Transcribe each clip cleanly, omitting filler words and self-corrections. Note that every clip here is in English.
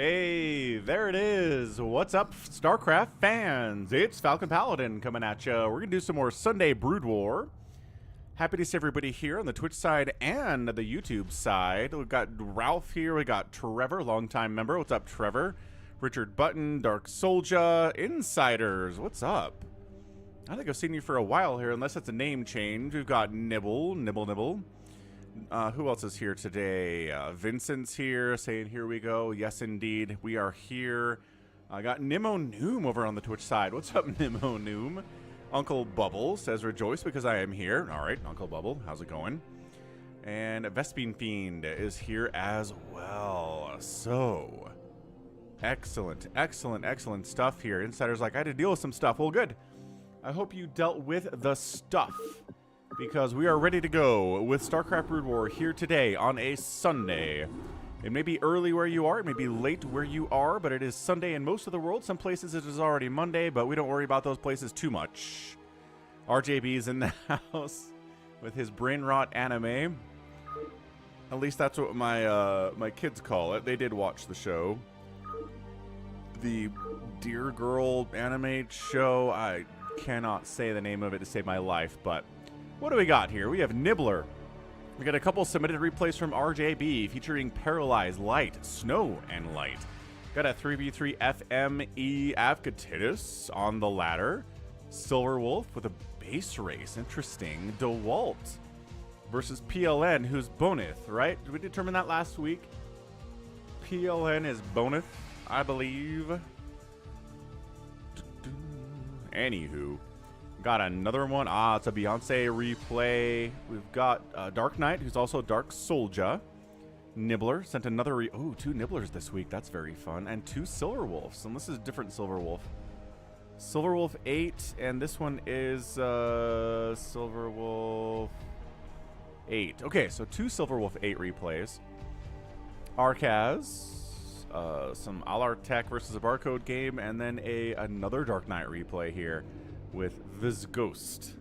Hey, there it is. What's up, StarCraft fans? It's Falcon Paladin coming at you. We're going to do some more Sunday BroodWar. Happy to see everybody here on the Twitch side and the YouTube side. We've got Ralph here. We got Trevor, longtime member. What's up, Trevor? Richard Button, Dark Soldier, Insiders. What's up? I think I've seen you for a while here, unless it's a name change. We've got Nibble. Who else is here today? Vincent's here saying, here we go. Yes, indeed. We are here. I got Nemo Noom over on the Twitch side. What's up, Nemo Noom? Uncle Bubble says, rejoice because I am here. All right, Uncle Bubble, how's it going? And Vespine Fiend is here as well. So, excellent stuff here. Insider's like, I had to deal with some stuff. Well, good. I hope you dealt with the stuff, because we are ready to go with StarCraft BroodWar here today on a Sunday. It may be early where you are, it may be late where you are, but it is Sunday in most of the world. Some places it is already Monday, but we don't worry about those places too much. RJB is in the house with his brain rot anime. At least that's what my kids call it. They did watch the show. The Dear Girl anime show. I cannot say the name of it to save my life, but what do we got here? We have Nibbler. We got a couple submitted replays from RJB featuring Paralyze, Light, Snow, and Light. Got a 3v3 FME AvcaTiNus on the ladder. Silverwolf with a base race. Interesting. Dewalt versus PLN, who's Bonyth, right? Did we determine that last week? PLN is Bonyth, I believe. Anywho. Got another one. It's a Beyonce replay. We've got DarkKnight, who's also Dark Soldier. Nibbler sent another two Nibblers this week. That's very fun. And two Silverwolves. And this is a different Silverwolf. Silverwolf 8, and this one is Silverwolf 8. Okay, so two Silverwolf 8 replays. Arcaz. Some Alar Tech versus a barcode game, and then another DarkKnight replay here with this ghost,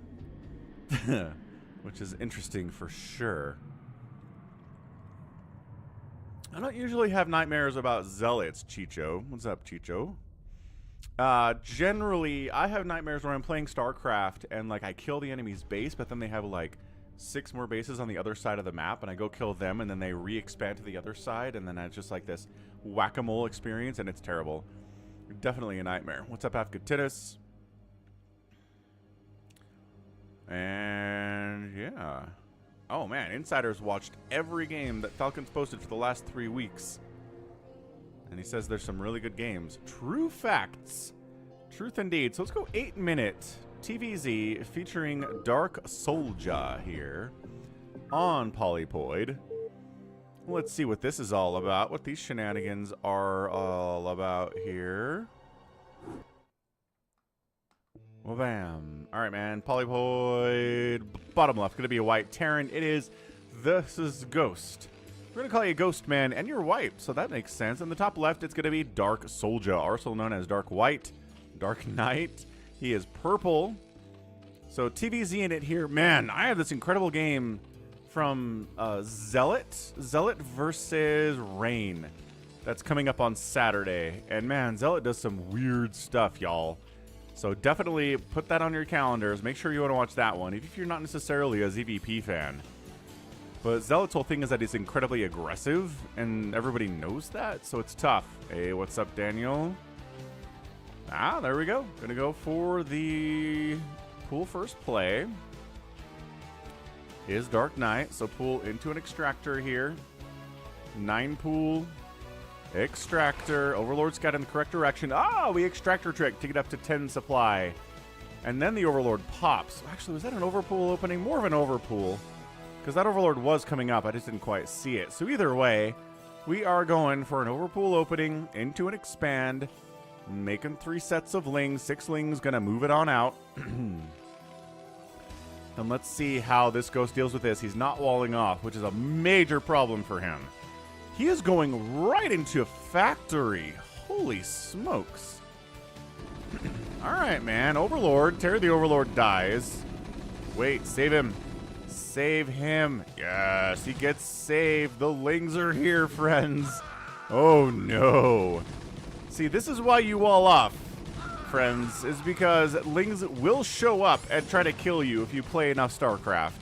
which is interesting for sure. I don't usually have nightmares about zealots, Chicho. What's up, Chicho? Generally, I have nightmares where I'm playing StarCraft and like I kill the enemy's base, but then they have like 6 more bases on the other side of the map, and I go kill them, and then they re-expand to the other side, and then it's just like this whack-a-mole experience, and it's terrible. Definitely a nightmare. What's up, AvcaTiNus? And yeah. Oh man, Insider's watched every game that Falcon's posted for the last 3 weeks. And he says there's some really good games. True facts. Truth indeed. So let's go 8-minute TvZ featuring Dark Soldier here on Polypoid. Let's see what this is all about, what these shenanigans are all about here. Well, bam. All right, man. Polypoid, bottom left, going to be a white Terran. It is, this is Ghost. We're going to call you Ghost Man, and you're white, so that makes sense. In the top left, it's going to be Dark Soldier, also known as Dark White, Dark Knight. He is purple. So TvZ in it here. Man, I have this incredible game from Zealot versus Rain. That's coming up on Saturday. And man, Zealot does some weird stuff, y'all. So definitely put that on your calendars. Make sure you want to watch that one, if you're not necessarily a ZVP fan. But Zealot's whole thing is that he's incredibly aggressive, and everybody knows that, so it's tough. Hey, what's up, Daniel? There we go. Gonna go for the pool first play. Is Dark Knight, so pool into an extractor here. 9 pool. Extractor. Overlord's got in the correct direction. We extractor trick to get up to 10 supply. And then the Overlord pops. Actually, was that an overpool opening? More of an overpool. Because that Overlord was coming up. I just didn't quite see it. So either way, we are going for an overpool opening into an expand. Making 3 sets of lings. 6 lings. Gonna move it on out. And let's see how this Ghost deals with this. He's not walling off, which is a major problem for him. He is going right into a factory. Holy smokes. All right, man. Overlord. Terry the Overlord dies. Wait, save him. Save him. Yes, he gets saved. The lings are here, friends. Oh, no. See, this is why you wall off, friends, is because Lings will show up and try to kill you if you play enough StarCraft.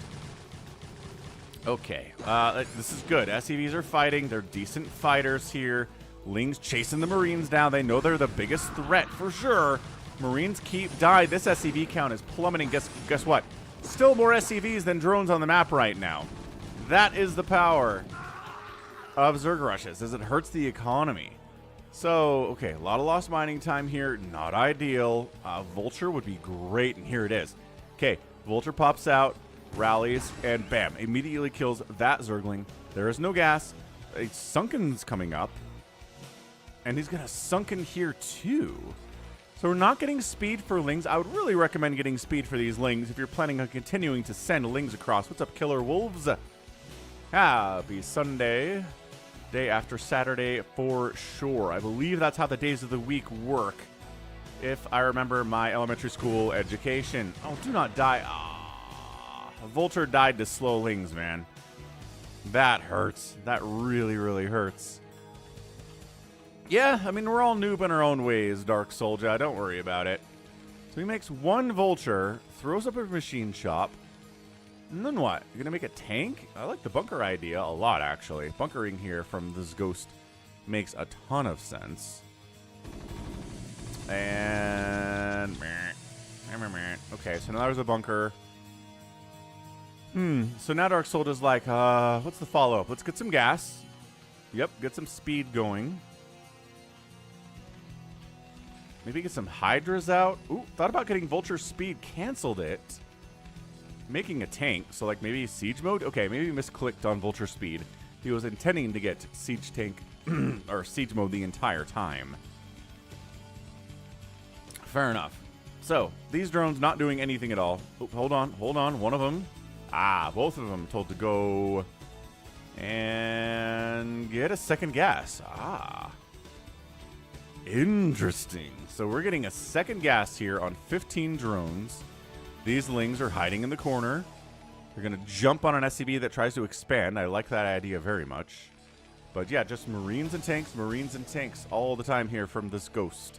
Okay, this is good. SCVs are fighting. They're decent fighters here. Lings chasing the Marines down. They know they're the biggest threat for sure. Marines keep dying. This SCV count is plummeting. Guess what? Still more SCVs than drones on the map right now. That is the power of Zerg rushes, as it hurts the economy. So, okay, a lot of lost mining time here. Not ideal. Vulture would be great, and here it is. Okay, Vulture pops out, rallies, and bam, immediately kills that Zergling. There is no gas. A Sunken's coming up, and he's going to Sunken here too. So we're not getting speed for Lings. I would really recommend getting speed for these Lings if you're planning on continuing to send Lings across. What's up, KillerWolves? Happy Sunday. Day after Saturday for sure. I believe that's how the days of the week work, if I remember my elementary school education. Oh, do not die. Ah, Vulture died to slow Lings, man. That hurts. That really, really hurts. Yeah, I mean, we're all noob in our own ways, Dark Soldier. Don't worry about it. So he makes one Vulture, throws up a machine shop, and then what? You're gonna make a tank? I like the bunker idea a lot, actually. Bunkering here from this ghost makes a ton of sense. And okay, so now there's a bunker. So now Dark Soldier's like, what's the follow-up? Let's get some gas. Yep, get some speed going. Maybe get some Hydras out. Ooh, thought about getting Vulture speed, canceled it. Making a tank, so like maybe siege mode? Okay, maybe he misclicked on Vulture speed. He was intending to get siege tank or siege mode the entire time. Fair enough. So, these drones not doing anything at all. Oh, hold on. One of them. Ah, both of them told to go and get a second gas. Ah. Interesting. So we're getting a second gas here on 15 drones. These Lings are hiding in the corner. They're going to jump on an SCV that tries to expand. I like that idea very much. But yeah, just Marines and tanks all the time here from this ghost.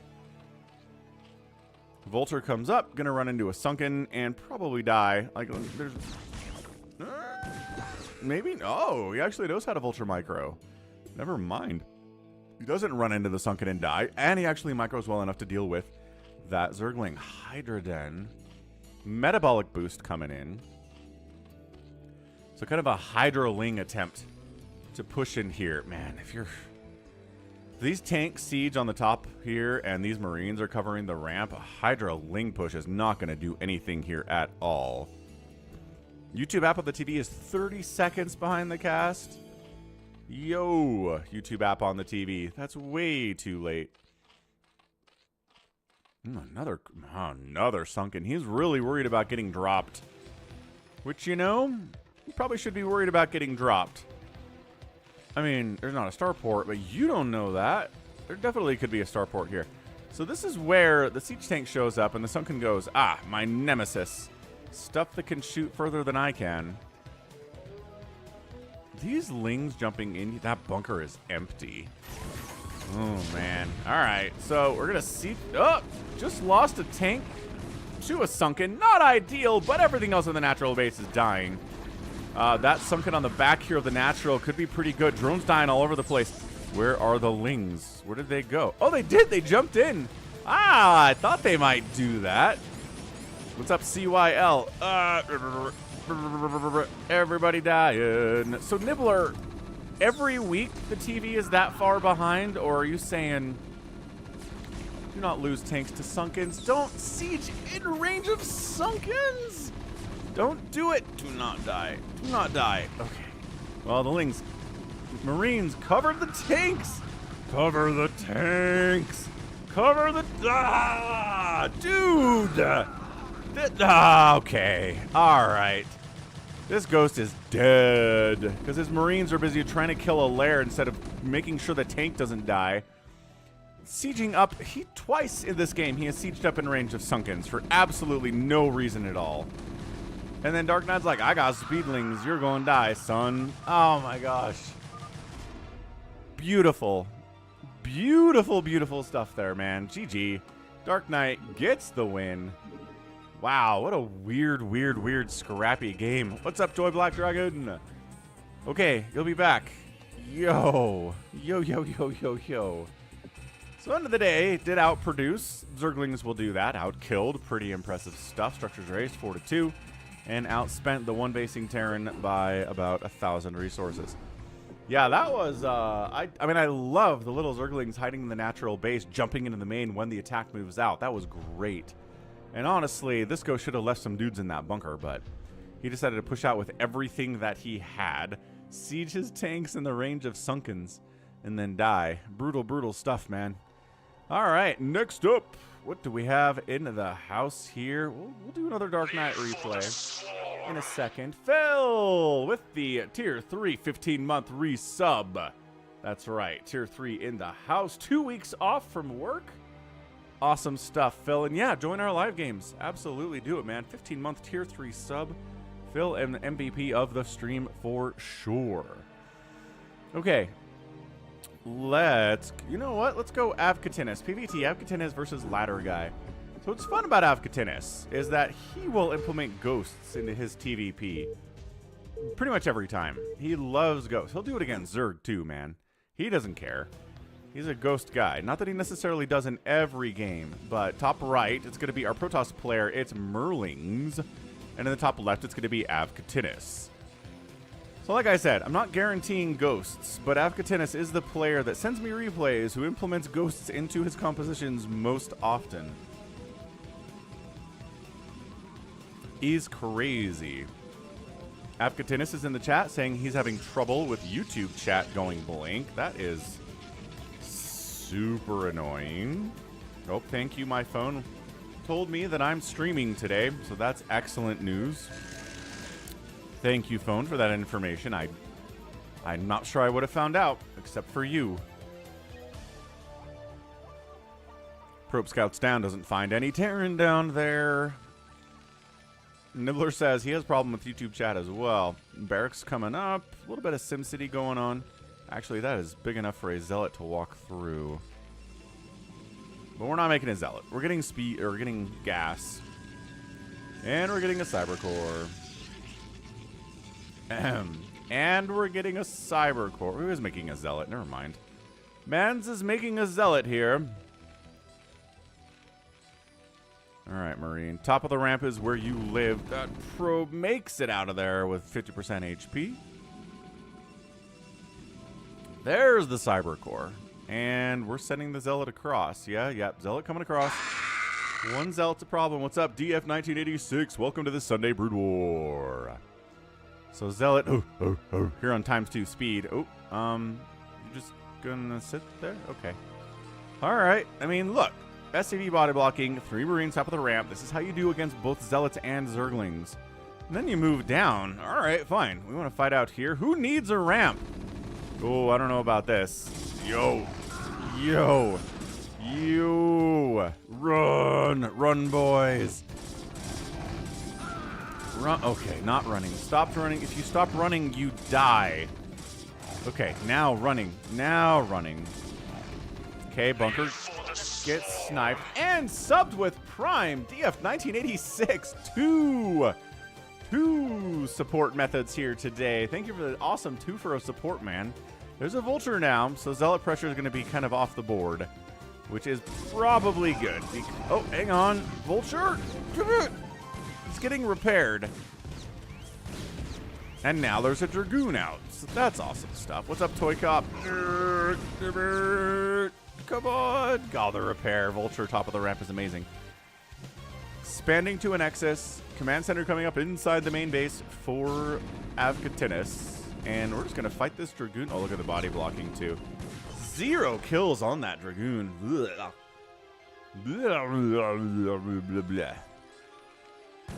Vulture comes up, going to run into a Sunken and probably die. Like, there's... maybe? Oh, he actually knows how to Vulture micro. Never mind. He doesn't run into the Sunken and die, and he actually micros well enough to deal with that Zergling. Hydra Den. Metabolic boost coming in. So kind of a Hydra Ling attempt to push in here. Man, if these tanks siege on the top here and these Marines are covering the ramp, a Hydra Ling push is not going to do anything here at all. YouTube app on the TV is 30 seconds behind the cast. Yo, YouTube app on the TV. That's way too late. Another Sunken. He's really worried about getting dropped. Which, you know, you probably should be worried about getting dropped. I mean, there's not a starport, but you don't know that. There definitely could be a starport here. So this is where the siege tank shows up and the Sunken goes, ah, my nemesis. Stuff that can shoot further than I can. These Lings jumping in, that bunker is empty. Oh, man. All right, so we're going to see... Oh, just lost a tank to a Sunken. Not ideal, but everything else in the natural base is dying. That Sunken on the back here of the natural could be pretty good. Drones dying all over the place. Where are the Lings? Where did they go? Oh, they did. They jumped in. Ah, I thought they might do that. What's up, CYL? Everybody dying. So, Nibbler, every week the TV is that far behind, or are you saying do not lose tanks to Sunkens? Don't siege in range of Sunkens! Don't do it! Do not die. Do not die. Okay. Well, the Lings... Marines, cover the tanks! Cover the tanks! Cover the... Ah! Dude! Okay. Alright. This ghost is dead. Because his Marines are busy trying to kill a lair instead of making sure the tank doesn't die. Sieging up... Twice in this game, he has sieged up in range of Sunkens for absolutely no reason at all. And then Dark Knight's like, I got speedlings. You're going to die, son. Oh, my gosh. Beautiful. Beautiful, beautiful stuff there, man. GG. DarkKnight gets the win. Wow, what a weird, weird, weird scrappy game. What's up, Joy Black Dragon? Okay, you'll be back. Yo. Yo, yo, yo, yo, yo. So end of the day, did outproduce. Zerglings will do that. Outkilled. Pretty impressive stuff. Structures raised 4-2. And outspent the one basing Terran by about 1,000 resources. Yeah, that was, I mean, I love the little Zerglings hiding in the natural base, jumping into the main when the attack moves out. That was great. And honestly, this ghost should have left some dudes in that bunker, but he decided to push out with everything that he had, siege his tanks in the range of Sunkens, and then die. Brutal, brutal stuff, man. All right, next up, what do we have in the house here? We'll do another DarkKnight replay in a second. Phil with the Tier 3 15-month resub. That's right, Tier 3 in the house. 2 weeks off from work. Awesome stuff, Phil. And yeah, join our live games. Absolutely do it, man. 15-month Tier 3 sub. Phil and the MVP of the stream for sure. Okay. You know what? Let's go AvcaTiNus. PvT, AvcaTiNus versus Ladder Guy. So what's fun about AvcaTiNus is that he will implement ghosts into his TvP pretty much every time. He loves ghosts. He'll do it against Zerg too, man. He doesn't care. He's a ghost guy. Not that he necessarily does in every game, but top right, it's going to be our Protoss player. It's Merglings. And in the top left, it's going to be AvcaTiNus. So like I said, I'm not guaranteeing ghosts, but AvcaTiNus is the player that sends me replays who implements ghosts into his compositions most often. He's crazy. AvcaTiNus is in the chat saying he's having trouble with YouTube chat going blank. That is super annoying. Oh, thank you. My phone told me that I'm streaming today, so that's excellent news. Thank you, phone, for that information. I'm not sure I would have found out, except for you. Probe scouts down, doesn't find any Terran down there. Nibbler says he has a problem with YouTube chat as well. Barracks coming up. A little bit of SimCity going on. Actually, that is big enough for a Zealot to walk through. But we're not making a Zealot. We're getting speed, or we're getting gas. And we're getting a Cybercore. And we're getting a Cybercore. Who is making a Zealot? Never mind. Mans is making a Zealot here. Alright, Marine. Top of the ramp is where you live. That probe makes it out of there with 50% HP. There's the Cybercore. And we're sending the Zealot across. Yeah, Zealot coming across. One Zealot's a problem. What's up, DF1986? Welcome to the Sunday BroodWar. So Zealot, here on ×2 speed. Oh, you're just gonna sit there? Okay. Alright, I mean, look. SCV body blocking, 3 Marines top of the ramp. This is how you do against both Zealots and Zerglings. And then you move down. Alright, fine. We want to fight out here. Who needs a ramp? Oh, I don't know about this. Yo. Run, boys. Run. Okay, not running. Stopped running. If you stop running, you die. Okay, now running. Okay, bunker gets sniped and subbed with Prime. DF1986. Two support methods here today. Thank you for the awesome 2 for a support, man. There's a Vulture now, so Zealot pressure is going to be kind of off the board, which is probably good. Oh, hang on. Vulture. It's getting repaired. And now there's a Dragoon out. So that's awesome stuff. What's up, ToyCop? Come on. God, the repair. Vulture top of the ramp is amazing. Expanding to a Nexus. Command center coming up inside the main base for AvcaTiNus. And we're just going to fight this Dragoon. Oh, look at the body blocking, too. 0 kills on that Dragoon.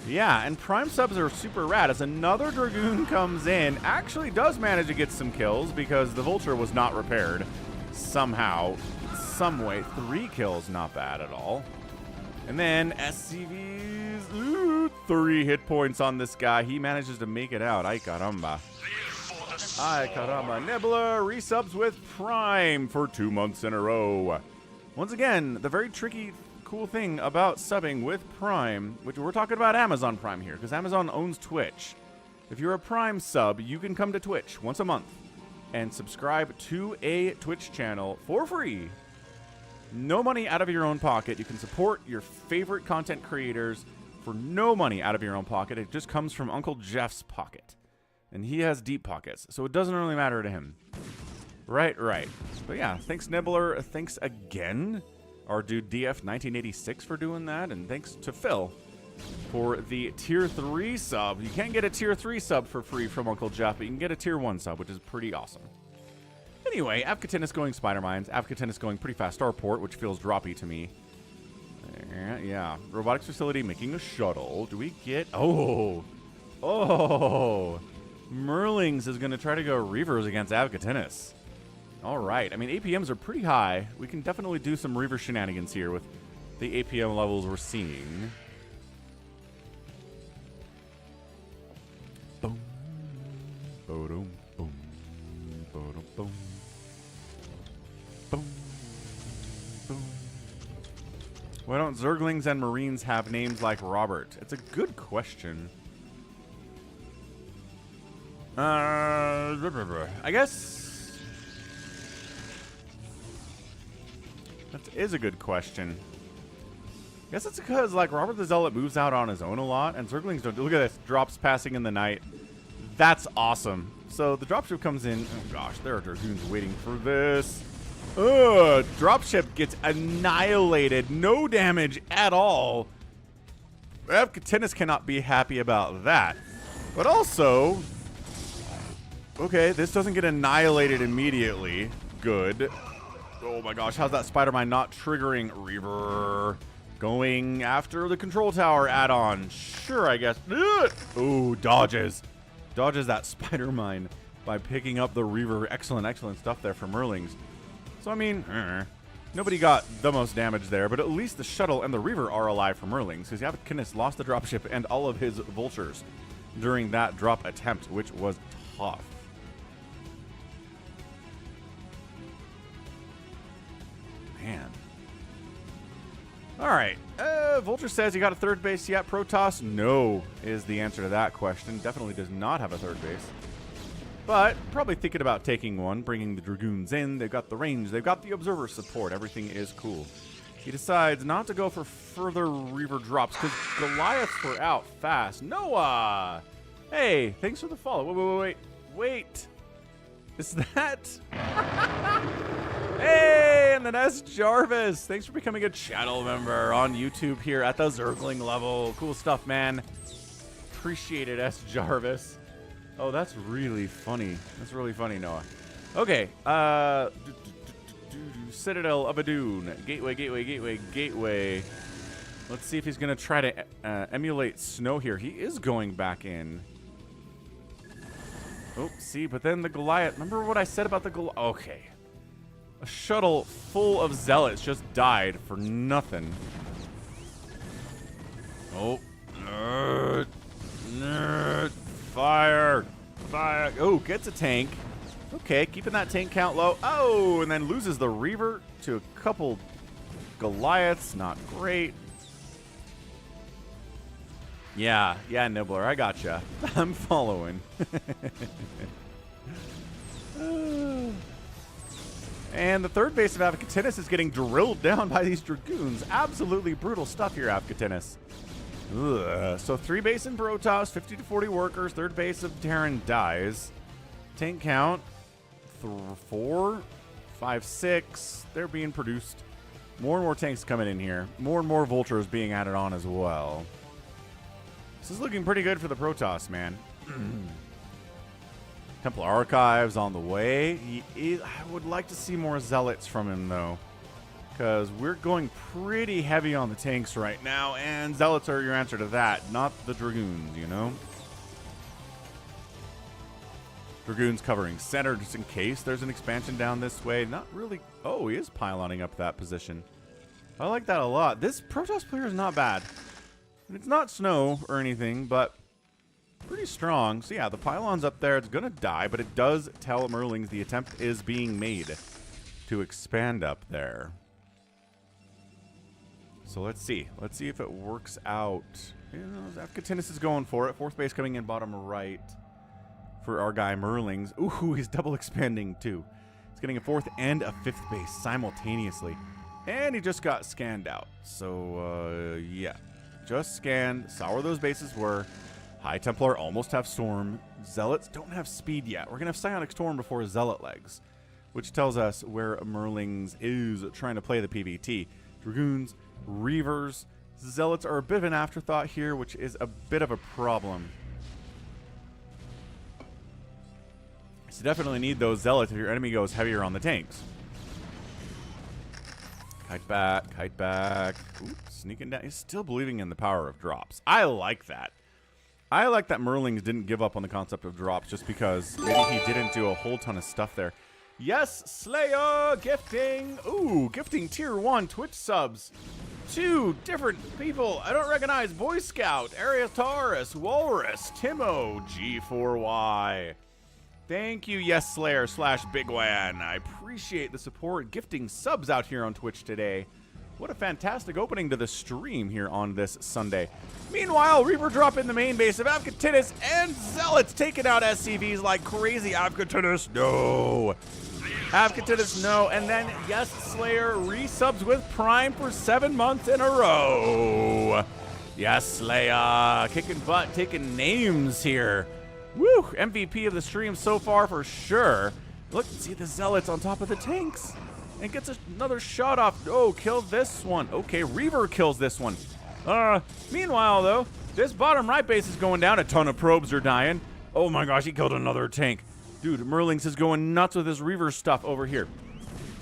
Yeah, and Prime subs are super rad. As another Dragoon comes in, actually does manage to get some kills because the Vulture was not repaired. Somehow, some way. 3 kills, not bad at all. And then SCVs, 3 hit points on this guy. He manages to make it out. Ay caramba. Ay caramba. Nibbler resubs with Prime for 2 months in a row. Once again, the very tricky, cool thing about subbing with Prime, which we're talking about Amazon Prime here, because Amazon owns Twitch. If you're a Prime sub, you can come to Twitch once a month and subscribe to a Twitch channel for free. No money out of your own pocket. You can support your favorite content creators for no money out of your own pocket. It just comes from Uncle Jeff's pocket. And he has deep pockets, so it doesn't really matter to him. Right. But yeah, thanks Nibbler. Thanks again, our dude DF1986 for doing that. And thanks to Phil for the Tier 3 sub. You can't get a Tier 3 sub for free from Uncle Jeff, but you can get a Tier 1 sub, which is pretty awesome. Anyway, AvcaTiNus going Spider Mines. AvcaTiNus going pretty fast Starport, which feels droppy to me. Yeah. Robotics facility making a shuttle. Do we get... Oh! Merglings is going to try to go Reavers against AvcaTiNus. Alright. I mean, APMs are pretty high. We can definitely do some Reaver shenanigans here with the APM levels we're seeing. Boom. Boom. Boom. Boom. Boom. Boom. Boom. Why don't Zerglings and Marines have names like Robert? It's a good question. I guess that is a good question. I guess it's because, like, Robert the Zealot moves out on his own a lot, and Zerglings don't. Look at this. Drops passing in the night. That's awesome. So the dropship comes in. Oh, gosh. There are Dragoons waiting for this. Dropship gets annihilated. No damage at all. AvcaTiNus cannot be happy about that. But also... Okay, this doesn't get annihilated immediately. Good. Oh my gosh, how's that Spider Mine not triggering? Reaver going after the control tower add-on. Sure, I guess. Ooh, dodges. Dodges that Spider Mine by picking up the Reaver. Excellent stuff there for Merglings. So, I mean, nobody got the most damage there, but at least the shuttle and the Reaver are alive for Merglings, because AvcaTiNus lost the dropship and all of his vultures during that drop attempt, which was tough. Man. Alright. Vulture says you got a third base yet, Protoss? No, is the answer to that question. Definitely does not have a third base. But probably thinking about taking one, bringing the Dragoons in. They've got the range. They've got the Observer support. Everything is cool. He decides not to go for further Reaver drops because Goliaths were out fast. Noah! Hey, thanks for the follow. Wait. Is that... Hey, and then S. Jarvis. Thanks for becoming a channel member on YouTube here at the Zergling level. Cool stuff, man. Appreciate it, S. Jarvis. Oh, that's really funny. That's really funny, Noah. Okay. Citadel of Adun. Gateway. Let's see if he's going to try to emulate Snow here. He is going back in. Oh, see, but then the Goliath. Remember what I said about the Goliath? Okay. A shuttle full of zealots just died for nothing. Oh. Fire. Oh, gets a tank. Okay, keeping that tank count low. Oh, and then loses the Reaver to a couple Goliaths. Not great. Yeah, Nibbler, I gotcha. I'm following. And the third base of AvcaTiNus is getting drilled down by these Dragoons. Absolutely brutal stuff here, AvcaTiNus. So 3 base in Protoss, 50 to 40 workers. Third base of Terran dies. Tank count, 4, 5, 6. They're being produced. More and more tanks coming in here. More and more vultures being added on as well. This is looking pretty good for the Protoss, man. Templar Archives on the way. I would like to see more Zealots from him, though. Because we're going pretty heavy on the tanks right now, and Zealots are your answer to that, not the Dragoons, you know? Dragoons covering center just in case there's an expansion down this way. Not really. Oh, he is piloning up that position. I like that a lot. This Protoss player is not bad. It's not Snow or anything, but pretty strong. So yeah, the pylon's up there. It's going to die, but it does tell Merglings the attempt is being made to expand up there. So let's see. Let's see if it works out. You know, AvcaTiNus is going for it. Fourth base coming in bottom right for our guy Merglings. Ooh, he's double expanding too. He's getting a fourth and a fifth base simultaneously. And he just got scanned out. So, yeah. Just scanned. Saw where those bases were. High Templar almost have Storm. Zealots don't have speed yet. We're going to have Psionic Storm before Zealot legs, which tells us where Merglings is trying to play the PvT. Dragoons, Reavers, Zealots are a bit of an afterthought here, which is a bit of a problem. So definitely need those Zealots if your enemy goes heavier on the tanks. Kite back, kite back. Ooh, sneaking down. He's still believing in the power of drops. I like that. I like that Merglings didn't give up on the concept of drops just because maybe he didn't do a whole ton of stuff there. Yes, Slayer gifting. Ooh, gifting tier 1 Twitch subs. 2 different people I don't recognize. Boy Scout, Ariataurus, Walrus, Timo, G4Y. Thank you, Yes Slayer / bigwan. I appreciate the support. Gifting subs out here on Twitch today. What a fantastic opening to the stream here on this Sunday. Meanwhile, Reaper drop in the main base of AvcaTiNus and Zealots taking out SCVs like crazy. AvcaTiNus, no. AvcaTiNus, no. And then Yes Slayer resubs with Prime for 7 months in a row. Yes Slayer, kicking butt, taking names here. Woo! MVP of the stream so far for sure. Look, see the Zealots on top of the tanks. And gets another shot off. Oh, kill this one. Okay, Reaver kills this one. Meanwhile, though, this bottom right base is going down. A ton of probes are dying. Oh my gosh, he killed another tank. Dude, Merglings is going nuts with his Reaver stuff over here.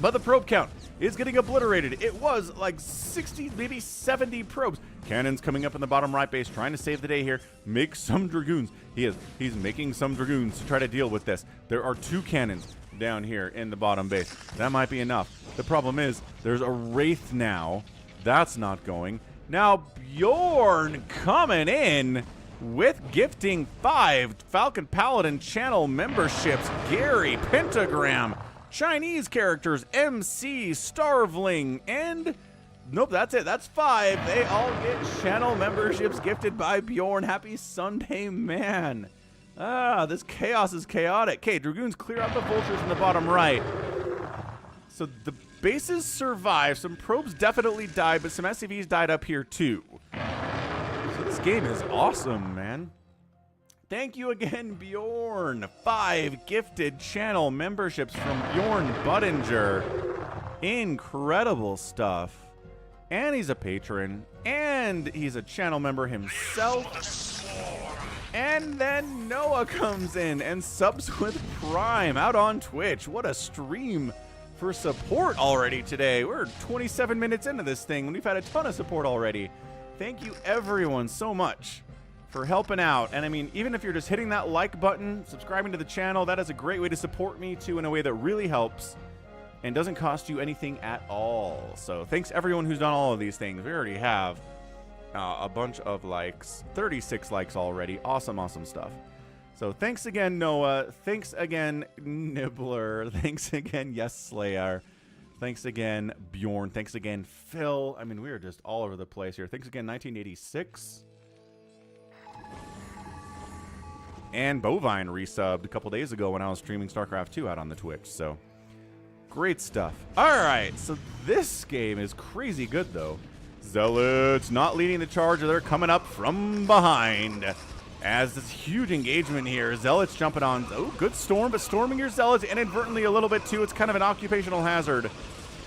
But the probe count is getting obliterated. It was like 60, maybe 70 probes. Cannons coming up in the bottom right base, trying to save the day here. Make some Dragoons. He's making some Dragoons to try to deal with this. There are 2 cannons down here in the bottom base. That might be enough. The problem is there's a Wraith now. That's not going. Now Bjorn coming in with gifting 5 Falcon Paladin channel memberships. Gary, Pentagram, Chinese characters, MC, Starveling, and nope, that's it. That's 5. They all get channel memberships gifted by Bjorn. Happy Sunday, man. This chaos is chaotic. Okay, Dragoons clear out the vultures in the bottom right. So the bases survive. Some probes definitely died, but some SCVs died up here too. So this game is awesome, man. Thank you again, Bjorn. 5 gifted channel memberships from Bjorn Buttinger. Incredible stuff. And he's a patron. And he's a channel member himself. And then Noah comes in and subs with Prime out on Twitch. What a stream for support already today. We're 27 minutes into this thing and we've had a ton of support already. Thank you everyone so much for helping out. And I mean, even if you're just hitting that like button, subscribing to the channel, that is a great way to support me too in a way that really helps and doesn't cost you anything at all. So thanks everyone who's done all of these things. We already have a bunch of likes, 36 likes already. Awesome, awesome stuff. So thanks again, Noah. Thanks again, Nibbler. Thanks again, Yes Slayer. Thanks again, Bjorn. Thanks again, Phil. I mean, we are just all over the place here. Thanks again, 1986. And Bovine resubbed a couple days ago when I was streaming StarCraft 2 out on the Twitch. So great stuff. All right, so this game is crazy good, though. Zealots not leading the charge. They're coming up from behind. As this huge engagement here, Zealots jumping on. Oh, good storm, but storming your Zealots inadvertently a little bit too. It's kind of an occupational hazard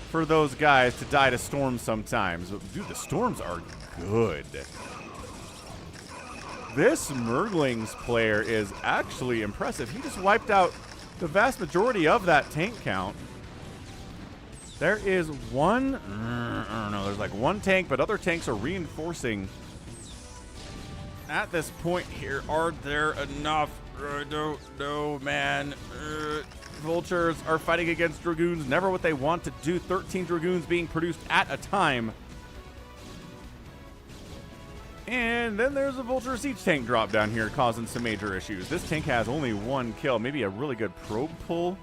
for those guys to die to storms sometimes. But dude, the storms are good. This Merglings player is actually impressive. He just wiped out the vast majority of that tank count. There is one, I don't know, there's like one tank, but other tanks are reinforcing. At this point here, are there enough? I don't know, man. Vultures are fighting against Dragoons, never what they want to do. 13 Dragoons being produced at a time. And then there's a Vulture Siege tank drop down here causing some major issues. This tank has only one kill, maybe a really good probe pull.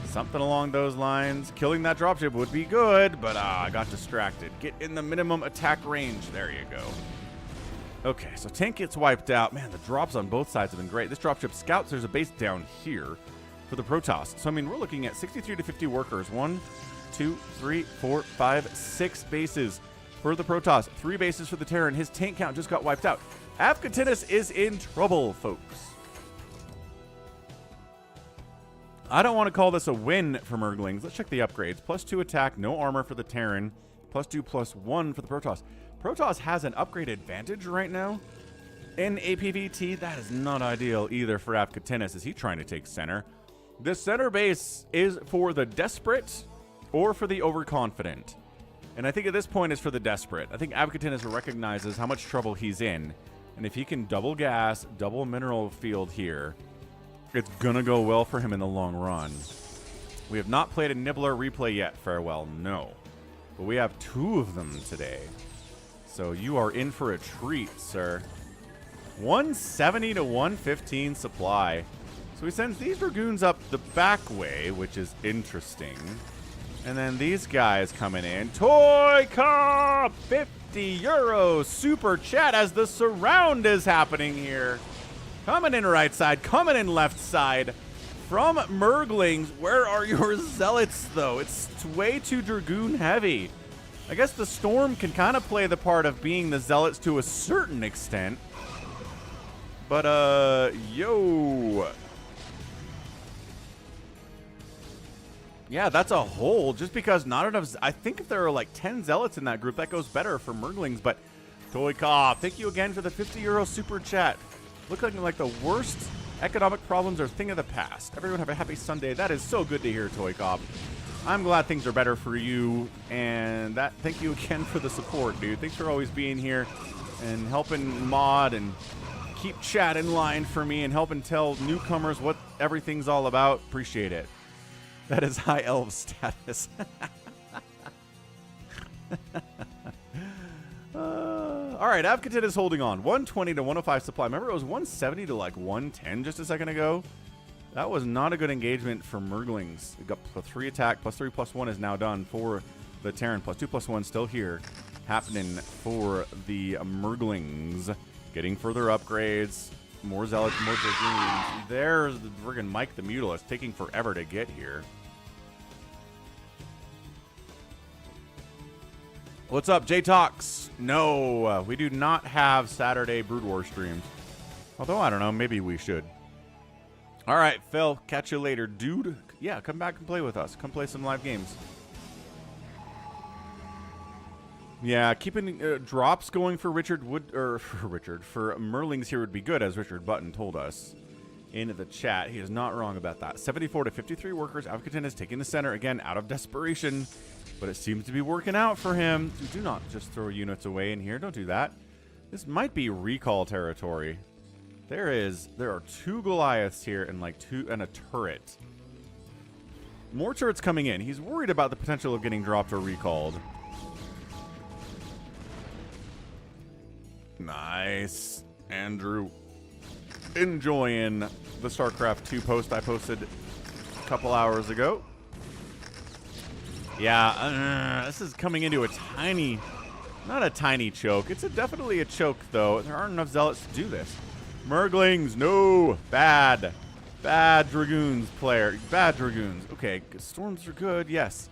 Something along those lines. Killing that dropship would be good, but I got distracted. Get in the minimum attack range. There you go. Okay, so tank gets wiped out. Man, the drops on both sides have been great. This dropship scouts. There's a base down here for the Protoss. So, I mean, we're looking at 63 to 50 workers. 1, 2, 3, 4, 5, 6 bases for the Protoss. 3 bases for the Terran. His tank count just got wiped out. AvcaTiNus is in trouble, folks. I don't want to call this a win for Merglings. Let's check the upgrades. +2 attack, no armor for the Terran. +2, +1 for the Protoss. Protoss has an upgrade advantage right now in a PvT. That is not ideal either for AvcaTiNus. Is he trying to take center? The center base is for the desperate or for the overconfident. And I think at this point it's for the desperate. I think AvcaTiNus recognizes how much trouble he's in. And if he can double gas, double mineral field here, it's going to go well for him in the long run. We have not played a Nibbler replay yet, Farewell, no. But we have 2 of them today. So you are in for a treat, sir. 170 to 115 supply. So he sends these Dragoons up the back way, which is interesting. And then these guys coming in. ToyCop! 50 euros super chat as the surround is happening here. Coming in right side, coming in left side. From Merglings, where are your zealots, though? It's way too Dragoon heavy. I guess the Storm can kind of play the part of being the zealots to a certain extent. But, yo. Yeah, that's a hole. Just because not enough. I think if there are like 10 zealots in that group, that goes better for Merglings. But ToyCop, thank you again for the 50 euro super chat. Looking like the worst economic problems are a thing of the past. Everyone have a happy Sunday. That is so good to hear, ToyCop. I'm glad things are better for you. And that, thank you again for the support, dude. Thanks for always being here and helping mod and keep chat in line for me and helping tell newcomers what everything's all about. Appreciate it. That is high elf status. All right, AvcaTiNus is holding on. 120 to 105 supply. Remember, it was 170 to like 110 just a second ago? That was not a good engagement for Merglings. We got +3 attack, +3, +1 is now done for the Terran. +2, +1 still here. Happening for the Merglings. Getting further upgrades. More zealots, more Dragoons. There's the friggin' Mike the Mutilist taking forever to get here. What's up, J-Talks? No, we do not have Saturday BroodWar streams. Although, I don't know, maybe we should. All right, Phil, catch you later, dude. Yeah, come back and play with us. Come play some live games. Yeah, keeping drops going for for Merlings here would be good, as Richard Button told us in the chat. He is not wrong about that. 74 to 53 workers. AvcaTiNus is taking the center again out of desperation, but it seems to be working out for him. Do not just throw units away in here. Don't do that. This might be recall territory. There are 2 Goliaths here and like a turret. More turrets coming in. He's worried about the potential of getting dropped or recalled. Nice. Andrew enjoying the StarCraft 2 post I posted a couple hours ago. Yeah, this is coming into a tiny, not a tiny choke. It's definitely a choke, though. There aren't enough zealots to do this. Merglings, no. Bad. Bad Dragoons player. Bad Dragoons. Okay, Storms are good, yes.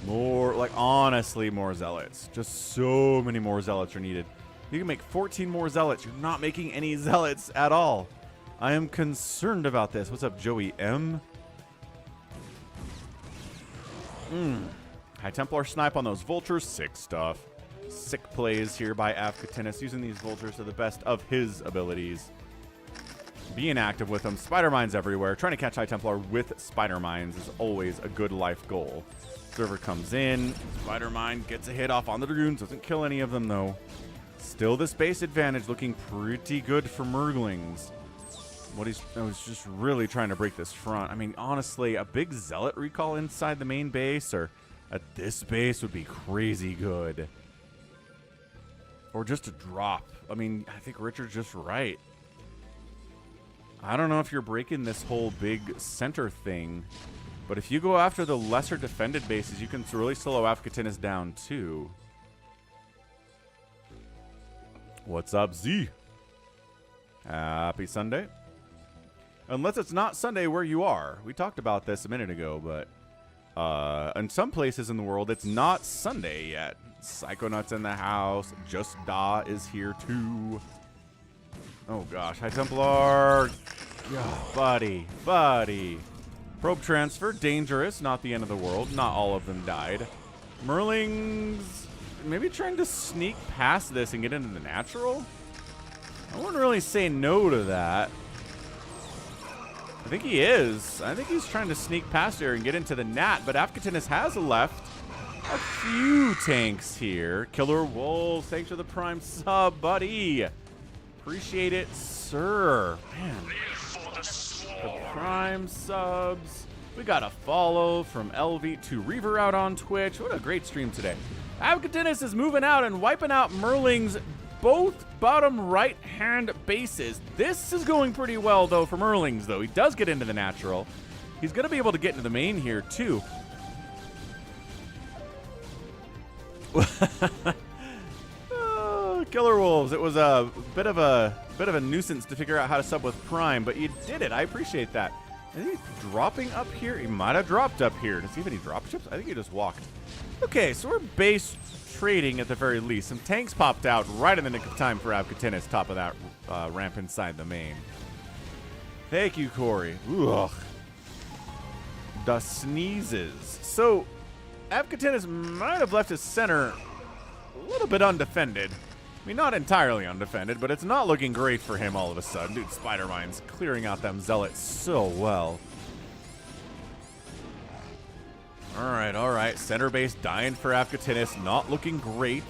More, like, honestly, more zealots. Just so many more zealots are needed. You can make 14 more zealots. You're not making any zealots at all. I am concerned about this. What's up, Joey M? High Templar snipe on those vultures. Sick stuff. Sick plays here by AvcaTiNus, using these vultures to the best of his abilities. Being active with them. Spider mines everywhere. Trying to catch High Templar with spider mines is always a good life goal. Server comes in. Spider mine gets a hit off on the Dragoons. Doesn't kill any of them, though. Still the space advantage looking pretty good for Merglings. I was just really trying to break this front. I mean, honestly, a big zealot recall inside the main base or at this base would be crazy good. Or just a drop. I mean, I think Richard's just right. I don't know if you're breaking this whole big center thing, but if you go after the lesser defended bases, you can really slow AvcaTiNus down too. What's up, Z? Happy Sunday. Unless it's not Sunday where you are. We talked about this a minute ago, but in some places in the world, it's not Sunday yet. Psychonuts in the house. JohnDoe is here too. Oh gosh, High Templar. Oh, buddy. Probe transfer, dangerous. Not the end of the world. Not all of them died. Merglings, maybe trying to sneak past this and get into the natural? I wouldn't really say no to that. I think he is. I think he's trying to sneak past here and get into the nat, but AvcaTiNus has left a few tanks here. KillerWolves, thanks for the prime sub, buddy. Appreciate it, sir. Man, the prime subs. We got a follow from LV2Reaver out on Twitch. What a great stream today. AvcaTiNus is moving out and wiping out Merglings, both bottom right-hand bases. This is going pretty well, though, for Merglings, though. He does get into the natural. He's going to be able to get into the main here, too. KillerWolves, it was a bit of a nuisance to figure out how to sub with Prime, but you did it. I appreciate that. I think he's dropping up here. He might have dropped up here. Does he have any drop ships? I think he just walked. Okay, so we're base trading at the very least. Some tanks popped out right in the nick of time for AvcaTiNus, top of that ramp inside the main. Thank you, Corey. Ugh. The sneezes. So, AvcaTiNus might have left his center a little bit undefended. I mean, not entirely undefended, but it's not looking great for him all of a sudden. Dude, Spider-Mine's clearing out them zealots so well. All right. Center base dying for AvcaTiNus. Not looking great.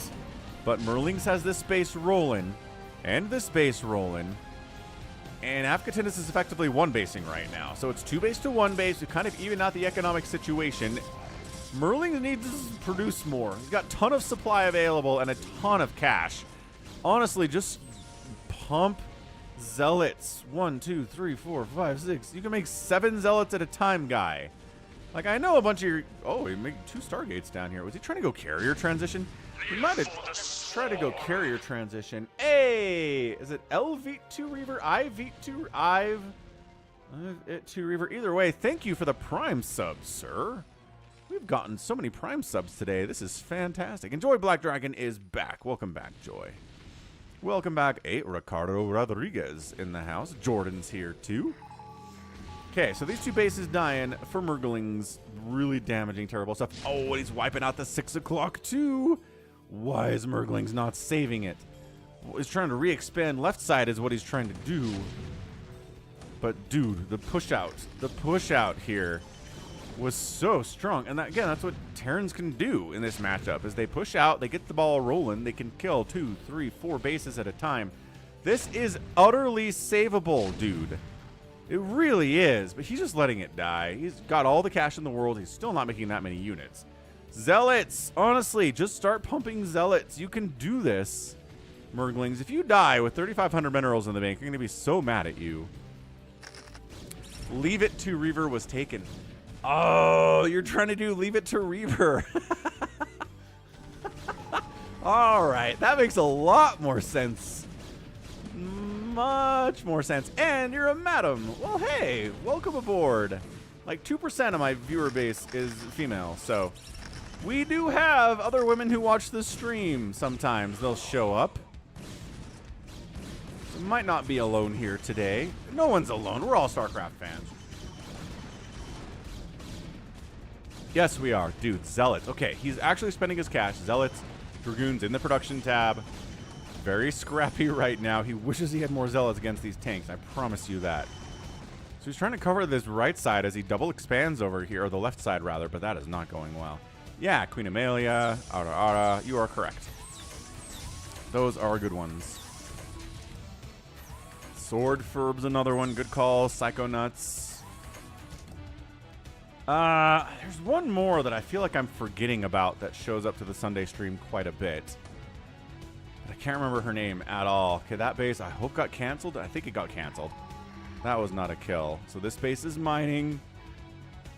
But Merglings has this base rolling. And this base rolling. And AvcaTiNus is effectively one basing right now. So it's two base to one base to kind of even out the economic situation. Merglings needs to produce more. He's got a ton of supply available and a ton of cash. Honestly, just pump zealots. 1, 2, 3, 4, 5, 6. You can make 7 zealots at a time, guy. Like, I know a bunch of your... Oh, he made 2 Stargates down here. Was he trying to go carrier transition? He might have tried to go carrier transition. Hey! Is it LV2Reaver? IV2Reaver? Either way, thank you for the Prime sub, sir. We've gotten so many Prime subs today. This is fantastic. And Joy Black Dragon is back. Welcome back, Joy. Welcome back. Hey, Ricardo Rodriguez in the house. Jordan's here, too. Okay, so these 2 bases dying for Merglings. Really damaging, terrible stuff. Oh, and he's wiping out the 6 o'clock, too. Why is Merglings not saving it? He's trying to re-expand left side is what he's trying to do. But, dude, the push out here was so strong. And that, again, that's what Terrans can do in this matchup, is they push out, they get the ball rolling, they can kill 2, 3, 4 bases at a time. This is utterly savable, dude. It really is, but he's just letting it die. He's got all the cash in the world. He's still not making that many units. Zealots, honestly, just start pumping zealots. You can do this, Merglings. If you die with 3,500 minerals in the bank, you're going to be so mad at you. Leave it to Reaver was taken. Oh, you're trying to do leave it to Reaver. All right, that makes a lot more sense. Much more sense. And you're a madam. Well, hey, welcome aboard. Like 2% of my viewer base is female, so we do have other women who watch the stream. Sometimes they'll show up. So might not be alone here today. No one's alone. We're all StarCraft fans. Yes, we are. Dude, Zealots. Okay, he's actually spending his cash. Zealots, Dragoons in the production tab. Very scrappy right now. He wishes he had more Zealots against these tanks. I promise you that. So he's trying to cover this right side as he double expands over here, or the left side rather, but that is not going well. Yeah, Queen Amelia, Ara, you are correct. Those are good ones. Sword Furb's another one. Good call. Psychonuts. There's one more that I feel like I'm forgetting about that shows up to the Sunday stream quite a bit. But I can't remember her name at all. Okay, that base I hope got canceled. I think it got canceled. That was not a kill. So this base is mining.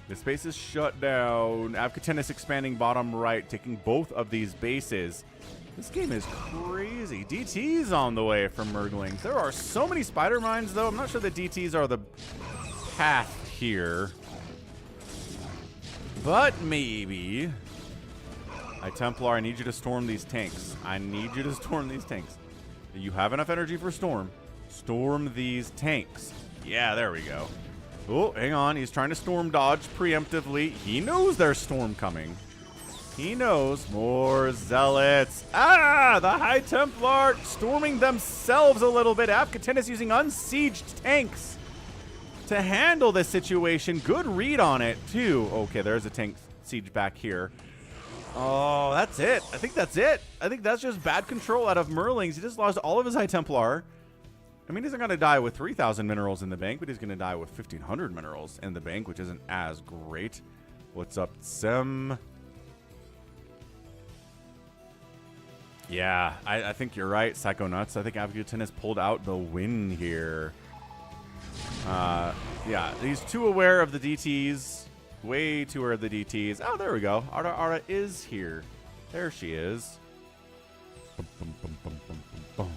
This base is shut down. AvcaTiNus expanding bottom right, taking both of these bases. This game is crazy. DT's on the way from Merglings. There are so many spider mines, though. I'm not sure the DTs are the path here. But maybe. Templar, I need you to storm these tanks. I need you to storm these tanks. You have enough energy for storm. Storm these tanks. Yeah, there we go. Oh, hang on. He's trying to storm dodge preemptively. He knows there's storm coming. He knows. More zealots. Ah, the High Templar storming themselves a little bit. AvcaTiNus using unsieged tanks to handle this situation. Good read on it, too. Okay, there's a tank siege back here. Oh, that's it. I think that's it. I think that's just bad control out of Merglings. He just lost all of his High Templar. I mean, he's not going to die with 3,000 minerals in the bank, but he's going to die with 1,500 minerals in the bank, which isn't as great. What's up, Sem? Yeah, I think you're right, Psychonuts. I think AvcaTiNus pulled out the win here. Yeah, he's too aware of the DTs. Way too aware of the DTs. Oh, there we go. Ara is here. There she is. Bum, bum, bum, bum, bum, bum,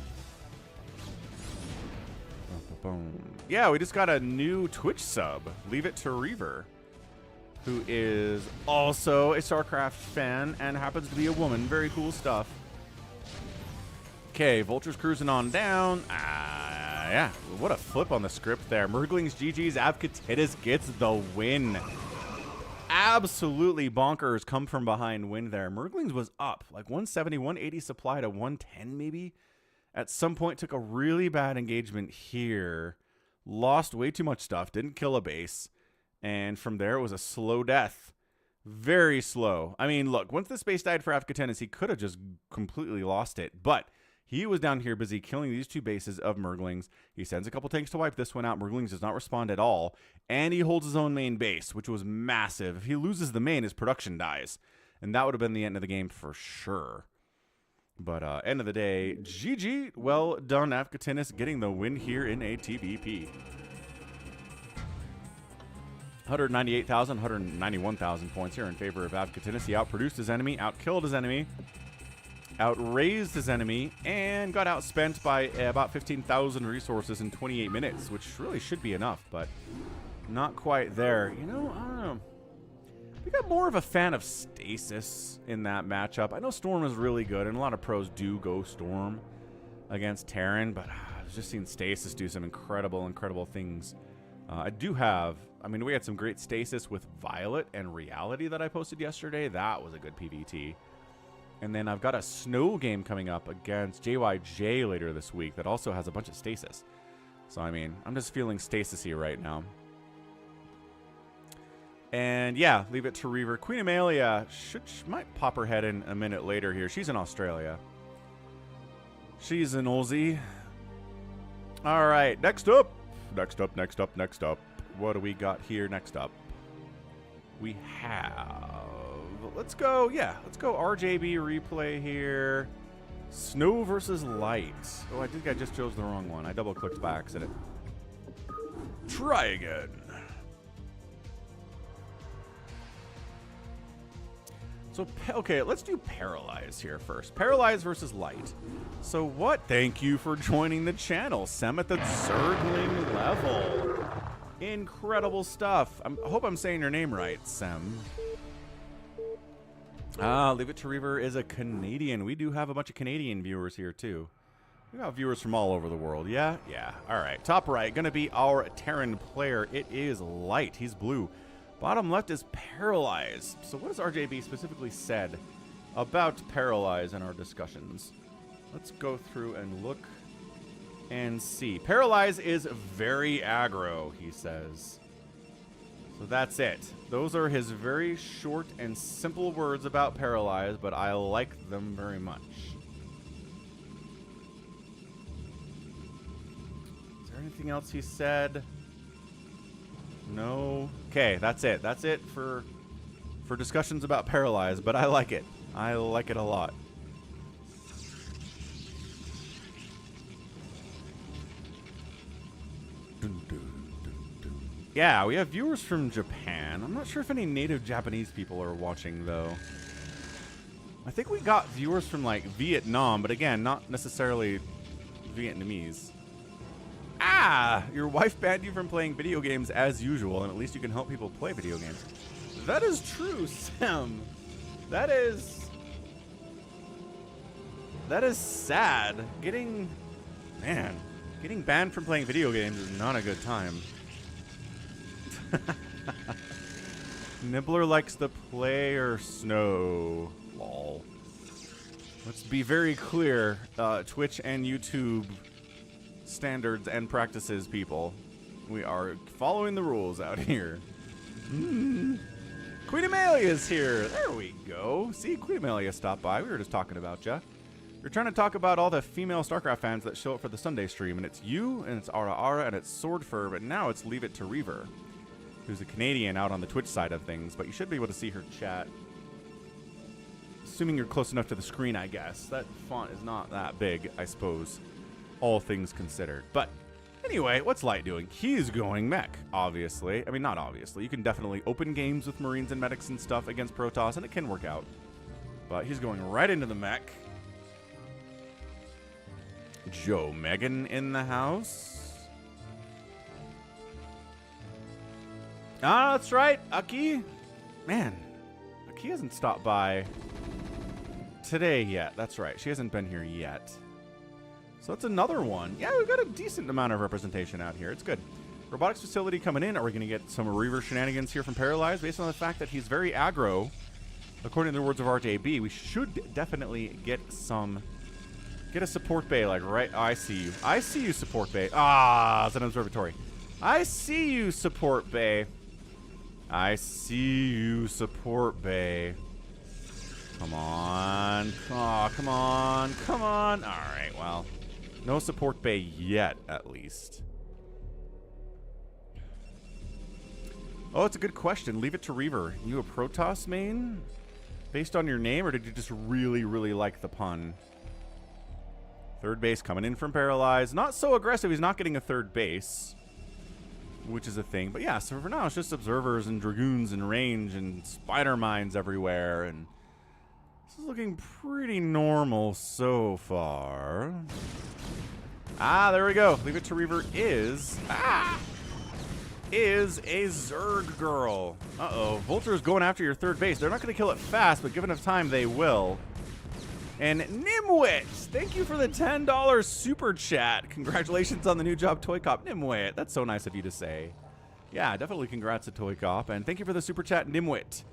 bum. Yeah, we just got a new Twitch sub. Leave it to Reaver, who is also a StarCraft fan and happens to be a woman. Very cool stuff. Okay, Vulture's cruising on down. Yeah, what a flip on the script there. Merglings GG's, AvcaTiNus gets the win. Absolutely bonkers come from behind win there. Merglings was up like 170, 180 supply to 110 maybe. At some point took a really bad engagement here. Lost way too much stuff. Didn't kill a base. And from there it was a slow death. Very slow. I mean, look, once this base died for AvcaTiNus, he could have just completely lost it. But he was down here busy killing these two bases of Merglings. He sends a couple tanks to wipe this one out. Merglings does not respond at all. And he holds his own main base, which was massive. If he loses the main, his production dies. And that would have been the end of the game for sure. But end of the day, GG. Well done, AvcaTiNus, getting the win here in a TvP. 198,000, 191,000 points here in favor of AvcaTiNus. He outproduced his enemy, outkilled his enemy, outraised his enemy, and got outspent by about 15,000 resources in 28 minutes, which really should be enough, but not quite there. You know, I don't know. We got more of a fan of Stasis in that matchup. I know Storm is really good, and a lot of pros do go Storm against Terran, but I've just seen Stasis do some incredible, incredible things. I do have, I mean, we had some great Stasis with Violet and Reality that I posted yesterday. That was a good PvT. And then I've got a snow game coming up against JYJ later this week that also has a bunch of Stasis. So, I mean, I'm just feeling Stasis-y right now. And, yeah, leave it to Reaver. Queen Amalia she might pop her head in a minute later here. She's in Australia. She's in Aussie. All right, next up. Next up. What do we got here next up? We have... Let's go RJB replay here. Snow versus light. Oh, I think I just chose the wrong one. I double-clicked by accident. Try again. So, okay, let's do Paralyze here first. Paralyze versus light. So what? Thank you for joining the channel. Sem at the Zergling level. Incredible stuff. I hope I'm saying your name right, Sem. Leave it to Reaver is a Canadian. We do have a bunch of Canadian viewers here, too. We got viewers from all over the world. Yeah. All right. Top right, going to be our Terran player. It is light. He's blue. Bottom left is Paralyze. So what has RJB specifically said about Paralyze in our discussions? Let's go through and look and see. Paralyze is very aggro, he says. So that's it. Those are his very short and simple words about Paralyze, but I like them very much. Is there anything else he said? No. Okay, that's it. That's it for discussions about Paralyze, but I like it. I like it a lot. Yeah, we have viewers from Japan. I'm not sure if any native Japanese people are watching, though. I think we got viewers from, like, Vietnam, but again, not necessarily Vietnamese. Ah! Your wife banned you from playing video games as usual, and at least you can help people play video games. That is true, Sam. That is sad. Getting banned from playing video games is not a good time. Nibbler likes the player snow. Lol. Let's be very clear, Twitch and YouTube standards and practices, people. We are following the rules out here. Queen Amelia's here. There we go. See, Queen Amelia stopped by. We were just talking about ya. You're trying to talk about all the female StarCraft fans that show up for the Sunday stream, and it's you, and it's Ara, and it's Swordfur, but now it's Leave It to Reaver, who's a Canadian out on the Twitch side of things, but you should be able to see her chat. Assuming you're close enough to the screen, I guess. That font is not that big, I suppose, all things considered. But anyway, what's Light doing? He's going mech, obviously. I mean, not obviously. You can definitely open games with Marines and medics and stuff against Protoss, and it can work out. But he's going right into the mech. Joe Megan in the house. Ah, that's right, Aki. Man, Aki hasn't stopped by today yet. That's right. She hasn't been here yet. So that's another one. Yeah, we've got a decent amount of representation out here. It's good. Robotics facility coming in. Are we going to get some Reaver shenanigans here from Paralyze? Based on the fact that he's very aggro, according to the words of RJB, we should definitely get some... Get a support bay, like, right... Oh, I see you. I see you, support bay. Ah, it's an observatory. I see you, support bay. I see you, support bay. Come on. Oh, come on. Come on. All right, well. No support bay yet, at least. Oh, it's a good question. Leave it to Reaver. You a Protoss main? Based on your name, or did you just really, really like the pun? Third base coming in from Paralyze. Not so aggressive. He's not getting a third base, which is a thing. But yeah, so for now, it's just observers and dragoons and range and spider mines everywhere. And this is looking pretty normal so far. Ah, there we go. Leave it to Reaver is a Zerg girl. Uh-oh. Vulture's going after your third base. They're not going to kill it fast, but given enough time, they will. And Nimwit, thank you for the $10 super chat. Congratulations on the new job, ToyCop. Nimwit, that's so nice of you to say. Yeah, definitely congrats to ToyCop. And thank you for the super chat, Nimwit.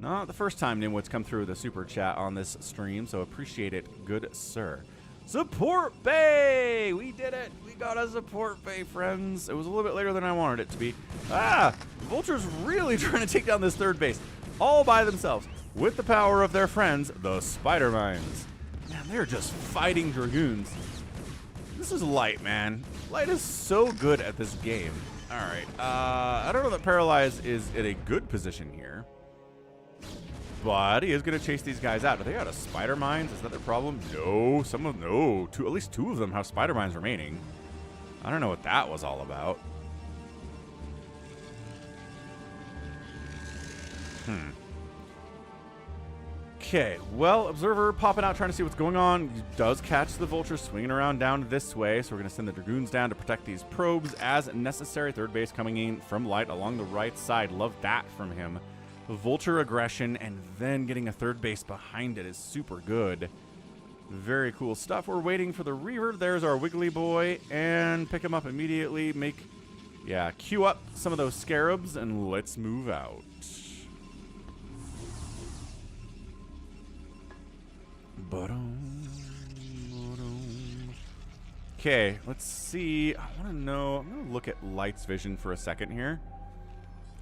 Not the first time Nimwit's come through the super chat on this stream, so appreciate it, good sir. Support bay! We did it! We got a support bay, friends. It was a little bit later than I wanted it to be. Ah! Vulture's really trying to take down this third base, all by themselves, with the power of their friends, the Spider Mines. Man, they're just fighting Dragoons. This is Light, man. Light is so good at this game. All right. I don't know that Paralyze is in a good position here, but he is going to chase these guys out. Are they out of Spider Mines? Is that their problem? No. At least two of them have Spider Mines remaining. I don't know what that was all about. Okay, well, Observer popping out trying to see what's going on. He does catch the Vulture swinging around down this way, so we're going to send the Dragoons down to protect these probes as necessary. Third base coming in from Light along the right side. Love that from him. Vulture aggression and then getting a third base behind it is super good. Very cool stuff. We're waiting for the Reaver. There's our Wiggly Boy, and pick him up immediately. Queue up some of those Scarabs, and let's move out. Okay, let's see. I want to know. I'm going to look at Light's vision for a second here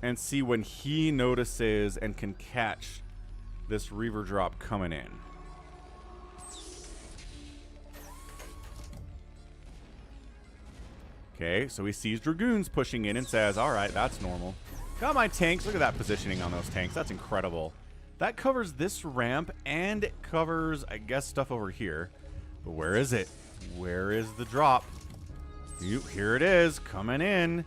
and see when he notices and can catch this Reaver drop coming in. Okay, so he sees Dragoons pushing in and says, all right, that's normal. Got my tanks. Look at that positioning on those tanks. That's incredible. That covers this ramp, and it covers, I guess, stuff over here. But where is it? Where is the drop? Here it is, coming in.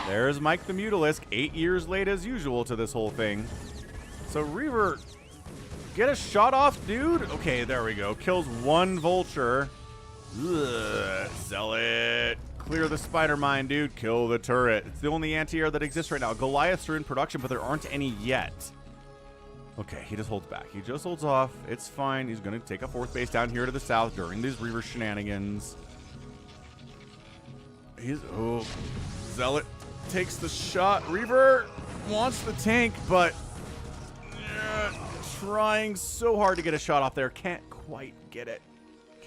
There's Mike the Mutalisk, 8 years late as usual to this whole thing. So Reaver, get a shot off, dude. Okay, there we go. Kills one vulture. Ugh, sell it. Clear the spider mine, dude. Kill the turret. It's the only anti-air that exists right now. Goliaths are in production, but there aren't any yet. Okay, he just holds back. He just holds off. It's fine. He's going to take a 4th base down here to the south during these Reaver shenanigans. Oh, Zealot takes the shot. Reaver wants the tank, but trying so hard to get a shot off there. Can't quite get it.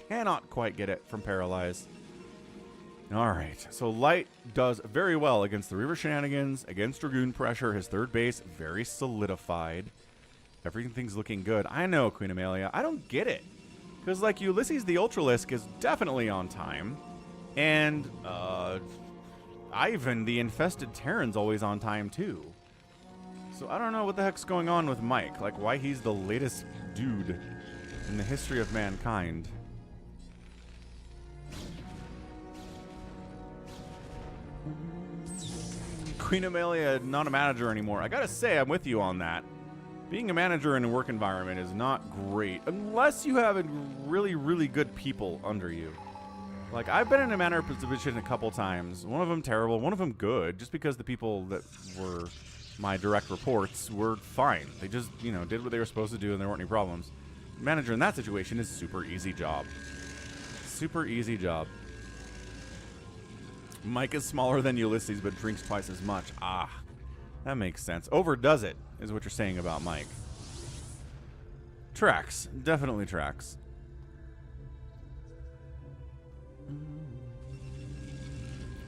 Cannot quite get it from Paralyze. All right, so Light does very well against the Reaver shenanigans, against Dragoon pressure. His 3rd base, very solidified. Everything's looking good. I know, Queen Amelia. I don't get it. Because, like, Ulysses the Ultralisk is definitely on time. And, Ivan the Infested Terran's always on time, too. So I don't know what the heck's going on with Mike. Like, why he's the latest dude in the history of mankind. Queen Amelia, not a manager anymore. I gotta say, I'm with you on that. Being a manager in a work environment is not great unless you have really, really good people under you. Like, I've been in a manager position a couple times. One of them terrible, one of them good, just because the people that were my direct reports were fine. They just, you know, did what they were supposed to do and there weren't any problems. Manager in that situation is super easy job. Super easy job. Mike is smaller than Ulysses, but drinks twice as much. Ah, that makes sense. Overdoes it, is what you're saying about Mike. Tracks. Definitely tracks.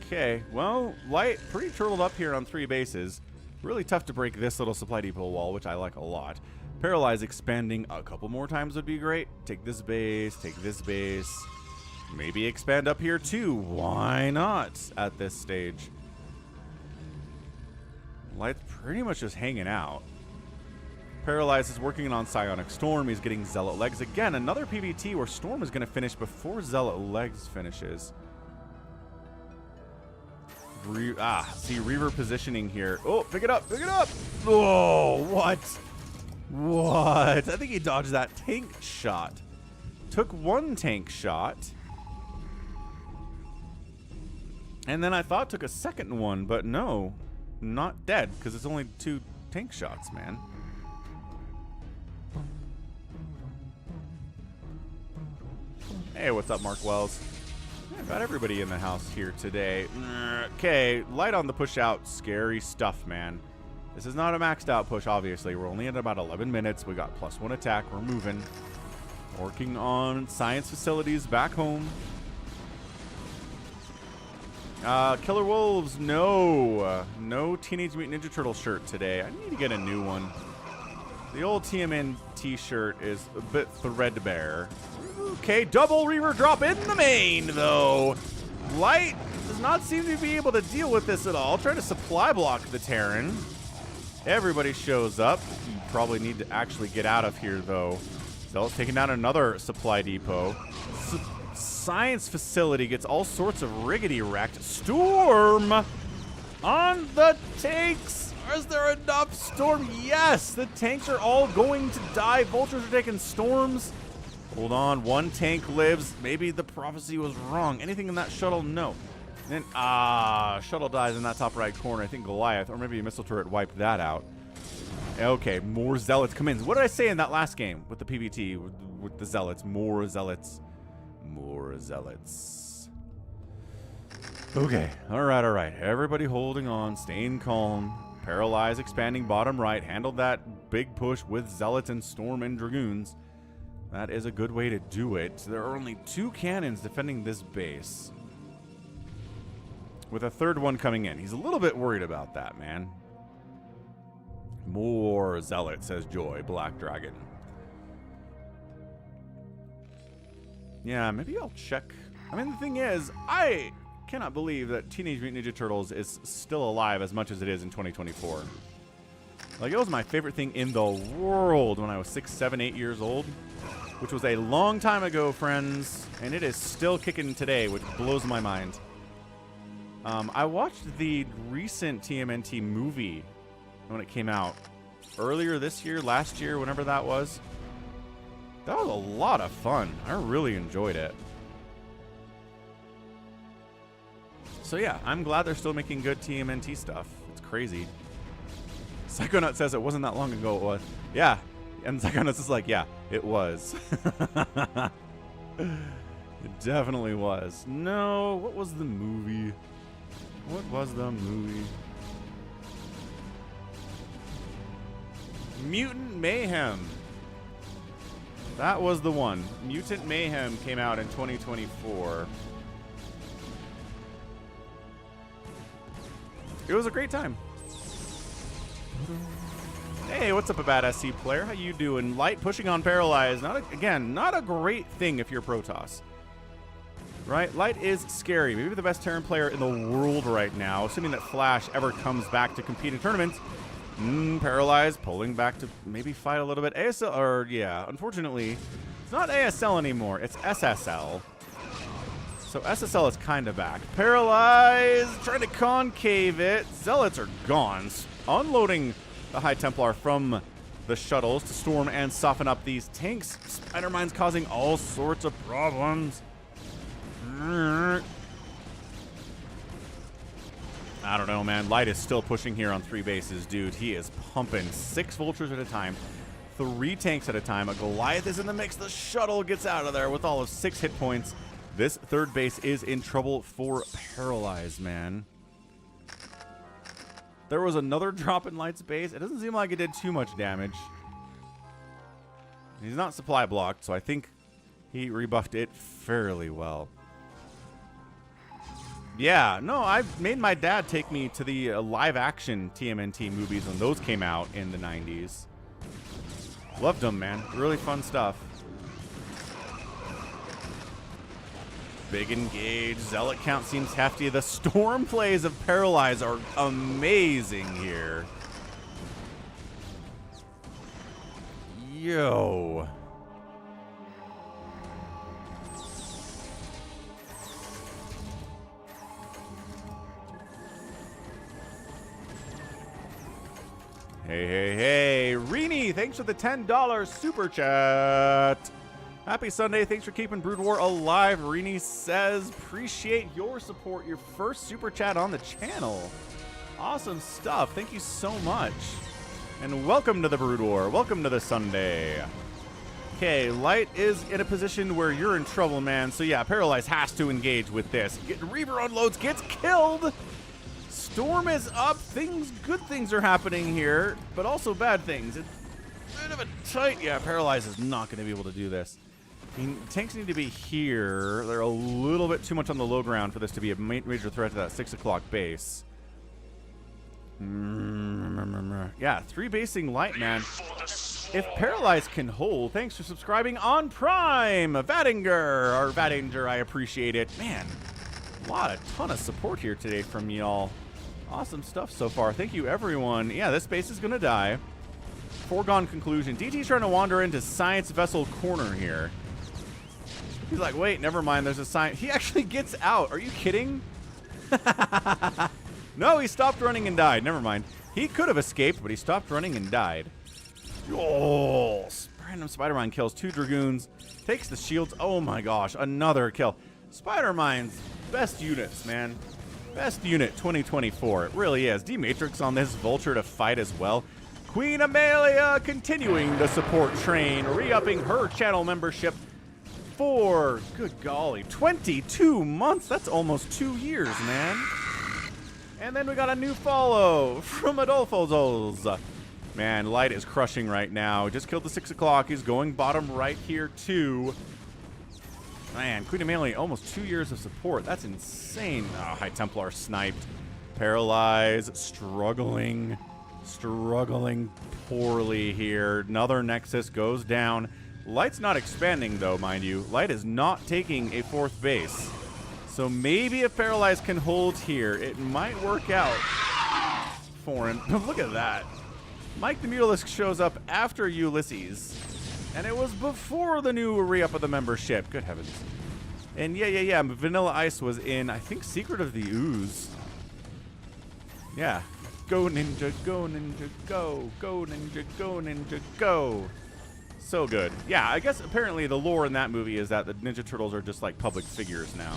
Okay, well, Light pretty turtled up here on 3 bases. Really tough to break this little supply depot wall, which I like a lot. Paralyze expanding a couple more times would be great. Take this base, take this base. Maybe expand up here too. Why not at this stage? Light's pretty much just hanging out. Paralyze is working on Psionic Storm. He's getting Zealot Legs. Again, another PvT where Storm is going to finish before Zealot Legs finishes. See Reaver positioning here. Oh, pick it up, pick it up. Oh, what? What? I think he dodged that tank shot. Took 1 tank shot. And then I thought took a 2nd one, but no. Not dead, because it's only 2 tank shots, man. Hey, what's up, Mark Wells? Yeah, got everybody in the house here today. Okay, Light on the push out. Scary stuff, man. This is not a maxed out push, obviously. We're only at about 11 minutes. We got +1 attack. We're moving. Working on science facilities back home. KillerWolves, no. No Teenage Mutant Ninja Turtle shirt today. I need to get a new one. The old TMN t-shirt is a bit threadbare. Okay, double Reaver drop in the main, though. Light does not seem to be able to deal with this at all. Try to supply block the Terran. Everybody shows up. You probably need to actually get out of here, though. Zealot's taking down another supply depot. Science facility gets all sorts of riggedy wrecked. Storm on the tanks. Is there enough Storm? Yes, the tanks are all going to die. Vultures are taking storms. Hold on, 1 tank lives. Maybe the prophecy was wrong. Anything in that shuttle? No. Then, shuttle dies in that top right corner. I think Goliath, or maybe a missile turret wiped that out. Okay, more Zealots come in. What did I say in that last game with the PvT, with the Zealots? More Zealots. More Zealots. Okay, all right. Everybody holding on, staying calm. Paralyze, expanding bottom right. Handled that big push with Zealots and Storm and Dragoons. That is a good way to do it. There are only 2 cannons defending this base, with a 3rd one coming in. He's a little bit worried about that, man. More Zealot, says Joy, Black Dragon. Yeah, maybe I'll check. I mean, the thing is, I cannot believe that Teenage Mutant Ninja Turtles is still alive as much as it is in 2024. Like, it was my favorite thing in the world when I was 6, 7, 8 years old, which was a long time ago, friends, and it is still kicking today, which blows my mind. I watched the recent TMNT movie when it came out earlier this year, last year, whenever that was. That was a lot of fun. I really enjoyed it. So yeah, I'm glad they're still making good TMNT stuff. It's crazy. Psychonuts says it wasn't that long ago. It was. Yeah. And Psychonuts is like, yeah, it was. It definitely was. No, what was the movie? What was the movie? Mutant Mayhem. That was the one. Mutant Mayhem came out in 2024. It was a great time. Hey, what's up, a bad SC player? How you doing? Light pushing on Paralyze. Again, not a great thing if you're Protoss. Right? Light is scary. Maybe the best Terran player in the world right now, assuming that Flash ever comes back to compete in tournaments. Paralyze pulling back to maybe fight a little bit. ASL, or yeah, unfortunately, it's not ASL anymore. It's SSL. So SSL is kind of back. Paralyze trying to concave it. Zealots are gone. Unloading the High Templar from the shuttles to storm and soften up these tanks. Spider Mines causing all sorts of problems. I don't know, man. Light is still pushing here on 3 bases, dude. He is pumping 6 vultures at a time, 3 tanks at a time. A Goliath is in the mix. The shuttle gets out of there with all of 6 hit points. This 3rd base is in trouble for Paralyze, man. There was another drop in Light's base. It doesn't seem like it did too much damage. He's not supply blocked, so I think he rebuffed it fairly well. Yeah, no, I've made my dad take me to the live-action TMNT movies when those came out in the 90s. Loved them, man. Really fun stuff. Big engage. Zealot count seems hefty. The storm plays of Paralyze are amazing here. Yo. Hey, hey, hey. Rini, thanks for the $10 super chat. Happy Sunday. Thanks for keeping BroodWar alive. Rini says, appreciate your support. Your first super chat on the channel. Awesome stuff. Thank you so much. And welcome to the BroodWar. Welcome to the Sunday. Okay, Light is in a position where you're in trouble, man. So yeah, Paralyze has to engage with this. Reaver unloads, gets killed. Storm is up. Good things are happening here, but also bad things. It's a bit of a tight. Yeah, Paralyze is not going to be able to do this. I mean, tanks need to be here. They're a little bit too much on the low ground for this to be a major threat to that 6 o'clock base. Yeah, 3 basing Light, man. If Paralyze can hold, thanks for subscribing on Prime. Vadinger, I appreciate it. Man, a ton of support here today from y'all. Awesome stuff so far. Thank you, everyone. Yeah, this base is going to die. Foregone conclusion. DT's trying to wander into Science Vessel Corner here. He's like, wait, never mind. There's a science. He actually gets out. Are you kidding? No, he stopped running and died. Never mind. He could have escaped, but he stopped running and died. Oh, random Spider-Mine kills 2 Dragoons. Takes the shields. Oh my gosh, another kill. Spider-Mine's best units, man. Best unit 2024. It really is. D-Matrix on this Vulture to fight as well. Queen Amelia continuing the support train, re-upping her channel membership for, good golly, 22 months. That's almost 2 years, man. And then we got a new follow from Adolfo Zolz. Man, Light is crushing right now. Just killed the 6 o'clock. He's going bottom right here, too. Man, Queen Amelia, almost 2 years of support. That's insane. Oh, High Templar sniped. Paralyze, struggling poorly here. Another Nexus goes down. Light's not expanding, though, mind you. Light is not taking a 4th base. So maybe if Paralyze can hold here, it might work out for him. Look at that. Mike the Mutalisk shows up after Ulysses. And it was before the new re-up of the membership. Good heavens. And yeah, Vanilla Ice was in, I think, Secret of the Ooze. Yeah. Go ninja, go ninja, go. Go ninja, go ninja, go. So good. Yeah, I guess apparently the lore in that movie is that the Ninja Turtles are just like public figures now.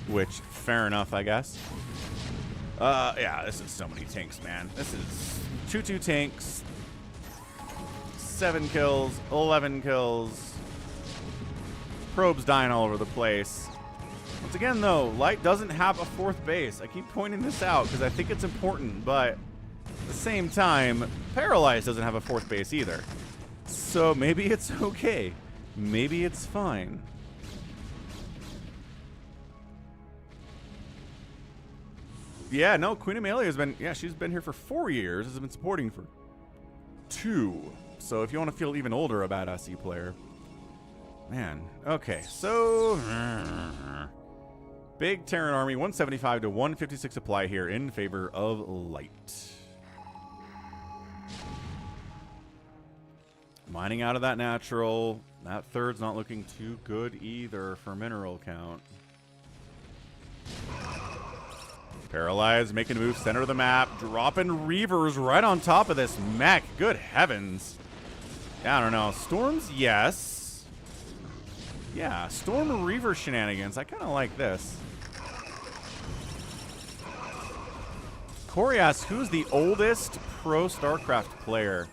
Which, fair enough, I guess. Yeah, this is so many tanks, man. This is 2 tanks. 7 kills, 11 kills. Probes dying all over the place. Once again, though, Light doesn't have a 4th base. I keep pointing this out because I think it's important, but at the same time, Paralyze doesn't have a 4th base either. So maybe it's okay. Maybe it's fine. Yeah, no, Queen Amelia has been, yeah, she's been here for 4 years. Has been supporting for 2. So if you want to feel even older about SE player. Man, okay, so big Terran army, 175 to 156 supply here in favor of Light. Mining out of that natural. That 3rd's not looking too good either for mineral count. Paralyze, making a move, center of the map, dropping Reavers right on top of this mech. Good heavens. Yeah, I don't know. Storms, yes. Yeah, Storm Reaver shenanigans. I kind of like this. Corey asks, who's the oldest pro StarCraft player?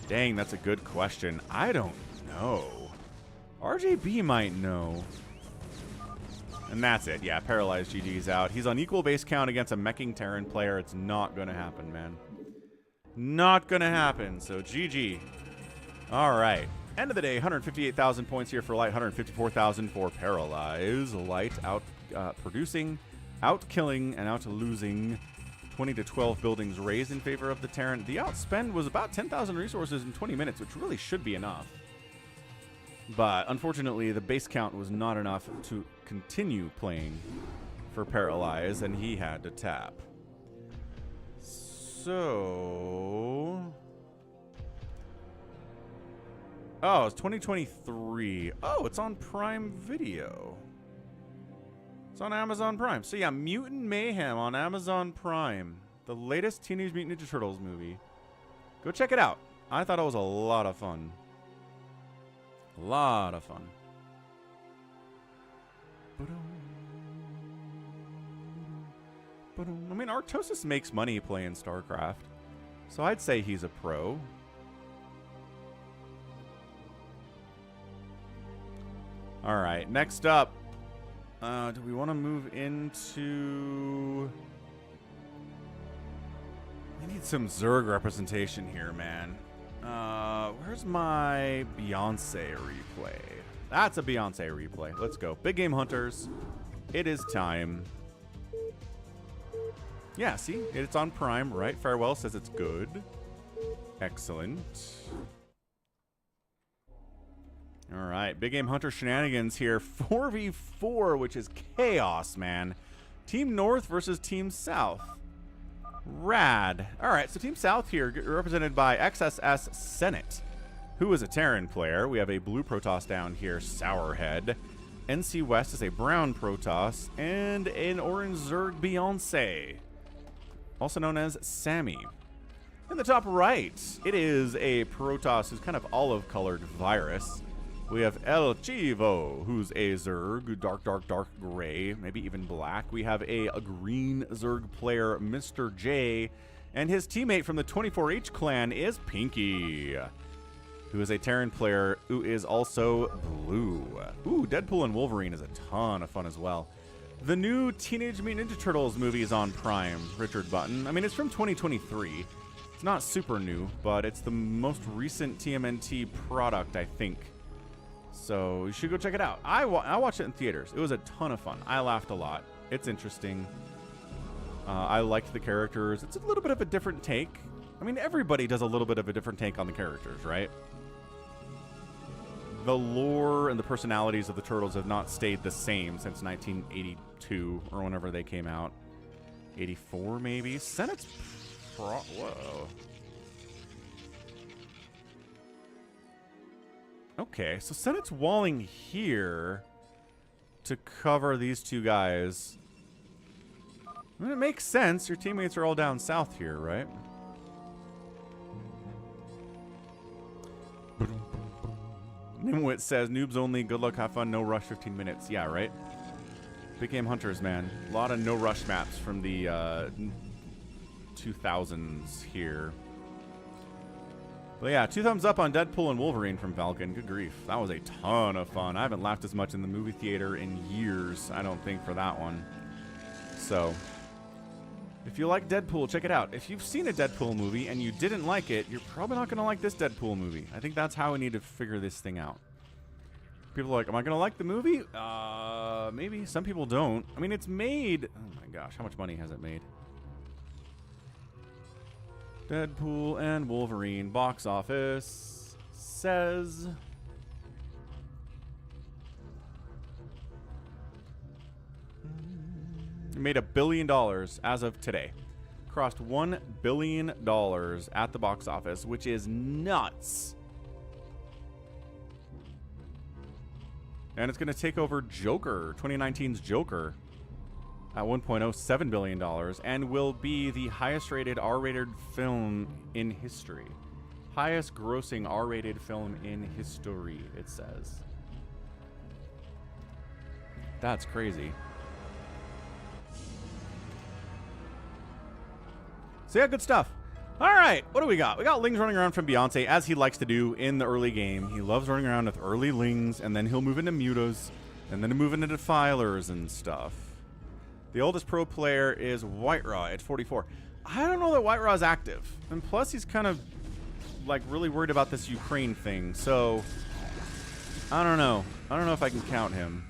Dang, that's a good question. I don't know. RJB might know. And that's it. Yeah, Paralyzed GG's out. He's on equal base count against a meching Terran player. It's not going to happen, man. Not going to happen. So GG. All right. End of the day, 158,000 points here for Light, 154,000 for Paralyze. Light out producing, out killing, and out losing. 20 to 12 buildings raised in favor of the Terran. The outspend was about 10,000 resources in 20 minutes, which really should be enough. But unfortunately, the base count was not enough to continue playing for Paralyze, and he had to tap. So... oh, it's 2023. Oh, it's on Prime Video. It's on Amazon Prime. So yeah, Mutant Mayhem on Amazon Prime. The latest Teenage Mutant Ninja Turtles movie. Go check it out. I thought it was a lot of fun. A lot of fun. I mean, Arctosis makes money playing StarCraft. So I'd say he's a pro. All right, next up. Do we want to move into... I need some Zerg representation here, man. Where's my Beyonce replay? That's a Beyonce replay. Let's go. Big Game Hunters. It is time. Yeah, see? It's on Prime, right? Farewell says it's good. Excellent. All right, Big Game Hunter shenanigans here. 4v4, which is chaos, man. Team North versus Team South. Rad. All right, so Team South here, represented by XSS Senate, who is a Terran player. We have a blue Protoss down here, Sourhead. NC West is a brown Protoss, and an orange Zerg Beyonce, also known as Sammy. In the top right, it is a Protoss who's kind of olive-colored virus. We have El Chivo, who's a Zerg, dark gray, maybe even black. We have a green Zerg player, Mr. J, and his teammate from the 24H clan is Pinky, who is a Terran player who is also blue. Ooh, Deadpool and Wolverine is a ton of fun as well. The new Teenage Mutant Ninja Turtles movie is on Prime, Richard Button. I mean, it's from 2023. It's not super new, but it's the most recent TMNT product, I think. So you should go check it out. I watched it in theaters. It was a ton of fun. I laughed a lot. It's interesting. I liked the characters. It's a little bit of a different take. I mean, everybody does a little bit of a different take on the characters, right? The lore and the personalities of the Turtles have not stayed the same since 1982 or whenever they came out. 84, maybe? Senate's... Whoa. Okay, so Senate's walling here to cover these two guys. I mean, it makes sense. Your teammates are all down south here, right? Nimwit says, noobs only, good luck, have fun, no rush, 15 minutes. Yeah, right? Big game hunters, man. A lot of no rush maps from the 2000s here. But yeah, 2 thumbs up on Deadpool and Wolverine from Falcon. Good grief. That was a ton of fun. I haven't laughed as much in the movie theater in years, I don't think, for that one. So, if you like Deadpool, check it out. If you've seen a Deadpool movie and you didn't like it, you're probably not going to like this Deadpool movie. I think that's how we need to figure this thing out. People are like, am I going to like the movie? Maybe. Some people don't. I mean, it's made... Oh my gosh, how much money has it made? Deadpool and Wolverine box office says... It made $1 billion as of today. Crossed $1 billion at the box office, which is nuts. And it's going to take over Joker, 2019's Joker, at $1.07 billion, and will be the highest rated R-rated film in history. Highest grossing R-rated film in history, it says. That's crazy. So yeah, good stuff. All right, what do we got? We got Lings running around from Beyonce, as he likes to do in the early game. He loves running around with early Lings, and then he'll move into Mutas, and then move into Defilers and stuff. The oldest pro player is Whiteraw at 44. I don't know that Whiteraw's active. And plus, he's kind of, like, really worried about this Ukraine thing. So, I don't know. I don't know if I can count him.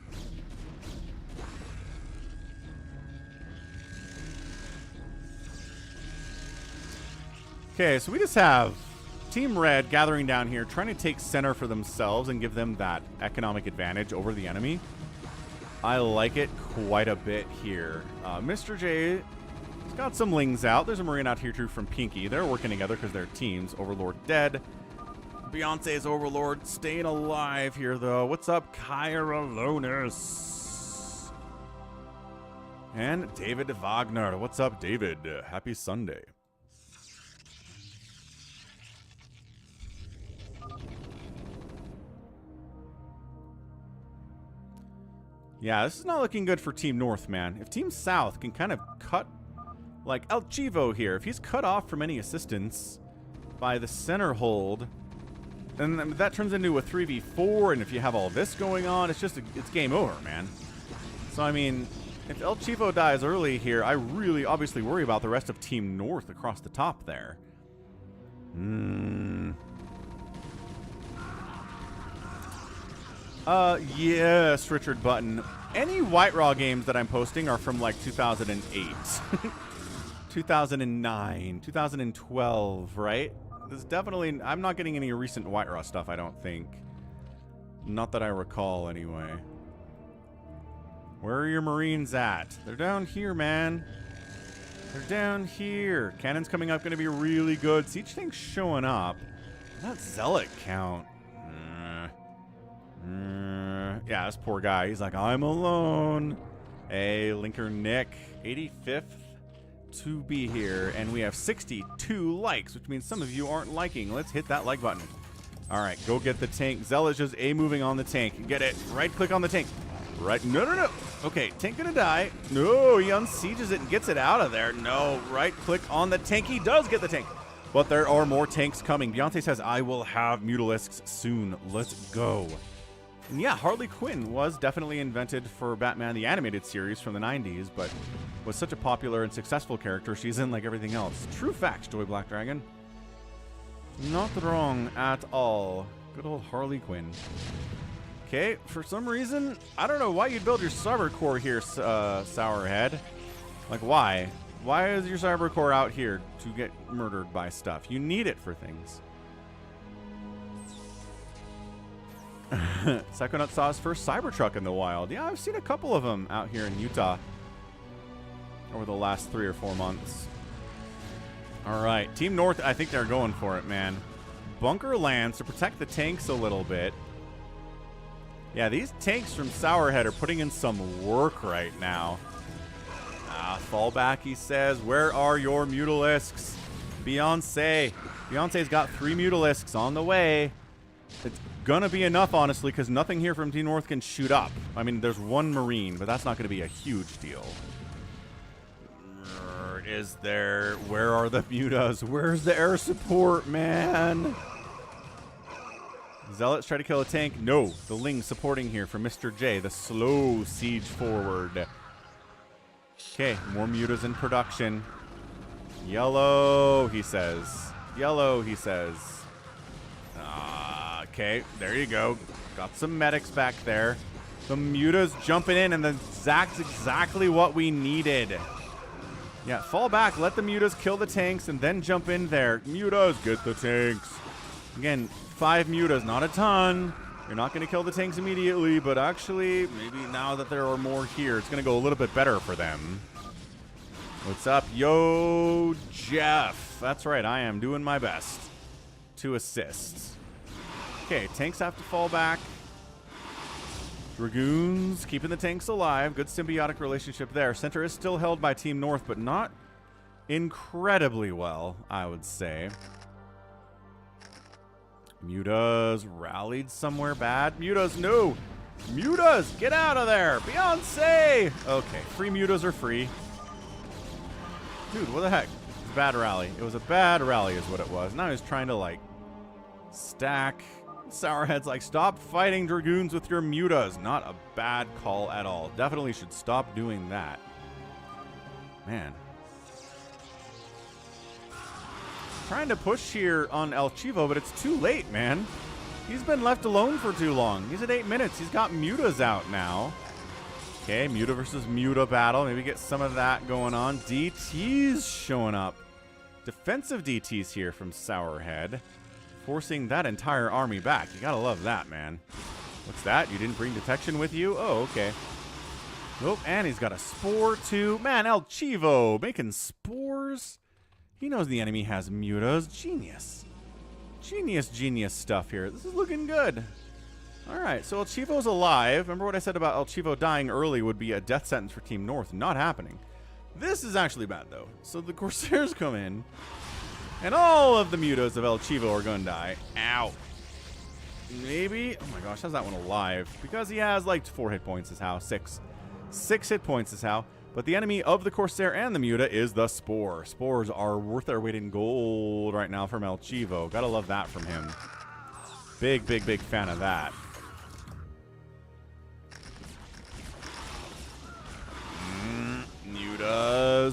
Okay, so we just have Team Red gathering down here, trying to take center for themselves and give them that economic advantage over the enemy. I like it quite a bit here. Mr. J has got some Lings out. There's a Marine out here too from Pinky. They're working together because they're teams. Overlord dead. Beyonce's Overlord staying alive here though. What's up, KillerWolves? And David Wagner. What's up, David? Happy Sunday. Yeah, this is not looking good for Team North, man. If Team South can kind of cut, like El Chivo here, if he's cut off from any assistance by the center hold, then that turns into a 3v4, and if you have all this going on, it's just, it's game over, man. So, I mean, if El Chivo dies early here, I really obviously worry about the rest of Team North across the top there. Yes, Richard Button. Any Whiteraw games that I'm posting are from like 2008, 2009, 2012, right? There's definitely, I'm not getting any recent Whiteraw stuff, I don't think. Not that I recall, anyway. Where are your Marines at? They're down here, man. They're down here. Cannon's coming up, gonna be really good. Siege Tank's showing up. That Zealot count. Yeah, this poor guy. He's like, I'm alone. Hey, Linker Nick, 85th to be here, and we have 62 likes, which means some of you aren't liking. Let's hit that like button. All right, go get the tank. Zealot's just moving on the tank. Get it. Right click on the tank. Right. No. Okay, tank gonna die. No, he unsieges it and gets it out of there. No, right click on the tank. He does get the tank. But there are more tanks coming. Beyonce says, I will have Mutalisks soon. Let's go. And yeah, Harley Quinn was definitely invented for Batman the Animated Series from the 90s, but was such a popular and successful character, she's in like everything else. True facts, Joy Black Dragon. Not wrong at all. Good old Harley Quinn. Okay, for some reason, I don't know why you'd build your cyber core here, Sourhead. Like, why? Why is your cyber core out here to get murdered by stuff? You need it for things. Psychonuts saw his first Cybertruck in the wild. Yeah, I've seen a couple of them out here in Utah over the last 3 or 4 months. All right, Team North, I think they're going for it, man. Bunker lands to protect the tanks a little bit. Yeah, these tanks from Sourhead are putting in some work right now. Fall back, he says. Where are your Mutalisks? Beyonce. Beyonce's got 3 Mutalisks on the way. It's gonna be enough, honestly, because nothing here from Team North can shoot up. I mean, there's 1 Marine, but that's not gonna be a huge deal. Where are the mutas? Where's the air support, man? Zealots try to kill a tank. No, the Ling supporting here for Mr. J, the slow siege forward. Okay, more mutas in production. Yellow, he says. Yellow, he says. Okay, there you go. Got some medics back there. Some mutas jumping in, and that's exactly what we needed. Yeah, fall back, let the mutas kill the tanks, and then jump in there. Mutas, get the tanks. Again, 5 mutas, not a ton. You're not going to kill the tanks immediately, but actually, maybe now that there are more here, it's going to go a little bit better for them. What's up? Yo, Jeff. That's right, I am doing my best to assist. Okay, tanks have to fall back. Dragoons keeping the tanks alive. Good symbiotic relationship there. Center is still held by Team North, but not incredibly well, I would say. Mutas rallied somewhere bad. Mutas, no! Mutas, get out of there! Beyonce! Okay, free mutas are free. Dude, what the heck? It's a bad rally. It was a bad rally is what it was. Now he's trying to, like, stack. Sourhead's like, stop fighting Dragoons with your mutas. Not a bad call at all. Definitely should stop doing that. Man. Trying to push here on El Chivo, but it's too late, man. He's been left alone for too long. He's at 8 minutes. He's got mutas out now. Okay, muta versus muta battle. Maybe get some of that going on. DT's showing up. Defensive DT's here from Sourhead. Forcing that entire army back. You gotta love that, man. What's that? You didn't bring detection with you? Oh, okay. Nope, and he's got a spore too. Man, El Chivo making spores. He knows the enemy has mutas. Genius. Genius stuff here. This is looking good. Alright, so El Chivo's alive. Remember what I said about El Chivo dying early would be a death sentence for Team North. Not happening. This is actually bad, though. So the Corsairs come in. And all of the mutas of El Chivo are going to die. Ow. Maybe. Oh my gosh, how's that one alive? Because he has like 4 hit points is how. 6. 6 hit points is how. But the enemy of the Corsair and the muta is the Spore. Spores are worth their weight in gold right now from El Chivo. Gotta love that from him. Big fan of that.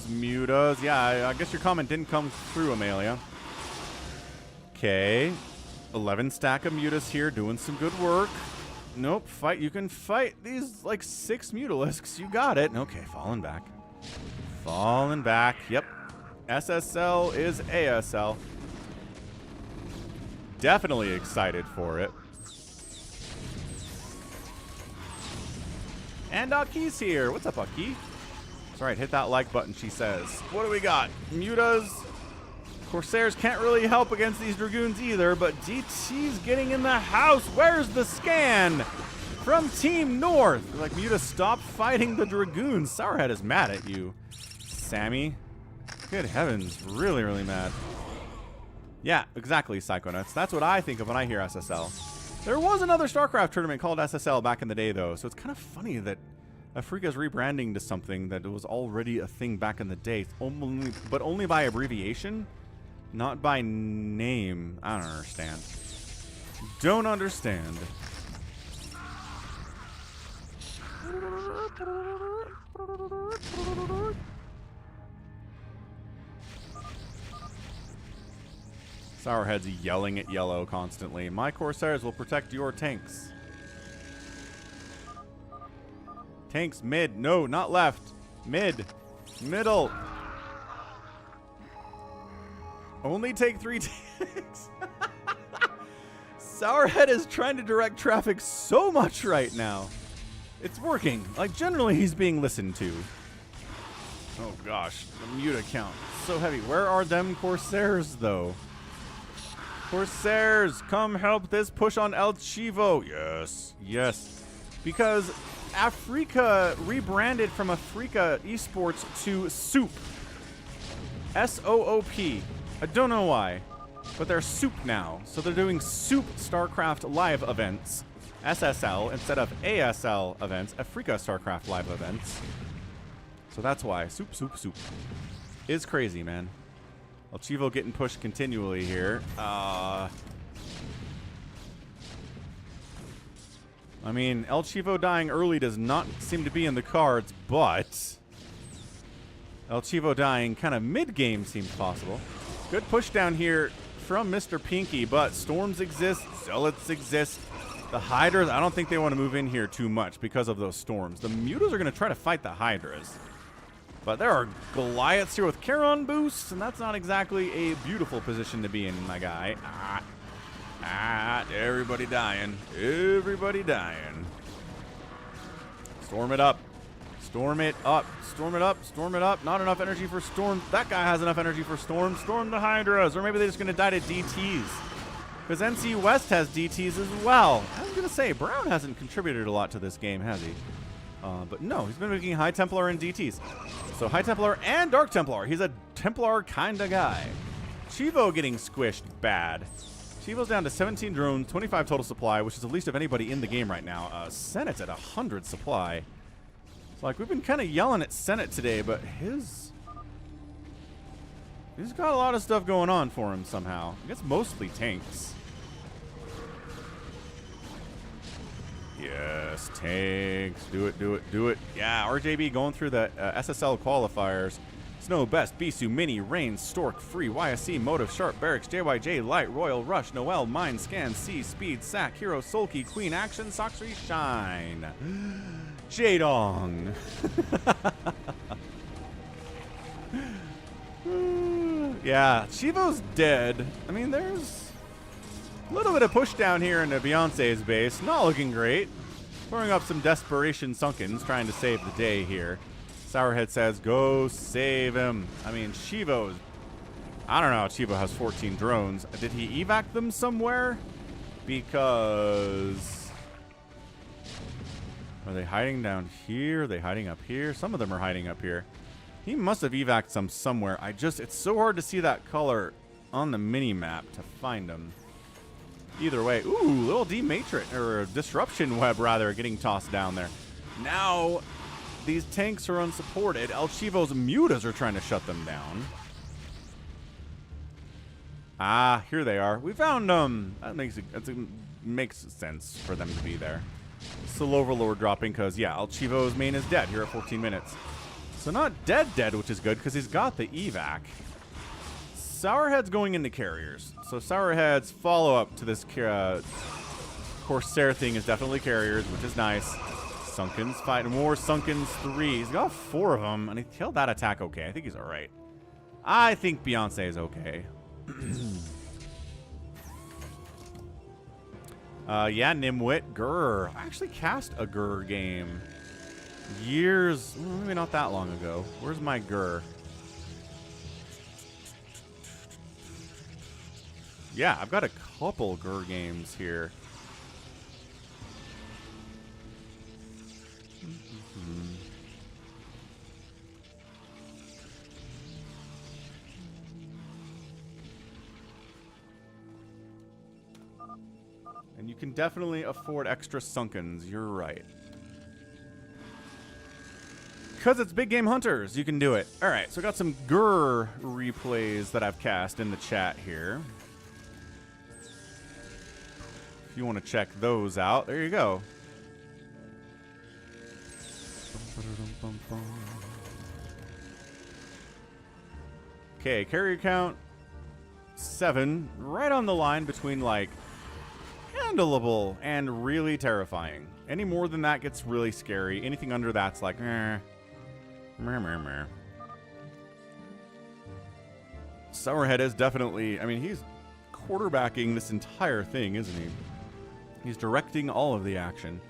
Mutas. Yeah, I guess your comment didn't come through, Amelia. Okay. 11 stack of mutas here, doing some good work. Nope, fight. You can fight these, like, 6 mutalisks. You got it. Okay, falling back. Falling back. Yep. SSL is ASL. Definitely excited for it. And Aki's here. What's up, Aki? That's right, hit that like button, she says. What do we got? Mutas. Corsairs can't really help against these Dragoons either, but DT's getting in the house. Where's the scan from Team North? Like, Muta, stop fighting the Dragoons. Sourhead is mad at you, Sammy. Good heavens, really mad. Yeah, exactly, Psychonuts. That's what I think of when I hear SSL. There was another StarCraft tournament called SSL back in the day, though, so it's kind of funny that Afrika's rebranding to something that was already a thing back in the day, but only by abbreviation, not by name. I don't understand. Don't understand. Sourhead's yelling at yellow constantly. My Corsairs will protect your tanks. Tanks mid. No, not left. Mid. Middle. Only take 3 tanks. Sourhead is trying to direct traffic so much right now. It's working. Like, generally he's being listened to. Oh gosh, the muta count. So heavy. Where are them Corsairs though? Corsairs, come help this push on El Chivo. Yes. Yes. because Africa rebranded from Africa Esports to Soup. S-O-O-P. I don't know why, but they're Soup now. So they're doing Soup StarCraft live events, SSL, instead of ASL events, Africa StarCraft live events. So that's why. Soup, soup, soup. Is crazy, man. El Chivo getting pushed continually here. I mean, El Chivo dying early does not seem to be in the cards, but El Chivo dying kind of mid-game seems possible. Good push down here from Mr. Pinky, but Storms exist, Zealots exist. The Hydras, I don't think they want to move in here too much because of those Storms. The Mutas are going to try to fight the Hydras. But there are Goliaths here with Charon boosts, and that's not exactly a beautiful position to be in, my guy. Everybody dying. Everybody dying. Storm it up. Storm it up. Storm it up. Storm it up. Not enough energy for Storm. That guy has enough energy for Storm. Storm the Hydras. Or maybe they're just going to die to DTs. Because NC West has DTs as well. I was going to say, Brown hasn't contributed a lot to this game, has he? But no, he's been making High Templar and DTs. So High Templar and Dark Templar. He's a Templar kind of guy. Chivo getting squished bad. Chivo's down to 17 drones, 25 total supply, which is the least of anybody in the game right now. Senate's at 100 supply. It's like, we've been kind of yelling at Senate today, but he's got a lot of stuff going on for him somehow. I guess mostly tanks. Yes, tanks. Do it, do it, do it. Yeah, RJB going through the SSL qualifiers. Snow, Best, Bisu, Mini, Rain, Stork, Free, YSC, Motive, Sharp, Barracks, JYJ, Light, Royal, Rush, Noel, Mine, Scan, C, Speed, Sack, Hero, Sulky, Queen, Action, Soxry, Shine. Jadong. Yeah, Chivo's dead. I mean, there's a little bit of push down here into Beyonce's base. Not looking great. Throwing up some desperation sunkens, trying to save the day here. Sourhead says, go save him. I mean, Chivo's... I don't know. Chivo has 14 drones. Did he evac them somewhere? Because... Are they hiding down here? Are they hiding up here? Some of them are hiding up here. He must have evac'd some somewhere. It's so hard to see that color on the mini-map to find them. Either way. Ooh, little D-Matrix, or Disruption Web, rather, getting tossed down there. Now... These tanks are unsupported. El Chivo's Mutas are trying to shut them down. Ah, here they are. We found them. That makes sense for them to be there. Still Overlord dropping because, yeah, El Chivo's main is dead here at 14 minutes. So not dead, which is good because he's got the evac. Sourhead's going into carriers. So Sourhead's follow-up to this Corsair thing is definitely carriers, which is nice. Sunkens fighting more. Sunkens 3. He's got 4 of them, and he killed that attack okay. I think he's all right. I think Beyonce is okay. Yeah, Nimwit. Grr. I actually cast a Grr game years, maybe not that long ago. Where's my Grr? Yeah, I've got a couple Grr games here. And you can definitely afford extra Sunkens. You're right. Because it's Big Game Hunters, you can do it. All right, so I got some Grr replays that I've cast in the chat here. If you want to check those out, there you go. Okay, carrier count 7, right on the line between like handleable and really terrifying. Any more than that gets really scary. Anything under that's like Sourhead is definitely, I mean, he's quarterbacking this entire thing, isn't he? He's directing all of the action.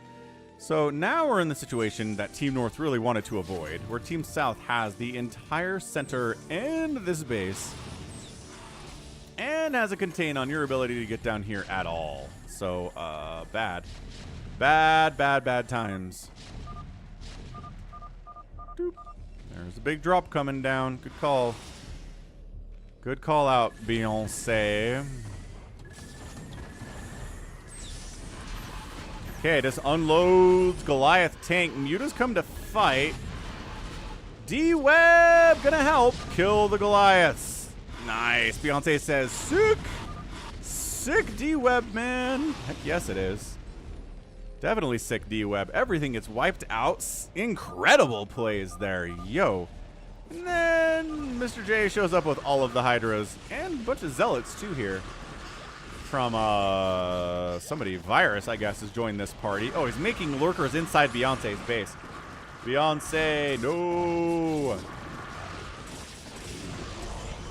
So now we're in the situation that Team North really wanted to avoid, where Team South has the entire center and this base, and has a contain on your ability to get down here at all. So, bad Bad, bad, bad times. Doop. There's a big drop coming down. Good call. Good call out, Beyonce. Okay, this unloads Goliath tank. Muta's come to fight. D-Web gonna help kill the Goliaths. Nice. Beyonce says, sick. Sick D-Web, man. Heck yes, it is. Definitely sick D-Web. Everything gets wiped out. Incredible plays there. Yo. And then Mr. J shows up with all of the Hydras and a bunch of Zealots, too, here. From, somebody, Virus, I guess, has joined this party. Oh, he's making lurkers inside Beyonce's base. Beyonce, no.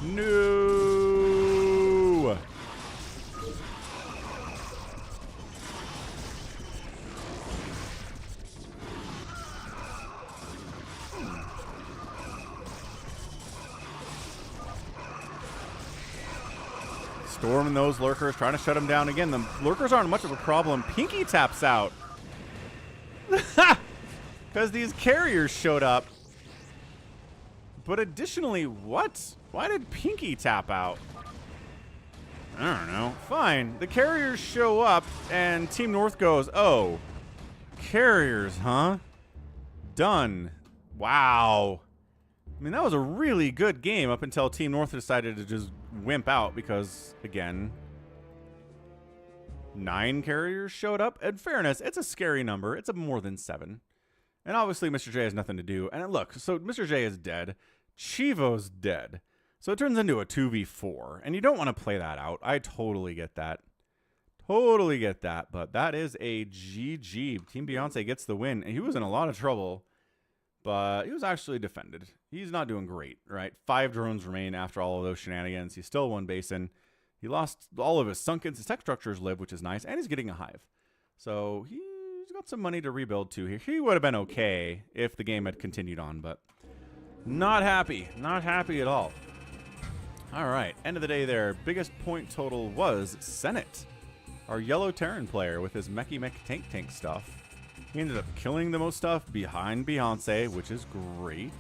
No. Storming those lurkers, trying to shut them down again. The lurkers aren't much of a problem. Pinky taps out. Because these carriers showed up. But additionally, what? Why did Pinky tap out? I don't know. Fine. The carriers show up, and Team North goes, oh, carriers, huh? Done. Wow. I mean, that was a really good game up until Team North decided to just wimp out because, again, 9 carriers showed up. In fairness, it's a scary number. It's a more than 7. And obviously, Mr. J has nothing to do. And look, so Mr. J is dead. Chivo's dead. So it turns into a 2v4. And you don't want to play that out. I totally get that. Totally get that. But that is a GG. Team Beyonce gets the win. And he was in a lot of trouble. But he was actually defended. He's not doing great, right? 5 drones remain after all of those shenanigans. He's still 1 basin. He lost all of his sunkens. His tech structures live, which is nice. And he's getting a hive. So he's got some money to rebuild too here. He would have been okay if the game had continued on, but not happy. Not happy at all. All right, end of the day there. Biggest point total was Senate, our yellow Terran player with his mech tank stuff. He ended up killing the most stuff behind Beyonce, which is great.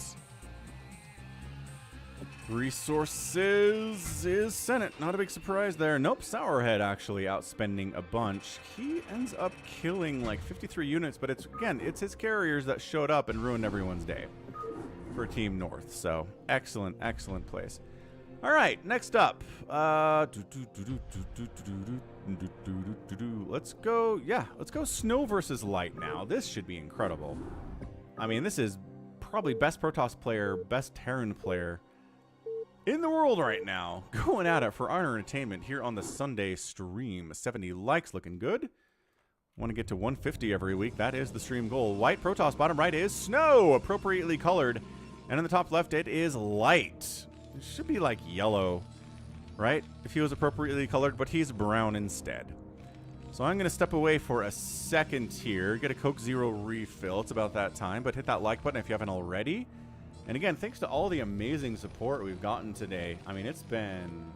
Resources is Senate. Not a big surprise there. Nope, Sourhead actually outspending a bunch. He ends up killing like 53 units, but it's, again, it's his carriers that showed up and ruined everyone's day for Team North. So, excellent, excellent place. All right, next up. Let's go, yeah, let's go Snow versus Light now. This should be incredible. I mean, this is probably best Protoss player, best Terran player in the world right now, going at it for our entertainment here on the Sunday stream. 70 likes, looking good. Want to get to 150 every week. That is the stream goal. White Protoss, bottom right is Snow, appropriately colored. And in the top left, it is Light. It should be like yellow, right? If he was appropriately colored, but he's brown instead. So I'm going to step away for a second here. Get a Coke Zero refill. It's about that time. But hit that like button if you haven't already. And again, thanks to all the amazing support we've gotten today. I mean, it's been...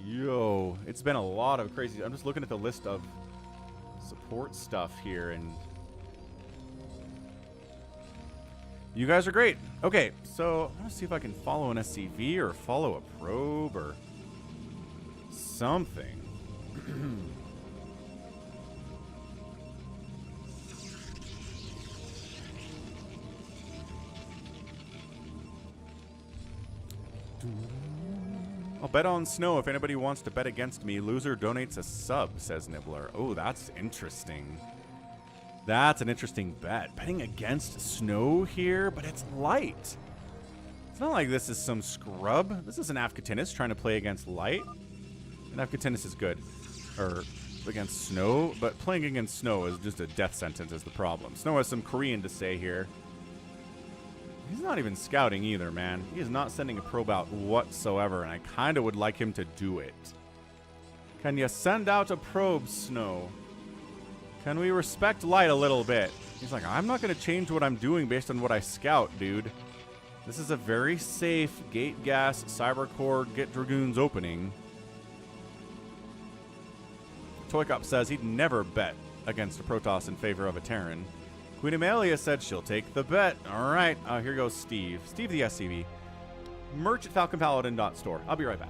Yo, it's been a lot of crazy... I'm just looking at the list of support stuff here, and... You guys are great. Okay, so I'm going to see if I can follow an SCV or follow a probe or something. I'll bet on Snow if anybody wants to bet against me. Loser donates a sub, says Nibbler. Oh, that's interesting. That's an interesting bet. Betting against Snow here, but it's Light. It's not like this is some scrub. This is an AvcaTiNus trying to play against Light. And AvcaTiNus is good. Or against Snow, but playing against Snow is just a death sentence is the problem. Snow has some Korean to say here. He's not even scouting either, man. He is not sending a probe out whatsoever, and I kind of would like him to do it. Can you send out a probe, Snow? Can we respect Light a little bit? He's like, I'm not going to change what I'm doing based on what I scout, dude. This is a very safe gate gas, cyber core, get dragoons opening. ToyCop says he'd never bet against a Protoss in favor of a Terran. Queen Amelia said she'll take the bet. All right, here goes Steve. Steve the SCV. Merch at falconpaladin.store. I'll be right back.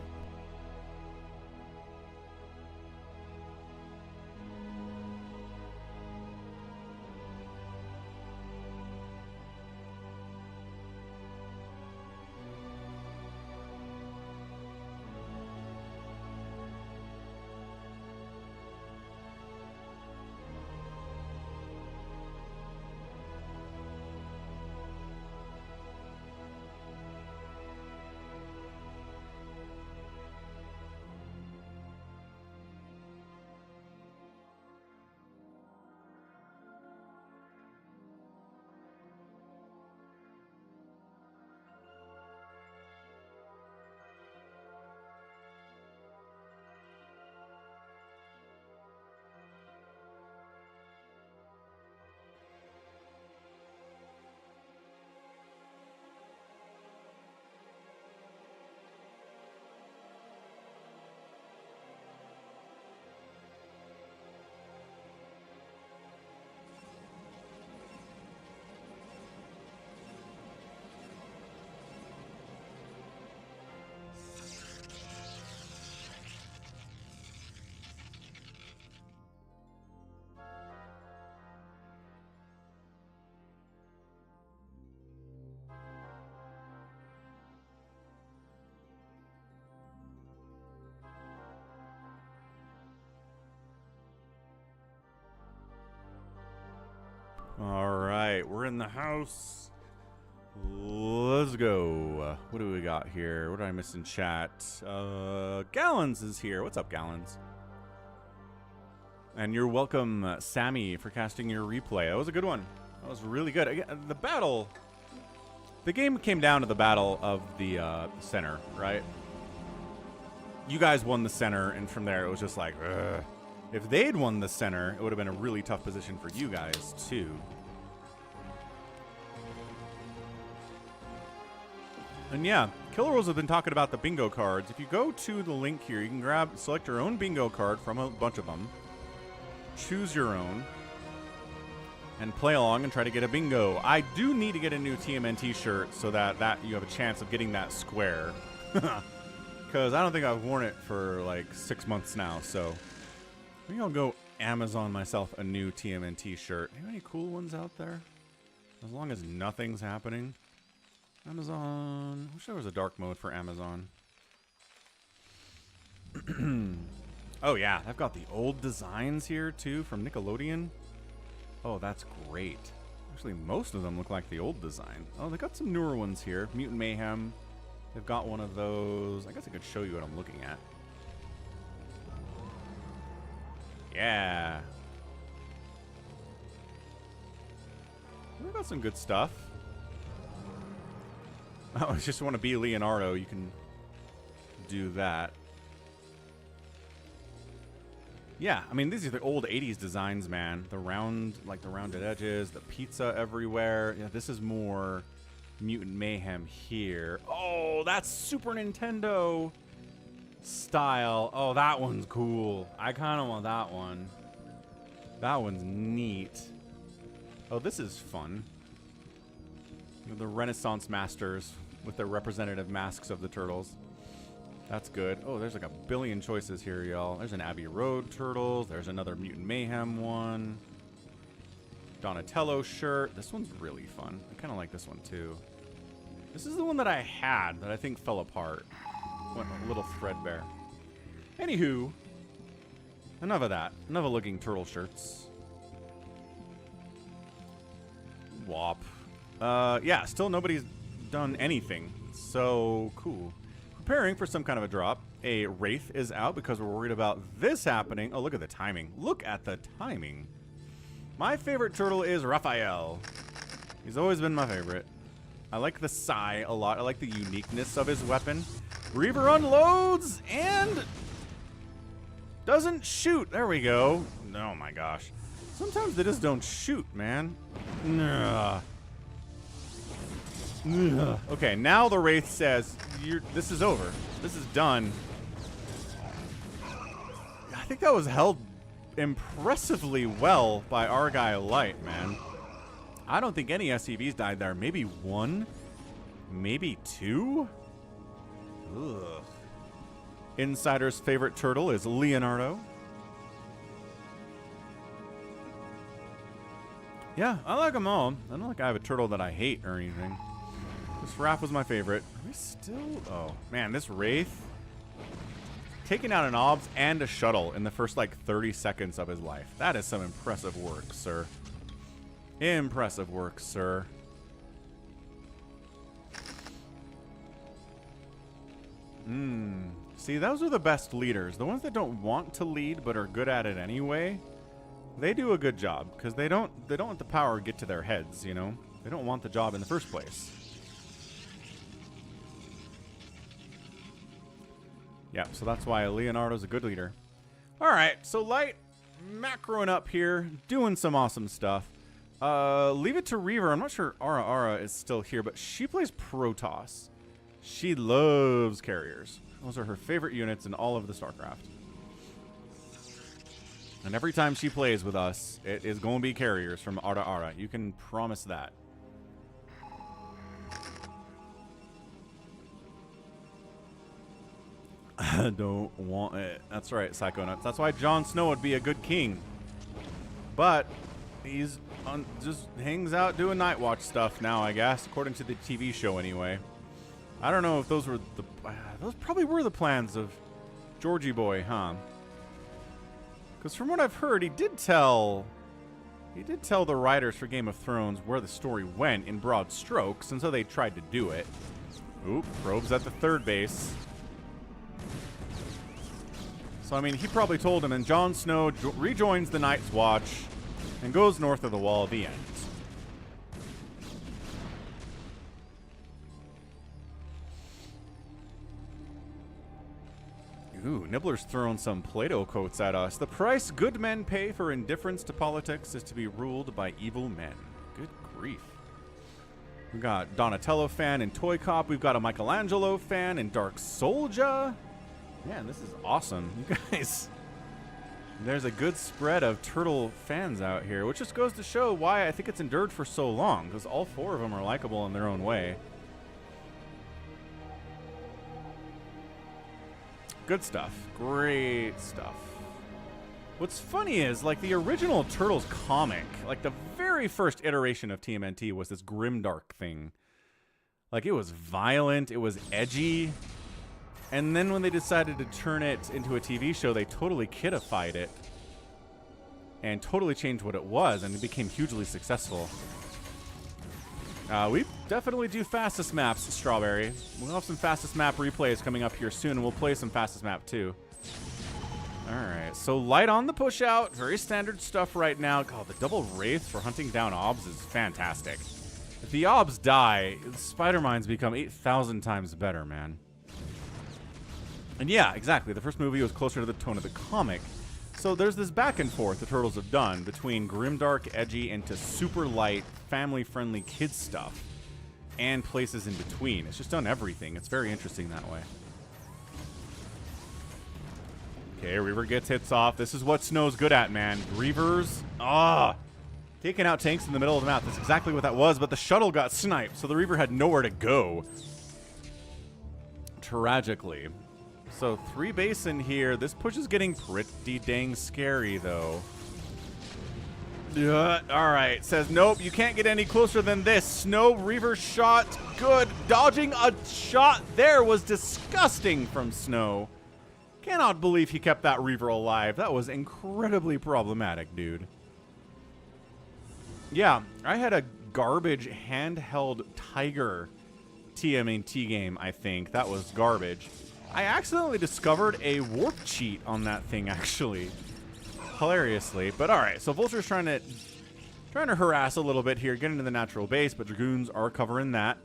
All right, we're in the house. Let's go. What do we got here? What did I miss in chat? Gallons is here. What's up, Gallons? And you're welcome, Sammy, for casting your replay. That was a good one. That was really good. Again, the battle. The game came down to the battle of the center, right? You guys won the center, and from there it was just like, ugh. If they'd won the center, it would have been a really tough position for you guys, too. And yeah, KillerWolves have been talking about the bingo cards. If you go to the link here, you can select your own bingo card from a bunch of them. Choose your own. And play along and try to get a bingo. I do need to get a new TMNT shirt so that you have a chance of getting that square. Because I don't think I've worn it for like 6 months now, so... Maybe I'll go Amazon myself a new TMNT shirt. Any cool ones out there? As long as nothing's happening. Amazon. I wish there was a dark mode for Amazon. Oh yeah, I've got the old designs here too from Nickelodeon. Oh, that's great. Actually, most of them look like the old design. Oh, they got some newer ones here. Mutant Mayhem. They've got one of those. I guess I could show you what I'm looking at. Yeah. We've got some good stuff. Oh, I just want to be Leonardo. You can do that. Yeah, I mean, these are the old 80s designs, man. The round, like the rounded edges, the pizza everywhere. Yeah, this is more Mutant Mayhem here. Oh, that's Super Nintendo style. Oh, that one's cool. I kind of want that one. That one's neat. Oh, this is fun. The Renaissance Masters with their representative masks of the turtles. That's good. Oh, there's like a billion choices here, y'all. There's an Abbey Road Turtles. There's another Mutant Mayhem one. Donatello shirt. This one's really fun. I kind of like this one, too. This is the one that I had that I think fell apart. Went a little threadbare. Anywho, enough of that. Enough of looking turtle shirts. Wop. Yeah, still nobody's done anything. So cool. Preparing for some kind of a drop. A Wraith is out because we're worried about this happening. Oh, look at the timing. Look at the timing. My favorite turtle is Raphael. He's always been my favorite. I like the Psy a lot. I like the uniqueness of his weapon. Reaver unloads and doesn't shoot. There we go. Oh my gosh. Sometimes they just don't shoot, man. Ugh. Ugh. Okay, now the Wraith says, this is over. This is done. I think that was held impressively well by our guy Light, man. I don't think any SCVs died there. Maybe one? Maybe two? Ugh. Insider's favorite turtle is Leonardo. Yeah, I like them all. I don't think I have a turtle that I hate or anything. This Raph was my favorite. Are we still? Oh, man, this Wraith. Taking out an Obs and a Shuttle in the first, like, 30 seconds of his life. That is some impressive work, sir. Impressive work, sir. See, those are the best leaders. The ones that don't want to lead but are good at it anyway. They do a good job because they don't let the power get to their heads, you know? They don't want the job in the first place. Yeah, so that's why Leonardo's a good leader. All right, so Light macroing up here, doing some awesome stuff. Leave it to Reaver. I'm not sure Ara is still here, but she plays Protoss. She loves carriers. Those are her favorite units in all of the StarCraft. And every time she plays with us, it is going to be carriers from Ara. You can promise that. I don't want it. That's right, Psychonuts. That's why Jon Snow would be a good king. But he's just hangs out doing Night Watch stuff now, I guess, according to the TV show anyway. I don't know if those were the... those probably were the plans of Georgie Boy, huh? Because from what I've heard, he did tell the writers for Game of Thrones where the story went in broad strokes, and so they tried to do it. Oop, probes at the third base. So, I mean, he probably told him, and Jon Snow rejoins the Night's Watch and goes north of the wall. The end. Ooh, Nibbler's throwing some Play-Doh quotes at us. The price good men pay for indifference to politics is to be ruled by evil men. Good grief. We've got Donatello fan in ToyCop. We've got a Michelangelo fan in Dark Soldier. Man, this is awesome. You guys, there's a good spread of turtle fans out here, which just goes to show why I think it's endured for so long, because all four of them are likable in their own way. Good stuff. Great stuff. What's funny is, like, the original Turtles comic, like, the very first iteration of TMNT was this grimdark thing. Like, it was violent, it was edgy, and then when they decided to turn it into a TV show, they totally kidified it and totally changed what it was, and it became hugely successful. We definitely do fastest maps, Strawberry. We'll have some fastest map replays coming up here soon, and we'll play some fastest map too. Alright, so Light on the push out. Very standard stuff right now. God, the double Wraith for hunting down Obs is fantastic. If the Obs die, Spider Mines become 8,000 times better, man. And yeah, exactly. The first movie was closer to the tone of the comic. So there's this back and forth the Turtles have done between grimdark, edgy, into super light, family-friendly kids stuff, and places in between. It's just done everything. It's very interesting that way. Okay, Reaver gets hits off. This is what Snow's good at, man. Reavers, taking out tanks in the middle of the map. That's exactly what that was, but the shuttle got sniped, so the Reaver had nowhere to go. Tragically. So 3 base in here. This push is getting pretty dang scary, though. All right. Says, nope, you can't get any closer than this. Snow Reaver shot. Good. Dodging a shot there was disgusting from Snow. Cannot believe he kept that Reaver alive. That was incredibly problematic, dude. Yeah, I had a garbage handheld Tiger TMNT game, I think. That was garbage. I accidentally discovered a warp cheat on that thing, actually. Hilariously. But alright, so Vulture's trying to harass a little bit here, get into the natural base, but Dragoons are covering that.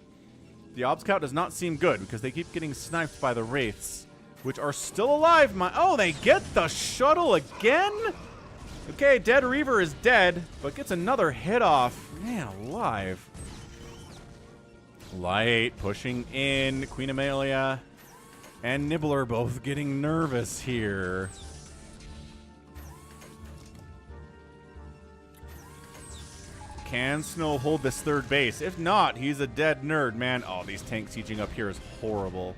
The Obs count does not seem good because they keep getting sniped by the Wraiths, which are still alive. Oh, they get the shuttle again? Okay, dead Reaver is dead, but gets another hit off. Man alive. Light pushing in. Queen Amelia and Nibbler both getting nervous here. Can Snow hold this third base? If not, he's a dead nerd, man. Oh, these tanks sieging up here is horrible.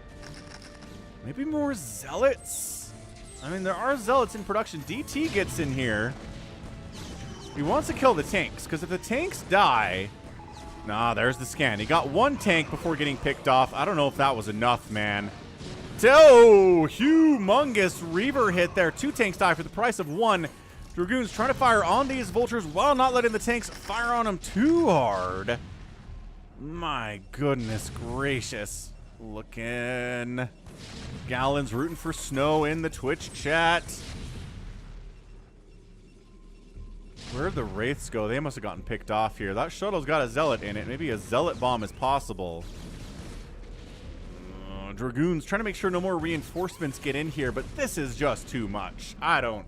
Maybe more Zealots? I mean, there are Zealots in production. DT gets in here. He wants to kill the tanks, because if the tanks die... Nah, there's the scan. He got one tank before getting picked off. I don't know if that was enough, man. Oh, humongous Reaver hit there. 2 tanks die for the price of 1. Dragoons trying to fire on these vultures while not letting the tanks fire on them too hard. My goodness gracious. Looking. Gallons rooting for Snow in the Twitch chat. Where'd the Wraiths go? They must have gotten picked off here. That shuttle's got a Zealot in it. Maybe a Zealot bomb is possible. Dragoons trying to make sure no more reinforcements get in here, but this is just too much. I don't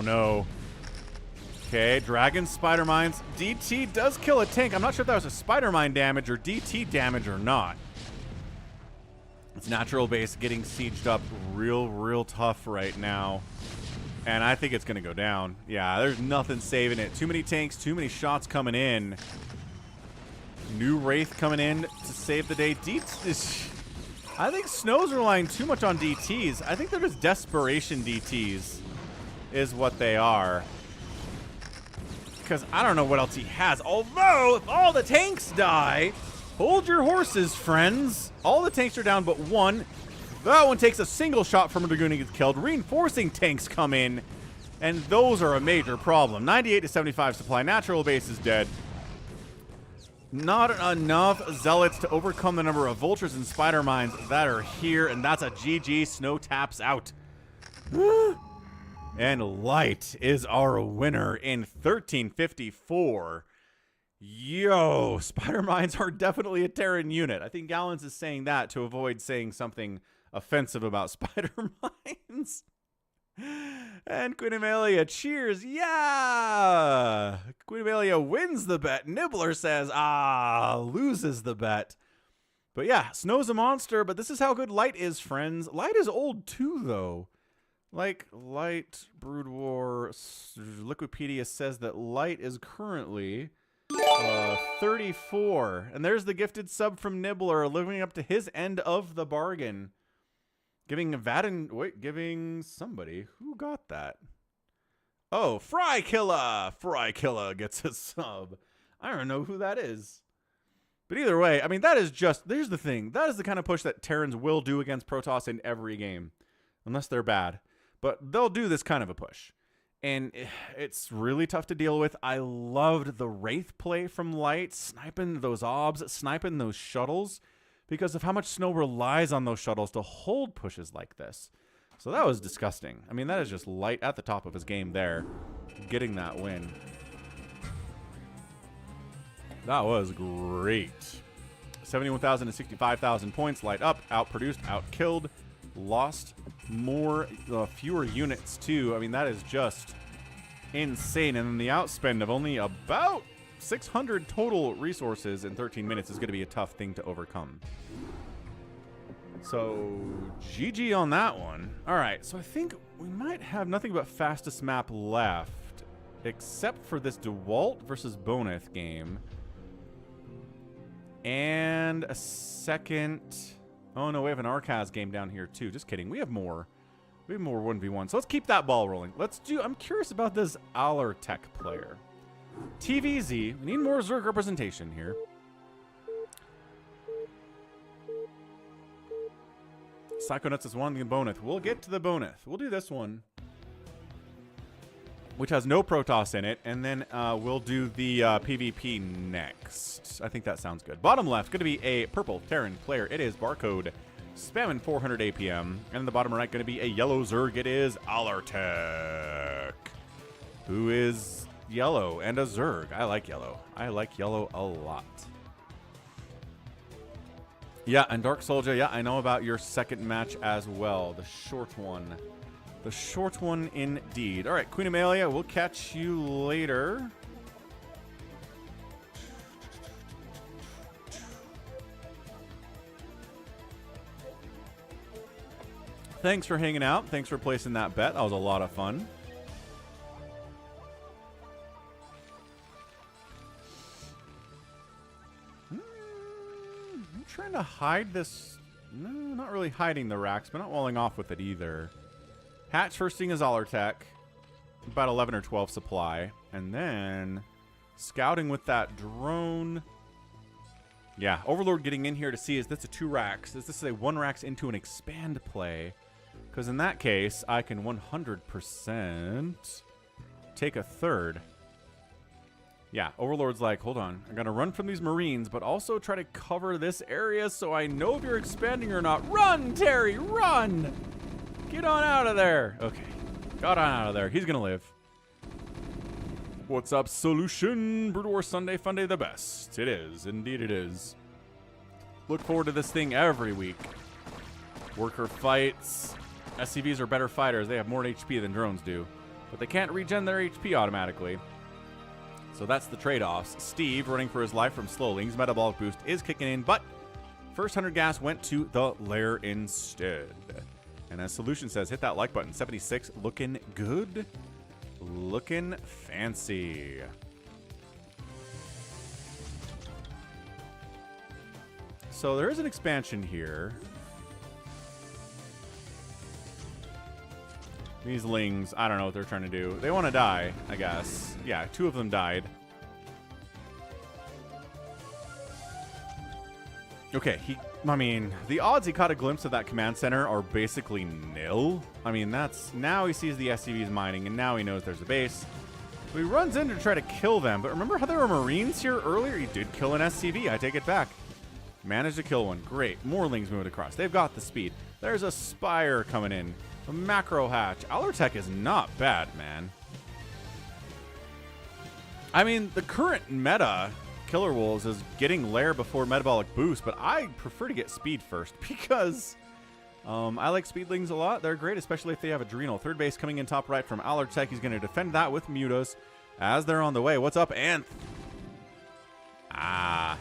know. Okay, Dragon Spider Mines. DT does kill a tank. I'm not sure if that was a Spider Mine damage or DT damage or not. It's natural base getting sieged up real tough right now. And I think it's going to go down. Yeah, there's nothing saving it. Too many tanks, too many shots coming in. New Wraith coming in to save the day. I think Snow's relying too much on DTs. I think they're just desperation DTs is what they are. Because I don't know what else he has. Although, if all the tanks die, hold your horses, friends. All the tanks are down but 1. That one takes a single shot from a Dragoon and gets killed. Reinforcing tanks come in, and those are a major problem. 98 to 75 supply. Natural base is dead. Not enough Zealots to overcome the number of Vultures and Spider Mines that are here, and that's a GG. Snow taps out. And Light is our winner in 1354. Yo, Spider Mines are definitely a Terran unit. I think Gallons is saying that to avoid saying something offensive about Spider Mines. And Queen Amelia cheers. Yeah! Queen Amelia wins the bet. Nibbler says, loses the bet. But yeah, Snow's a monster, but this is how good Light is, friends. Light is old too, though. Like, Light, BroodWar, Liquipedia says that Light is currently 34. And there's the gifted sub from Nibbler, living up to his end of the bargain. Giving giving somebody. Who got that? Oh, Fry Killer! Fry Killer gets a sub. I don't know who that is. But either way, I mean, that is just, here's the thing. That is the kind of push that Terrans will do against Protoss in every game. Unless they're bad. But they'll do this kind of a push. And it's really tough to deal with. I loved the Wraith play from Light. Sniping those obs, sniping those shuttles. Because of how much Snow relies on those shuttles to hold pushes like this. So that was disgusting. I mean, that is just Light at the top of his game there. Getting that win. That was great. 71,000 to 65,000 points. Light up, outproduced, outkilled. Lost more, fewer units too. I mean, that is just insane. And then the outspend of only about 600 total resources in 13 minutes is going to be a tough thing to overcome. So, GG on that one. All right, so I think we might have nothing but fastest map left, except for this Dewalt versus Bonyth game. And a second... Oh, no, we have an Arcaz game down here, too. Just kidding. We have more. We have more 1v1. So let's keep that ball rolling. Let's do... I'm curious about this Alertech player. TvZ. We need more Zerg representation here. Psychonuts is one, the Bonyth. We'll get to the Bonyth. We'll do this one, which has no Protoss in it, and then we'll do the PvP next. I think that sounds good. Bottom left, going to be a purple Terran player. It is Barcode, spamming 400 APM. And in the bottom right, going to be a yellow Zerg. It is Alertech, who is yellow and a Zerg. I like yellow. I like yellow a lot. Yeah, and Dark Soldier, yeah, I know about your second match as well. The short one. The short one indeed. All right, Queen Amelia, we'll catch you later. Thanks for hanging out. Thanks for placing that bet. That was a lot of fun. trying to hide this. No, not really hiding the racks, but not walling off with it either. Hatch first thing is Allertech. About 11 or 12 supply. And then scouting with that drone. Yeah, Overlord getting in here to see, is this a 2 racks? Is this a 1 racks into an expand play? Because in that case, I can 100% take a third. Yeah, Overlord's like, hold on. I gotta run from these Marines, but also try to cover this area so I know if you're expanding or not. Run, Terry, run! Get on out of there. Okay, got on out of there. He's gonna live. What's up, Solution? BroodWar Sunday Funday the best. It is, indeed it is. Look forward to this thing every week. Worker fights. SCVs are better fighters. They have more HP than drones do. But they can't regen their HP automatically. So that's the trade-offs. Steve, running for his life from Slowlings. Metabolic boost is kicking in, but first 100 gas went to the lair instead. And as Solution says, hit that like button. 76, looking good. Looking fancy. So there is an expansion here. These lings, I don't know what they're trying to do. They want to die, I guess. Yeah, 2 of them died. Okay, I mean, the odds he caught a glimpse of that command center are basically nil. I mean, now he sees the SCVs mining, and now he knows there's a base. So he runs in to try to kill them, but remember how there were Marines here earlier? He did kill an SCV, I take it back. Managed to kill one, great. More lings moving across, they've got the speed. There's a Spire coming in. A macro hatch. Allertech is not bad, man. I mean, the current meta, KillerWolves, is getting lair before metabolic boost, but I prefer to get speed first because I like speedlings a lot. They're great, especially if they have adrenal. Third base coming in top right from Allertech. He's going to defend that with mutas as they're on the way. What's up, Anth? Ah.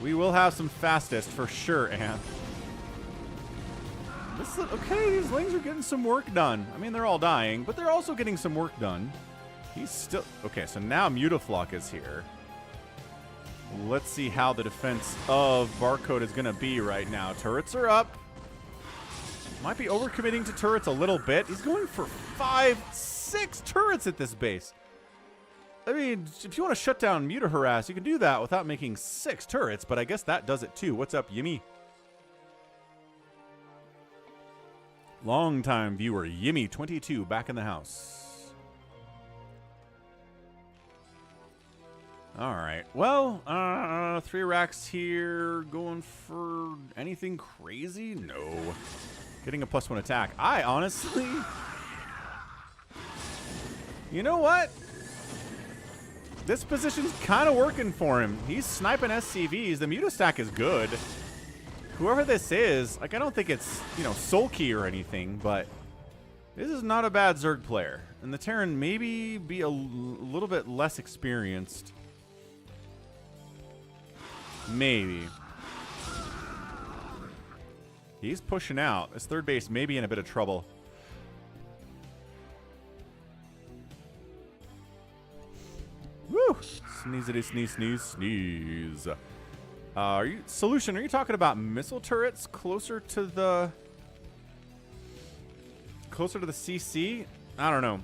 We will have some fastest for sure, Anth. Okay, these lings are getting some work done. I mean, they're all dying, but they're also getting some work done. He's still... Okay, so now Mutaflock is here. Let's see how the defense of Barcode is going to be right now. Turrets are up. Might be overcommitting to turrets a little bit. He's going for 5, 6 turrets at this base. I mean, if you want to shut down Muta Harass, you can do that without making 6 turrets, but I guess that does it too. What's up, Yimmy? Long-time viewer, Yimmy22, back in the house. All right. Well, 3 racks here. Going for anything crazy? No. Getting a +1 attack. I honestly... You know what? This position's kind of working for him. He's sniping SCVs. The Muta stack is good. Whoever this is, like, I don't think it's, you know, sulky or anything, but this is not a bad Zerg player. And the Terran maybe be a little bit less experienced. Maybe. He's pushing out. This third base may be in a bit of trouble. Woo! Sneezity sneeze sneeze sneeze. Solution, are you talking about missile turrets closer to the CC? I don't know.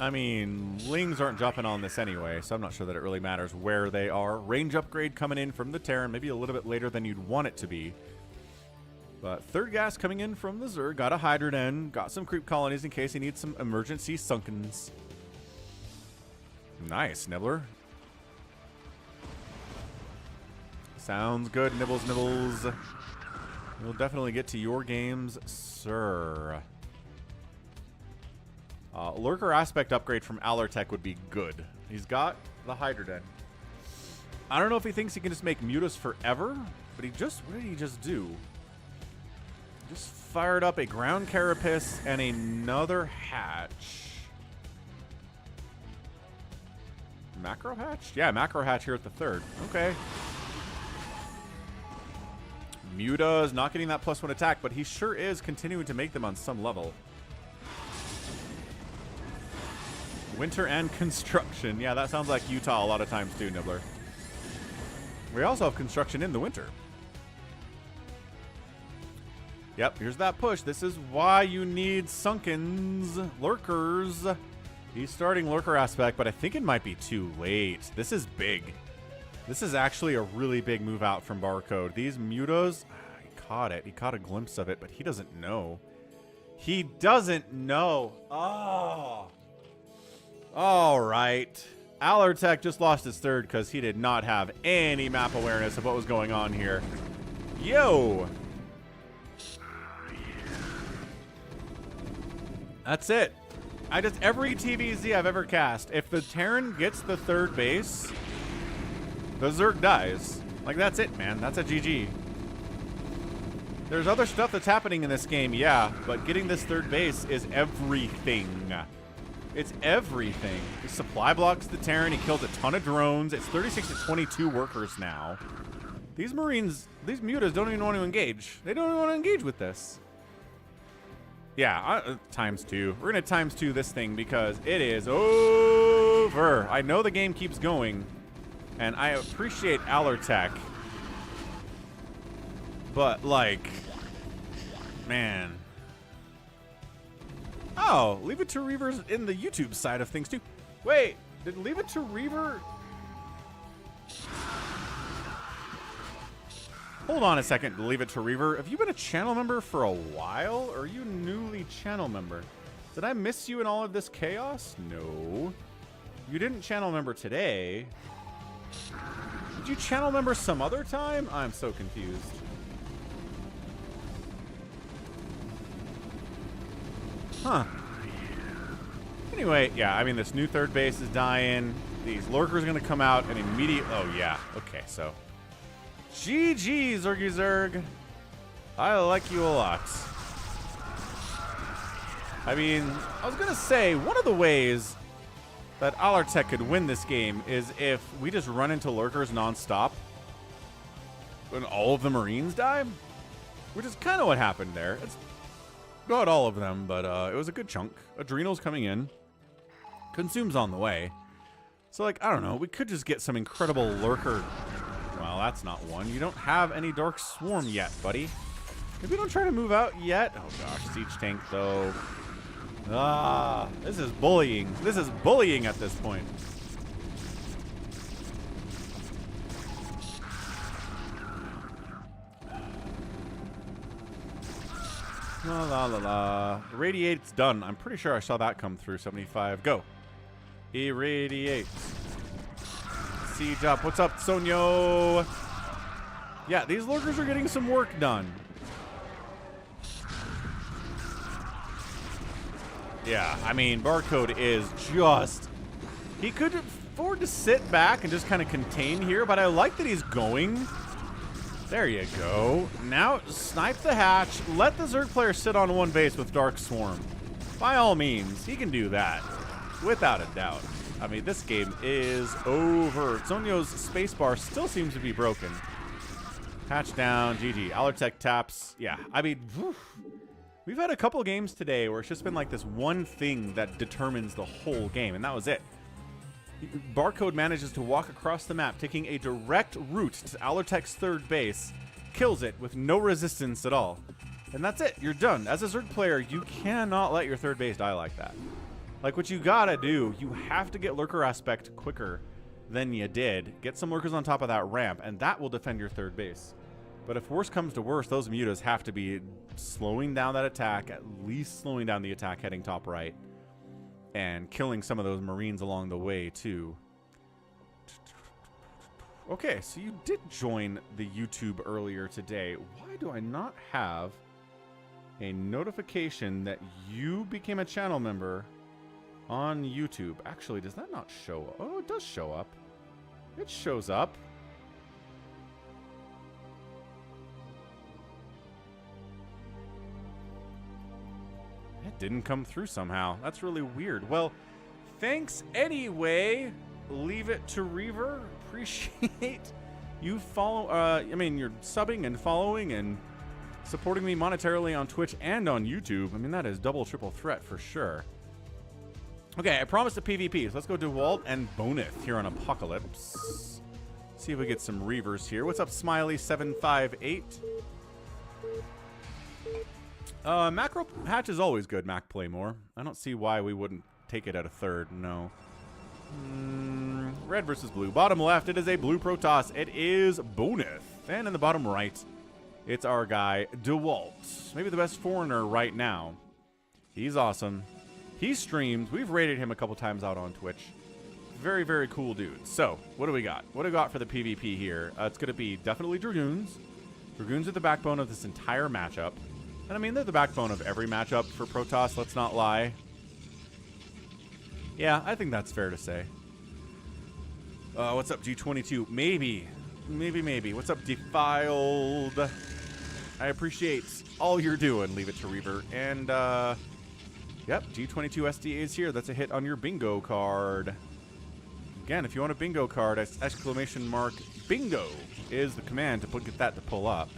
I mean, lings aren't jumping on this anyway, so I'm not sure that it really matters where they are. Range upgrade coming in from the Terran, maybe a little bit later than you'd want it to be. But third gas coming in from the Zerg, got a Hydroden, got some creep colonies in case he needs some emergency sunkens. Nice, Nibbler. Sounds good, Nibbles, Nibbles. We'll definitely get to your games, sir. Lurker aspect upgrade from Allertech would be good. He's got the Hydroden. I don't know if he thinks he can just make mutas forever, but he just, what did he just do? Just fired up a ground carapace and another hatch. Macro hatch? Yeah, macro hatch here at the third. Okay. Muta is not getting that +1 attack, but he sure is continuing to make them on some level. Winter and construction. Yeah, that sounds like Utah a lot of times too, Nibbler. We also have construction in the winter. Yep, here's that push. This is why you need Sunkens, lurkers. He's starting lurker aspect, but I think it might be too late. This is big. This is actually a really big move out from Barcode. These mutos, he caught it. He caught a glimpse of it, but he doesn't know. He doesn't know. Oh. All right. Allertech just lost his third because he did not have any map awareness of what was going on here. Yo. That's it. Every TvZ I've ever cast, if the Terran gets the third base, the Zerg dies. Like, that's it, man. That's a GG. There's other stuff that's happening in this game, yeah, but getting this third base is everything. It's everything. He supply blocks the Terran. He kills a ton of drones. It's 36 to 22 workers now. These Marines, these mutas don't even want to engage. They don't even want to engage with this. Yeah, ×2. We're going to ×2 this thing because it is over. I know the game keeps going, and I appreciate Allertech. But, like, man. Oh, Leave It to Reaver's in the YouTube side of things, too. Wait, did Leave It to Reaver... Hold on a second, Leave It to Reaver. Have you been a channel member for a while, or are you newly channel member? Did I miss you in all of this chaos? No. You didn't channel member today. Did you channel member some other time? I'm so confused. Huh. Anyway, yeah, I mean, this new third base is dying. These lurkers are going to come out and immediately... Oh, yeah. Okay, so... GG, Zergy Zerg. I like you a lot. I mean, I was going to say, one of the ways that Allertech could win this game is if we just run into lurkers nonstop and all of the Marines die, which is kind of what happened there. It's not all of them, but it was a good chunk. Adrenals coming in. Consume's on the way. So, like, I don't know. We could just get some incredible lurker... Well, that's not one. You don't have any Dark Swarm yet, buddy. Maybe don't try to move out yet. Oh, gosh. Siege tank, though. Ah, this is bullying. This is bullying at this point. La, la, la, la. Irradiate's done. I'm pretty sure I saw that come through. 75. Go. Irradiate. Siege up. What's up, Sonyo? Yeah, these lurkers are getting some work done. Yeah, I mean, Barcode is just... He could afford to sit back and just kind of contain here, but I like that he's going. There you go. Now, snipe the hatch. Let the Zerg player sit on one base with Dark Swarm. By all means, he can do that. Without a doubt. I mean, this game is over. Sonyo's spacebar still seems to be broken. Hatch down, GG. Allertech taps. Yeah, I mean, we've had a couple games today where it's just been like this one thing that determines the whole game, and that was it. Barcode manages to walk across the map, taking a direct route to Allertech's third base, kills it with no resistance at all. And that's it. You're done. As a Zerg player, you cannot let your third base die like that. Like, what you gotta do, you have to get lurker aspect quicker than you did. Get some lurkers on top of that ramp, and that will defend your third base. But if worse comes to worse, those mutas have to be slowing down that attack, at least slowing down the attack heading top right, and killing some of those Marines along the way, too. Okay, so you did join the YouTube earlier today. Why do I not have a notification that you became a channel member on YouTube? Actually, does that not show up? Oh, it does show up. It shows up. It didn't come through somehow. That's really weird. Well, thanks anyway. Leave It to Reaver. Appreciate you I mean, you're subbing and following and supporting me monetarily on Twitch and on YouTube. I mean, that is double, triple threat for sure. Okay, I promised a PvP, so let's go Dewalt and Bonyth here on Apocalypse. See if we get some Reavers here. What's up, Smiley758? Macro hatch is always good, Mac Playmore. I don't see why we wouldn't take it at a third. No. Red versus blue. Bottom left, it is a blue Protoss. It is Bonyth. And in the bottom right, it's our guy, Dewalt. Maybe the best foreigner right now. He's awesome. He streams. We've rated him a couple times out on Twitch. Very, very cool dude. So, what do we got? What do we got for the PvP here? It's going to be definitely Dragoons. Dragoons are the backbone of this entire matchup. And I mean, they're the backbone of every matchup for Protoss, let's not lie. Yeah, I think that's fair to say. What's up, G22? Maybe. What's up, Defiled? I appreciate all you're doing. Leave it to Reaver. And, yep, G22 SD is here. That's a hit on your bingo card. Again, if you want a bingo card, exclamation mark bingo is the command to get that to pull up.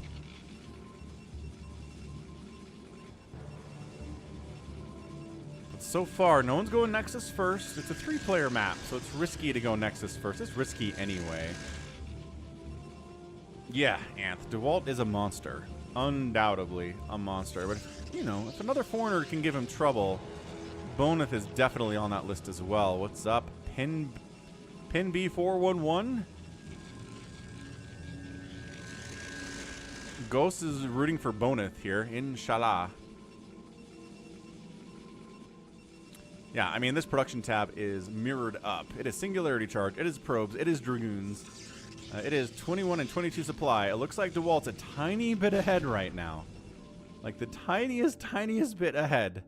But so far, no one's going Nexus first. It's a 3-player map, so it's risky to go Nexus first. It's risky anyway. Yeah, Anth, Dewalt is a monster. Undoubtedly a monster. But, you know, if another foreigner can give him trouble, Bonyth is definitely on that list as well. What's up? Pin B411? Ghost is rooting for Bonyth here, inshallah. Yeah, I mean, this production tab is mirrored up. It is Singularity Charge, it is Probes, it is Dragoons. It is 21 and 22 supply. It looks like Dewalt's a tiny bit ahead right now. Like the tiniest bit ahead.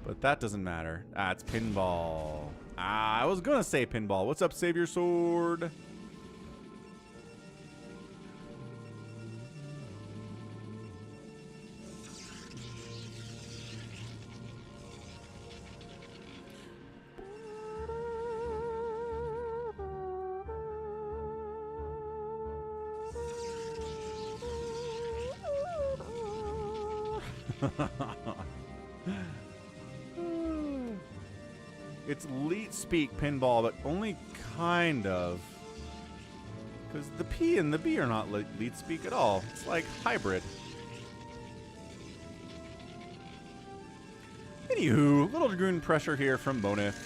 But that doesn't matter. Ah, it's pinball. Ah, I was gonna say pinball. What's up, Savior Sword? It's leet speak pinball, but only kind of. Because the P and the B are not leet speak at all. It's like hybrid. Anywho, little Dragoon pressure here from Bonyth.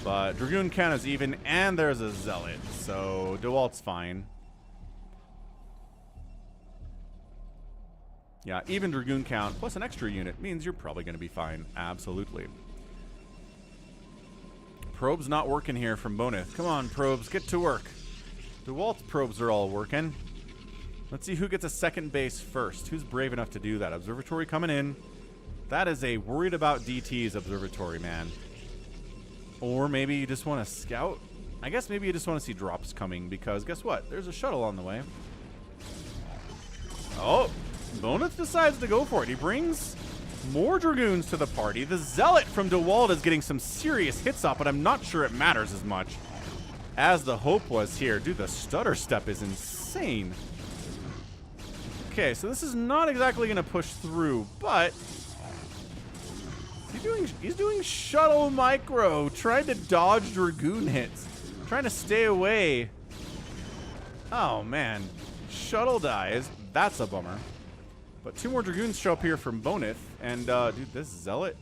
But Dragoon count is even, and there's a Zealot, so Dewalt's fine. Yeah, even Dragoon count plus an extra unit means you're probably going to be fine. Absolutely. Probes not working here from Bonyth. Come on, Probes, get to work. Dewalt's probes are all working. Let's see who gets a second base first. Who's brave enough to do that? Observatory coming in. That is a worried about DT's observatory, man. Or maybe you just want to scout. I guess maybe you just want to see drops coming because guess what? There's a shuttle on the way. Oh, Bonyth decides to go for it. He brings more Dragoons to the party. The Zealot from Dewalt is getting some serious hits off, but I'm not sure it matters as much as the hope was here. Dude, the stutter step is insane. Okay, so this is not exactly going to push through, but he's doing shuttle micro, trying to dodge Dragoon hits, trying to stay away. Oh, man. Shuttle dies. That's a bummer. But 2 more Dragoons show up here from Bonyth. And, dude, this Zealot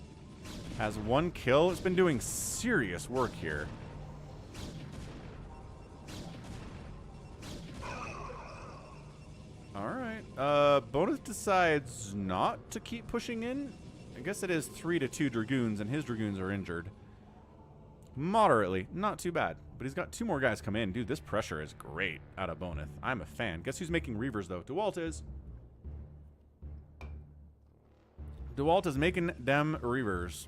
has 1 kill. It's been doing serious work here. Alright. Bonyth decides not to keep pushing in. I guess it is 3-2 Dragoons, and his Dragoons are injured. Moderately. Not too bad. But he's got 2 more guys come in. Dude, this pressure is great out of Bonyth. I'm a fan. Guess who's making Reavers, though? Dewalt is. Dewalt is making them Reavers.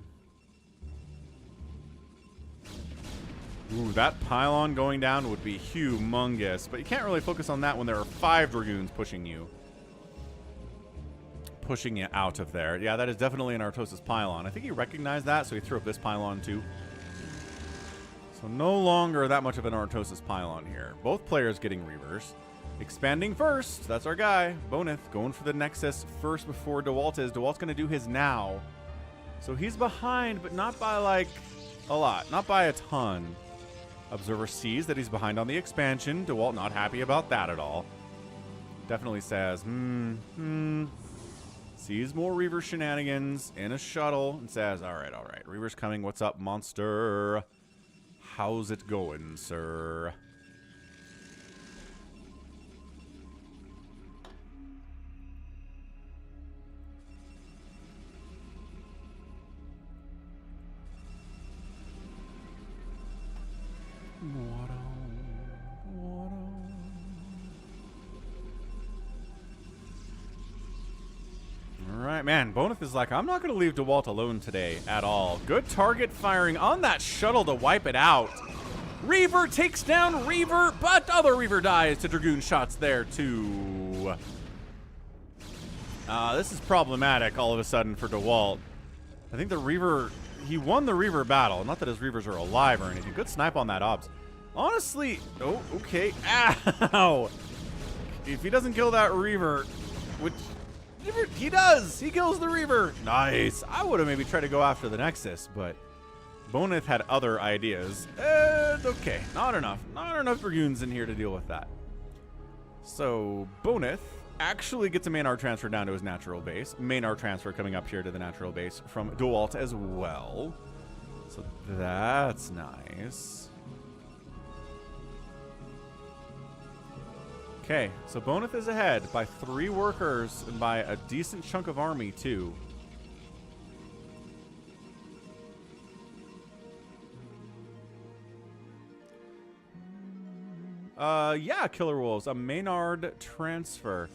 Ooh, that pylon going down would be humongous. But you can't really focus on that when there are 5 Dragoons pushing you. Pushing you out of there. Yeah, that is definitely an Artosis pylon. I think he recognized that, so he threw up this pylon too. So no longer that much of an Artosis pylon here. Both players getting Reavers. Expanding first. That's our guy. Bonyth going for the Nexus first before Dewalt is. Dewalt's going to do his now. So he's behind, but not by like a lot. Not by a ton. Observer sees that he's behind on the expansion. Dewalt not happy about that at all. Definitely says, sees more Reaver shenanigans in a shuttle and says, all right, Reaver's coming. What's up, monster? How's it going, sir? Alright, man. Bonyth is like, I'm not going to leave Dewalt alone today at all. Good target firing on that shuttle to wipe it out. Reaver takes down Reaver, but other Reaver dies to Dragoon shots there, too. This is problematic all of a sudden for Dewalt. I think the Reaver, he won the Reaver battle. Not that his Reavers are alive or anything. Good snipe on that Obs. Honestly, oh, okay. Ow! If he doesn't kill that Reaver, which he does! He kills the Reaver! Nice! I would have maybe tried to go after the Nexus, but Bonyth had other ideas. Okay, not enough. Not enough Dragoons in here to deal with that. So, Bonyth actually gets a Maynard transfer down to his natural base. Maynard transfer coming up here to the natural base from Dewalt as well. So that's nice. Okay, so Bonyth is ahead by 3 workers and by a decent chunk of army, too. Yeah, KillerWolves, a Maynard transfer.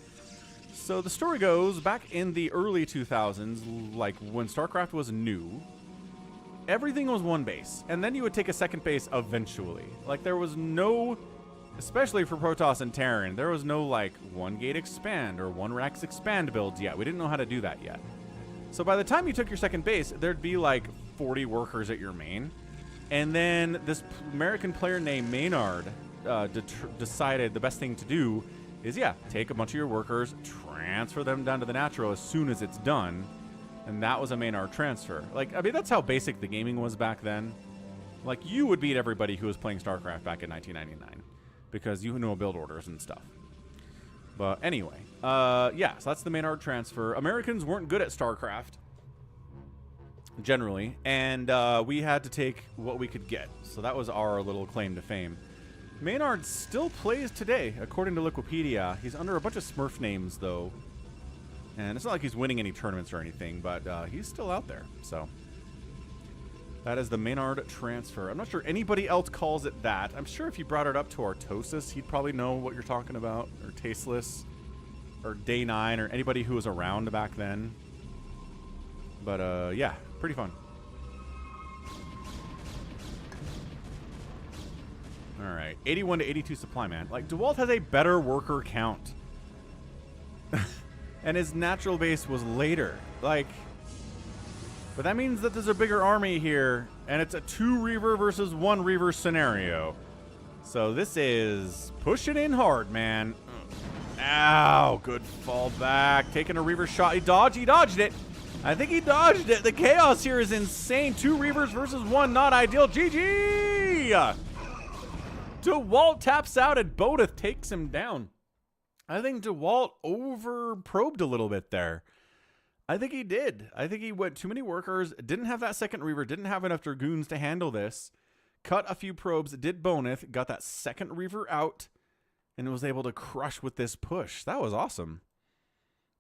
So the story goes, back in the early 2000s, like when StarCraft was new, everything was one base, and then you would take a second base eventually. Like, there was no... Especially for Protoss and Terran, there was no, like, 1 gate expand or 1 Rax expand builds yet. We didn't know how to do that yet. So by the time you took your second base, there'd be, like, 40 workers at your main. And then this American player named Maynard decided the best thing to do is, yeah, take a bunch of your workers, transfer them down to the natural as soon as it's done. And that was a Maynard transfer. Like, I mean, that's how basic the gaming was back then. Like, you would beat everybody who was playing StarCraft back in 1999. Because you know build orders and stuff. But anyway, yeah, so that's the Maynard transfer. Americans weren't good at StarCraft, generally, and we had to take what we could get. So that was our little claim to fame. Maynard still plays today, according to Wikipedia. He's under a bunch of Smurf names, though. And it's not like he's winning any tournaments or anything, but he's still out there, so... That is the Maynard transfer. I'm not sure anybody else calls it that. I'm sure if you brought it up to Artosis, he'd probably know what you're talking about. Or Tasteless. Or Day 9. Or anybody who was around back then. But, yeah. Pretty fun. Alright. 81 to 82 supply, man. Like, Dewalt has a better worker count. And his natural base was later. Like... But that means that there's a bigger army here, and it's a 2 Reaver versus 1 Reaver scenario. So this is pushing in hard, man. Ow, good fall back. Taking a Reaver shot. He dodged it. I think he dodged it. The chaos here is insane. 2 Reavers versus 1, not ideal. GG! Dewalt taps out and Bonyth takes him down. I think Dewalt over-probed a little bit there. I think he did. I think he went too many workers, didn't have that second Reaver, didn't have enough Dragoons to handle this, cut a few probes, did Bonyth, got that second Reaver out, and was able to crush with this push. That was awesome.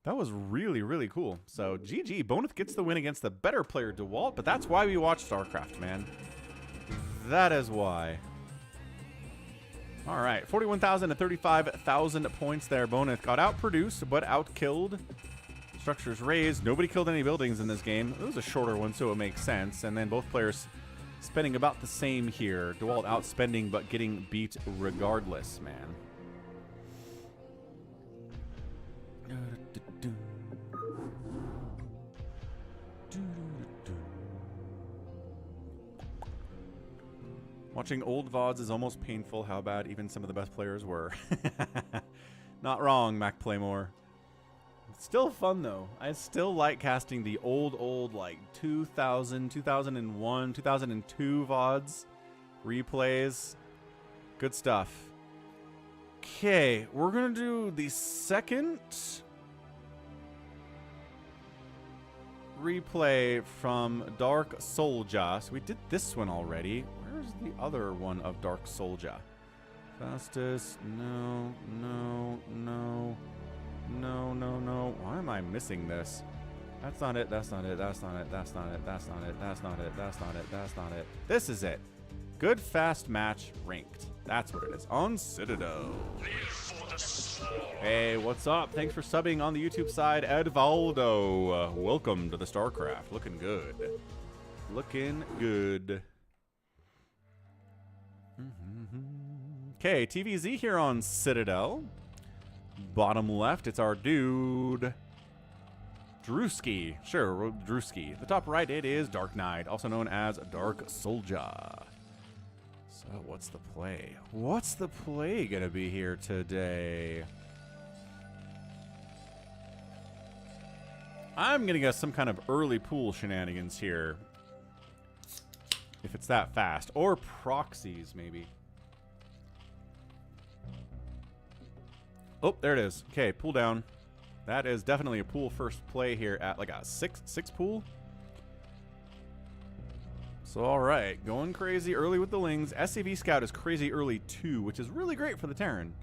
That was really, really cool. So, GG. Bonyth gets the win against the better player, Dewalt, but that's why we watch StarCraft, man. That is why. All right, 41,000 to 35,000 points there. Bonyth got outproduced, but outkilled. Structures raised. Nobody killed any buildings in this game. It was a shorter one, so it makes sense. And then both players spending about the same here. Dewalt outspending, but getting beat regardless, man. Watching old VODs is almost painful how bad even some of the best players were. Not wrong, Mac Playmore. Still fun, though. I still like casting the old, like, 2000, 2001, 2002 VODs, replays. Good stuff. Okay, we're going to do the second replay from Dark Soldier. So we did this one already. Where's the other one of Dark Soldier? Fastest. No, no, no. No, no, no. Why am I missing this? That's not it. That's not it. That's not it. That's not it. That's not it. That's not it. That's not it. That's not it. This is it. Good fast match ranked. That's what it is. On Citadel. Hey, what's up? Thanks for subbing on the YouTube side, Edvaldo. Welcome to the StarCraft. Looking good. Looking good. Okay, TvZ here on Citadel. Bottom left, it's our dude, Drewski. Sure, Drewski. The top right, it is DarkKnight, also known as Dark Soldier. So, what's the play? What's the play gonna be here today? I'm gonna guess some kind of early pool shenanigans here. If it's that fast. Or proxies, maybe. Oh, there it is. Okay, pool down. That is definitely a pool first play here at like a six pool. So, all right, going crazy early with the Lings. SCV Scout is crazy early too, which is really great for the Terran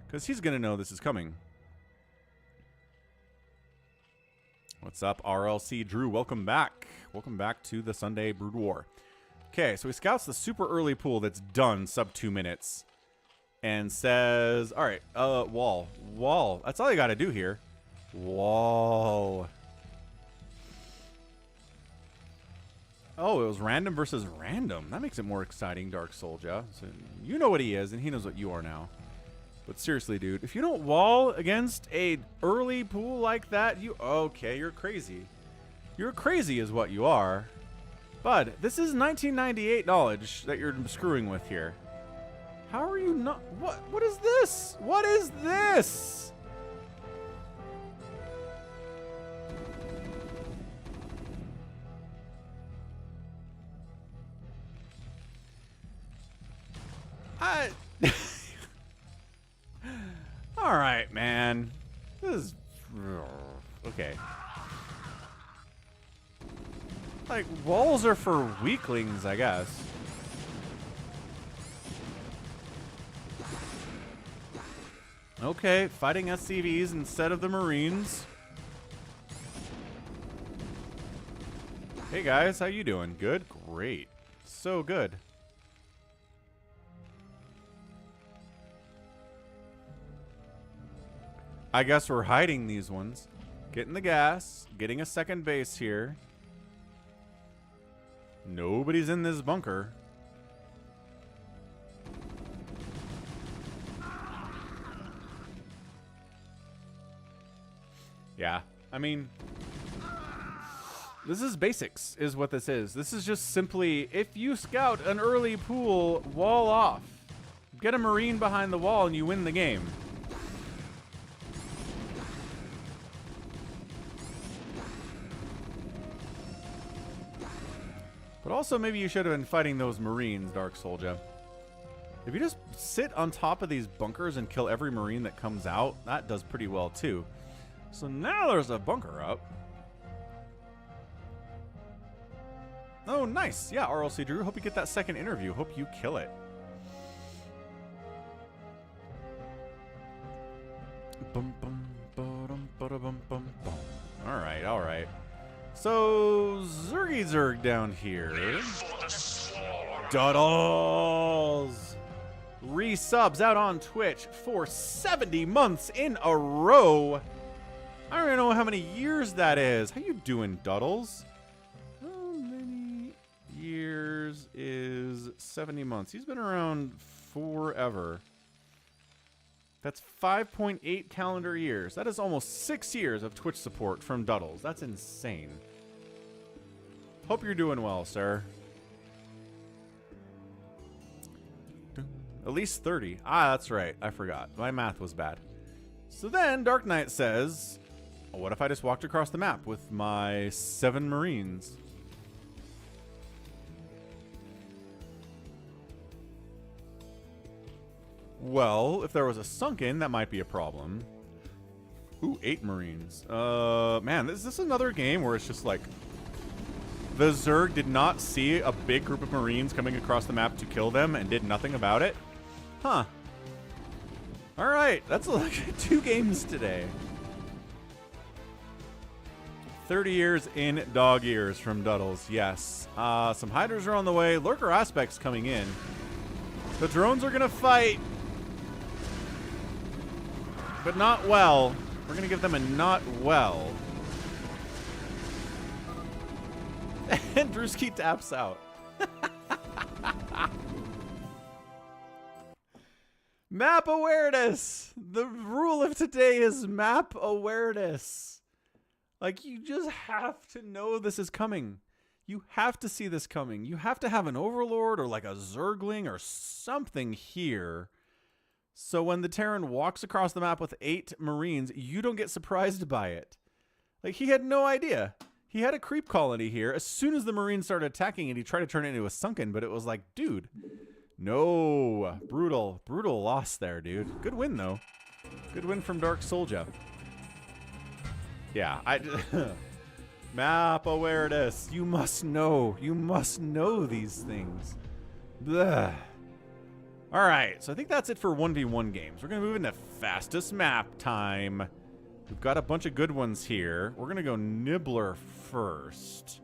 because he's going to know this is coming. What's up, RLC Drew? Welcome back. Welcome back to the Sunday BroodWar. Okay, so he scouts the super early pool that's done sub 2 minutes. And says, all right, wall. That's all you got to do here. Wall. Oh, it was random versus random. That makes it more exciting, Dark Soldier. So you know what he is, and he knows what you are now. But seriously, dude, if you don't wall against a early pool like that, okay, you're crazy. You're crazy is what you are. Bud, this is 1998 knowledge that you're screwing with here. How are you not? What is this? What is this? All right, man. This is okay. Like, walls are for weaklings, I guess. Okay, fighting SCVs instead of the Marines. Hey guys, how you doing? Good? Great. So good. I guess we're hiding these ones. Getting the gas, getting a second base here. Nobody's in this bunker. Yeah, I mean, this is basics, is what this is. This is just simply, if you scout an early pool, wall off. Get a Marine behind the wall and you win the game. But also, maybe you should have been fighting those Marines, Dark Soldier. If you just sit on top of these bunkers and kill every Marine that comes out, that does pretty well too. So now there's a bunker up. Oh, nice. Yeah, RLC Drew. Hope you get that second interview. Hope you kill it. All right, all right. So, Zergy Zerg down here. Duddles! Resubs out on Twitch for 70 months in a row. I don't even know how many years that is. How you doing, Duddles? How many years is 70 months? He's been around forever. That's 5.8 calendar years. That is almost 6 years of Twitch support from Duddles. That's insane. Hope you're doing well, sir. At least 30. Ah, that's right. I forgot. My math was bad. So then DarkKnight says, what if I just walked across the map with my 7 Marines? Well, if there was a sunken, that might be a problem. Ooh, 8 Marines. Man, is this another game where it's just like the Zerg did not see a big group of Marines coming across the map to kill them and did nothing about it? Huh. All right, that's like 2 games today. 30 years in dog years from Duddles, yes. Some Hydras are on the way. Lurker Aspects coming in. The drones are going to fight. But not well. We're going to give them a not well. And Drewski taps out. Map awareness. The rule of today is map awareness. Like, you just have to know this is coming. You have to see this coming. You have to have an Overlord or like a Zergling or something here. So when the Terran walks across the map with 8 Marines, you don't get surprised by it. Like, he had no idea. He had a creep colony here. As soon as the Marines started attacking it, he tried to turn it into a sunken, but it was like, dude, no. Brutal loss there, dude. Good win, though. Good win from Dark Soldier. Yeah, map awareness. You must know. You must know these things. Blah. All right, so I think that's it for 1v1 games. We're going to move into fastest map time. We've got a bunch of good ones here. We're going to go Nibbler first.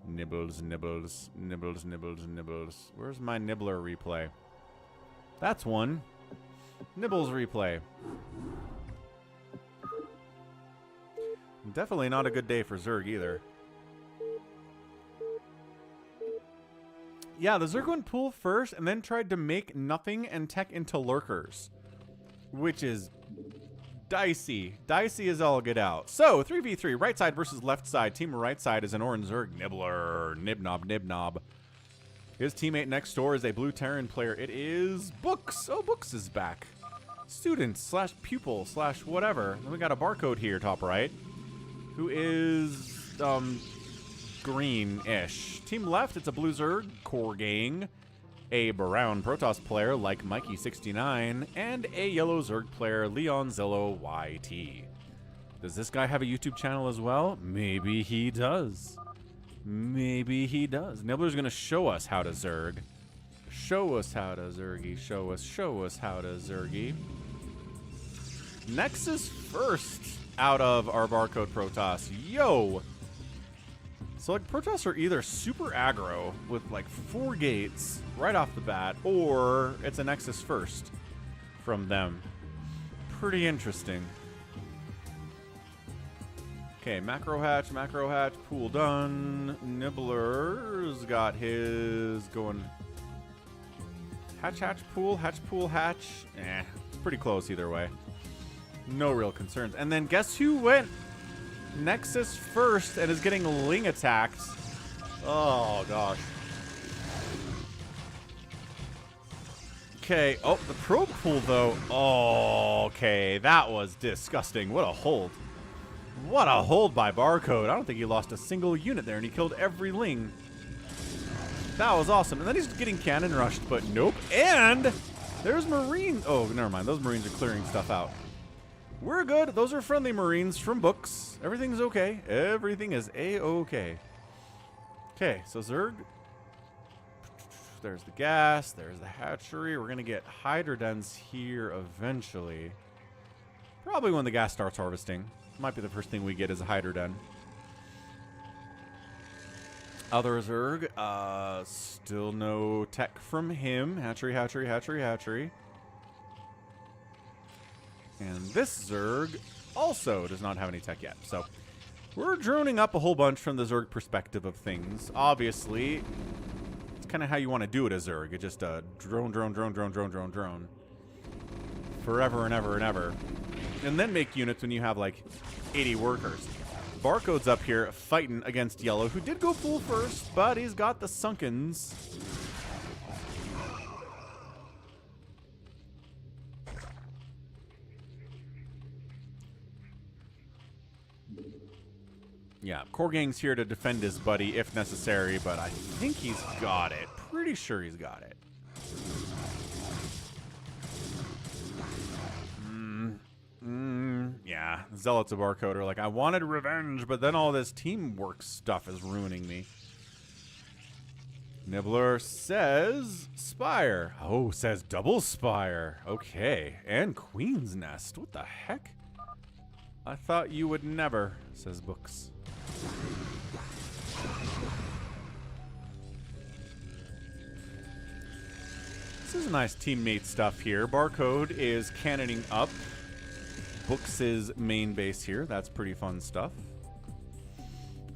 Nibbles, nibbles, nibbles, nibbles, nibbles. Where's my Nibbler replay? That's one. Nibbles replay. Definitely not a good day for Zerg either. Yeah, the Zerg went pool first and then tried to make nothing and tech into lurkers, which is dicey. Dicey as all get out. So, 3v3, right side versus left side. Team right side is an orange Zerg. Nibbler. Nibnob, nibnob. His teammate next door is a blue Terran player. It is Books. Oh, Books is back. Student slash pupil slash whatever. Then we got a barcode here, top right, who is green-ish. Team left, it's a blue Zerg core gang, a brown Protoss player like Mikey69, and a yellow Zerg player, Leon Zillow YT. Does this guy have a YouTube channel as well? Maybe he does. Maybe he does. Nibbler's gonna show us how to Zerg. Show us how to Zergy. Show us how to Zergy. Nexus first out of our barcode Protoss. Yo! So, like, Protoss are either super aggro with, like, 4 gates right off the bat, or it's a Nexus first from them. Pretty interesting. Okay, macro hatch, pool done. Nibbler's got his going hatch, pool, hatch. It's pretty close either way. No real concerns. And then guess who went Nexus first and is getting Ling attacked? Oh, gosh. Okay. Oh, the probe pool, though. Oh, okay. That was disgusting. What a hold. What a hold by Barcode. I don't think he lost a single unit there, and he killed every Ling. That was awesome. And then he's getting cannon rushed, but nope. And there's Marines. Oh, never mind. Those Marines are clearing stuff out. We're good. Those are friendly Marines from Books. Everything's okay. Everything is A-okay. Okay, so Zerg. There's the gas. There's the hatchery. We're going to get Hydra dens here eventually. Probably when the gas starts harvesting. Might be the first thing we get is a Hydra den. Other Zerg. Still no tech from him. Hatchery. And this Zerg also does not have any tech yet. So we're droning up a whole bunch from the Zerg perspective of things. Obviously, it's kind of how you want to do it as Zerg. It's just a drone. Forever and ever and ever. And then make units when you have like 80 workers. Barcode's up here fighting against Yellow, who did go full first, but he's got the Sunkens. Yeah, Core Gang's here to defend his buddy if necessary, but I think he's got it. Pretty sure he's got it. Yeah, Zealots of Barcode are like, I wanted revenge, but then all this teamwork stuff is ruining me. Nibbler says Spire. Oh, says double Spire. Okay. And Queen's Nest. What the heck? I thought you would never, says Books. This is nice teammate stuff here. Barcode is cannoning up Books' main base here. That's pretty fun stuff.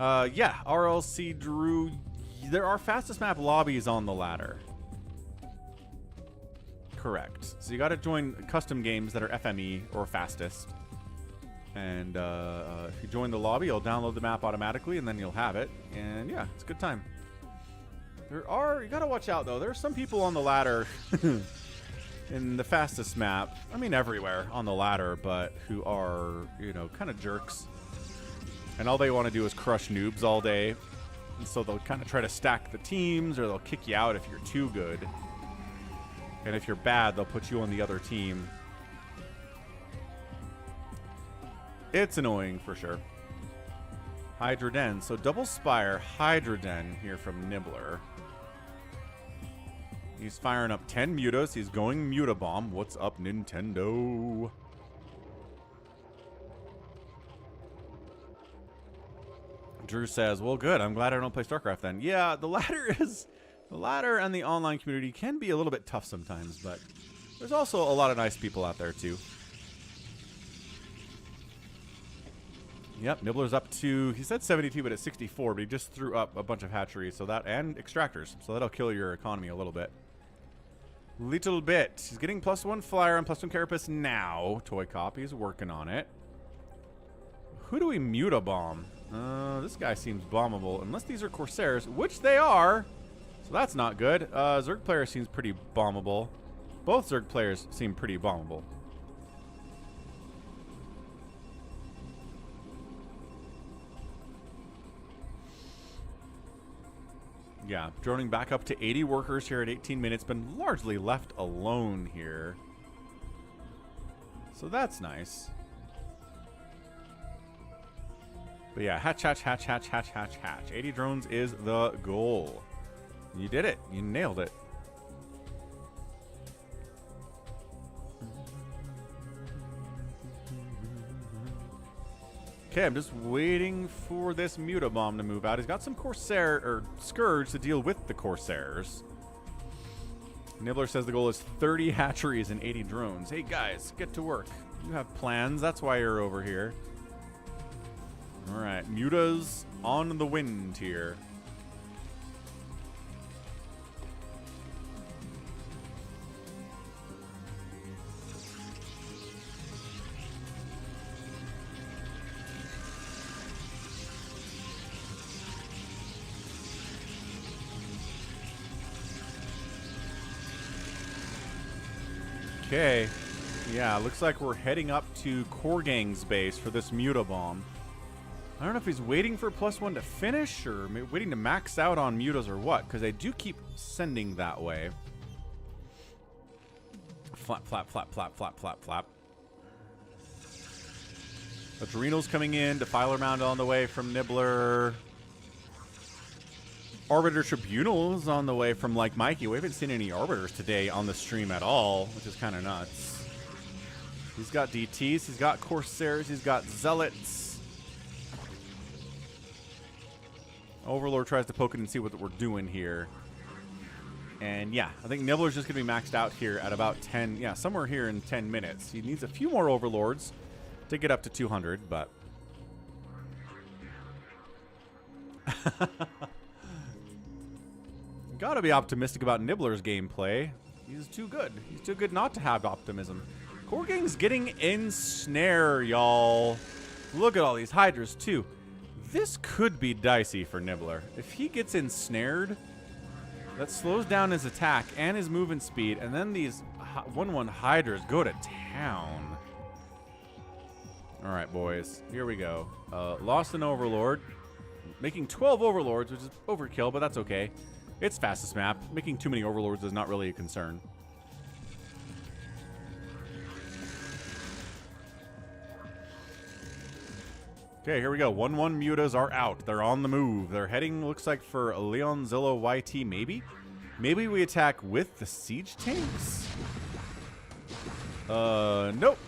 Yeah, RLC Drew. There are fastest map lobbies on the ladder. Correct. So you got to join custom games that are FME or fastest. And if you join the lobby, you'll download the map automatically, and then you'll have it. And yeah, it's a good time. You got to watch out, though. There are some people on the ladder in the fastest map. I mean, everywhere on the ladder, but who are, kind of jerks. And all they want to do is crush noobs all day. And so they'll kind of try to stack the teams, or they'll kick you out if you're too good. And if you're bad, they'll put you on the other team. It's annoying for sure. Hydraden. So double Spire, Hydraden here from Nibbler. He's firing up 10 mutas. He's going Mutabomb. What's up, Nintendo? Drew says, well, good. I'm glad I don't play StarCraft then. Yeah, the ladder and the online community can be a little bit tough sometimes, but there's also a lot of nice people out there too. Yep, Nibbler's up to, he said 72, but it's 64, but he just threw up a bunch of hatcheries, so that, and extractors, so that'll kill your economy a little bit. Little bit. He's getting +1 flyer and +1 carapace now. ToyCop, he's working on it. Who do we Mutabomb? This guy seems bombable, unless these are Corsairs, which they are. So that's not good. Zerg player seems pretty bombable. Both Zerg players seem pretty bombable. Yeah, droning back up to 80 workers here at 18 minutes. Been largely left alone here. So that's nice. But yeah, hatch, hatch, hatch, hatch, hatch, hatch, hatch. 80 drones is the goal. You did it. You nailed it. Okay, I'm just waiting for this Mutabomb to move out. He's got some Corsair, or Scourge, to deal with the Corsairs. Nibbler says the goal is 30 hatcheries and 80 drones. Hey guys, get to work. You have plans, that's why you're over here. Alright, Mutas on the wind here. Okay, yeah, looks like we're heading up to Korgang's base for this Mutabomb. I don't know if he's waiting for +1 to finish or waiting to max out on mutas or what, because they do keep sending that way. Flap, flap, flap, flap, flap, flap, flap. Adrenals coming in, Defiler Mound on the way from Nibbler. Arbiter Tribunals on the way from like Mikey. We haven't seen any Arbiters today on the stream at all, which is kind of nuts. He's got DTs, he's got Corsairs, he's got Zealots. Overlord tries to poke it and see what we're doing here. And yeah, I think Nibbler's just going to be maxed out here at about 10, yeah, somewhere here in 10 minutes. He needs a few more Overlords to get up to 200, but... Gotta be optimistic about Nibbler's gameplay. He's too good. He's too good not to have optimism. Korgang's getting ensnare, y'all. Look at all these Hydras, too. This could be dicey for Nibbler. If he gets ensnared, that slows down his attack and his movement speed, and then these 1/1 Hydras go to town. Alright, boys. Here we go. Lost an Overlord. Making 12 Overlords, which is overkill, but that's okay. It's fastest map. Making too many Overlords is not really a concern. Okay, here we go. 1-1 mutas are out. They're on the move. They're heading, looks like, for Leonzillo YT, maybe? Maybe we attack with the siege tanks? Nope.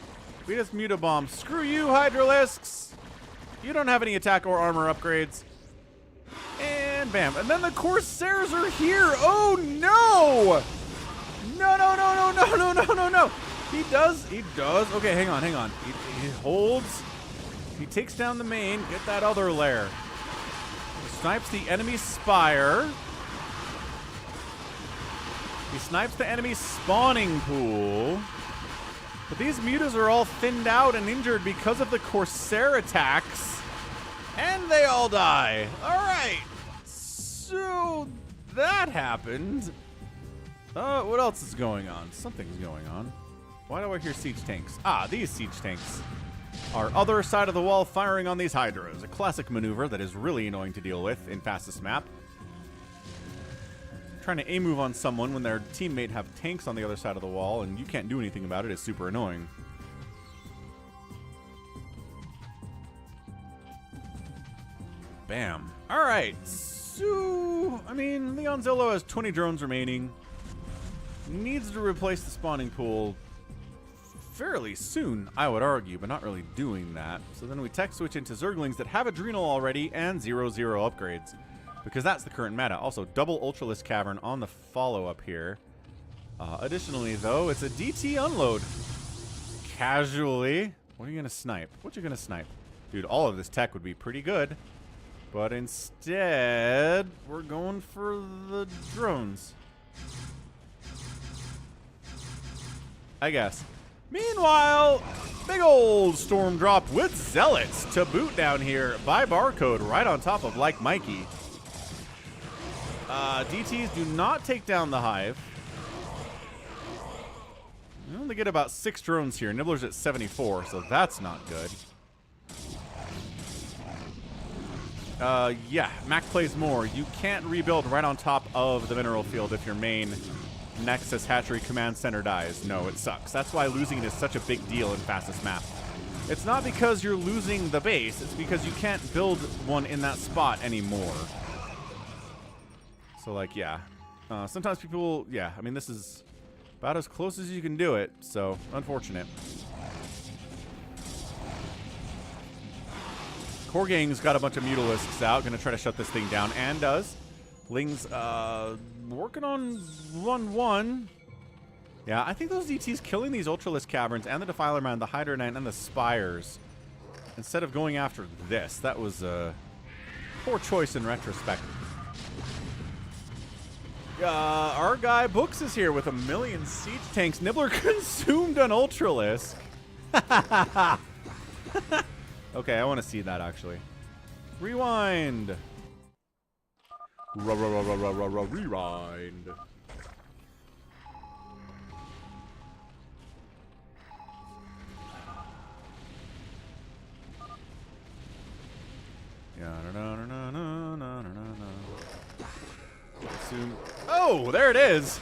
We just muta bomb. Screw you, Hydralisks! You don't have any attack or armor upgrades. And bam. And then the Corsairs are here! Oh, no! No, no, no, no, no, no, no, no, no! He does. Okay, hang on. He holds. He takes down the main. Get that other lair. Snipes the enemy spire. He snipes the enemy spawning pool. But these mutas are all thinned out and injured because of the Corsair attacks. And they all die. Alright. So that happened. What else is going on? Something's going on. Why do I hear siege tanks? Ah, these siege tanks are other side of the wall firing on these hydras. A classic maneuver that is really annoying to deal with in fastest map. Trying to A-move on someone when their teammate have tanks on the other side of the wall and you can't do anything about it is super annoying. Bam. Alright, so, I mean, Leonzillo has 20 drones remaining. Needs to replace the spawning pool fairly soon, I would argue, but not really doing that. So then we tech switch into Zerglings that have Adrenal already and 0/0 upgrades. Because that's the current meta. Also, double Ultralisk Cavern on the follow-up here. Additionally, though, it's a DT unload. Casually. What are you going to snipe? What you going to snipe? Dude, all of this tech would be pretty good. But instead, we're going for the drones. I guess. Meanwhile, big old storm drop with Zealots to boot down here by Barcode right on top of Like Mikey. DTs do not take down the Hive. We only get about 6 drones here. Nibbler's at 74, so that's not good. Yeah, Mac plays more. You can't rebuild right on top of the mineral field if your main Nexus Hatchery Command Center dies. No, it sucks. That's why losing it is such a big deal in fastest map. It's not because you're losing the base, it's because you can't build one in that spot anymore. So, like, yeah. Sometimes people, yeah, I mean, this is about as close as you can do it, so unfortunate. Core Gang's got a bunch of Mutalisks out, gonna try to shut this thing down, and does. Ling's working on 1-1. Yeah, I think those DTs killing these Ultralisk Caverns and the Defiler Man, the Hydra Knight, and the Spires, instead of going after this. That was a poor choice in retrospect. Our guy Books is here with 1,000,000 siege tanks. Nibbler consumed an Ultralisk. Okay, I want to see that, actually. Rewind. Rewind. Oh, there it is.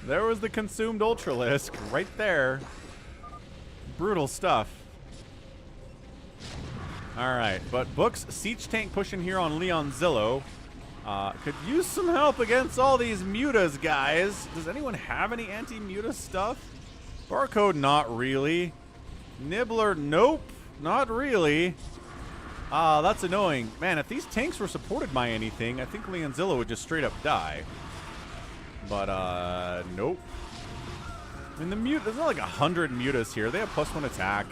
There was the consumed Ultralisk right there. Brutal stuff. Alright, but Books, siege tank pushing here on Leonzillo. Could use some help against all these mutas, guys. Does anyone have any anti-muta stuff? Barcode, not really. Nibbler, nope, not really. That's annoying. Man, if these tanks were supported by anything, I think Leonzillo would just straight up die. But, nope. I mean, there's not like 100 mutas here. They have +1 attack.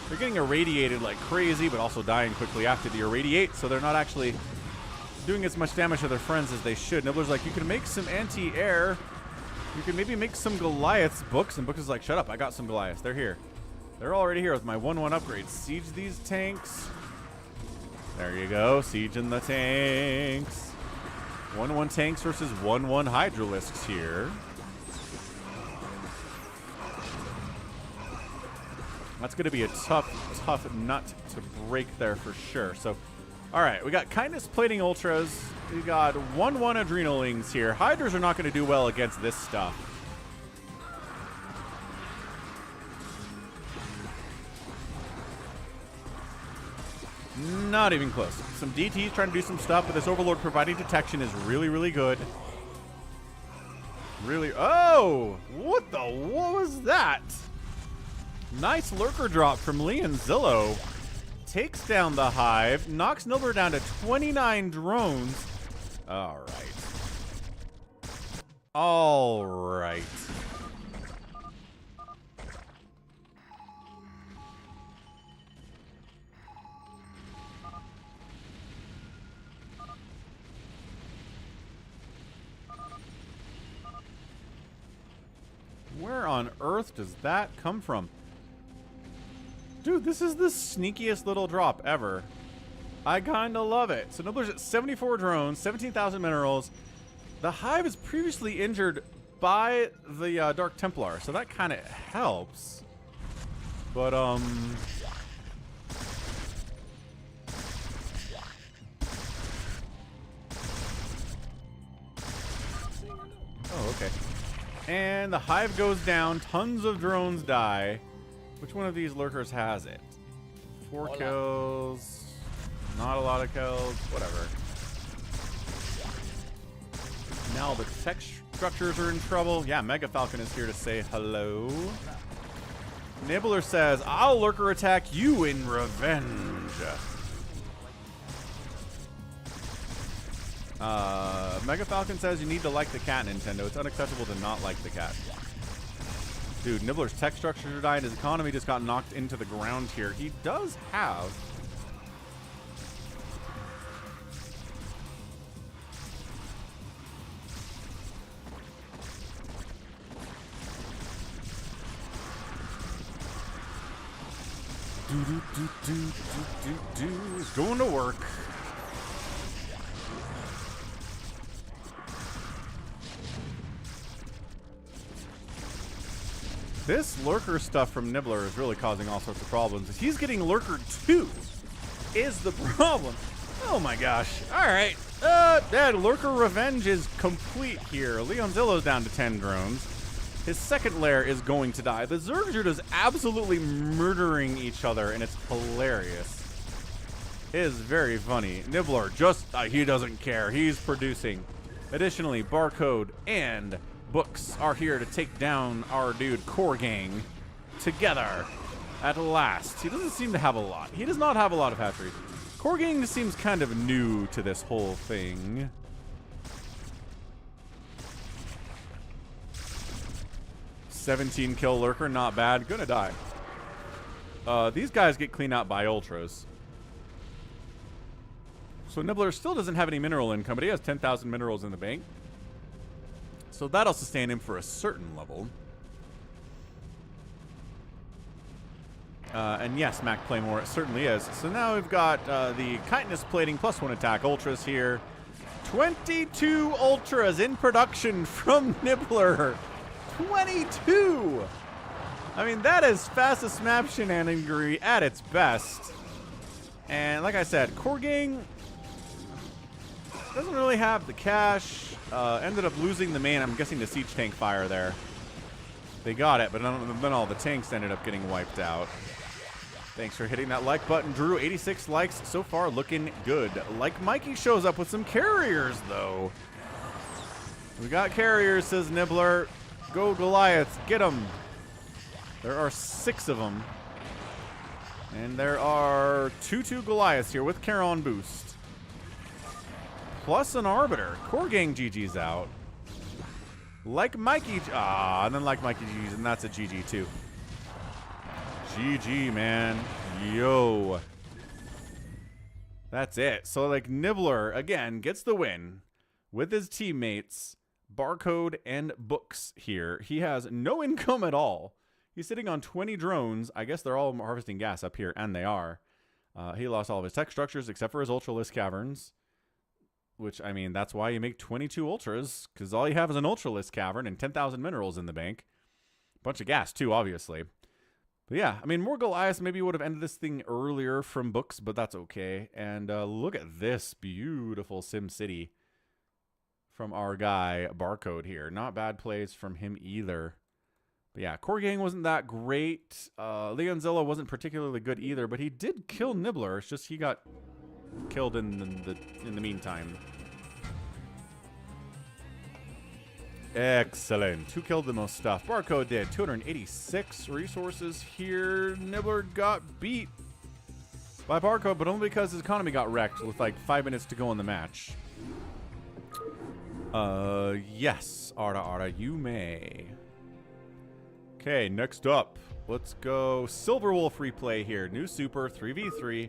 They're getting irradiated like crazy, but also dying quickly after the irradiate, so they're not actually doing as much damage to their friends as they should. Nibbler's like, you can make some anti-air. You can maybe make some Goliaths. Books, and Books is like, shut up, I got some Goliaths. They're here. They're already here with my 1-1 upgrade. Siege these tanks. There you go, sieging the tanks. 1-1 tanks versus 1-1 Hydralisks here. That's going to be a tough nut to break there for sure. So, all right, we got Kindness Plating Ultras. We got 1-1 Adrenalings here. Hydras are not going to do well against this stuff. Not even close. Some DTs trying to do some stuff, but this Overlord providing detection is really, really good. Really. Oh! What was that? Nice lurker drop from Lee and Zillow. Takes down the Hive, knocks Nibbler down to 29 drones. All right. All right. Where on earth does that come from? Dude, this is the sneakiest little drop ever. I kind of love it. So Nibbler's at 74 drones, 17,000 minerals. The Hive is previously injured by the Dark Templar, so that kind of helps. But, Oh, okay. And the Hive goes down. Tons of drones die. Which one of these lurkers has it? 4 kills. Not a lot of kills. Whatever. Now the tech structures are in trouble. Yeah, Mega Falcon is here to say hello. Nibbler says, I'll lurker attack you in revenge. Mega Falcon says you need to like the cat, Nintendo. It's unacceptable to not like the cat. Dude, Nibbler's tech structures are dying. His economy just got knocked into the ground here. He does have... He's going to work. This lurker stuff from Nibbler is really causing all sorts of problems. He's getting lurker 2 is the problem. Oh my gosh. All right. That lurker revenge is complete here. Leonzillo's down to 10 drones. His second lair is going to die. The Zergjude is absolutely murdering each other, and it's hilarious. It is very funny. Nibbler just, he doesn't care. He's producing. Additionally, Barcode and Books are here to take down our dude Core Gang together at last. He doesn't seem to have a lot. He does not have a lot of hatcheries. Core Gang seems kind of new to this whole thing. $17 kill lurker, not bad. Gonna die. These guys get cleaned out by ultras. So Nibbler still doesn't have any mineral income, but he has 10,000 minerals in the bank. So that'll sustain him for a certain level. And yes, Mac Playmore, it certainly is. So now we've got the Chitinous Plating +1 attack ultras here. 22 ultras in production from Nibbler. 22! I mean, that is fastest map shenaniganry at its best. And like I said, Core Gang doesn't really have the cash. Ended up losing the main, I'm guessing, the siege tank fire there. They got it, but then all the tanks ended up getting wiped out. Thanks for hitting that like button, Drew. 86 likes so far, looking good. Like Mikey shows up with some carriers, though. We got carriers, says Nibbler. Go Goliath, get them. There are 6 of them. And there are 2 Goliaths here with Charon boost. Plus an Arbiter. Core Gang GG's out. Like Mikey, and then like Mikey GG's, and that's a GG too. GG, man. Yo. That's it. So like Nibbler, again, gets the win with his teammates, Barcode and Books here. He has no income at all. He's sitting on 20 drones. I guess they're all harvesting gas up here, and they are. He lost all of his tech structures except for his Ultralisk Caverns. Which, I mean, that's why you make 22 Ultras, because all you have is an Ultralisk Cavern and 10,000 minerals in the bank. Bunch of gas, too, obviously. But yeah, I mean, more Goliaths maybe would have ended this thing earlier from Books, but that's okay. And look at this beautiful Sim City from our guy, Barcode here. Not bad plays from him either. But yeah, Core Gang wasn't that great. Leonzilla wasn't particularly good either, but he did kill Nibbler. It's just he got killed in the meantime. Excellent. Who killed the most stuff? Barcode did. 286 resources here. Nibbler got beat by Barcode, but only because his economy got wrecked with like 5 minutes to go in the match. Yes, Arda, you may. Okay, next up, let's go Silverwolf replay here. New Super 3v3,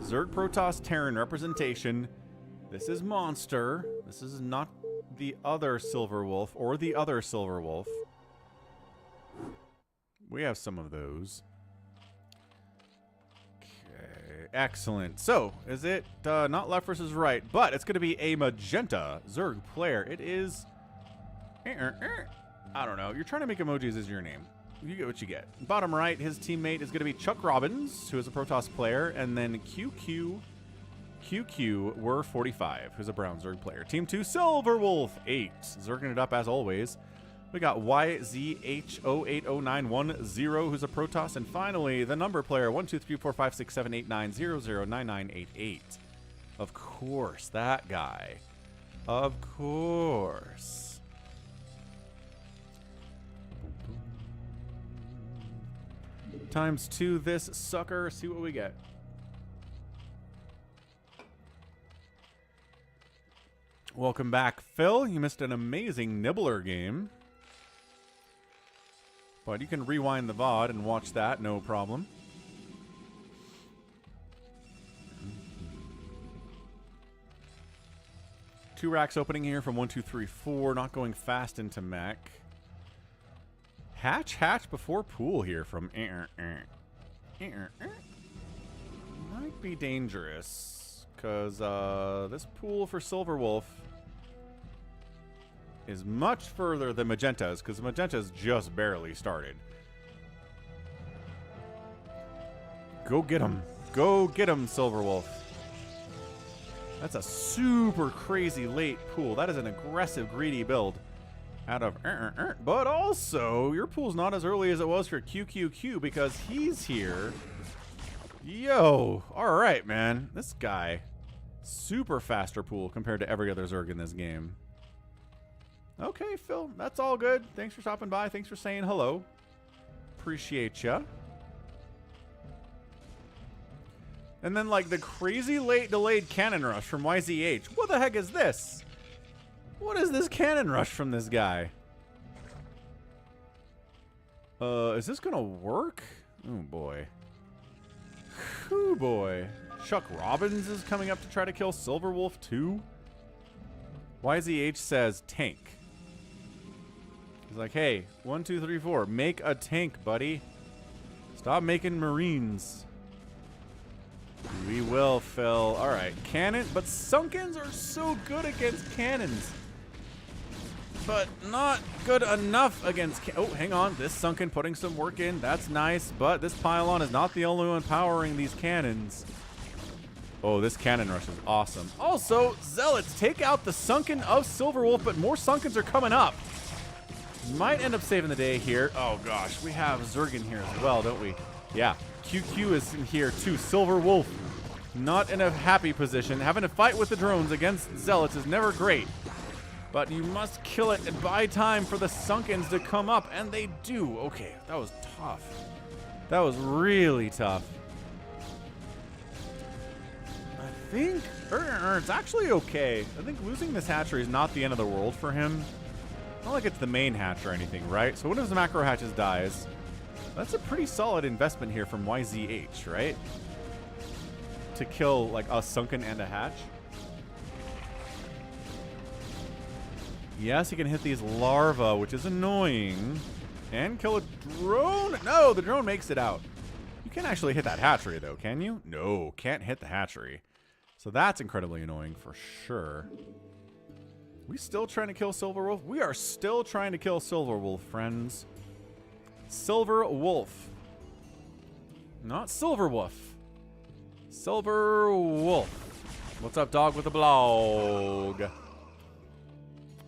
Zerg Protoss Terran representation. This is Monster. This is not the other Silverwolf or the other Silverwolf. We have some of those. Okay, excellent. So, is it not left versus right, but it's going to be a magenta Zerg player. It is... I don't know. You're trying to make emojis as your name. You get what you get. Bottom right, his teammate is going to be Chuck Robbins, who is a Protoss player, and then QQ were 45, who's a brown Zerg player. Team 2, Silverwolf 8, Zerging it up as always. We got YZH080910, who's a Protoss, and finally the number player 123456789009988. Of course, that guy. Of course. Times 2 this sucker. See what we get. Welcome back, Phil. You missed an amazing Nibbler game. But you can rewind the VOD and watch that, no problem. Two racks opening here from 1, 2, 3, 4. Not going fast into mech. Hatch before pool here from might be dangerous, because this pool for Silverwolf is much further than Magenta's, because Magenta's just barely started. Go get him. Go get him, Silverwolf. That's a super crazy late pool. That is an aggressive, greedy build. Out of but also your pool's not as early as it was for QQQ because he's here. Yo, all right, man. This guy, super faster pool compared to every other Zerg in this game. Okay, Phil, that's all good. Thanks for stopping by. Thanks for saying hello. Appreciate ya. And then like the crazy late delayed cannon rush from YZH. What the heck is this? What is this cannon rush from this guy? Is this gonna work? Oh boy. Oh boy. Chuck Robbins is coming up to try to kill Silverwolf too. YZH says tank. He's like, hey, 1, 2, 3, 4. Make a tank, buddy. Stop making Marines. We will, Phil. Alright, cannon. But Sunkens are so good against cannons. But not good enough against... Oh, hang on. This Sunken putting some work in. That's nice. But this pylon is not the only one powering these cannons. Oh, this cannon rush is awesome. Also, Zealots take out the Sunken of Silverwolf, but more Sunkens are coming up. Might end up saving the day here. Oh, gosh. We have Zerg in here as well, don't we? Yeah. QQ is in here, too. Silverwolf. Not in a happy position. Having to fight with the drones against Zealots is never great. But you must kill it and buy time for the Sunkens to come up, and they do. Okay, that was tough. That was really tough. I think it's actually okay. I think losing this hatchery is not the end of the world for him. Not like it's the main hatch or anything, right? So one of his macro hatches dies. That's a pretty solid investment here from YZH, right? To kill like a Sunken and a hatch. Yes, he can hit these larvae, which is annoying. And kill a drone. No, the drone makes it out. You can't actually hit that hatchery, though, can you? No, can't hit the hatchery. So that's incredibly annoying for sure. We still trying to kill Silverwolf? We are still trying to kill Silverwolf, friends. Silverwolf. Not Silverwolf. Silverwolf. What's up, dog with a blog?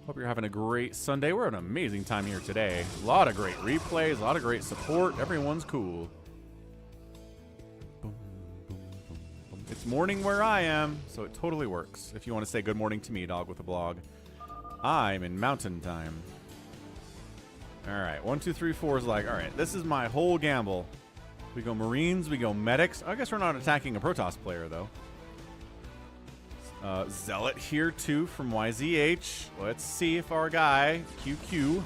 Hope you're having a great Sunday. We're having an amazing time here today. A lot of great replays, a lot of great support. Everyone's cool. Boom, boom, boom, boom. It's morning where I am, so it totally works. If you want to say good morning to me, dog with a blog. I'm in mountain time. All right, 1, 2, 3, 4 is like, all right, this is my whole gamble. We go Marines, we go Medics. I guess we're not attacking a Protoss player, though. Zealot here, too, from YZH. Let's see if our guy, QQ,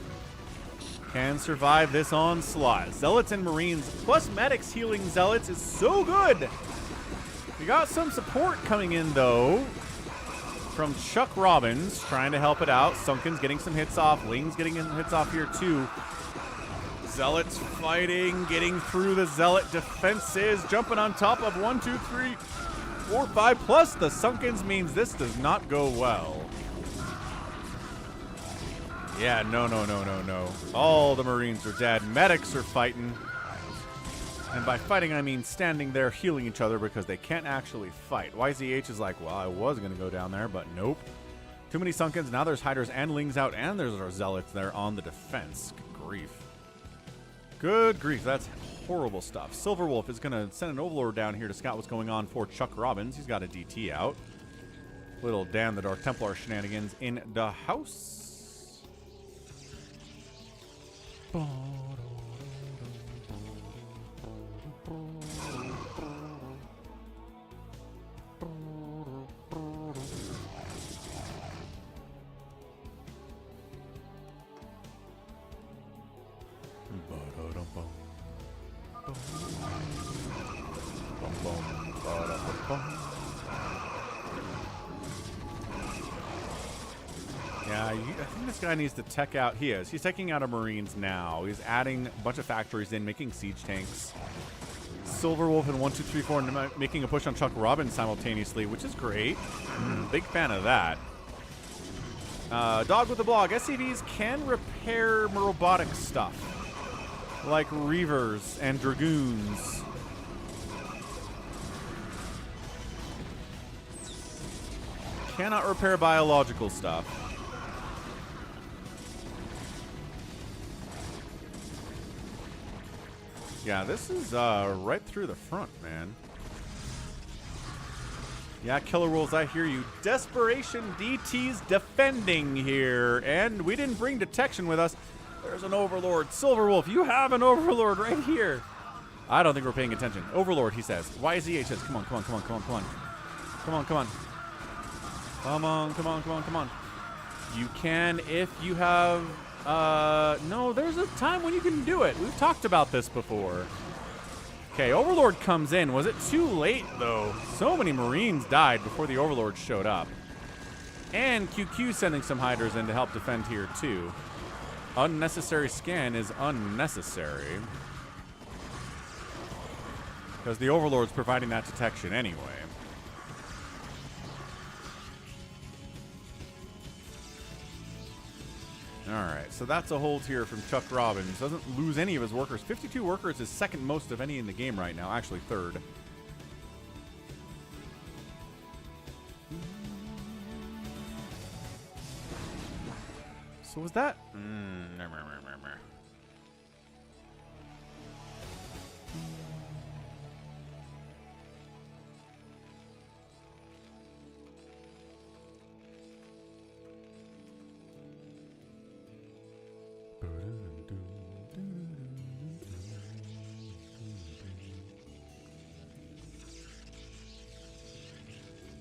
can survive this onslaught. Zealots and Marines, plus Medics healing Zealots is so good. We got some support coming in, though, from Chuck Robbins, trying to help it out. Sunken's getting some hits off. Ling's getting some hits off here, too. Zealots fighting, getting through the Zealot defenses, jumping on top of 1, 2, 3, 4, 5, plus the Sunkens means this does not go well. Yeah, no. All the Marines are dead. Medics are fighting. And by fighting, I mean standing there healing each other because they can't actually fight. YZH is like, well, I was going to go down there, but nope. Too many Sunkens. Now there's Hiders and Lings out, and there's our Zealots there on the defense. Good grief. Good grief. That's horrible stuff. Silverwolf is going to send an Overlord down here to scout what's going on for Chuck Robbins. He's got a DT out. Little Dan the Dark Templar shenanigans in the house. Yeah, I think this guy needs to tech out. He is. He's taking out a Marines now. He's adding a bunch of factories in, making siege tanks. Silverwolf and 1, 2, 3, 4 making a push on Chuck Robbins simultaneously, which is great. Big fan of that. Dog with the blog. SCVs can repair robotic stuff, like Reavers and Dragoons. Cannot repair biological stuff. Yeah, this is right through the front, man. Yeah, KillerWolves, I hear you. Desperation DT's defending here, and we didn't bring detection with us. There's an Overlord. Silverwolf, you have an Overlord right here. I don't think we're paying attention. Overlord, he says. YZH says, come on. Come on. You can if you have... no, there's a time when you can do it. We've talked about this before. Okay, Overlord comes in. Was it too late, though? So many Marines died before the Overlord showed up. And QQ sending some Hiders in to help defend here, too. Unnecessary scan is unnecessary, because the Overlord's providing that detection anyway. Alright, so that's a hold here from Chuck Robbins. Doesn't lose any of his workers. 52 workers is second most of any in the game right now. Actually, third. So was that...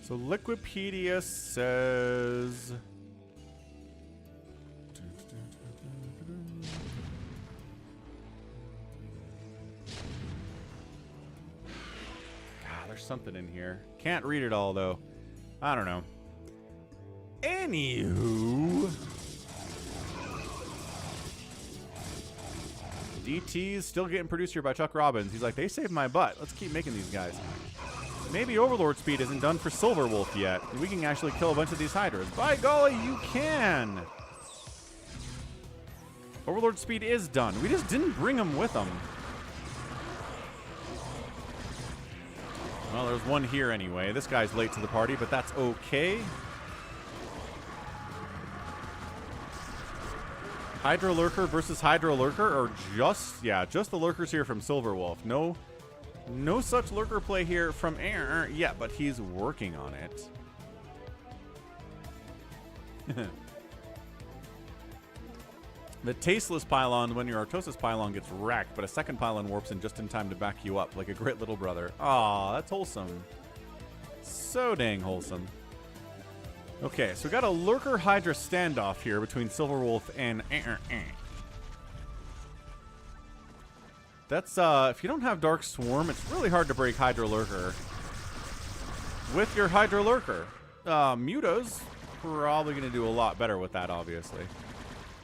So Liquipedia says... God, there's something in here. Can't read it all, though. I don't know. Anywho... DT's still getting produced here by Chuck Robbins. He's like, they saved my butt. Let's keep making these guys. Maybe Overlord speed isn't done for Silverwolf yet. We can actually kill a bunch of these Hydras. By golly, you can! Overlord speed is done. We just didn't bring them with them. Well, there's one here anyway. This guy's late to the party, but that's okay. Hydra Lurker versus Hydra Lurker, or just, yeah, just the Lurkers here from Silverwolf. No such Lurker play here from Air. Yeah, but he's working on it. The tasteless pylon, when your Artosis pylon gets racked, but a second pylon warps in just in time to back you up like a great little brother. Aw, that's wholesome. So dang wholesome. Okay, so we got a Lurker Hydra standoff here between Silverwolf and That's, if you don't have Dark Swarm, it's really hard to break Hydra Lurker with your Hydra Lurker. Muta's probably going to do a lot better with that, obviously.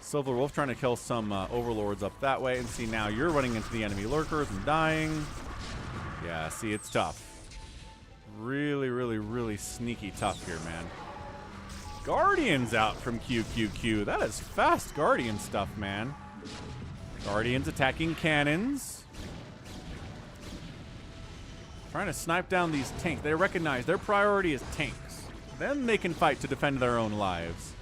Silverwolf trying to kill some Overlords up that way, and see now you're running into the enemy Lurkers and dying. Yeah, see, it's tough. Really, really, really sneaky tough here, man. Guardians out from QQQ. That is fast Guardian stuff, man. Guardians attacking cannons. Trying to snipe down these tanks. They recognize their priority is tanks. Then they can fight to defend their own lives.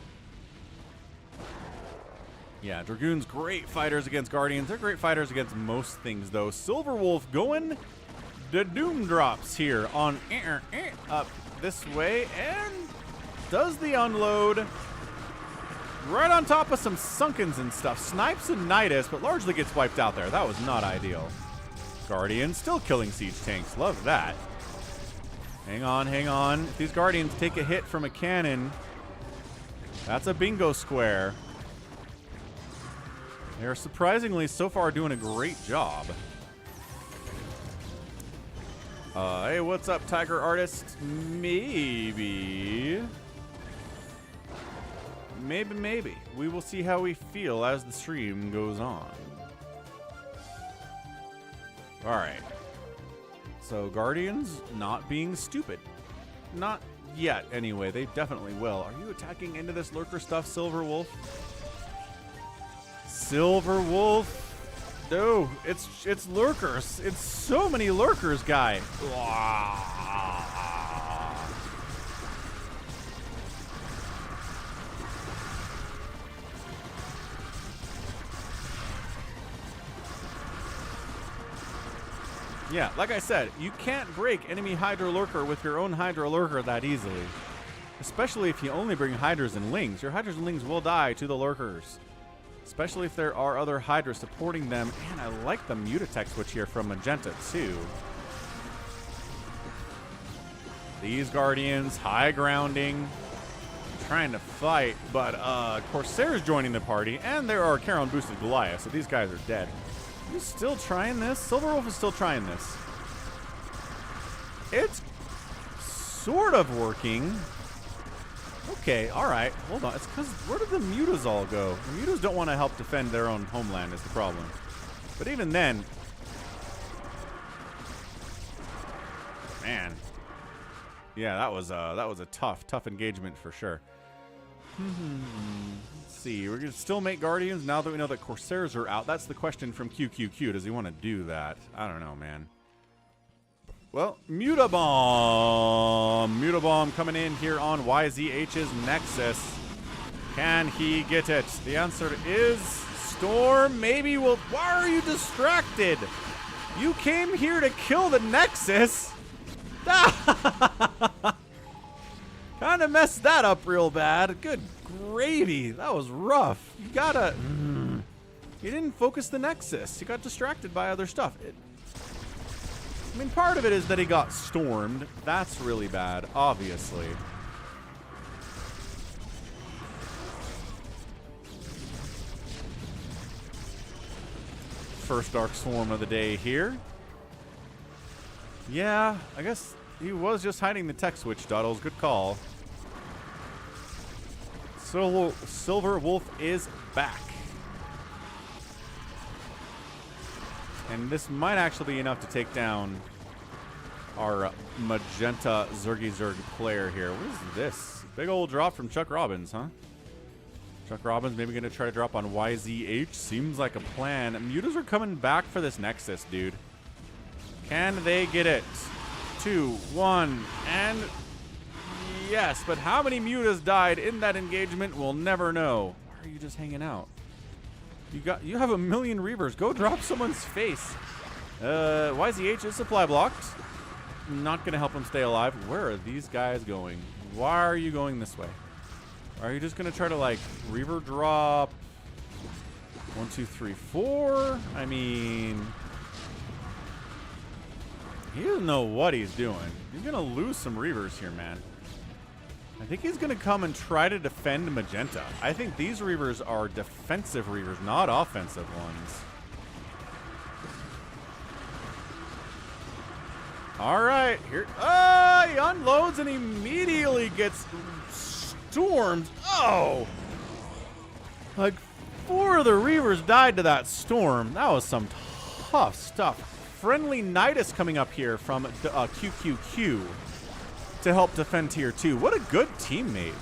Yeah, Dragoons, great fighters against Guardians. They're great fighters against most things, though. Silverwolf going the Doom Drops here on up this way, and does the unload right on top of some Sunkens and stuff. Snipes and Nidus, but largely gets wiped out there. That was not ideal. Guardians still killing siege tanks. Love that. Hang on, hang on. If these Guardians take a hit from a cannon, that's a bingo square. They're surprisingly so far doing a great job. Hey, what's up, Tiger Artist? Maybe. Maybe. We will see how we feel as the stream goes on. Alright. So, Guardians not being stupid. Not yet, anyway. They definitely will. Are you attacking into this Lurker stuff, Silverwolf? Silverwolf? No, it's Lurkers. It's so many Lurkers, guy. Yeah, like I said, you can't break enemy Hydra Lurker with your own Hydra Lurker that easily. Especially if you only bring Hydras and Lings. Your Hydras and Lings will die to the Lurkers. Especially if there are other Hydras supporting them. And I like the Mutatech switch here from Magenta, too. These Guardians, high grounding, trying to fight, but Corsair's joining the party, and there are Charon boosted Goliath, so these guys are dead. Are you still trying this? Silverwolf is still trying this. It's sort of working. Okay, alright. Hold on. It's because where did the Mutas all go? The Mutas don't want to help defend their own homeland is the problem. But even then... Man. Yeah, that was a tough engagement for sure. Let's see. We're going to still make Guardians now that we know that Corsairs are out. That's the question from QQQ. Does he want to do that? I don't know, man. Well, Mutabomb coming in here on YZH's Nexus. Can he get it? The answer is Storm. Maybe will. Why are you distracted? You came here to kill the Nexus. Kind of messed that up real bad. Good gravy. That was rough. You gotta... You didn't focus the Nexus. You got distracted by other stuff. I mean, part of it is that he got stormed. That's really bad, obviously. First Dark Swarm of the day here. Yeah, I guess he was just hiding the tech switch, Doddles. Good call. Silverwolf is back. And this might actually be enough to take down our magenta Zergy player here. What is this? Big old drop from Chuck Robbins, huh? Chuck Robbins maybe going to try to drop on YZH. Seems like a plan. Mutas are coming back for this Nexus, dude. Can they get it? 2, 1, and... Yes, but how many Mutas died in that engagement, we'll never know. Why are you just hanging out? You have a million Reavers. Go drop someone's face. YZH is supply blocked. Not gonna help him stay alive. Where are these guys going? Why are you going this way? Are you just gonna try to like Reaver drop 1, 2, 3, 4? I mean, he doesn't know what he's doing. He's gonna lose some Reavers here, man. I think he's gonna come and try to defend Magenta. I think these Reavers are defensive Reavers, not offensive ones. All right, here. He unloads and immediately gets stormed. Oh! Like 4 of the Reavers died to that storm. That was some tough stuff. Friendly Nidus coming up here from QQQ to help defend tier 2. What a good teammate.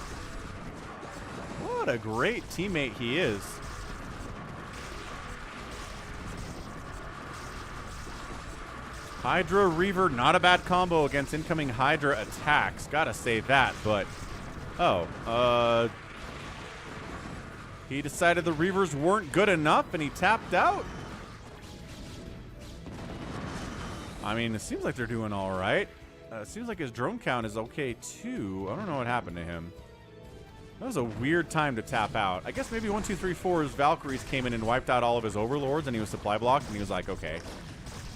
What a great teammate he is. Hydra Reaver, not a bad combo against incoming Hydra attacks. Gotta say that, but... he decided the Reavers weren't good enough and he tapped out? I mean, it seems like they're doing alright. It seems like his drone count is okay, too. I don't know what happened to him. That was a weird time to tap out. I guess maybe 1, 2, 3, 4's Valkyries came in and wiped out all of his Overlords and he was supply blocked and he was like, okay.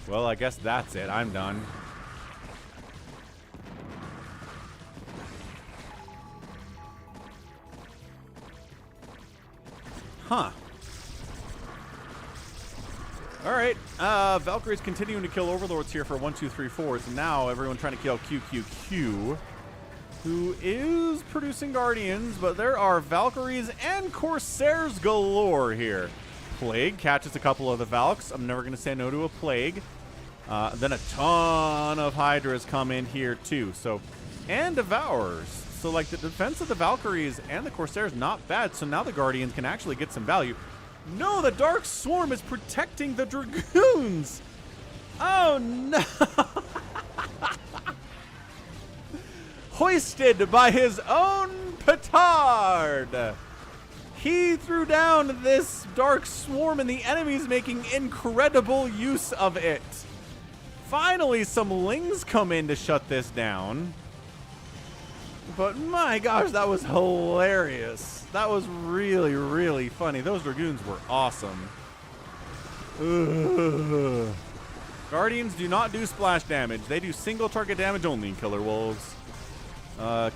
Well, I guess that's it. I'm done. Huh. Alright. Valkyrie's continuing to kill Overlords here for 1, 2, 3, 4. So now everyone trying to kill QQQ, who is producing Guardians, but there are Valkyries and Corsairs galore here. Plague catches a couple of the Valks. I'm never going to say no to a Plague. Then a ton of Hydras come in here too. So, and Devourers. So like the defense of the Valkyries and the Corsairs not bad. So now the Guardians can actually get some value. No, the Dark Swarm is protecting the Dragoons. Oh no. Hoisted by his own petard. He threw down this Dark Swarm and the enemy's making incredible use of it. Finally, some Lings come in to shut this down. But my gosh, that was hilarious. That was really, really funny. Those Dragoons were awesome. Ugh. Guardians do not do splash damage. They do single target damage only in KillerWolves.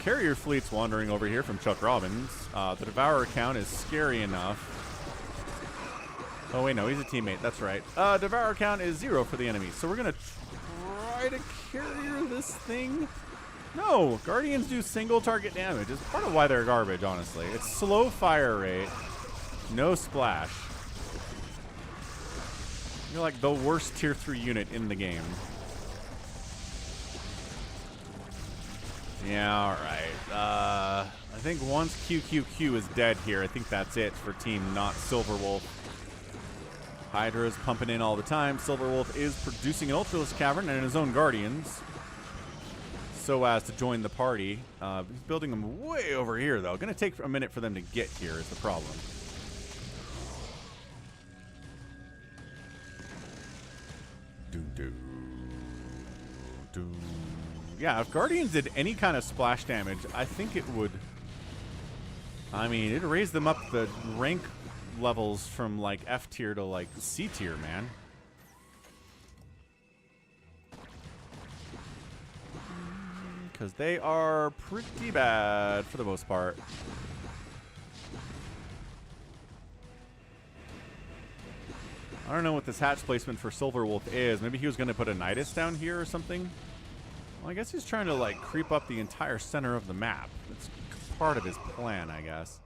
Carrier fleet's wandering over here from Chuck Robbins. The Devourer count is scary enough. Oh, wait, no, he's a teammate. That's right. Devourer count is 0 for the enemy. So we're going to try to carrier this thing. No, Guardians do single target damage. It's part of why they're garbage, honestly. It's slow fire rate, no splash. You're like the worst tier 3 unit in the game. Yeah, alright. I think once QQQ is dead here, I think that's it for team not Silverwolf. Hydra is pumping in all the time. Silverwolf is producing an Ultralisk Cavern and his own Guardians, so as to join the party. He's building them way over here, though. Gonna take a minute for them to get here is the problem. Yeah, if Guardians did any kind of splash damage, I think it would... I mean, it'd raise them up the rank levels from, like, F tier to, like, C tier, man. Because they are pretty bad for the most part. I don't know what this hatch placement for Silverwolf is. Maybe he was going to put a Nidus down here or something. Well, I guess he's trying to, like, creep up the entire center of the map. It's part of his plan, I guess.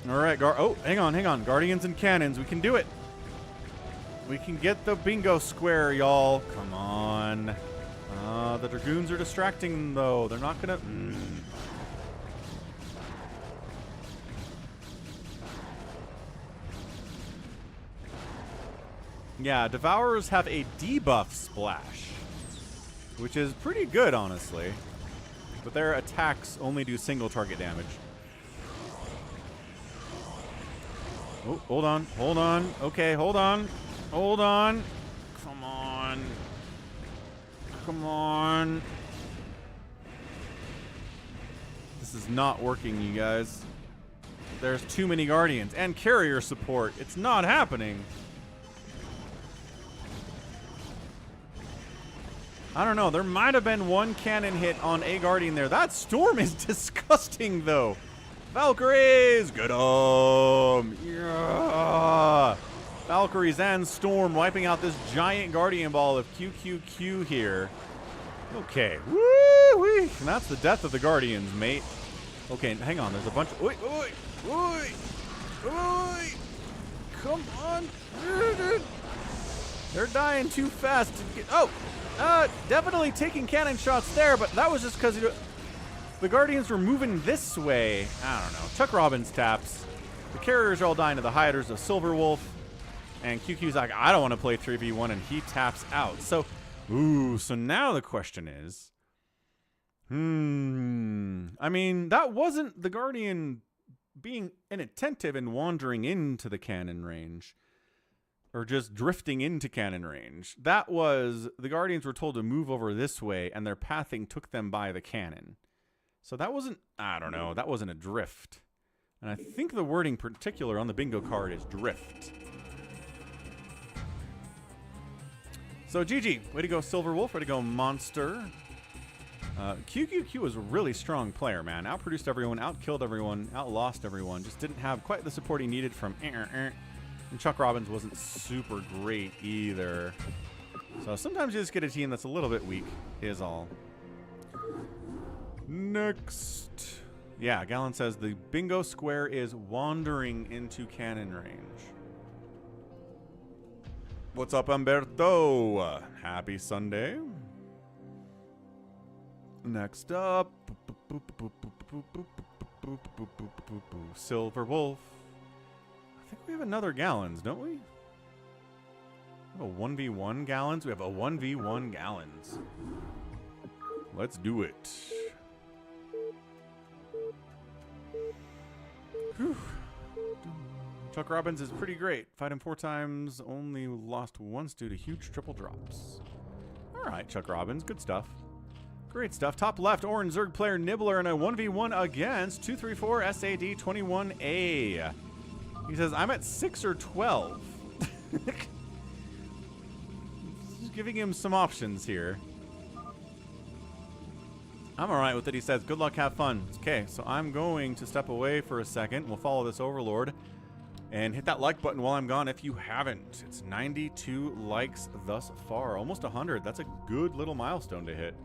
All right, oh, hang on. Guardians and Cannons, we can do it. We can get the bingo square, y'all. Come on. The Dragoons are distracting, though. They're not gonna... Yeah, Devourers have a debuff splash, which is pretty good, honestly. But their attacks only do single target damage. Oh, hold on, hold on. Okay, hold on. Hold on. Come on. Come on. This is not working, you guys. There's too many Guardians and carrier support. It's not happening. I don't know. There might have been one cannon hit on a Guardian there. That Storm is disgusting, though. Valkyries! Get 'em! Yeah! Valkyries and Storm wiping out this giant Guardian ball of QQQ here. Okay. Woo-wee! And that's the death of the Guardians, mate. Okay, hang on. There's a bunch of... Oi! Oi! Oi! Oi! Come on! They're dying too fast to get... Oh! Definitely taking cannon shots there, but that was just because the Guardians were moving this way. I don't know. Chuck Robbins taps. The carriers are all dying to the hiders of Silver Wolf. And QQ's like, I don't want to play 3v1, and he taps out. So, so now the question is, I mean, that wasn't the Guardian being inattentive and wandering into the cannon range. Or just drifting into cannon range. That was, the Guardians were told to move over this way, and their pathing took them by the cannon. So that wasn't, I don't know, that wasn't a drift. And I think the wording particular on the bingo card is drift. So GG, way to go Silver Wolf, way to go Monster. QQQ was a really strong player, man. Outproduced everyone, outkilled everyone, outlost everyone. Just didn't have quite the support he needed from And Chuck Robbins wasn't super great either. So sometimes you just get a team that's a little bit weak, is all. Next. Yeah, Gallon says the bingo square is wandering into cannon range. What's up, Umberto? Happy Sunday. Next up. Silver Wolf. I think we have another Gallons, don't we? We have a 1v1 Gallons. We have a 1v1 Gallons. Let's do it. Whew. Chuck Robbins is pretty great. Fight him 4 times, only lost once due to huge triple drops. Alright, Chuck Robbins, good stuff. Great stuff. Top left, Orange Zerg player Nibbler in a 1v1 against 234 SAD21A. He says, I'm at 6 or 12. Just giving him some options here. I'm alright with it. He says, good luck, have fun. Okay, so I'm going to step away for a second. We'll follow this Overlord. And hit that like button while I'm gone if you haven't. It's 92 likes thus far. Almost 100. That's a good little milestone to hit.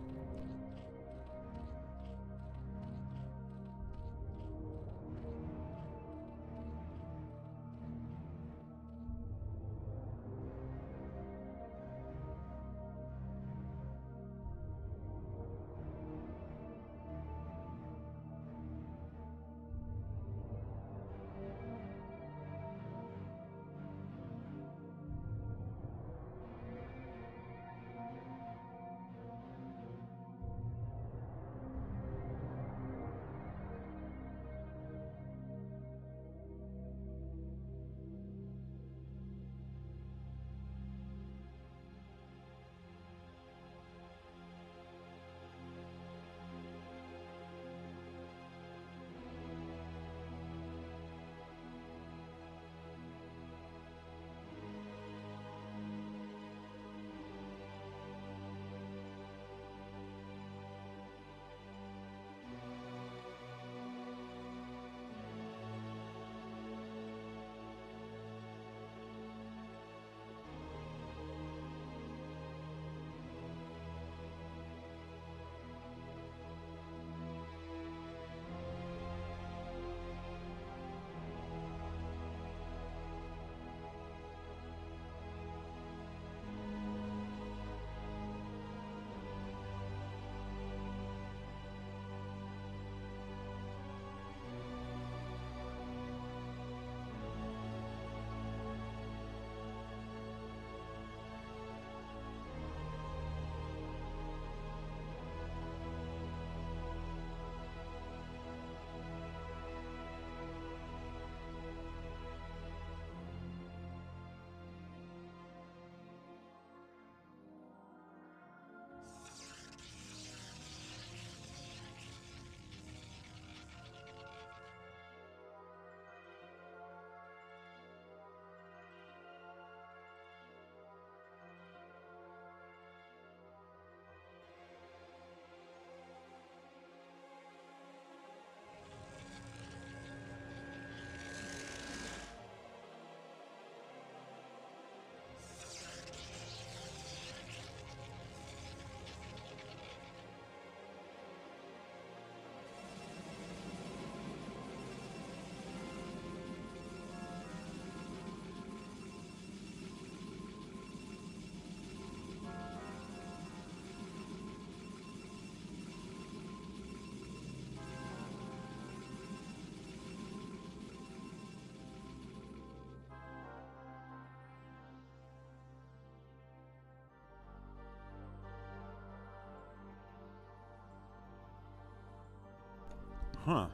Huh.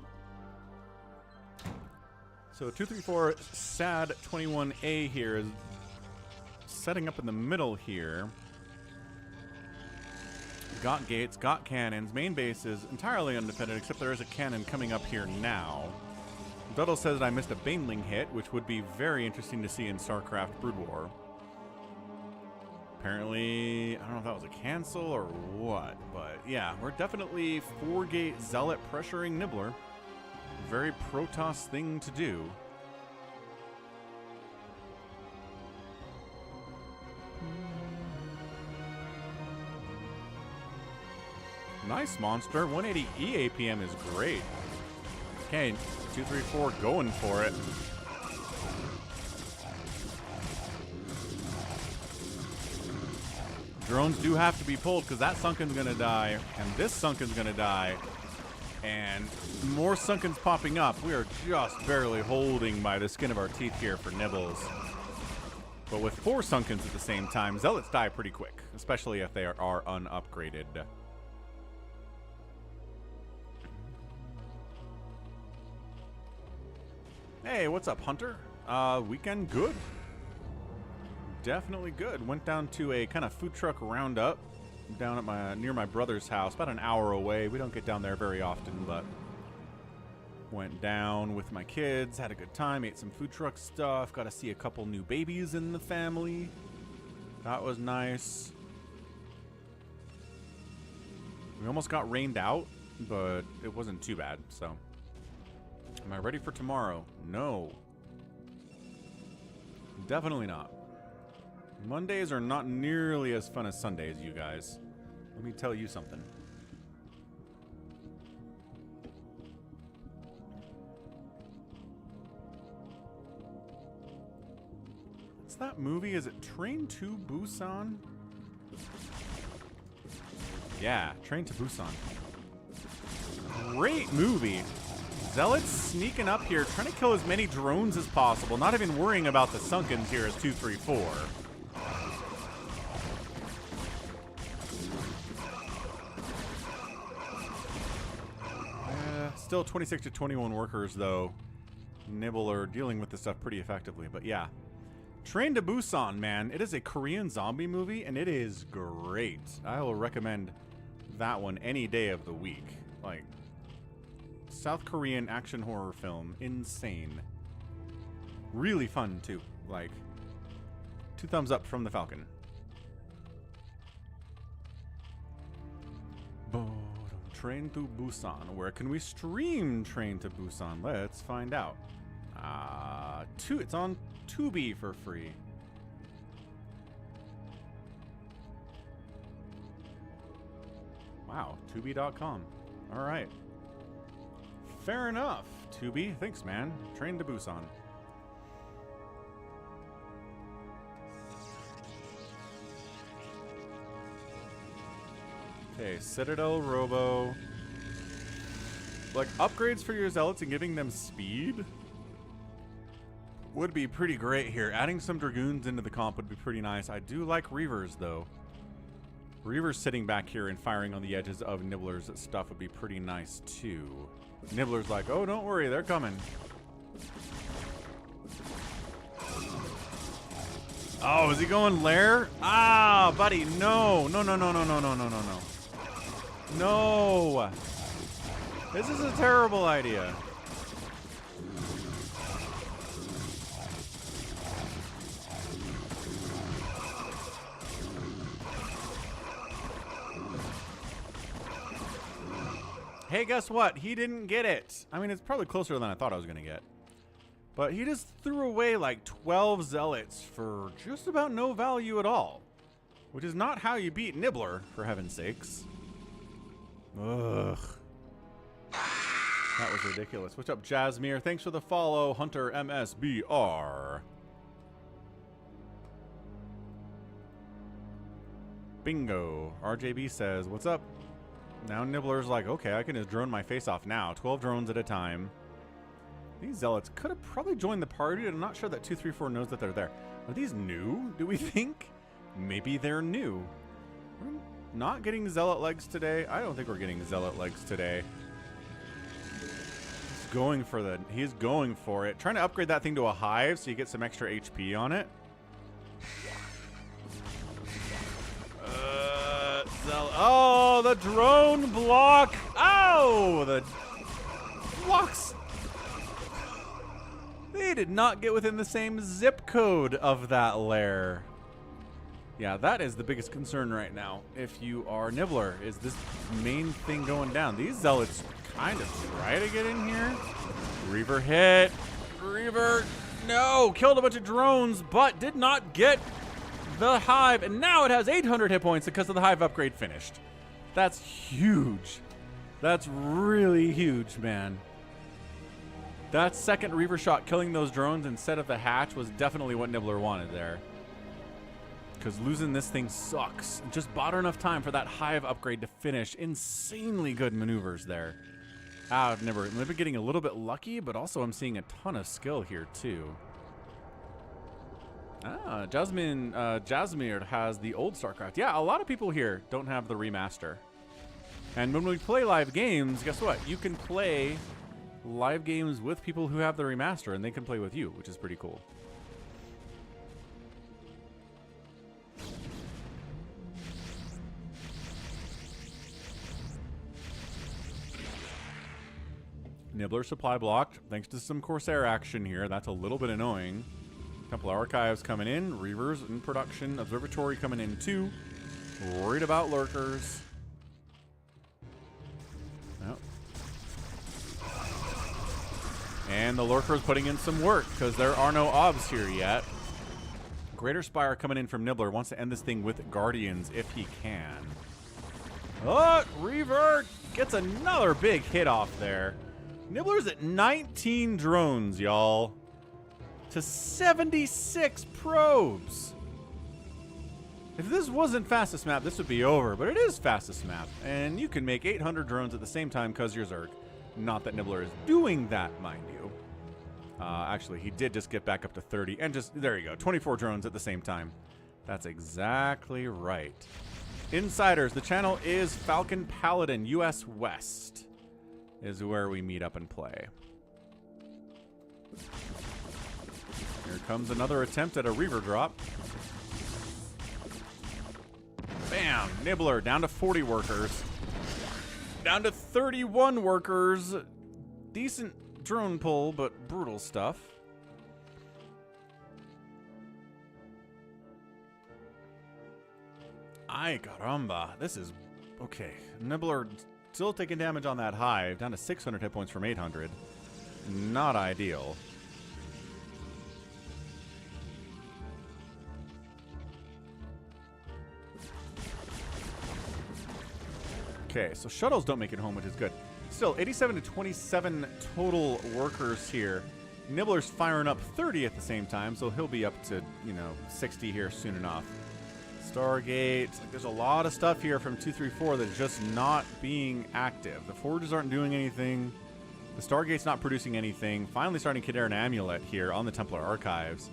So 234 SAD 21A here is setting up in the middle here. Got gates, got cannons. Main base is entirely undefended, except there is a cannon coming up here now. Duddle says that I missed a Baneling hit, which would be very interesting to see in StarCraft BroodWar. Apparently, I don't know if that was a cancel or what, but yeah, we're definitely 4-gate Zealot pressuring Nibbler. Very Protoss thing to do. Nice monster. 180 EAPM is great. Okay, 234 going for it. Drones do have to be pulled because that Sunken's gonna die, and this Sunken's gonna die, and more Sunkens popping up. We are just barely holding by the skin of our teeth here for Nibbles. But with 4 Sunkens at the same time, Zealots die pretty quick, especially if they are unupgraded. Hey, what's up, Hunter? Weekend good. Definitely good. Went down to a kind of food truck roundup down at near my brother's house, about an hour away. We don't get down there very often, but went down with my kids, had a good time, ate some food truck stuff, got to see a couple new babies in the family. That was nice. We almost got rained out, but it wasn't too bad, so. Am I ready for tomorrow? No. Definitely not. Mondays are not nearly as fun as Sundays, you guys. Let me tell you something. What's that movie? Is it Train to Busan? Yeah, Train to Busan. Great movie. Zealots sneaking up here, trying to kill as many drones as possible, not even worrying about the Sunkens here as 234. Still 26 to 21 workers, though. Nibbler dealing with this stuff pretty effectively, but yeah. Train to Busan, man. It is a Korean zombie movie, and it is great. I will recommend that one any day of the week. Like, South Korean action horror film. Insane. Really fun, too. Like, 2 thumbs up from the Falcon. Train to Busan. Where can we stream Train to Busan? Let's find out. It's on Tubi for free. Wow, Tubi.com. All right. Fair enough, Tubi. Thanks, man. Train to Busan. Okay, Citadel, Robo. Like, upgrades for your Zealots and giving them speed would be pretty great here. Adding some Dragoons into the comp would be pretty nice. I do like Reavers, though. Reavers sitting back here and firing on the edges of Nibbler's stuff would be pretty nice, too. Nibbler's like, oh, don't worry, they're coming. Oh, is he going lair? Ah, buddy, no. No, no, no, no, no, no, no, no, no. No. This is a terrible idea. Hey, guess what? He didn't get it. I mean, it's probably closer than I thought I was going to get. But he just threw away like 12 Zealots for just about no value at all. Which is not how you beat Nibbler, for heaven's sakes. Ugh. That was ridiculous. What's up, Jasmine? Thanks for the follow, Hunter MSBR. Bingo. RJB says, what's up? Now Nibbler's like, okay, I can just drone my face off now. 12 drones at a time. These Zealots could have probably joined the party. I'm not sure that 234 knows that they're there. Are these new, do we think? Maybe they're new. We're not getting Zealot legs today. I don't think we're getting Zealot legs today. going for it. Trying to upgrade that thing to a hive so you get some extra HP on it. Oh, the drone block. Oh, the blocks. They did not get within the same zip code of that lair. Yeah, that is the biggest concern right now. If you are Nibbler, is this main thing going down? These zealots kind of try to get in here. Reaver hit. Reaver, no, killed a bunch of drones, but did not get the hive. And now it has 800 hit points because of the hive upgrade finished. That's huge. That's really huge, man. That second Reaver shot killing those drones instead of the hatch was definitely what Nibbler wanted there. Because losing this thing sucks. Just bought her enough time for that hive upgrade to finish. Insanely good maneuvers there. I've never getting a little bit lucky, but also I'm seeing a ton of skill here too. Jasmine has the old StarCraft. Yeah, a lot of people here don't have the remaster. And when we play live games, guess what? You can play live games with people who have the remaster, and they can play with you, which is pretty cool. Nibbler supply blocked, thanks to some Corsair action here. That's a little bit annoying. Templar Archives coming in, Reavers in production, Observatory coming in too. Worried about lurkers. Yep. And the lurkers putting in some work because there are no obs here yet. Greater Spire coming in from Nibbler, wants to end this thing with Guardians if he can. Oh, Reaver gets another big hit off there. Nibbler's at 19 drones, y'all, to 76 probes. If this wasn't fastest map, this would be over, but it is fastest map, and you can make 800 drones at the same time because you're Zerg. Not that Nibbler is doing that, mind you. Actually, he did just get back up to 30, and just, there you go, 24 drones at the same time. That's exactly right. Insiders, the channel is Falcon Paladin, US West. Is where we meet up and play. Here comes another attempt at a Reaver drop. Bam! Nibbler down to 40 workers. Down to 31 workers. Decent drone pull, but brutal stuff. Ay caramba. This is... okay. Nibbler... still taking damage on that hive, down to 600 hit points from 800. Not ideal. Okay, so shuttles don't make it home, which is good. Still, 87 to 27 total workers here. Nibbler's firing up 30 at the same time, so he'll be up to, you know, 60 here soon enough. Stargate, there's a lot of stuff here from 234 that's just not being active. The forges aren't doing anything. The Stargate's not producing anything. Finally starting Kidare and Amulet here on the Templar Archives.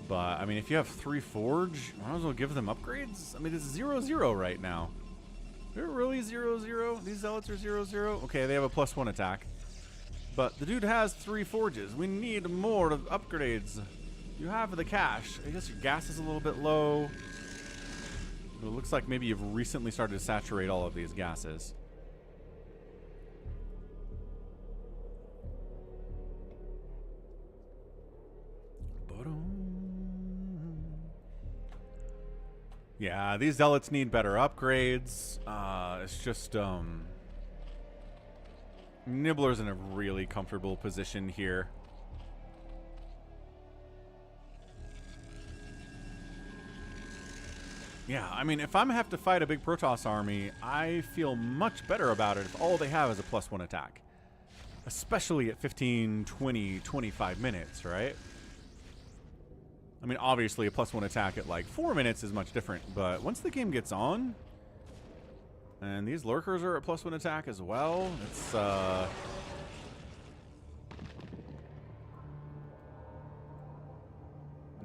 But, I mean, if you have 3 forge, might as well give them upgrades. I mean, it's 0-0 right now. They're really 0-0. These zealots are 0-0. Okay, they have a +1 attack. But the dude has 3 forges. We need more upgrades. You have the cash. I guess your gas is a little bit low. It looks like maybe you've recently started to saturate all of these gases. Yeah, these zealots need better upgrades. It's just, Nibbler's in a really comfortable position here. Yeah, I mean, if I'm have to fight a big Protoss army, I feel much better about it if all they have is a +1 attack. Especially at 15, 20, 25 minutes, right? I mean, obviously a +1 attack at like 4 minutes is much different, but once the game gets on, and these lurkers are at +1 attack as well, it's,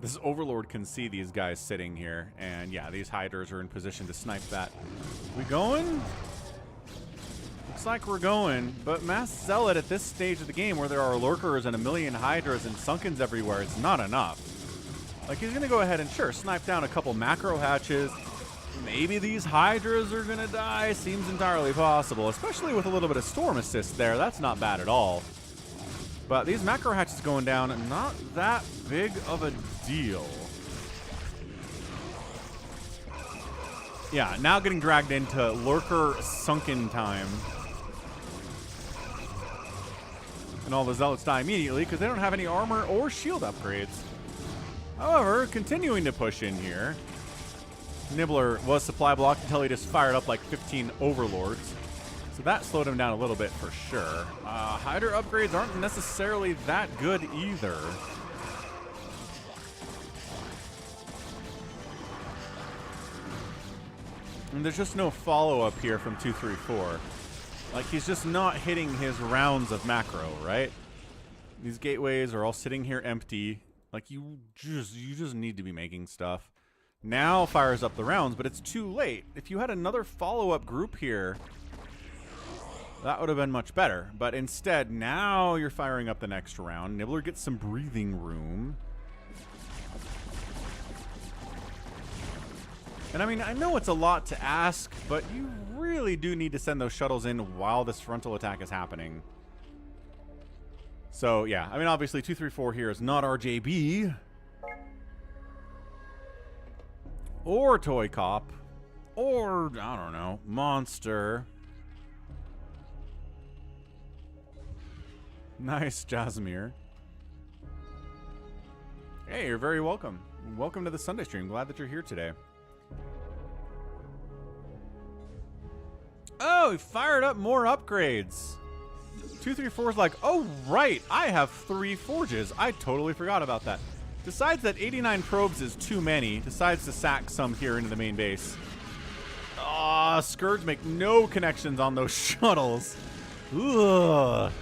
this Overlord can see these guys sitting here, and yeah, these hiders are in position to snipe that. We going? looks like we're going, but Mass Zealot at this stage of the game where there are lurkers and a million hydras and sunkens everywhere, it's not enough. Like, he's going to go ahead and, sure, snipe down a couple macro hatches. Maybe these hydras are going to die. Seems entirely possible, especially with a little bit of storm assist there. That's not bad at all. But these macro hatches going down, not that big of a deal. Yeah, now getting dragged into lurker sunken time. And all the zealots die immediately because they don't have any armor or shield upgrades. However, continuing to push in here. Nibbler was supply blocked until he just fired up like 15 overlords. So that slowed him down a little bit for sure. Hydra upgrades aren't necessarily that good either. And there's just no follow-up here from 234. Like, he's just not hitting his rounds of macro, right? These gateways are all sitting here empty. Like, you just need to be making stuff. Now fires up the rounds, but it's too late. If you had another follow-up group here, that would have been much better. But instead, now you're firing up the next round. Nibbler gets some breathing room. And I mean, I know it's a lot to ask, but you really do need to send those shuttles in while this frontal attack is happening. So, yeah. I mean, obviously, 234 here is not RJB. Or ToyCop. Or, I don't know, Monster. Nice, Jasmir. Hey, you're very welcome. Welcome to the Sunday stream. Glad that you're here today. Oh, he fired up more upgrades. 234's like, oh, right, I have 3 forges. I totally forgot about that. Decides that 89 probes is too many. Decides to sack some here into the main base. Ah, Scourge make no connections on those shuttles. Ugh.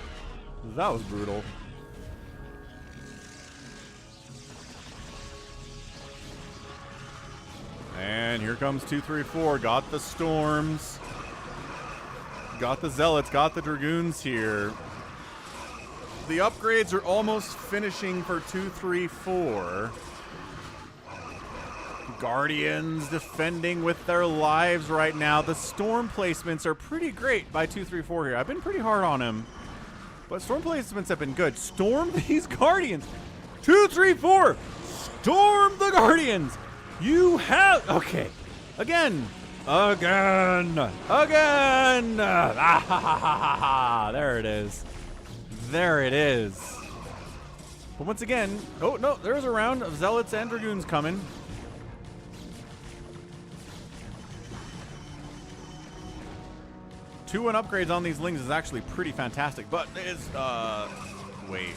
That was brutal. And here comes 234. Got the storms. Got the zealots. Got the dragoons here. The upgrades are almost finishing for 234. Guardians defending with their lives right now. The storm placements are pretty great by 234 here. I've been pretty hard on him, but storm placements have been good. Storm these Guardians. 234. Storm the Guardians. You have... Okay. Again. Again. Again. Ah, ha, ha, ha, ha. There it is. There it is. But once again... Oh, no. There's a round of zealots and dragoons coming. Two and upgrades on these lings is actually pretty fantastic, but it's, wait.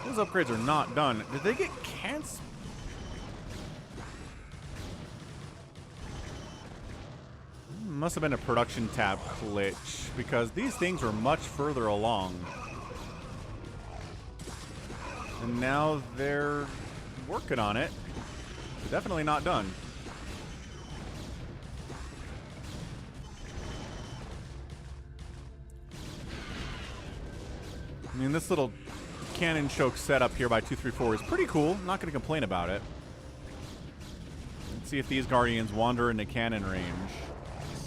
Those upgrades are not done. Did they get canceled? Must have been a production tab glitch, because these things were much further along. And now they're working on it. Definitely not done. I mean, this little cannon choke setup here by 234 is pretty cool. Not going to complain about it. Let's see if these Guardians wander into cannon range.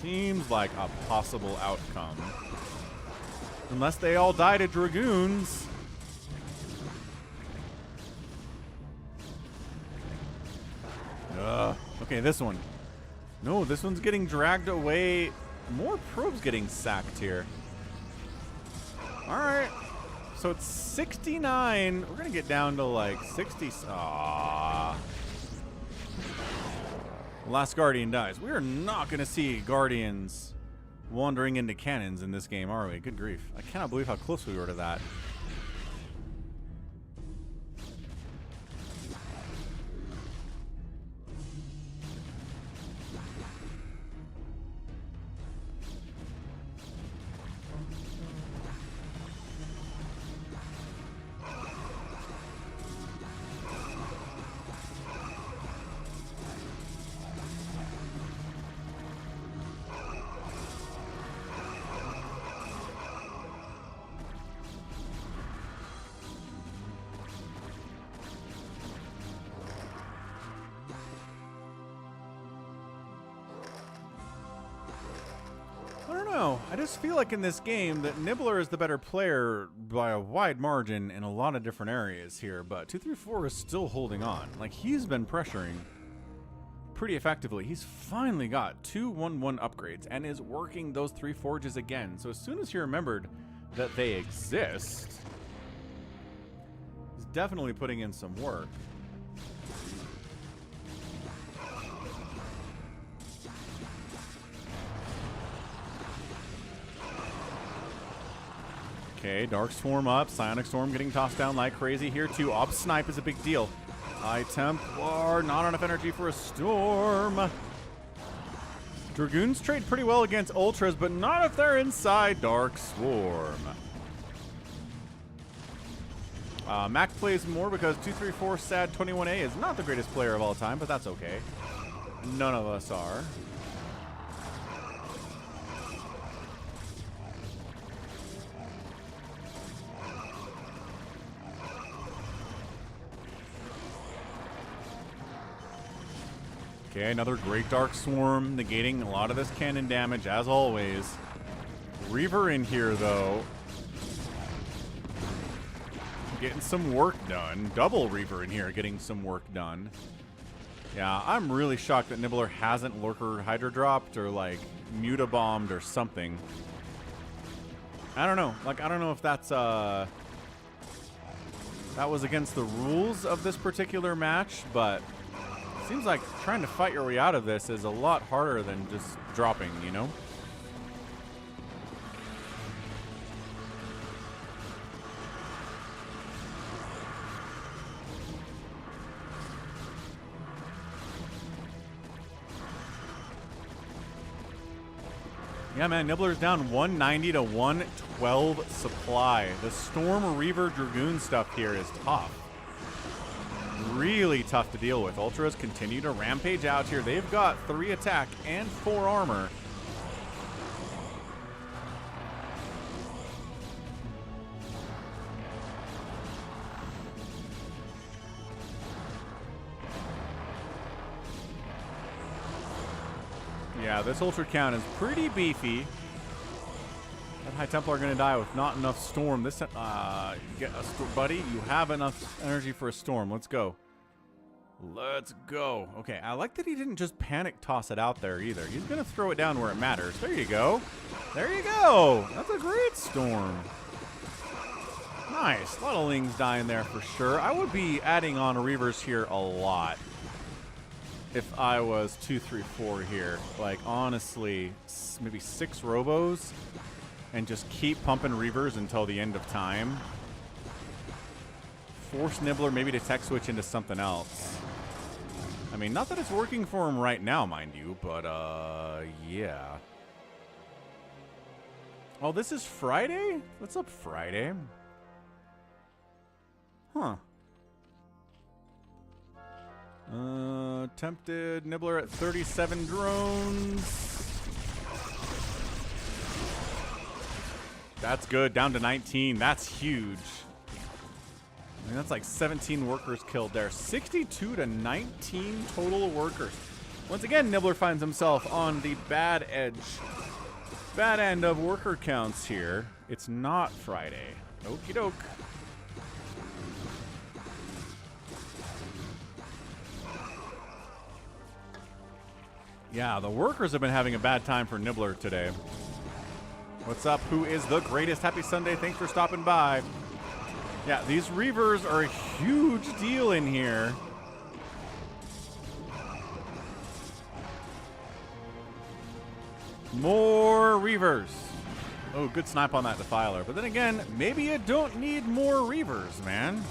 Seems like a possible outcome. Unless they all die to dragoons. Okay, this one. No, this one's getting dragged away. More probes getting sacked here. All right. So it's 69. We're going to get down to like 60. Aww. Last Guardian dies. We are not going to see Guardians wandering into cannons in this game, are we? Good grief. I cannot believe how close we were to that. don't know. I just feel like in this game that Nibbler is the better player by a wide margin in a lot of different areas here, but 234 is still holding on. Like, he's been pressuring pretty effectively. He's finally got 2 1-1 upgrades and is working those 3 forges again. So as soon as he remembered that they exist, he's definitely putting in some work. Okay, Dark Swarm up. Psionic Storm getting tossed down like crazy here too. Ob Snipe is a big deal. High Templar, not enough energy for a Storm. Dragoons trade pretty well against Ultras, but not if they're inside Dark Swarm. Mac plays more because 234 Sad 21A is not the greatest player of all time, but that's okay. None of us are. Okay, another great Dark Swarm, negating a lot of this cannon damage, as always. Reaver in here, though. Getting some work done. Double Reaver in here, getting some work done. Yeah, I'm really shocked that Nibbler hasn't Lurker Hydra dropped or, like, Mutabombed or something. I don't know. Like, I don't know if that's, that was against the rules of this particular match, but seems like trying to fight your way out of this is a lot harder than just dropping, you know? Yeah, man, Nibbler's down 190 to 112 supply. The Storm Reaver Dragoon stuff here is tough. Really tough to deal with. Ultras continue to rampage out here. They've got 3 attack and 4 armor. Yeah, this Ultra count is pretty beefy. That High Templar are going to die with not enough Storm. This, get a buddy, you have enough energy for a Storm. Let's go. Let's go. Okay, I like that he didn't just panic toss it out there either. He's going to throw it down where it matters. There you go. There you go. That's a great Storm. Nice. A lot of Lings dying there for sure. I would be adding on Reavers here a lot if I was 234 here. Like, honestly, maybe 6 Robos and just keep pumping Reavers until the end of time. Force Nibbler maybe to tech switch into something else. I mean, not that it's working for him right now, mind you, but, yeah. Oh, this is Friday? What's up, Friday? Huh. Tempted Nibbler at 37 drones. That's good. Down to 19. That's huge. I mean, that's like 17 workers killed there. 62 to 19 total workers. Once again, Nibbler finds himself on the bad end of worker counts here. It's not Friday. Okie doke. Yeah, the workers have been having a bad time for Nibbler today. What's up? Who is the greatest? Happy Sunday. Thanks for stopping by. Yeah, these Reavers are a huge deal in here. More Reavers. Oh, good snipe on that Defiler. But then again, maybe you don't need more Reavers, man.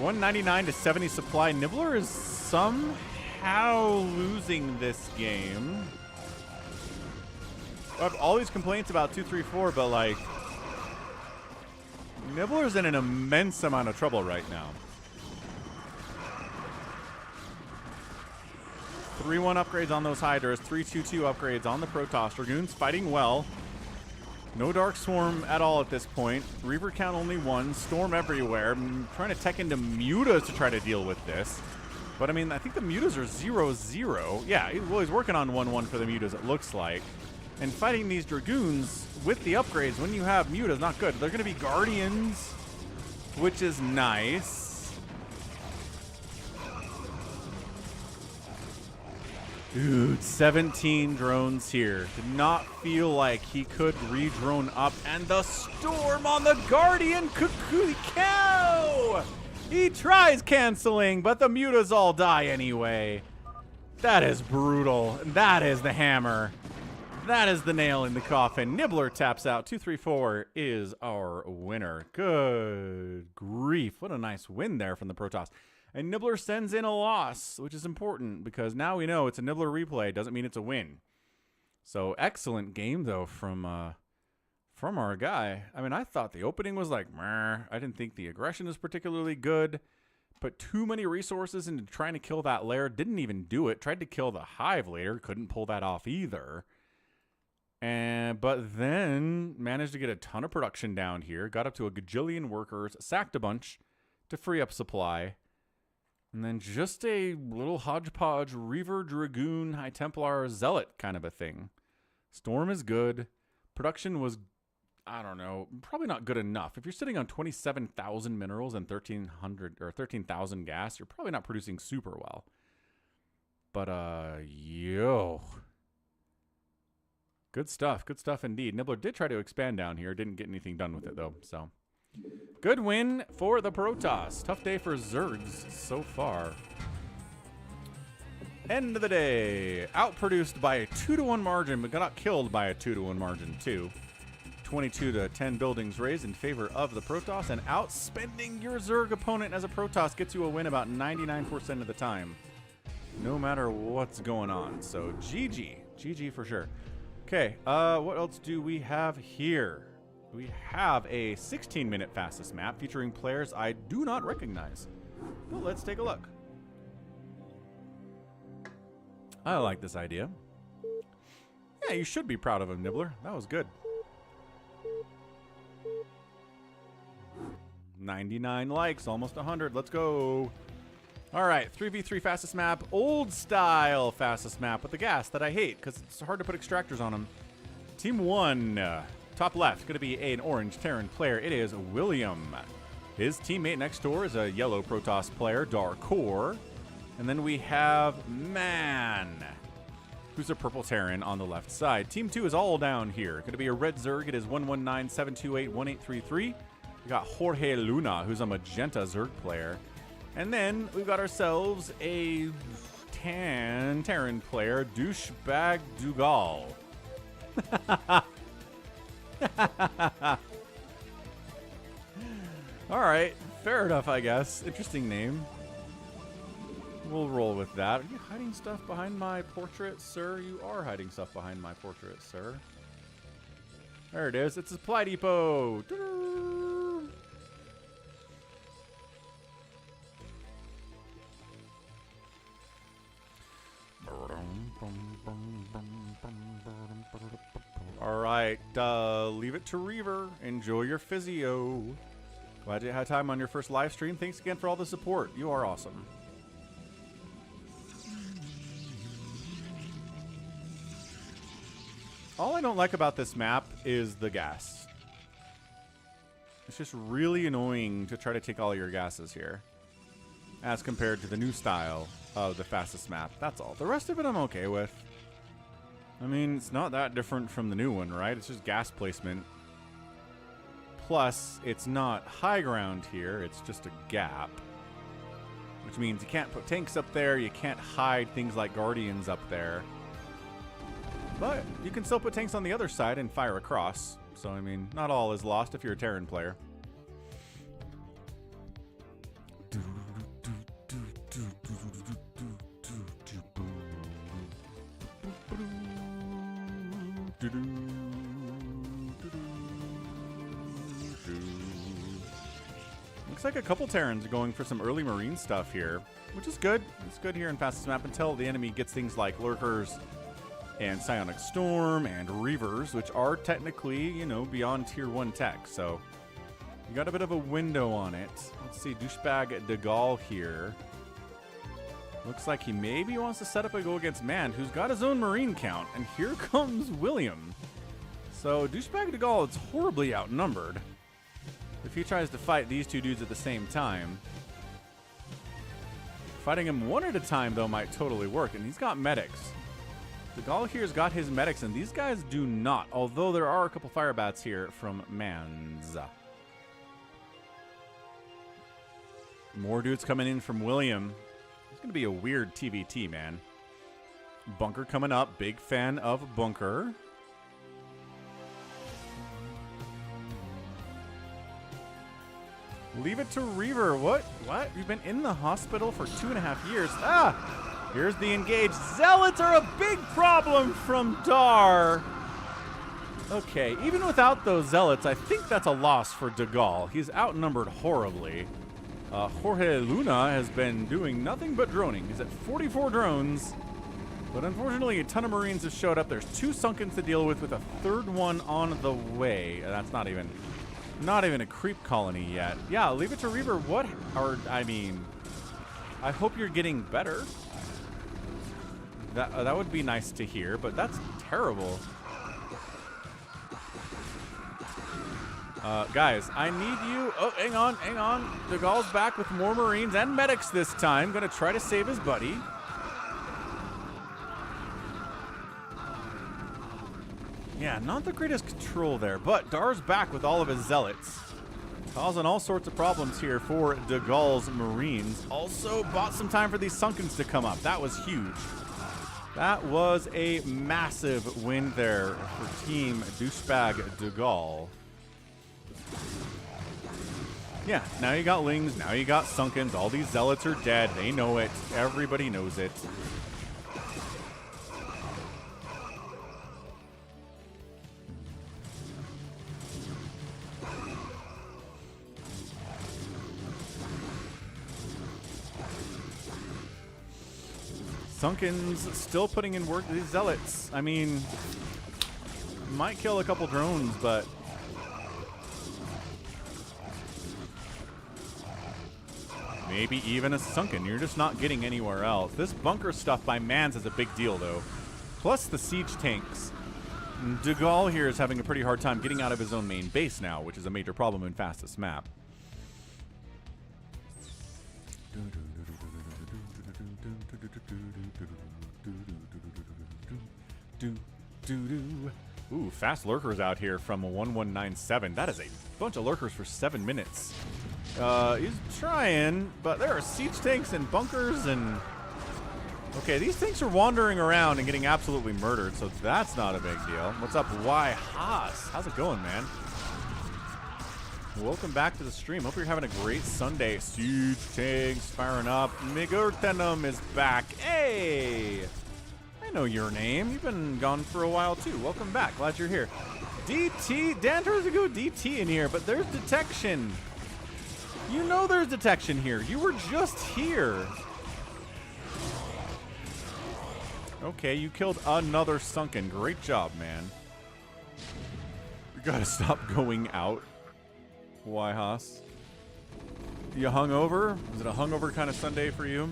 $199 to 70 supply. Nibbler is somehow losing this game. I have all these complaints about 234, but like, Nibbler's in an immense amount of trouble right now. 3-1 upgrades on those Hydras, 3-2-2 upgrades on the Protoss. Dragoons fighting well. No Dark Swarm at all at this point. Reaver count only 1. Storm everywhere. I'm trying to tech into Mutas to try to deal with this. But I mean, I think the mutas are 0-0. Yeah, well, he's working on 1-1 for the mutas, it looks like. And fighting these dragoons with the upgrades when you have mutas, not good. They're going to be guardians, which is nice. Dude, 17 drones here. Did not feel like he could re-drone up. And the storm on the Guardian Cuckoo Cow! He tries canceling, but the mutas all die anyway. That is brutal. That is the hammer. That is the nail in the coffin. Nibbler taps out. 2-3-4 is our winner. Good grief. What a nice win there from the Protoss. And Nibbler sends in a loss, which is important because now we know it's a Nibbler replay. Doesn't mean it's a win. So excellent game though from our guy. I mean, I thought the opening was like, meh. I didn't think the aggression was particularly good. Put too many resources into trying to kill that lair. Didn't even do it. Tried to kill the hive later. Couldn't pull that off either. But then managed to get a ton of production down here. Got up to a gajillion workers. Sacked a bunch to free up supply. And then just a little hodgepodge Reaver, Dragoon, High Templar, Zealot kind of a thing. Storm is good. Production was, I don't know, probably not good enough. If you're sitting on 27,000 minerals and 1,300 or 13,000 gas, you're probably not producing super well. But, yo. Good stuff. Good stuff indeed. Nibbler did try to expand down here. Didn't get anything done with it, though, so... Good win for the Protoss. Tough day for Zergs so far. End of the day. Outproduced by a 2-1 margin, but got killed by a 2-1 margin too. 22-10 buildings raised in favor of the Protoss, and outspending your Zerg opponent as a Protoss gets you a win about 99% of the time. No matter what's going on. So GG. GG for sure. Okay, what else do we have here? We have a 16-minute fastest map featuring players I do not recognize. But let's take a look. I like this idea. Yeah, you should be proud of him, Nibbler. That was good. 99 likes, almost 100. Let's go. All right, 3v3 fastest map, old style fastest map with the gas that I hate because it's hard to put extractors on them. Team 1. Top left, going to be an orange Terran player. It is William. His teammate next door is a yellow Protoss player, Darkor. And then we have Man, who's a purple Terran on the left side. Team 2 is all down here. Going to be a red Zerg. It is 119-728-1833. We got Jorge Luna, who's a magenta Zerg player. And then we've got ourselves a tan Terran player, Douchebag Dougal. All right, fair enough, I guess. Interesting name. We'll roll with that. Are you hiding stuff behind my portrait, sir? You are hiding stuff behind my portrait, sir. There it is. It's a supply depot. All right, leave it to Reaver. Enjoy your physio. Glad you had time on your first live stream. Thanks again for all the support. You are awesome. All I don't like about this map is the gas. It's just really annoying to try to take all your gases here, as compared to the new style of the fastest map. That's all. The rest of it I'm okay with. I mean, it's not that different from the new one, right? It's just gas placement. Plus, it's not high ground here. It's just a gap. Which means you can't put tanks up there. You can't hide things like Guardians up there. But you can still put tanks on the other side and fire across. So, I mean, not all is lost if you're a Terran player. Looks like a couple Terrans are going for some early Marine stuff here, which is good. It's good here in fastest map until the enemy gets things like Lurkers and Psionic Storm and Reavers, which are technically, you know, beyond tier 1 tech. So you got a bit of a window on it. Let's see, Douchebag Degal here. Looks like he maybe wants to set up a go against Man, who's got his own Marine count. And here comes William. So Douchebag DeGaulle is horribly outnumbered if he tries to fight these two dudes at the same time. Fighting him one at a time, though, might totally work. And he's got medics. DeGaulle here's got his medics, and these guys do not. Although there are a couple fire bats here from Mans. More dudes coming in from William. It's going to be a weird TvT, man. Bunker coming up. Big fan of Bunker. Leave it to Reaver. What? What? You've been in the hospital for 2.5 years. Ah! Here's the engage. Zealots are a big problem from Dar. Okay, even without those Zealots, I think that's a loss for DeGaulle. He's outnumbered horribly. Jorge Luna has been doing nothing but droning. He's at 44 drones. But unfortunately, a ton of Marines have showed up. There's 2 Sunkens to deal with a third one on the way. That's not even a creep colony yet. Yeah, leave it to Reaver. What? Or, I mean, I hope you're getting better. That would be nice to hear, but that's terrible. Guys, I need you. Oh, hang on. DeGaulle's back with more Marines and medics this time. Gonna try to save his buddy. Yeah, not the greatest control there, but Dar's back with all of his Zealots. Causing all sorts of problems here for DeGaulle's Marines. Also bought some time for these Sunkens to come up. That was huge. That was a massive win there for Team Douchebag DeGaulle. Yeah, now you got Lings, now you got Sunkens. All these Zealots are dead. They know it. Everybody knows it. Sunkens still putting in work to these Zealots. I mean, might kill a couple drones, but maybe even a Sunken. You're just not getting anywhere else. This bunker stuff by Mans is a big deal, though. Plus the siege tanks. DeGaulle here is having a pretty hard time getting out of his own main base now, which is a major problem in fastest map. Ooh, fast lurkers out here from 1197. That is a bunch of lurkers for 7 minutes. He's trying, but there are siege tanks and bunkers and... Okay, these tanks are wandering around and getting absolutely murdered, so that's not a big deal. What's up, Y Haas? How's it going, man? Welcome back to the stream. Hope you're having a great Sunday. Siege tanks firing up. Migurtenum is back. Hey! I know your name. You've been gone for a while, too. Welcome back. Glad you're here. DT. Dan tries to go DT in here, but there's detection. You know there's detection here. You were just here. Okay, you killed another Sunken. Great job, man. You gotta stop going out. Why, Haas? You hungover? Is it a hungover kind of Sunday for you?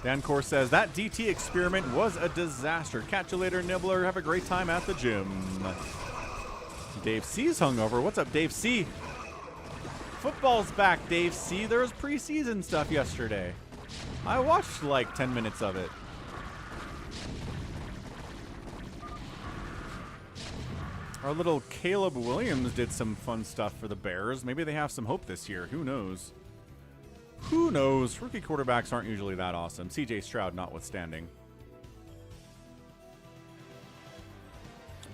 Dancor says, that DT experiment was a disaster. Catch you later, Nibbler. Have a great time at the gym. Dave C's hungover. What's up, Dave C? Football's back, Dave C. There was preseason stuff yesterday. I watched like 10 minutes of it. Our little Caleb Williams did some fun stuff for the Bears. Maybe they have some hope this year. Who knows? Who knows? Rookie quarterbacks aren't usually that awesome. CJ Stroud notwithstanding.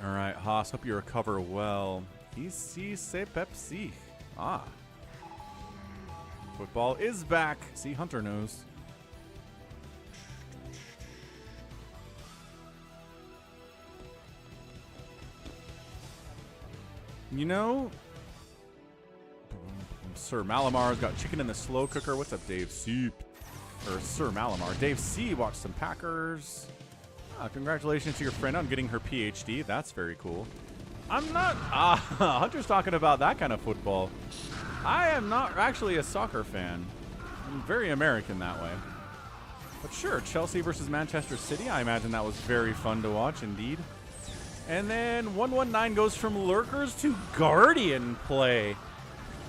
All right, Haas, hope you recover well. Ici c'est Pepsi. Ah. Football is back. See, Hunter knows. You know, Sir Malamar's got chicken in the slow cooker. What's up, Dave C? Or Sir Malamar. Dave C watched some Packers. Congratulations to your friend on getting her PhD. That's very cool. I'm not... Hunter's talking about that kind of football. I am not actually a soccer fan. I'm very American that way. But sure, Chelsea versus Manchester City. I imagine that was very fun to watch, indeed. And then 119 goes from Lurkers to Guardian play.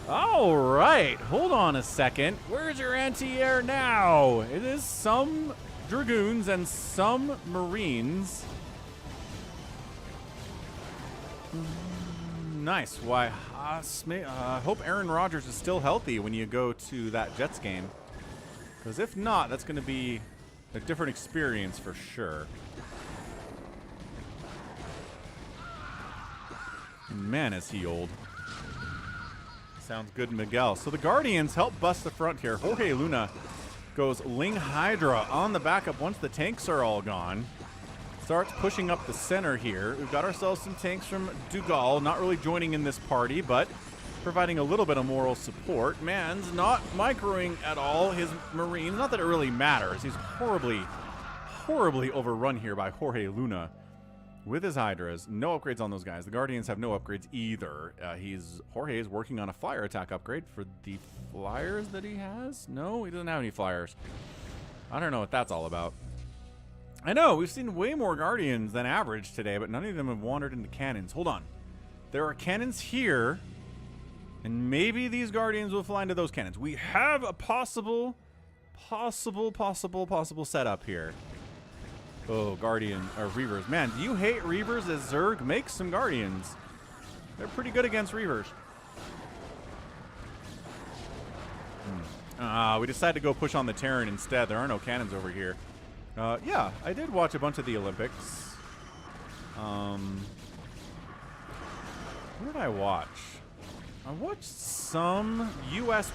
All right, hold on a second. Where's your anti-air now? It is some Dragoons and some Marines. Nice. Why? I hope Aaron Rodgers is still healthy when you go to that Jets game. Because if not, that's going to be a different experience for sure. Man, is he old. Sounds good, Miguel. So the Guardians help bust the front here. Jorge Luna goes Ling Hydra on the backup once the tanks are all gone. Starts pushing up the center here. We've got ourselves some tanks from Dougal, not really joining in this party, but providing a little bit of moral support. Man's not microing at all his Marines. Not that it really matters. He's horribly, horribly overrun here by Jorge Luna with his Hydras. No upgrades on those guys. The Guardians have no upgrades either. Jorge is working on a flyer attack upgrade for the flyers that he has. No, he doesn't have any flyers. I don't know what that's all about. I know, we've seen way more Guardians than average today, but none of them have wandered into cannons. Hold on. There are cannons here, and maybe these Guardians will fly into those cannons. We have a possible setup here. Oh, Guardian, or Reavers. Man, do you hate Reavers as Zerg? Make some Guardians. They're pretty good against Reavers. We decided to go push on the Terran instead. There are no cannons over here. Yeah, I did watch a bunch of the Olympics. What did I watch? I watched some U.S.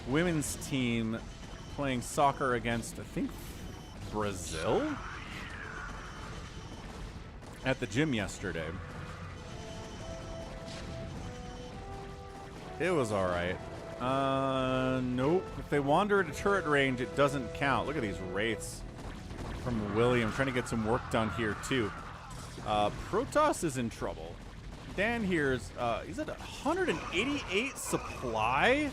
women's team playing soccer against, I think, Brazil? At the gym yesterday. It was alright. Nope. If they wander at a turret range, it doesn't count. Look at these wraiths from William. Trying to get some work done here, too. Protoss is in trouble. Dan here's, he's at 188 supply?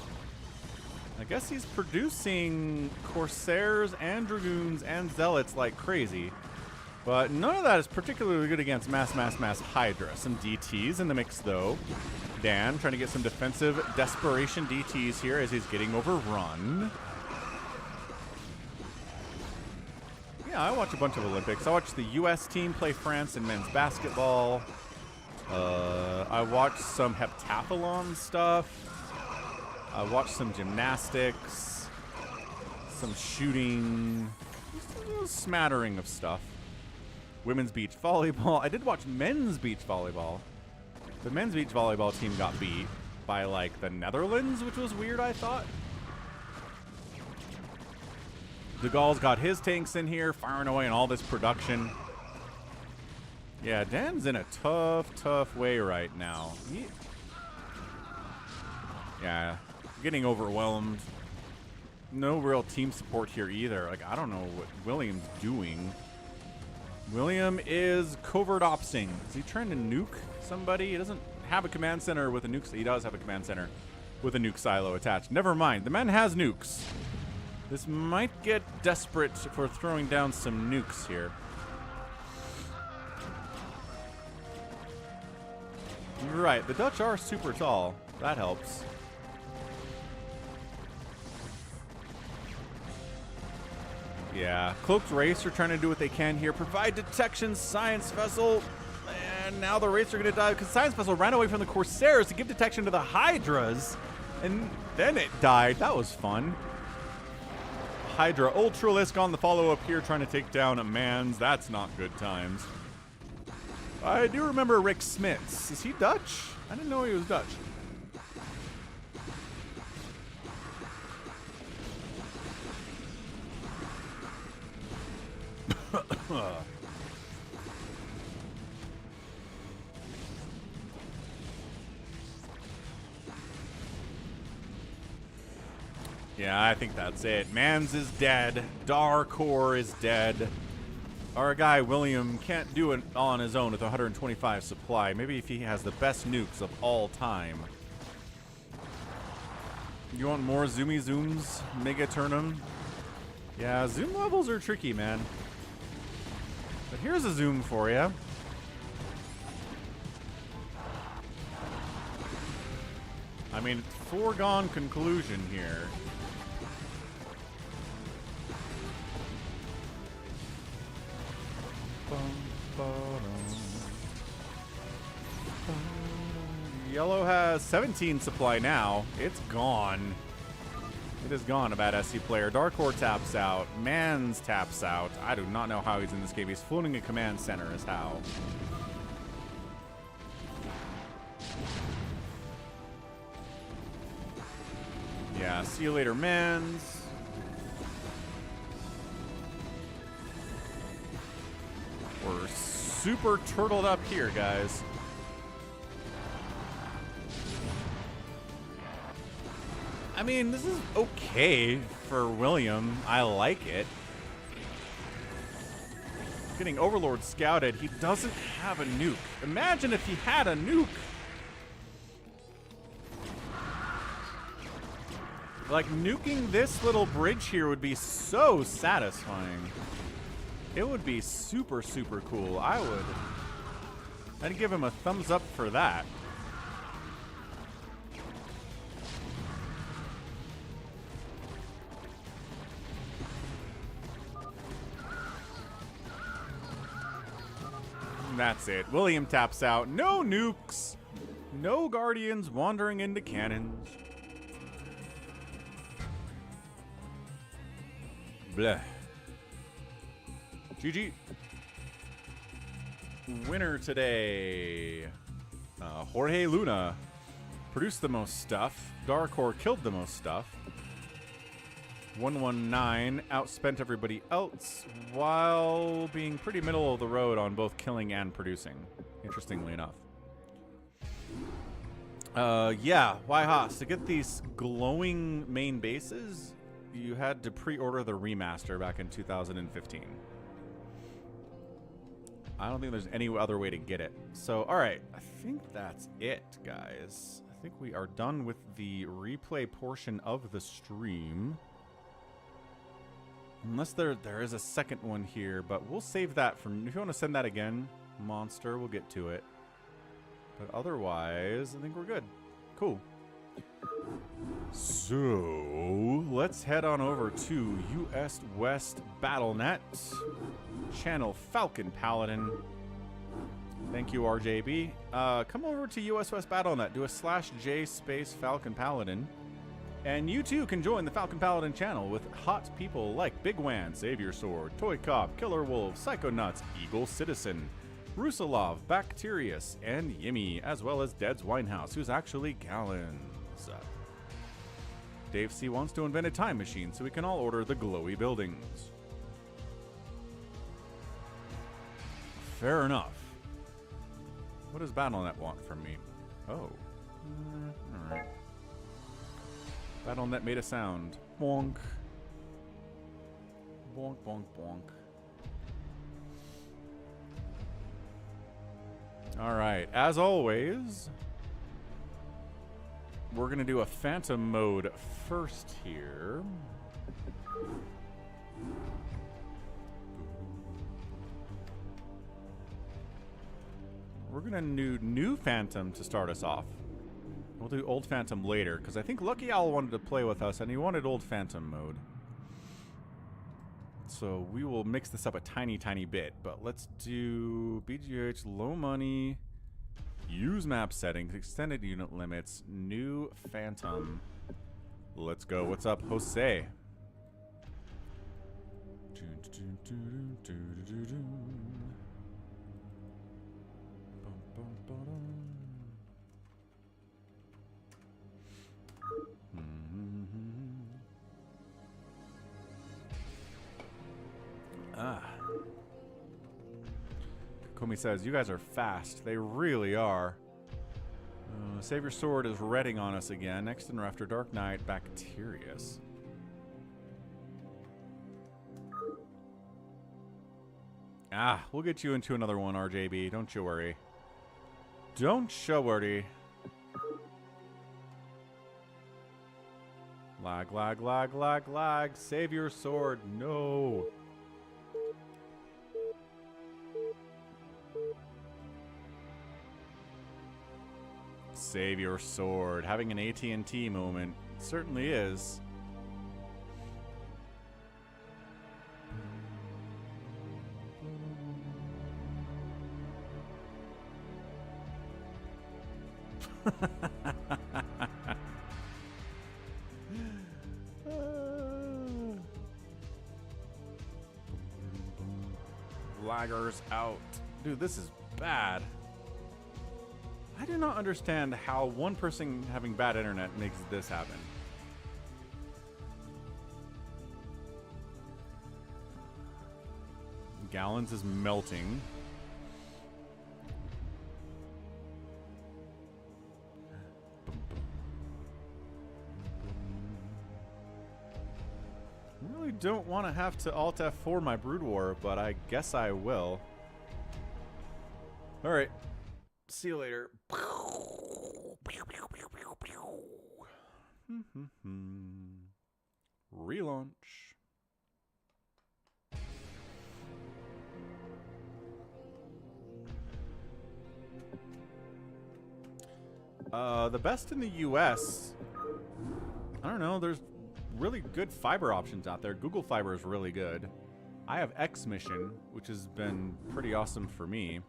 I guess he's producing Corsairs and Dragoons and Zealots like crazy. But none of that is particularly good against mass Hydra. Some DTs in the mix, though. Dan trying to get some defensive desperation DTs here as he's getting overrun. Yeah, I watch a bunch of Olympics. I watched the U.S. team play France in men's basketball. I watched some heptathlon stuff. I watched some gymnastics, some shooting, just a little smattering of stuff. Women's beach volleyball. I did watch men's beach volleyball. The men's beach volleyball team got beat by, like, the Netherlands, which was weird, I thought. De Gaulle's got his tanks in here, firing away on all this production. Yeah, Dan's in a tough way right now. Yeah, getting overwhelmed. No real team support here either. Like, I don't know what William's doing. William is covert opsing. Is he trying to nuke somebody? He doesn't have a command center with a nuke. He does have a command center with a nuke silo attached. Never mind. The man has nukes. This might get desperate for throwing down some nukes here. You're right. The Dutch are super tall. That helps. Yeah, Cloaked Wraiths are trying to do what they can here. Provide detection, Science Vessel. And now the Wraiths are going to die because Science Vessel ran away from the Corsairs to give detection to the Hydras. And then it died. That was fun. Hydra Ultralisk on the follow-up here trying to take down a Mans. That's not good times. I do remember Rick Smits. Is he Dutch? I didn't know he was Dutch. Yeah, I think that's it. Mans is dead. Darkor is dead. Our guy William can't do it on his own with 125 supply. Maybe if he has the best nukes of all time. You want more zoomy zooms? Mega Turnum? Yeah, zoom levels are tricky, man. But here's a zoom for you. I mean, foregone conclusion here. Yellow has 17 supply now. It's gone. It is gone, a bad SC player. Darkor taps out. Mans taps out. I do not know how he's in this game. He's floating a command center is how. Yeah, see you later, Mans. We're super turtled up here, guys. I mean, this is okay for William. I like it. Getting Overlord scouted. He doesn't have a nuke. Imagine if he had a nuke. Like, nuking this little bridge here would be so satisfying. It would be super, super cool. I'd give him a thumbs up for that. That's it. William taps out. No nukes. No guardians wandering into cannons. Bleh. GG. Winner today. Jorge Luna produced the most stuff. Darkor killed the most stuff. 119 outspent everybody else while being pretty middle of the road on both killing and producing, interestingly enough. Yeah, Haas, to get these glowing main bases, you had to pre-order the remaster back in 2015. I don't think there's any other way to get it. So, alright, I think that's it, guys. I think we are done with the replay portion of the stream. Unless there is a second one here, but we'll save that for... If you want to send that again, Monster, we'll get to it. But otherwise, I think we're good. Cool. So, let's head on over to US West BattleNet. Channel Falcon Paladin. Thank you, RJB. Come over to US West BattleNet. Do a /J space Falcon Paladin. And you too can join the Falcon Paladin channel with hot people like Bigwan, Savior Sword, ToyCop, KillerWolves, Psychonuts, Eagle Citizen, Rusalov, AvcaTiNus, and Yimmy, as well as Dead's Winehouse, who's actually Gallons. Dave C wants to invent a time machine so we can all order the glowy buildings. Fair enough. What does BattleNet want from me? Oh. Alright. BattleNet made a sound. Bonk. Bonk, bonk, bonk. Alright, as always, we're going to do a Phantom mode first here. We're going to do new Phantom to start us off. We'll do Old Phantom later, because I think Lucky Owl wanted to play with us, and he wanted Old Phantom mode. So we will mix this up a tiny, tiny bit, but let's do BGH, low money, use map settings, extended unit limits, new Phantom. Let's go. What's up, Jose? Kokomi says, you guys are fast. They really are. Savior Sword is redding on us again. Next in after DarkKnight, AvcaTiNus. Ah, we'll get you into another one, RJB. Don't you worry. Don't you worry. Lag, lag, lag, lag, lag. Save your sword. No. Save your sword. Having an AT&T moment. Certainly is. Laggers out. Dude, this is bad. I do not understand how one person having bad internet makes this happen. Gallons is melting. I really don't want to have to Alt F4 my BroodWar, but I guess I will. Alright. See you later. Relaunch. The best in the US, I don't know, there's really good fiber options out there. Google Fiber is really good. I have X Mission, which has been pretty awesome for me.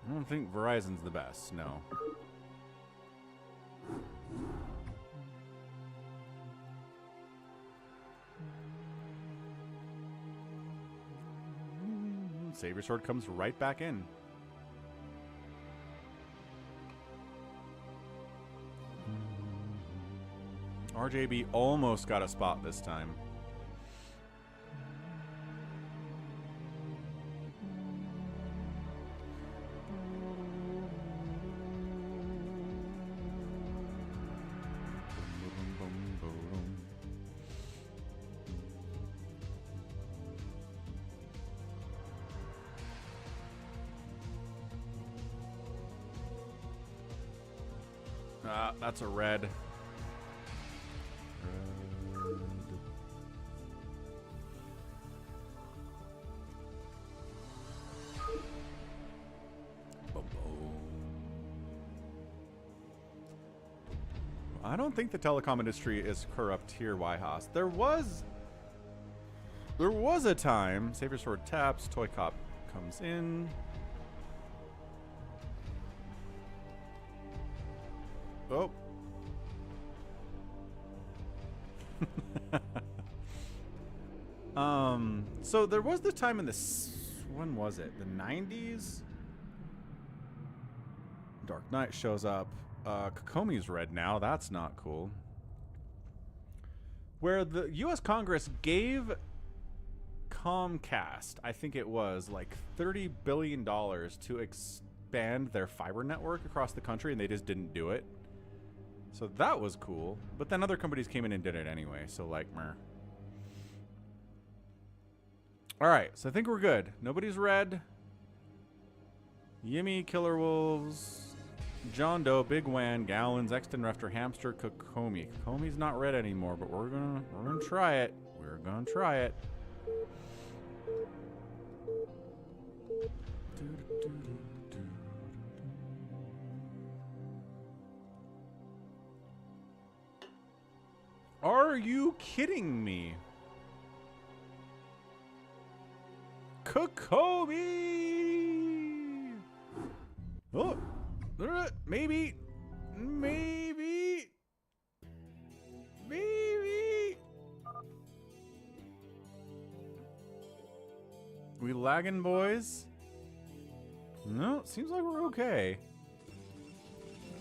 I don't think Verizon's the best, no. Savior Sword comes right back in. RJB almost got a spot this time. That's a red. I don't think the telecom industry is corrupt here, Yhaas. There was a time. Savior Sword taps. ToyCop comes in. Oh. So there was the time in the, when was it? The 90s? Dark Knight shows up. Kokomi's red now. That's not cool. Where the U.S. Congress gave Comcast, I think it was, like $30 billion to expand their fiber network across the country, and they just didn't do it. So that was cool. But then other companies came in and did it anyway, so like, meh. Alright, so I think we're good. Nobody's red. Yimmy, KillerWolves, JohnDoe, bigwan, Gallons, Xtv hamster, kokomi. Kokomi's not red anymore, but we're gonna try it. We're gonna try it. Are you kidding me? Kokomi! Oh, maybe. We lagging, boys? No, seems like we're okay.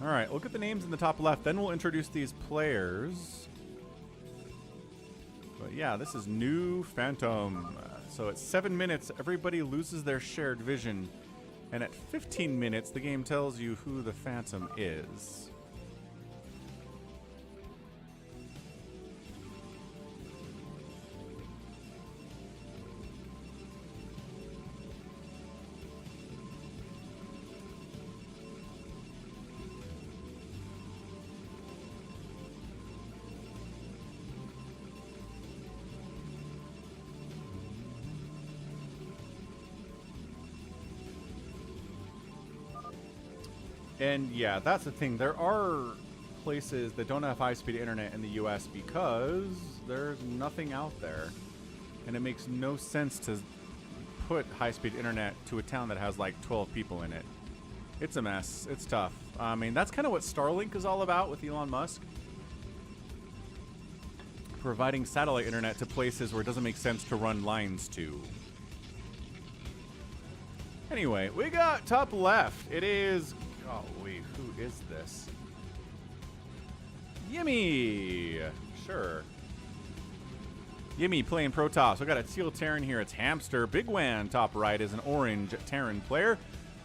All right, look at the names in the top left. Then we'll introduce these players. But yeah, this is new Phantom. So at 7 minutes, everybody loses their shared vision. And at 15 minutes, the game tells you who the Phantom is. And yeah, that's the thing. There are places that don't have high-speed internet in the US because there's nothing out there. And it makes no sense to put high-speed internet to a town that has like 12 people in it. It's a mess. It's tough. I mean, that's kind of what Starlink is all about with Elon Musk. Providing satellite internet to places where it doesn't make sense to run lines to. Anyway, we got top left. It is... Oh, wait. Who is this? Yimmy! Sure. Yimmy playing Protoss. We got a teal Terran here. It's Hamster. Bigwan top right is an orange Terran player.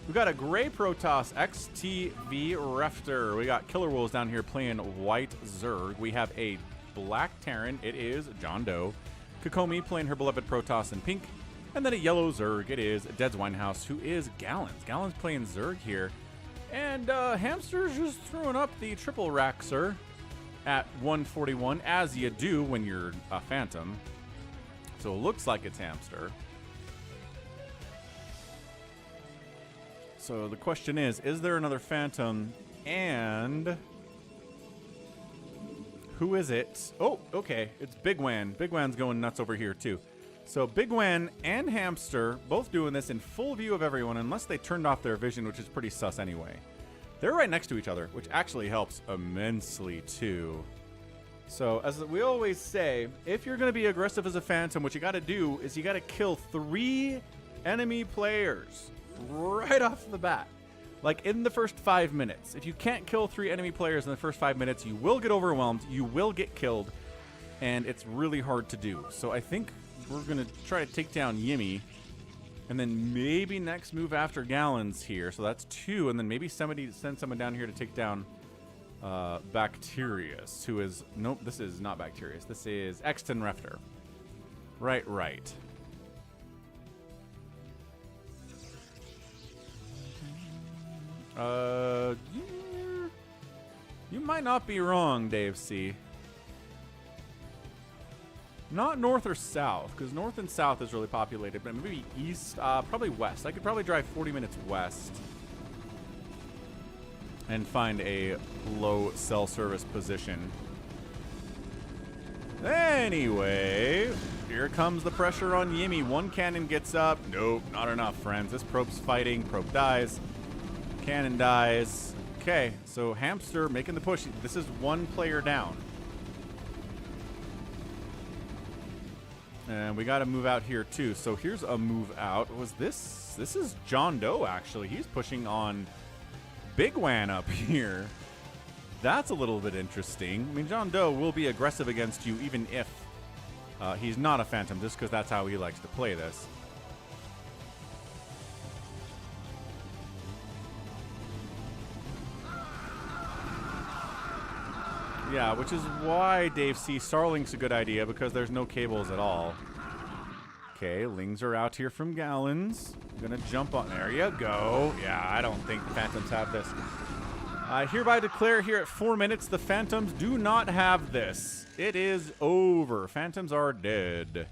We got a gray Protoss, Xtv Realultra. We got KillerWolves down here playing white Zerg. We have a black Terran. It is JohnDoe. Kokomi playing her beloved Protoss in pink. And then a yellow Zerg. It is Dead's Winehouse, who is Gallons. Gallons playing Zerg here. And Hamster's just throwing up the triple Raxer at 141, as you do when you're a Phantom. So it looks like it's Hamster. So the question is there another Phantom? And who is it? Oh, okay. It's Bigwan. Bigwan's going nuts over here, too. So Bigwan and Hamster both doing this in full view of everyone, unless they turned off their vision, which is pretty sus anyway. They're right next to each other, which actually helps immensely, too. So, as we always say, if you're going to be aggressive as a Phantom, what you got to do is you got to kill 3 enemy players right off the bat. Like, in the first 5 minutes. If you can't kill 3 enemy players in the first 5 minutes, you will get overwhelmed, you will get killed, and it's really hard to do. So I think we're going to try to take down Yimmy, and then maybe next move after Gallons here. So that's 2, and then maybe somebody send someone down here to take down AvcaTiNus, who is... Nope, this is not AvcaTiNus. This is Xtv Realultra. Right. You might not be wrong, Dave C. Not north or south, because north and south is really populated, but maybe east, probably west. I could probably drive 40 minutes west and find a low cell service position. Anyway, here comes the pressure on Yimmy. One cannon gets up. Nope, not enough, friends. This probe's fighting. Probe dies. Cannon dies. Okay, so Hamster making the push. This is 1 player down. And we got to move out here, too. So here's a move out. Was this? This is JohnDoe, actually. He's pushing on Bigwan up here. That's a little bit interesting. I mean, JohnDoe will be aggressive against you even if he's not a Phantom, just because that's how he likes to play this. Yeah, which is why Dave C. Starlink's a good idea, because there's no cables at all. Okay, Lings are out here from Gallons. Gonna jump on. There you go. Yeah, I don't think the Phantoms have this. I hereby declare here at 4 minutes, the Phantoms do not have this. It is over. Phantoms are dead.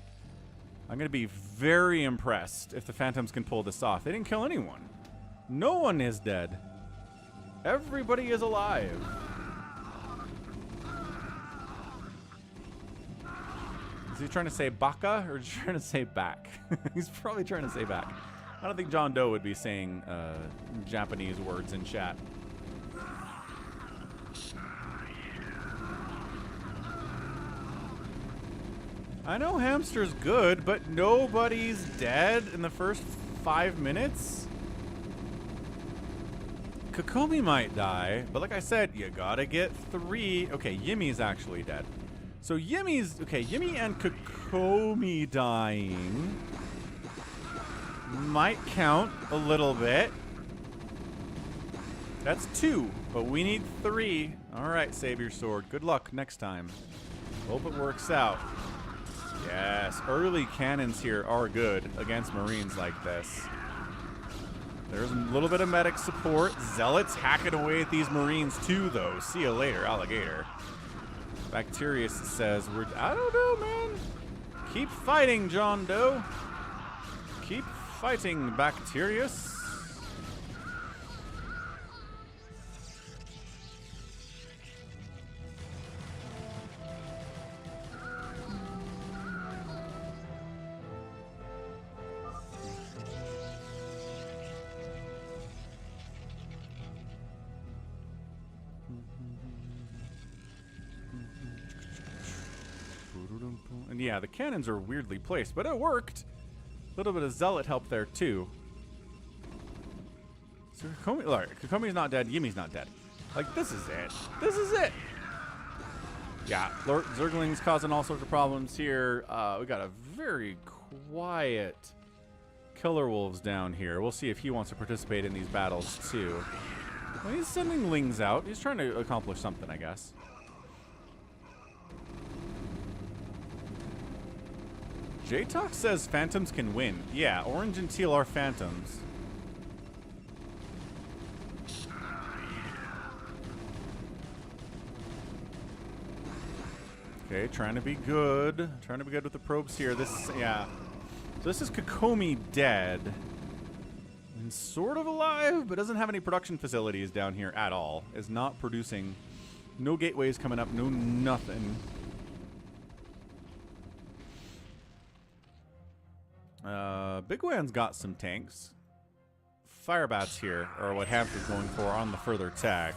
I'm gonna be very impressed if the Phantoms can pull this off. They didn't kill anyone. No one is dead. Everybody is alive. Is he trying to say baka or is he trying to say back? He's probably trying to say back. I don't think JohnDoe would be saying Japanese words in chat. I know Hamster's good, but nobody's dead in the first 5 minutes. Kokomi might die, but like I said, you gotta get 3. Okay, Yimmy's actually dead. So Yimmy's... Okay, Yimmy and Kokomi dying might count a little bit. That's 2, but we need 3. Alright, save your sword. Good luck next time. Hope it works out. Yes, early cannons here are good against Marines like this. There's a little bit of medic support. Zealots hacking away at these Marines too, though. See you later, alligator. AvcaTiNus says, I don't know, man. Keep fighting, JohnDoe. Keep fighting, AvcaTiNus. And yeah, the cannons are weirdly placed, but it worked. A little bit of zealot help there too. So Kokomi, alright, Kokomi's not dead, Yimmy's not dead. Like, this is it. This is it. Yeah, Zergling's causing all sorts of problems here. We got a very quiet KillerWolves down here. We'll see if he wants to participate in these battles too. Well, he's sending Lings out. He's trying to accomplish something, I guess. J-Talk says Phantoms can win. Yeah, orange and teal are Phantoms. Okay, trying to be good. Trying to be good with the probes here. This, yeah. So this is Kokomi dead. And sort of alive, but doesn't have any production facilities down here at all. Is not producing. No gateways coming up. No nothing. Bigwan's got some tanks. Firebats here are what Hamster's going for on the further attack.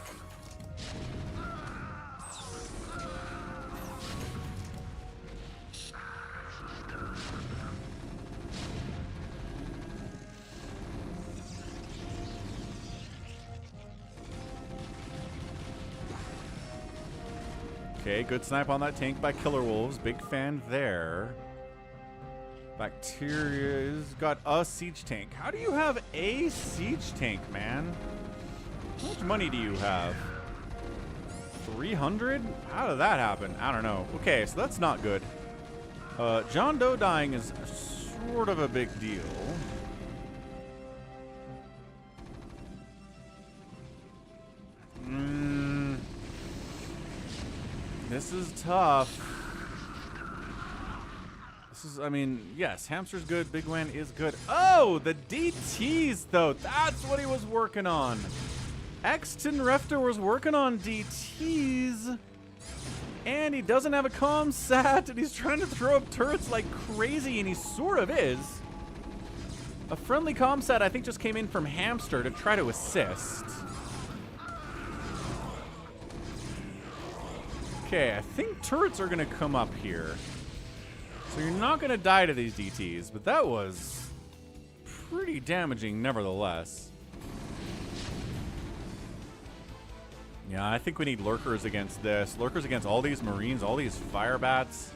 Okay, good snipe on that tank by KillerWolves. Big fan there. Bacteria's got a siege tank. How do you have a siege tank, man? How much money do you have? 300? How did that happen? I don't know. Okay, so that's not good. JohnDoe dying is sort of a big deal. This is tough. This is, I mean, yes, Hamster's good, Bigwan is good. Oh, the DTs, though. That's what he was working on. Xtv was working on DTs. And he doesn't have a comm sat, and he's trying to throw up turrets like crazy, and he sort of is. A friendly comm sat, I think, just came in from Hamster to try to assist. Okay, I think turrets are going to come up here. So you're not going to die to these DTs, but that was pretty damaging nevertheless. Yeah, I think we need lurkers against this. Lurkers against all these marines, all these firebats.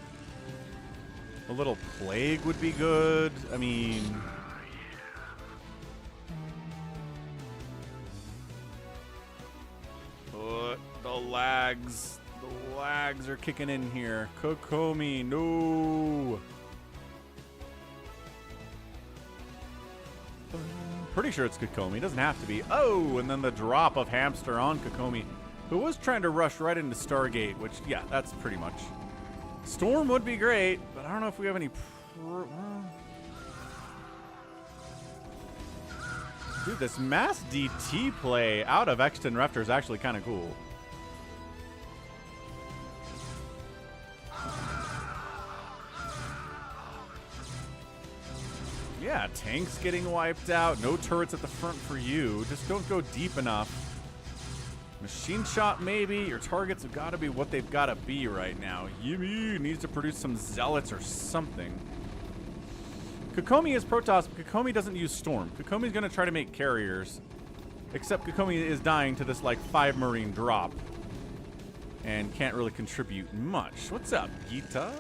A little plague would be good. I mean... the lags. The lags are kicking in here. Kokomi, no. Pretty sure it's Kokomi. Doesn't have to be. Oh, and then the drop of Hamster on Kokomi, who was trying to rush right into Stargate, which, yeah, that's pretty much. Storm would be great, but I don't know if we have any... Dude, this mass DT play out of Xtv is actually kind of cool. Yeah, tanks getting wiped out. No turrets at the front for you. Just don't go deep enough. Machine shot, maybe. Your targets have got to be what they've got to be right now. Yimmy needs to produce some zealots or something. Kokomi is Protoss, but Kokomi doesn't use Storm. Kokomi's going to try to make carriers. Except Kokomi is dying to this, like, 5 marine drop. And can't really contribute much. What's up, Gita?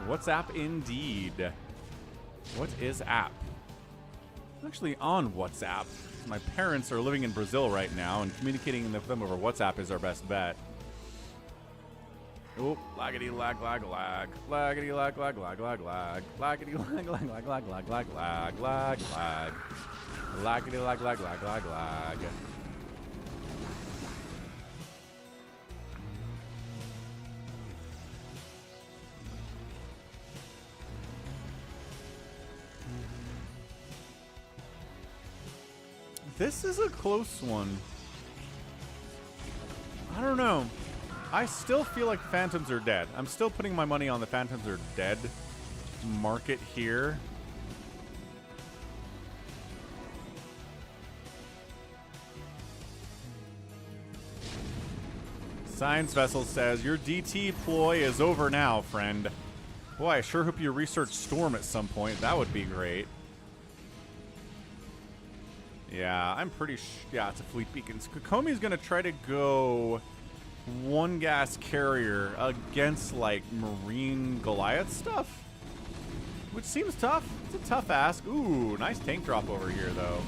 What's up, indeed? What is app? I'm actually on WhatsApp. My parents are living in Brazil right now, and communicating with them over WhatsApp is our best bet. Oh, laggity lag lag lag. Laggity lag lag lag lag lag. Laggity lag lag lag lag lag lag lag lag lag. Laggity lag lag lag lag lag. This is a close one. I don't know. I still feel like Phantoms are dead. I'm still putting my money on the Phantoms are dead market here. Science Vessel says, your DT ploy is over now, friend. Boy, I sure hope you research Storm at some point. That would be great. Yeah, I'm pretty yeah, it's a fleet beacon. So Kokomi's going to try to go one gas carrier against, like, Marine Goliath stuff, which seems tough. It's a tough ask. Ooh, nice tank drop over here, though.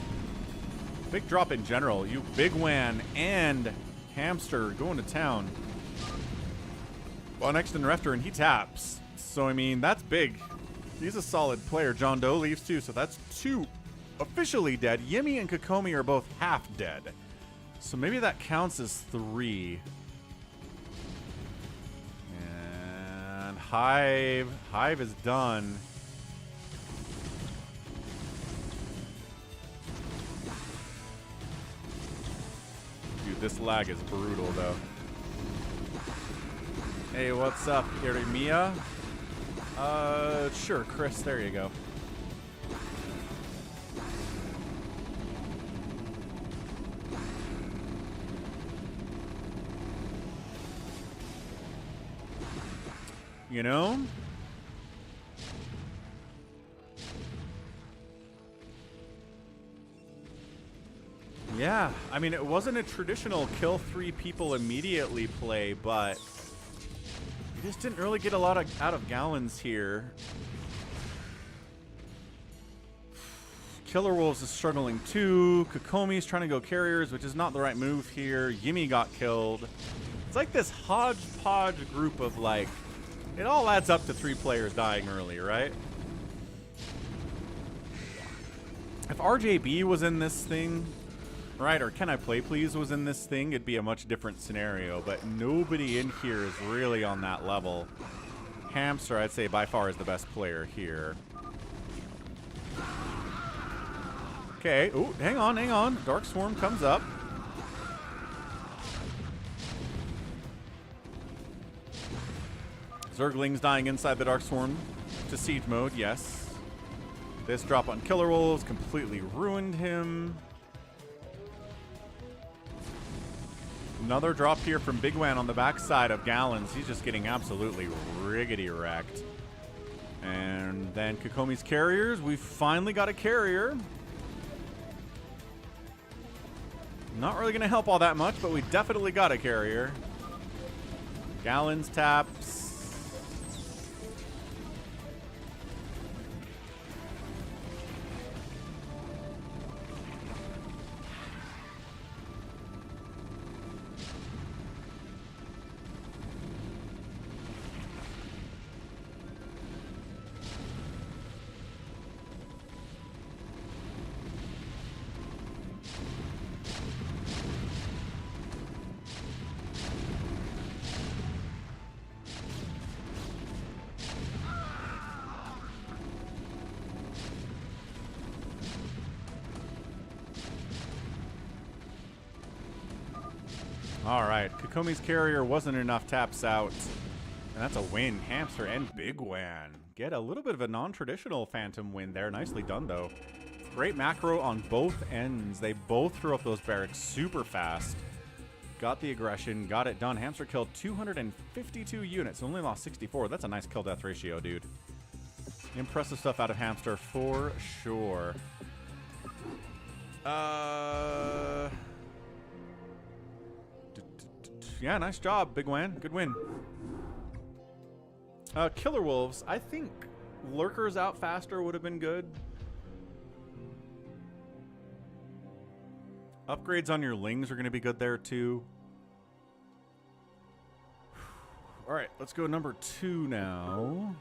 Big drop in general. You bigwan and hamster going to town. Well, next in Refter, and he taps. So, I mean, that's big. He's a solid player. JohnDoe leaves too, so that's 2 officially dead. Yimmy and Kokomi are both half dead. So maybe that counts as 3. And Hive is done. Dude, this lag is brutal, though. Hey, what's up, Jeremiah? Sure, Chris, there you go. You know? Yeah, I mean, it wasn't a traditional kill 3 people immediately play, but you just didn't really get a lot out of Gallons here. KillerWolves is struggling too. Kokomi's trying to go carriers, which is not the right move here. Yimmy got killed. It's like this hodgepodge group of, like, it all adds up to 3 players dying early, right? If RJB was in this thing, right, or CanIplayplz was in this thing, it'd be a much different scenario, but nobody in here is really on that level. Hamster, I'd say, by far is the best player here. Okay, ooh, hang on, hang on. Dark Swarm comes up. Zergling's dying inside the Dark Swarm to siege mode, yes. This drop on KillerWolves completely ruined him. Another drop here from bigwan on the backside of Gallons. He's just getting absolutely riggedy wrecked. And then Kokomi's carriers. We finally got a carrier. Not really going to help all that much, but we definitely got a carrier. Gallons taps. All right, Kokomi's carrier wasn't enough, taps out. And that's a win. Hamster and bigwan get a little bit of a non-traditional phantom win there. Nicely done, though. Great macro on both ends. They both threw up those barracks super fast. Got the aggression, got it done. Hamster killed 252 units, only lost 64. That's a nice kill-death ratio, dude. Impressive stuff out of Hamster for sure. Yeah, nice job, bigwan. Good win. KillerWolves, I think lurkers out faster would have been good. Upgrades on your lings are going to be good there too. All right, let's go number 2 now.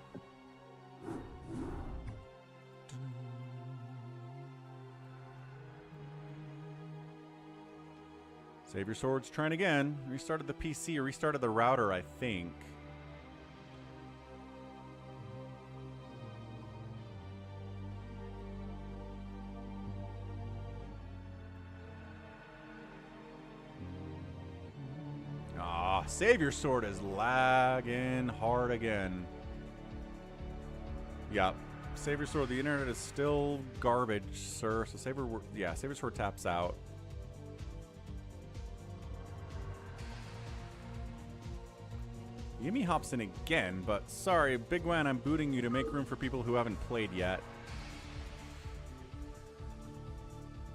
Save your swords, trying again. Restarted the PC, restarted the router, I think. Ah, save your sword is lagging hard again. Yep. Save your sword. The internet is still garbage, sir. So save your sword taps out. Yimmy hops in again, but sorry, bigwan, I'm booting you to make room for people who haven't played yet.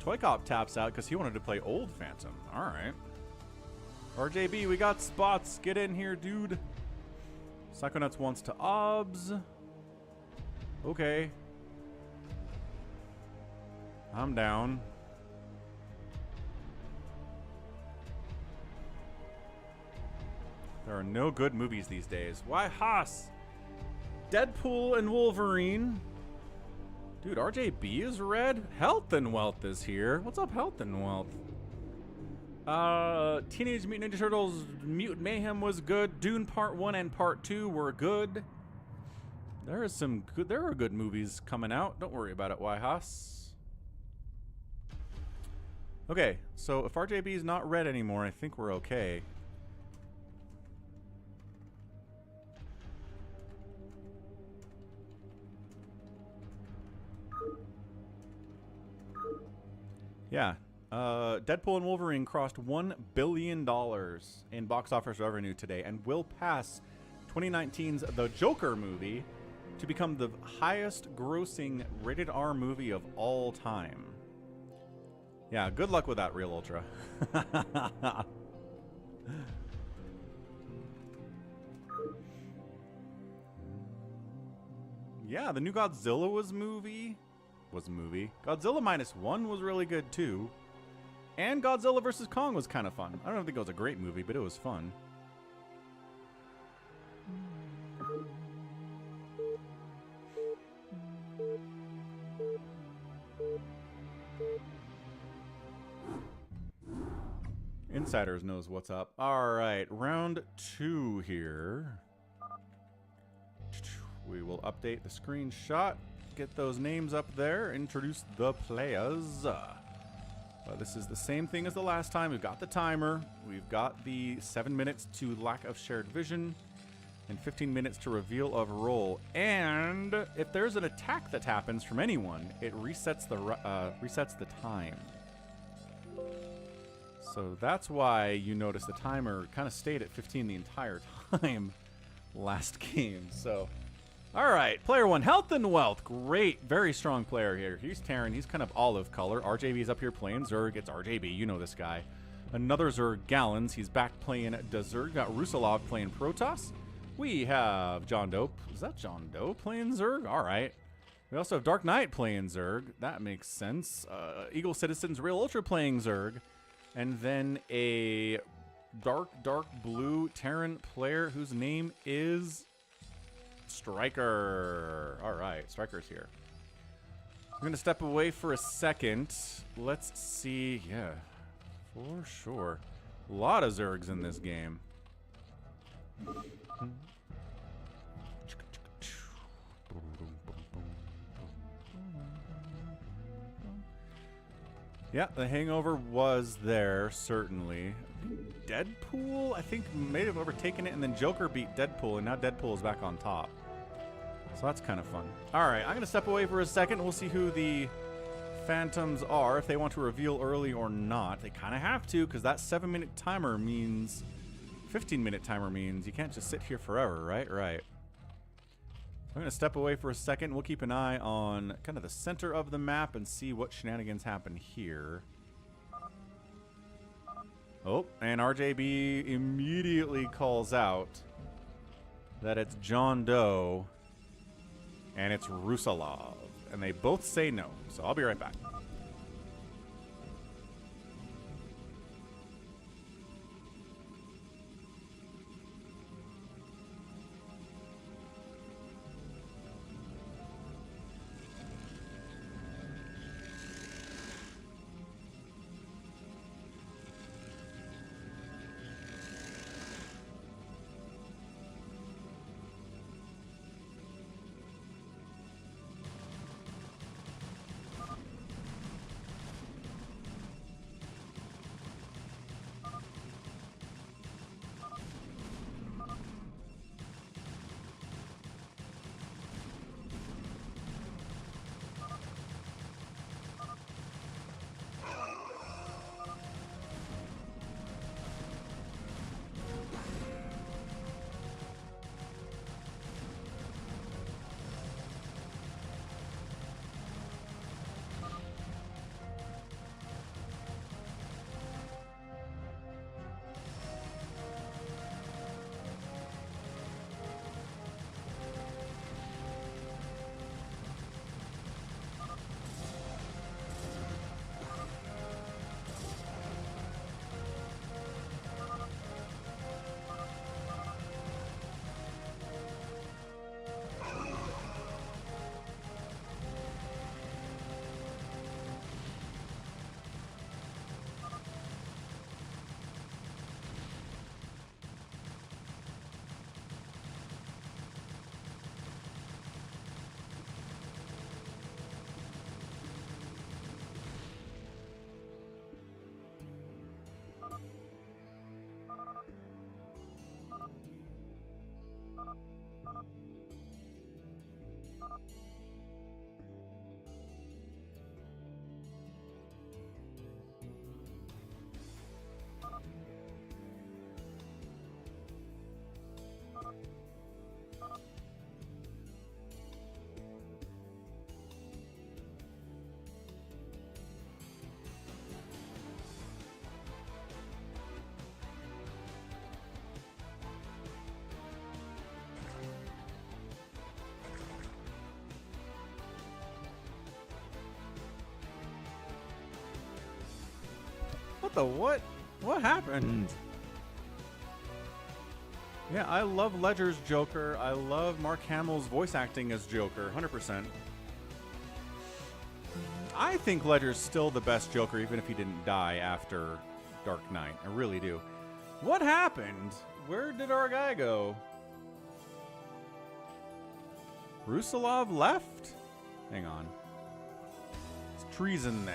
ToyCop taps out because he wanted to play Old Phantom. Alright. RJB, we got spots. Get in here, dude. Psychonuts wants to obs. Okay. I'm down. There are no good movies these days. Why, Haas? Deadpool and Wolverine. Dude, RJB is red. Healthnwealth is here. What's up, Healthnwealth? Teenage Mutant Ninja Turtles Mutant Mayhem was good. Dune Part 1 and Part 2 were good. There are good movies coming out. Don't worry about it, Haas. Okay, so if RJB is not red anymore, I think we're okay. Yeah, Deadpool and Wolverine crossed $1 billion in box office revenue today and will pass 2019's The Joker movie to become the highest grossing rated R movie of all time. Yeah, good luck with that, Realultra. Yeah, the new Godzilla was a movie. Godzilla -1 was really good too. And Godzilla vs. Kong was kind of fun. I don't think it was a great movie, but it was fun. Insiders knows what's up. All right, round 2 here. We will update the screenshot. Get those names up there. Introduce the players. This is the same thing as the last time. We've got the timer. We've got the 7 minutes to lack of shared vision. And 15 minutes to reveal of role. And if there's an attack that happens from anyone, it resets the time. So that's why you notice the timer kind of stayed at 15 the entire time last game. So, all right, player 1, Healthnwealth. Great, very strong player here. He's Terran. He's kind of olive color. RJB's up here playing Zerg. It's RJB. You know this guy. Another Zerg, Gallons. He's back playing Zerg. Got Rusalov playing Protoss. We have JohnDoe. Is that JohnDoe playing Zerg? All right. We also have DarkKnight playing Zerg. That makes sense. Eagle Citizens Realultra playing Zerg. And then a dark blue Terran player whose name is Striker. All right, Striker's here. I'm going to step away for a second. Let's see. Yeah, for sure. A lot of Zergs in this game. Yeah, the hangover was there, certainly. Deadpool, I think, may have overtaken it, and then Joker beat Deadpool, and now Deadpool is back on top. So that's kind of fun. All right, I'm going to step away for a second. We'll see who the Phantoms are, if they want to reveal early or not. They kind of have to, because that 7-minute timer means... 15-minute timer means you can't just sit here forever, right? Right. I'm going to step away for a second. We'll keep an eye on kind of the center of the map and see what shenanigans happen here. Oh, and RJB immediately calls out that it's JohnDoe and it's Rusalov. And they both say no, so I'll be right back. the what? What happened? Yeah, I love Ledger's Joker. I love Mark Hamill's voice acting as Joker, 100%. I think Ledger's still the best Joker, even if he didn't die after Dark Knight. I really do. What happened? Where did our guy go? Rusalov left? Hang on. It's treason then.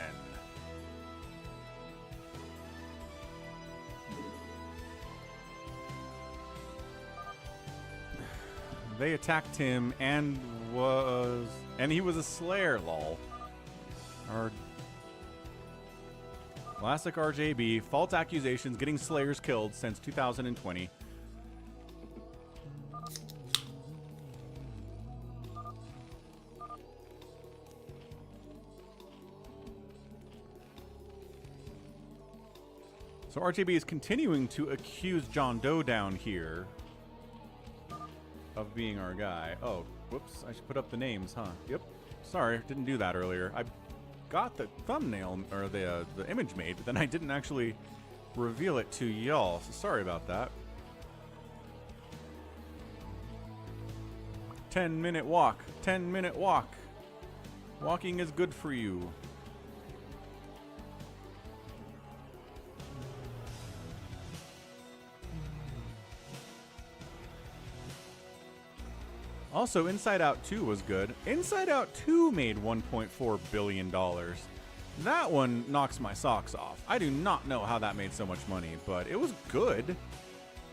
They attacked him and he was a Slayer, lol. Our classic RJB, false accusations, getting Slayers killed since 2020. So RJB is continuing to accuse JohnDoe down here of being our guy. Oh, whoops, I should put up the names, huh? Yep. Sorry, didn't do that earlier. I got the thumbnail, or the image made, but then I didn't actually reveal it to y'all, so sorry about that. 10-minute walk. 10-minute walk. Walking is good for you. Also, Inside Out 2 was good. Inside Out 2 made $1.4 billion. That one knocks my socks off. I do not know how that made so much money, but it was good.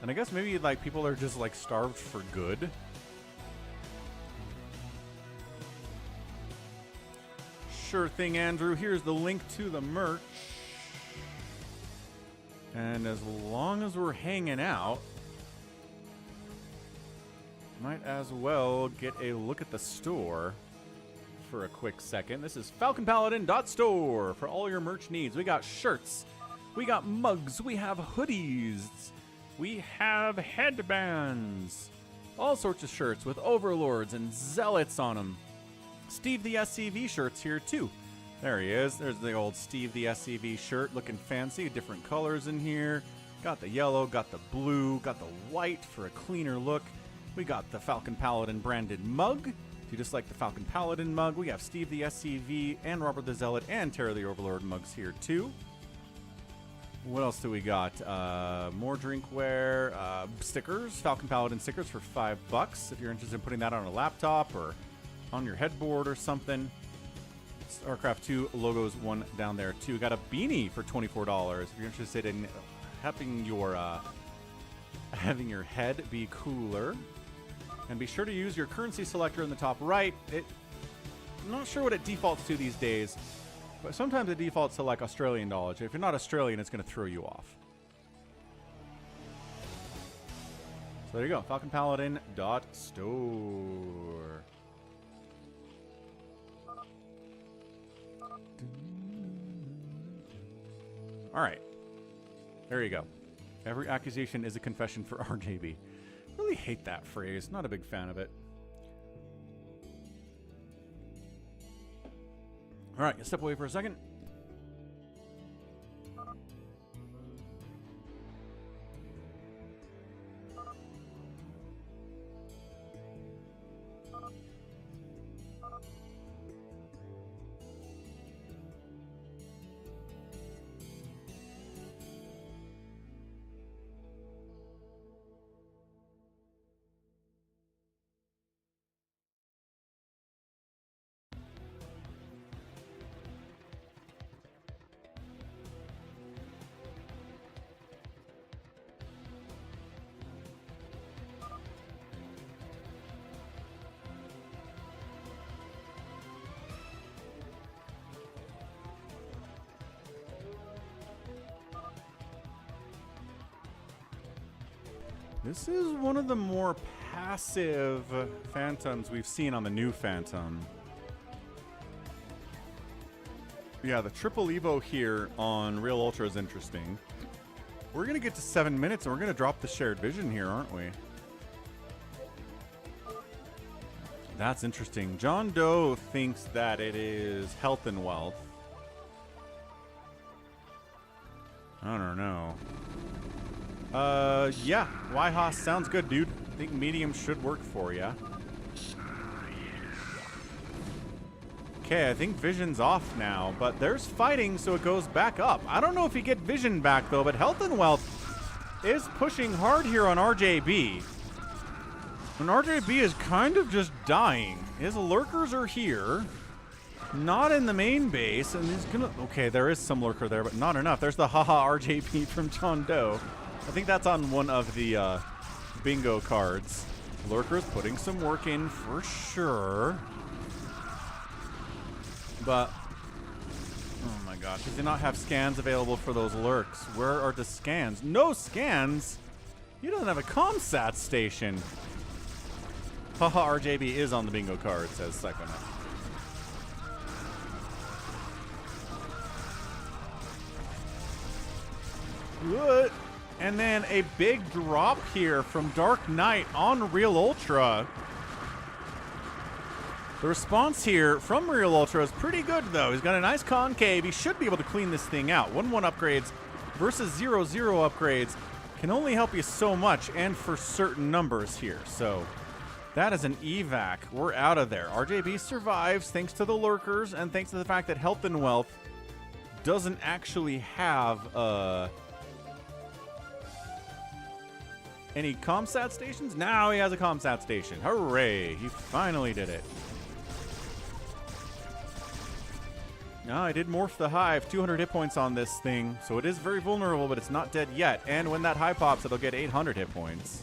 And I guess maybe like people are just like starved for good. Sure thing, Andrew. Here's the link to the merch. And as long as we're hanging out, might as well get a look at the store for a quick second. This is FalconPaladin.store for all your merch needs. We got shirts, we got mugs, we have hoodies, we have headbands, all sorts of shirts with overlords and zealots on them. Steve the SCV shirts here too. There he is. There's the old Steve the SCV shirt, looking fancy. Different colors in here. Got the yellow, got the blue, got the white for a cleaner look. We got the Falcon Paladin branded mug. If you just like the Falcon Paladin mug, we have Steve the SCV and Robert the Zealot and Terror the Overlord mugs here too. What else do we got? More drinkware, stickers, Falcon Paladin stickers for $5 if you're interested in putting that on a laptop or on your headboard or something. StarCraft 2 logos one down there too. Got a beanie for $24 if you're interested in having your head be cooler. And be sure to use your currency selector in the top right. I'm not sure what it defaults to these days, but sometimes it defaults to like Australian dollars. If you're not Australian, it's going to throw you off. So there you go, FalconPaladin.store. All right, there you go. Every accusation is a confession for RJB. Really hate that phrase. Not a big fan of it. All right, step away for a second. This is one of the more passive Phantoms we've seen on the new Phantom. Yeah, the triple Evo here on Realultra is interesting. We're going to get to 7 minutes and we're going to drop the shared vision here, aren't we? That's interesting. JohnDoe thinks that it is health and wealth. I don't know. Yeah. Wyhaus sounds good, dude. I think medium should work for you. Okay, I think vision's off now, but there's fighting, so it goes back up. I don't know if you get vision back, though, but health and wealth is pushing hard here on RJB. And RJB is kind of just dying. His lurkers are here. Not in the main base, and he's gonna... Okay, there is some lurker there, but not enough. There's the haha RJB from JohnDoe. I think that's on one of the bingo cards. Lurker's putting some work in for sure. But, oh my gosh, does he not have scans available for those lurks? Where are the scans? No scans? He doesn't have a comsat station. Haha, RJB is on the bingo card, says Psychonuts. What? And then a big drop here from DarkKnight on Realultra. The response here from Realultra is pretty good, though. He's got a nice concave. He should be able to clean this thing out. 1-1 upgrades versus 0-0 upgrades can only help you so much and for certain numbers here. So that is an evac. We're out of there. RJB survives thanks to the lurkers and thanks to the fact that health and wealth doesn't actually have any comsat stations. Now he has a comsat station. Hooray. He finally did it. No, I did morph the hive. 200 hit points on this thing. So it is very vulnerable, but it's not dead yet. And when that hive pops, it'll get 800 hit points.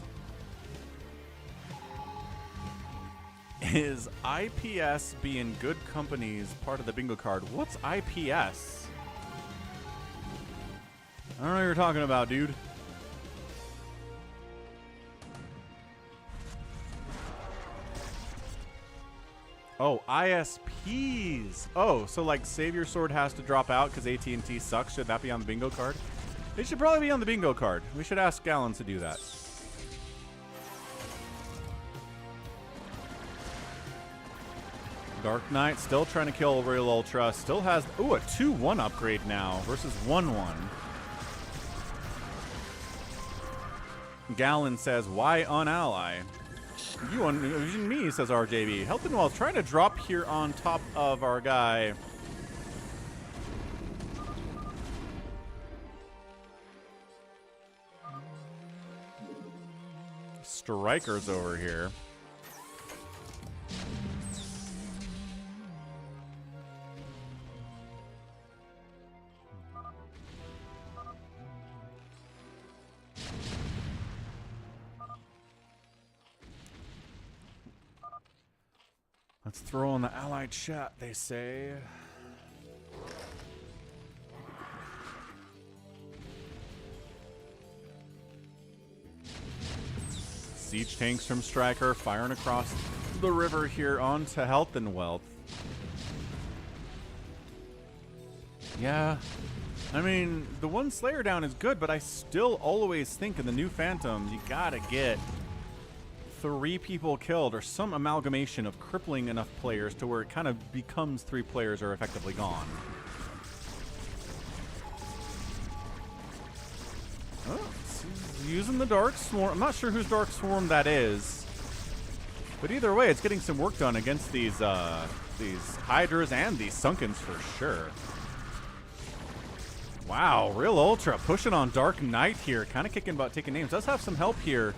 Is IPS being good companies part of the bingo card? What's IPS? I don't know what you're talking about, dude. Oh, ISPs. Oh, so like Savior Sword has to drop out because AT&T sucks. Should that be on the bingo card? It should probably be on the bingo card. We should ask Gallons to do that. DarkKnight still trying to kill Realultra. Still has, ooh, a 2-1 upgrade now versus 1-1. Gallon says, why unally? You unvision me, says RJB. Health and wealth trying to drop here on top of our guy. Striker's over here. Let's throw in the allied chat, they say. Siege tanks from Striker firing across the river here onto health and wealth. Yeah, I mean, the one Slayer down is good, but I still always think in the new Phantoms, you gotta get 3 people killed or some amalgamation of crippling enough players to where it kind of becomes 3 players are effectively gone. Oh, he's using the Dark Swarm. I'm not sure whose Dark Swarm that is, but either way, it's getting some work done against these Hydras and these Sunkens for sure. Wow, Realultra pushing on DarkKnight here, kind of kicking butt, taking names. Does have some help here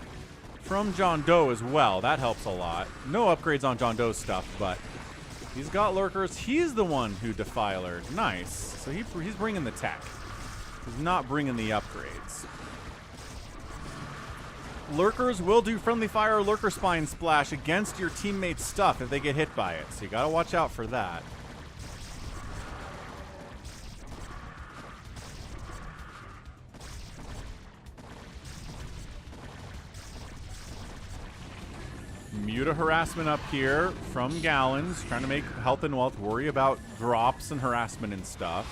from JohnDoe as well. That helps a lot. No upgrades on JohnDoe's stuff, but he's got lurkers. He's the one who defiler. Nice. So he's bringing the tech. He's not bringing the upgrades. Lurkers will do friendly fire lurker spine splash against your teammate's stuff if they get hit by it. So you got to watch out for that. Muta harassment up here from Gallons, trying to make health and wealth worry about drops and harassment and stuff.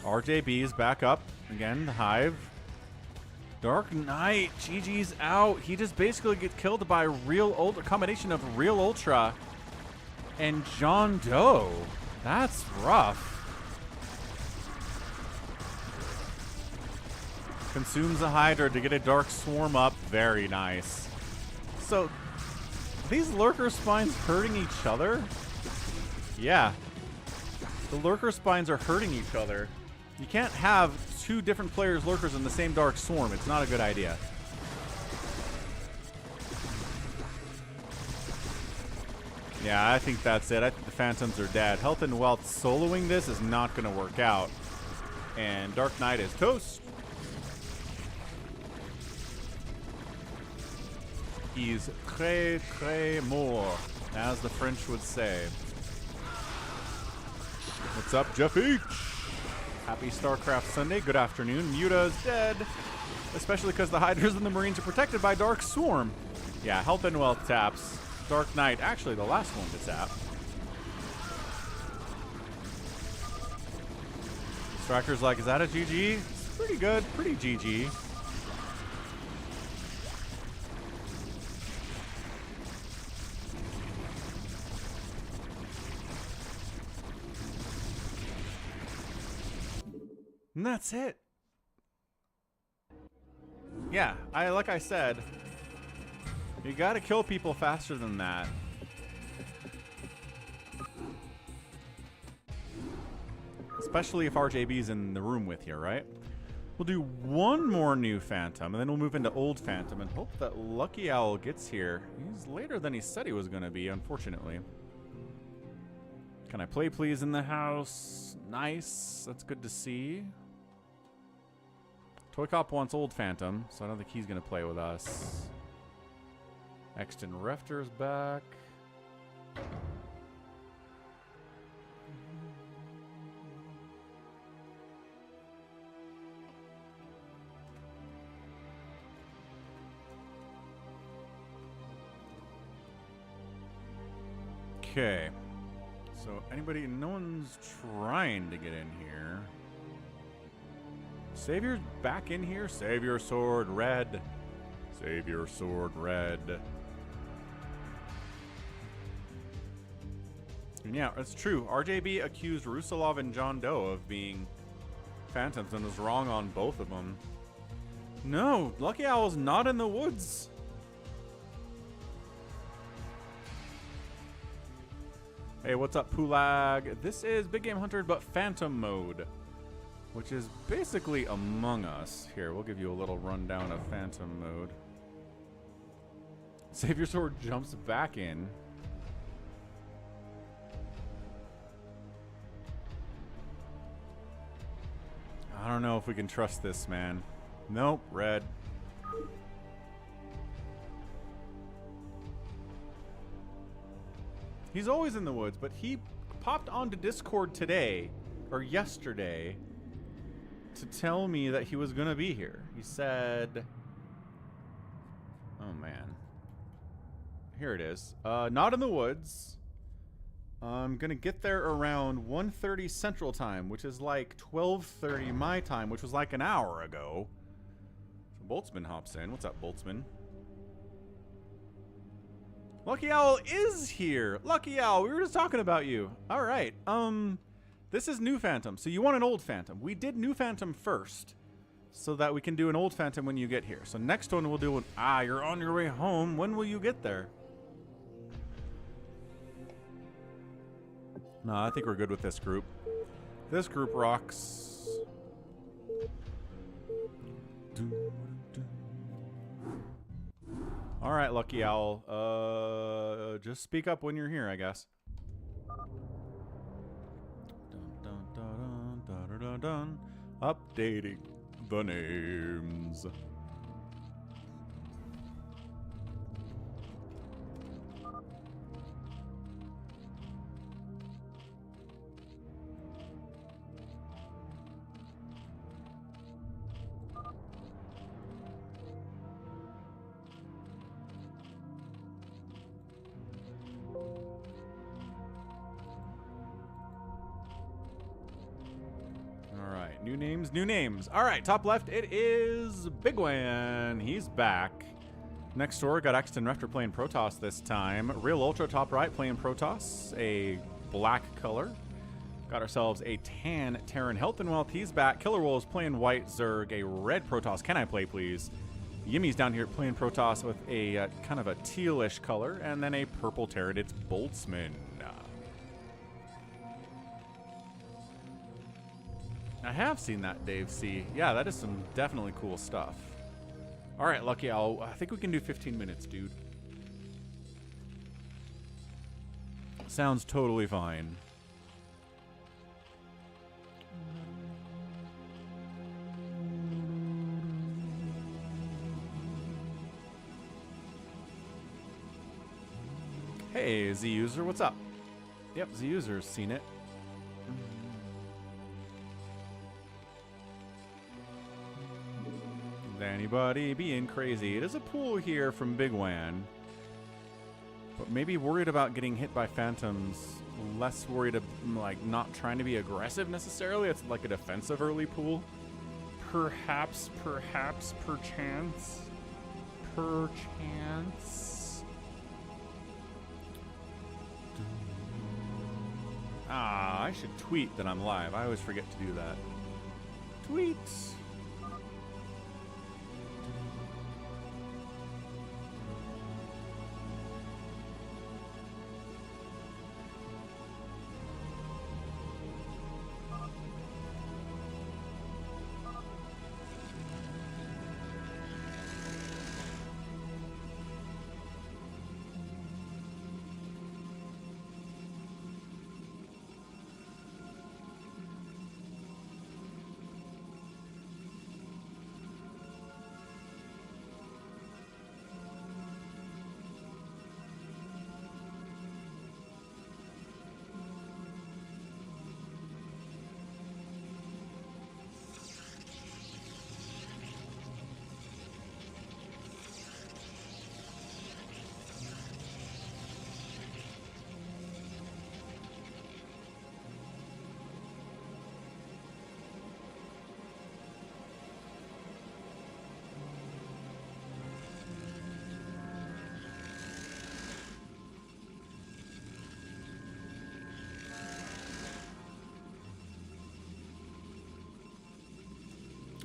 RJB is back up again. The hive. DarkKnight, GG's out. He just basically gets killed by a combination of Realultra and JohnDoe. That's rough. Consumes a Hydra to get a Dark Swarm up. Very nice. So, these Lurker Spines hurting each other? Yeah. The Lurker Spines are hurting each other. You can't have two different players' Lurkers in the same Dark Swarm. It's not a good idea. Yeah, I think that's it. I think the Phantoms are dead. Health and Wealth soloing this is not going to work out. And DarkKnight is toast. He's très mort, as the French would say. What's up, Jeff H? Happy StarCraft Sunday. Good afternoon. Muta is dead. Especially because the Hydras and the Marines are protected by Dark Swarm. Yeah, Health and Wealth taps. DarkKnight, actually the last one to tap. Striker's like, is that a GG? It's pretty good, pretty GG. And that's it. Yeah, like I said, you gotta kill people faster than that. Especially if RJB's in the room with you, right? We'll do one more new Phantom, and then we'll move into Old Phantom and hope that Lucky Owl gets here. He's later than he said he was gonna be, unfortunately. Can I play please in the house? Nice, that's good to see. ToyCop wants Old Phantom, so I don't think he's gonna play with us. Exton Refter's back. Okay. So anybody, no one's trying to get in here. Savior's back in here. Savior Sword Red. Savior Sword Red. And yeah, it's true. RJB accused Rusalov and JohnDoe of being Phantoms and was wrong on both of them. No, Lucky Owl's not in the woods. Hey, what's up, Pulag? This is Big Game Hunter, but Phantom mode, which is basically Among Us. Here, we'll give you a little rundown of Phantom mode. Savior Sword jumps back in. I don't know if we can trust this, man. Nope, red. He's always in the woods, but he popped onto Discord today, or yesterday, to tell me that he was going to be here. He said... Oh, man. Here it is. Not in the woods. I'm going to get there around 1:30 Central Time, which is like 12:30 my time, which was like an hour ago. So Boltzmann hops in. What's up, Boltzmann? Lucky Owl is here. Lucky Owl, we were just talking about you. All right. This is New Phantom. So you want an Old Phantom. We did New Phantom first so that we can do an Old Phantom when you get here. So next one we'll do an... Ah, you're on your way home. When will you get there? No, I think we're good with this group. This group rocks. All right, Lucky Owl. Just speak up when you're here, I guess. Dun, dun, dun, dun, dun, dun, dun. Updating the names. New names, new names. All right, top left, it is Bigwan. He's back. Next door, got Exton Refter playing Protoss this time. Realultra top right playing Protoss, a black color. Got ourselves a tan Terran Health and Wealth. He's back. KillerWolves playing white Zerg, a red Protoss. Can I play, please? Yimmy's down here playing Protoss with a kind of a tealish color, and then a purple Terran. It's Boltzmann. I have seen that, Dave C. Yeah, that is some definitely cool stuff. All right, Lucky Owl. I think we can do 15 minutes, dude. Sounds totally fine. Hey, Z-User, what's up? Yep, Z-User's seen it. Is anybody being crazy? It is a pool here from bigwan, but maybe worried about getting hit by phantoms, less worried of, like, not trying to be aggressive necessarily. It's like a defensive early pool. Perhaps, perchance. Ah, I should tweet that I'm live. I always forget to do that. Tweet.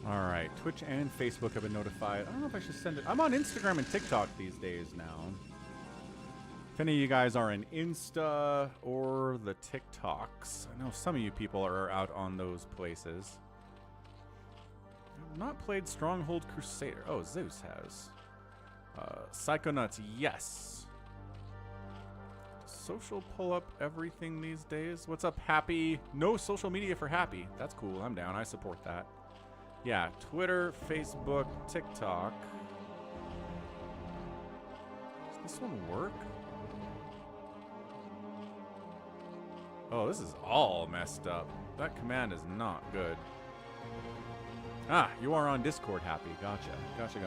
All right, Twitch and Facebook have been notified. I don't know if I should send it. I'm on Instagram and TikTok these days now. If any of you guys are in Insta or the TikToks, I know some of you people are out on those places. I've not played Stronghold Crusader. Oh, Zeus has. Psychonuts, yes. Social pull up everything these days. What's up, Happy? No social media for Happy. That's cool. I'm down. I support that. Yeah, Twitter, Facebook, TikTok. Does this one work? Oh, this is all messed up. That command is not good. Ah, you are on Discord, Happy. Gotcha. Gotcha.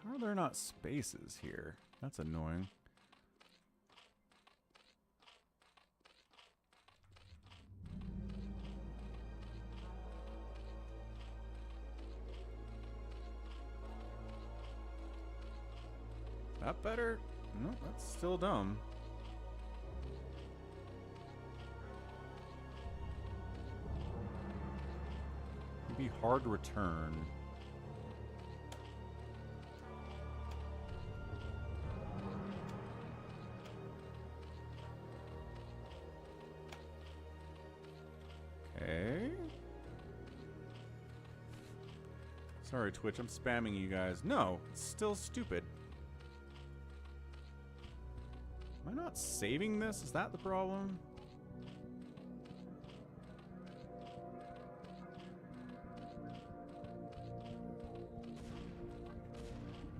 How are there not spaces here? That's annoying. That better? No, that's still dumb. It'd be hard to return. Okay. Sorry, Twitch, I'm spamming you guys. No, it's still stupid. Am I not saving this? Is that the problem?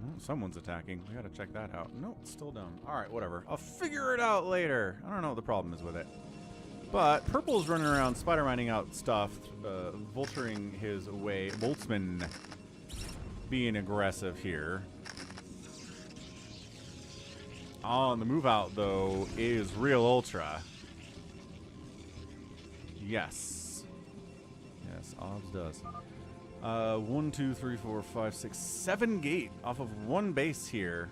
Oh, someone's attacking. We gotta check that out. Nope, it's still dumb. Alright, whatever. I'll figure it out later. I don't know what the problem is with it. But Purple's running around spider mining out stuff, vulturing his way. Boltzmann. being aggressive here. On the move out, though, is Realultra. Yes. Yes, Obs does. 1, 2, 3, 4, 5, 6, 7 gate off of one base here.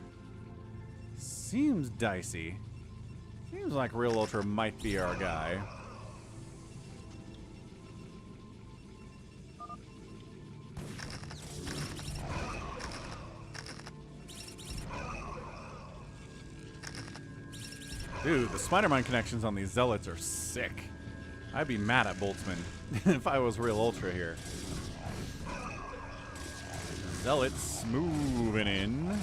Seems dicey. Seems like Realultra might be our guy. Dude, the Spider-Man connections on these Zealots are sick. I'd be mad at Boltzmann if I was Realultra here. Zealots moving in.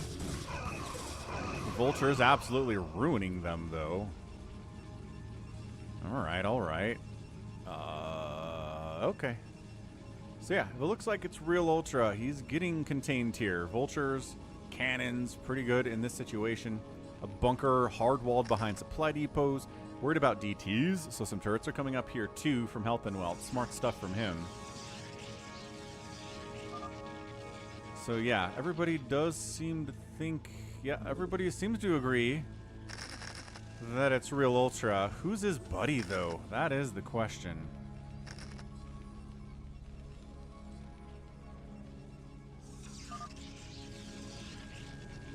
Vulture's absolutely ruining them, though. Alright, alright. Okay. So yeah, it looks like it's Realultra. He's getting contained here. Vultures, cannons, pretty good in this situation. A bunker hard-walled behind supply depots. Worried about DTs, so some turrets are coming up here too from Health and Wealth. Smart stuff from him. So yeah, everybody does seem to think... Yeah, everybody seems to agree that it's Realultra. Who's his buddy, though? That is the question.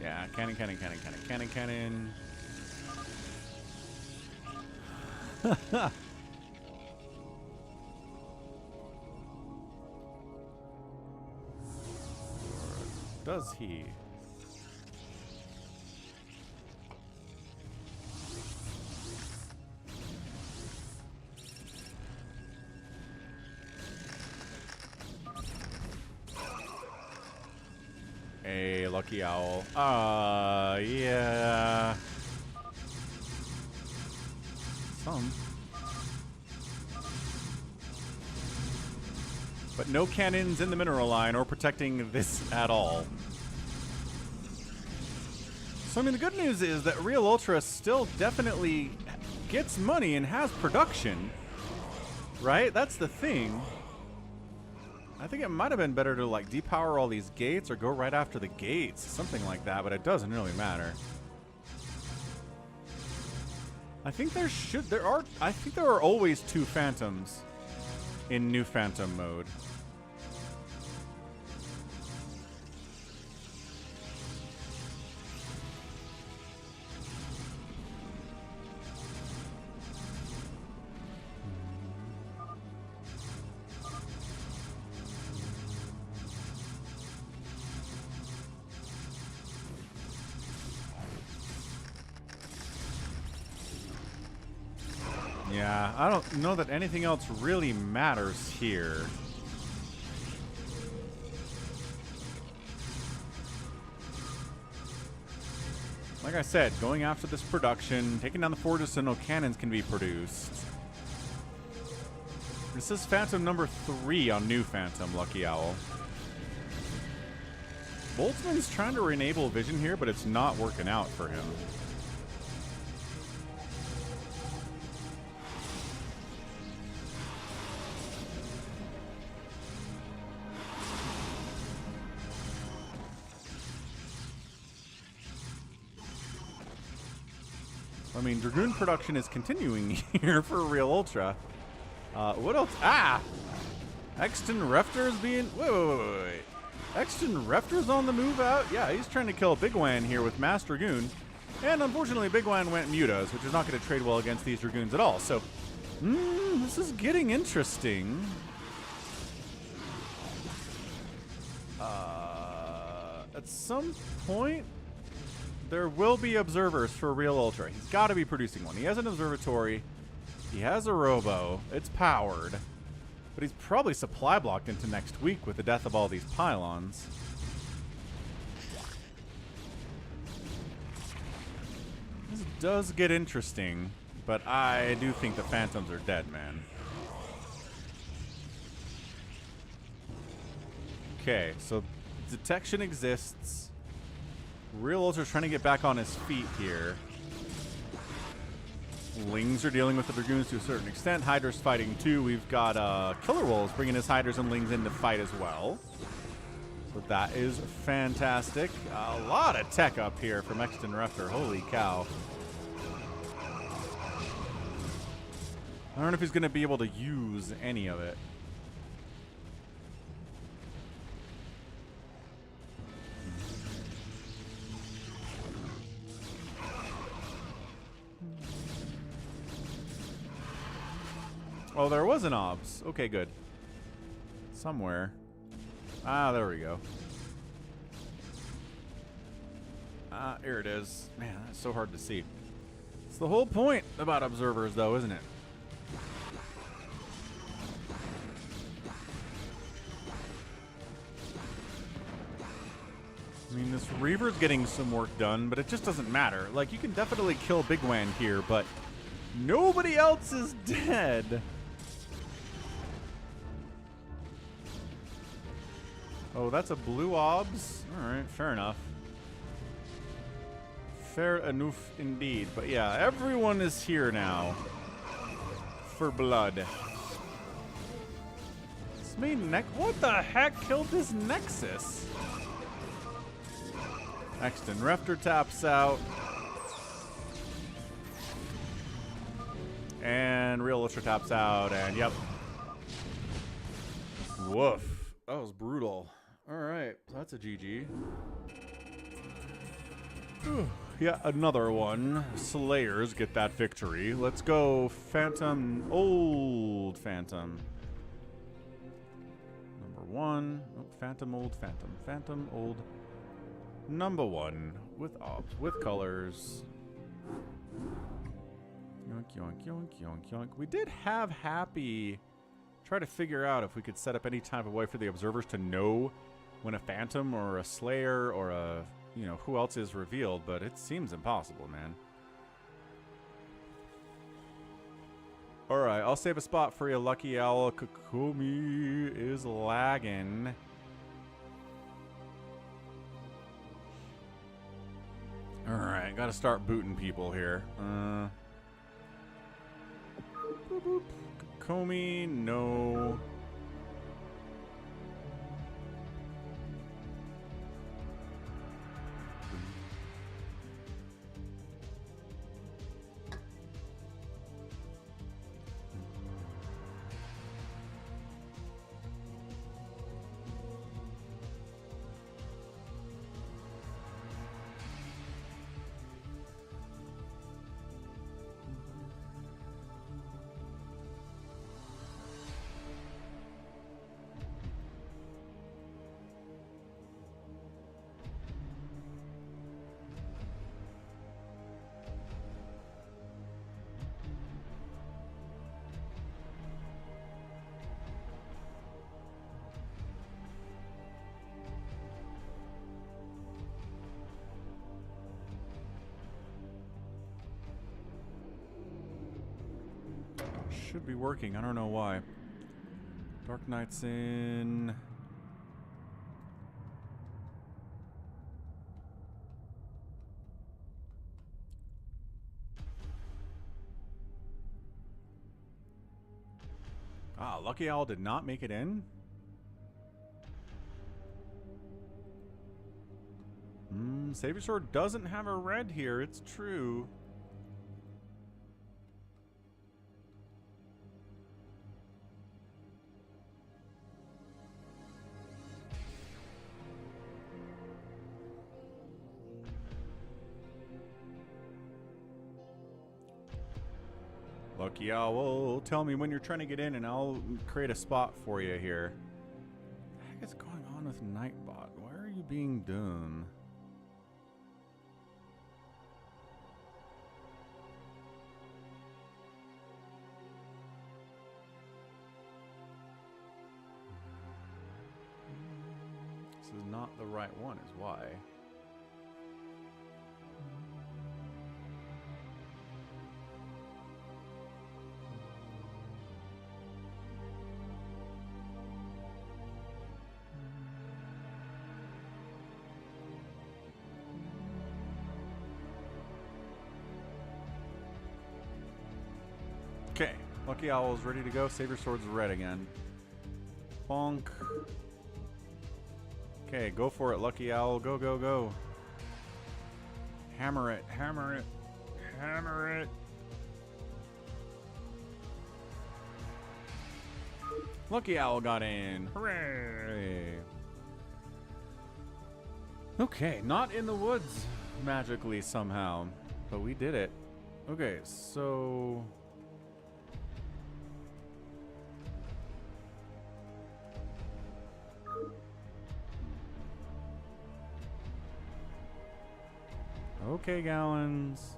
Yeah, cannon. Does he? A lucky owl. Yeah. Some. But no cannons in the mineral line or protecting this at all. So, I mean, the good news is that Realultra still definitely gets money and has production. Right? That's the thing. I think it might have been better to, like, depower all these gates or go right after the gates. Something like that, but it doesn't really matter. I think there are always 2 Phantoms in new Phantom mode. Yeah, I don't know that anything else really matters here. Like I said, going after this production, taking down the fortress so no cannons can be produced. This is Phantom number 3 on new Phantom, Lucky Owl. Boltzmann's trying to re-enable vision here, but it's not working out for him. I mean, Dragoon production is continuing here for Realultra. What else? Ah! Exton Refter's being... Wait. Exton Refter's on the move out? Yeah, he's trying to kill bigwan here with Mass Dragoon. And unfortunately, bigwan went Mutas, which is not going to trade well against these Dragoons at all. So, this is getting interesting. At some point... there will be observers for Realultra. He's got to be producing one. He has an observatory. He has a robo. It's powered. But he's probably supply blocked into next week with the death of all these pylons. This does get interesting, but I do think the Phantoms are dead, man. Okay, so detection exists. Realultra's trying to get back on his feet here. Lings are dealing with the Dragoons to a certain extent. Hydra's fighting too. We've got KillerWolves bringing his Hydras and Lings in to fight as well. So that is fantastic. A lot of tech up here from Xtv. Holy cow. I don't know if he's going to be able to use any of it. Oh, there was an obs. Okay, good. Somewhere. Ah, there we go. Ah, here it is. Man, that's so hard to see. It's the whole point about observers, though, isn't it? I mean, this Reaver's getting some work done, but it just doesn't matter. Like, you can definitely kill bigwan here, but nobody else is dead. Oh, that's a blue obs? Alright, fair enough. Fair enough indeed. But yeah, everyone is here now. For blood. This main what the heck killed this Nexus? Xtv taps out. And Realultra taps out, and yep. Woof. That was brutal. Alright, so that's a GG. Yeah, another one. Slayers get that victory. Let's go Phantom, Old Phantom. Number 1. Oh, Phantom, Old Phantom. Phantom, Old. Number 1. With obs, with colors. Yoink, yoink, yoink, yoink, yoink. We did have Happy try to figure out if we could set up any type of way for the observers to know when a Phantom or a Slayer or a, you know, who else is revealed, but it seems impossible, man. Alright, I'll save a spot for you, Lucky Owl. Kokomi is lagging. Alright, gotta start booting people here. Boop, boop. Kokomi, no. Should be working. I don't know why. DarkKnight's in. Ah, Lucky Owl did not make it in? Savior Sword doesn't have a red here, it's true. Lucky Owl, tell me when you're trying to get in and I'll create a spot for you here. What the heck is going on with Nightbot? Why are you being done? This is not the right one, is why. Okay, Lucky Owl is ready to go. Savior Sword's red again. Bonk. Okay, go for it, Lucky Owl. Go, go, go. Hammer it, hammer it, hammer it. Lucky Owl got in. Hooray! Okay, not in the woods magically somehow, but we did it. Okay, so... Okay, Gallons.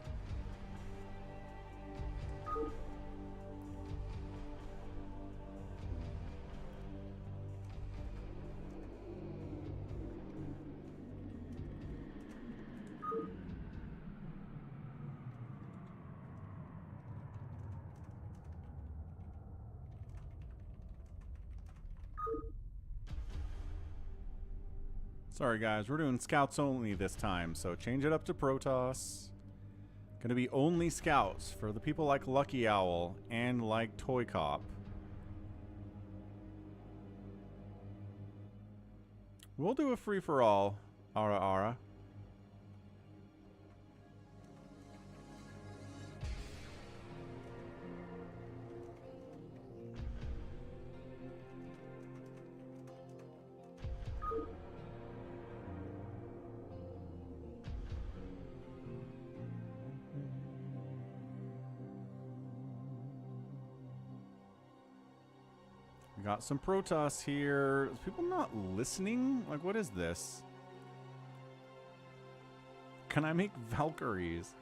Sorry guys, we're doing scouts only this time, so change it up to Protoss. Gonna be only scouts for the people like Lucky Owl and like ToyCop. We'll do a free-for-all, Ara Ara. Got some Protoss here. Is people not listening? Like, what is this? Can I make Valkyries?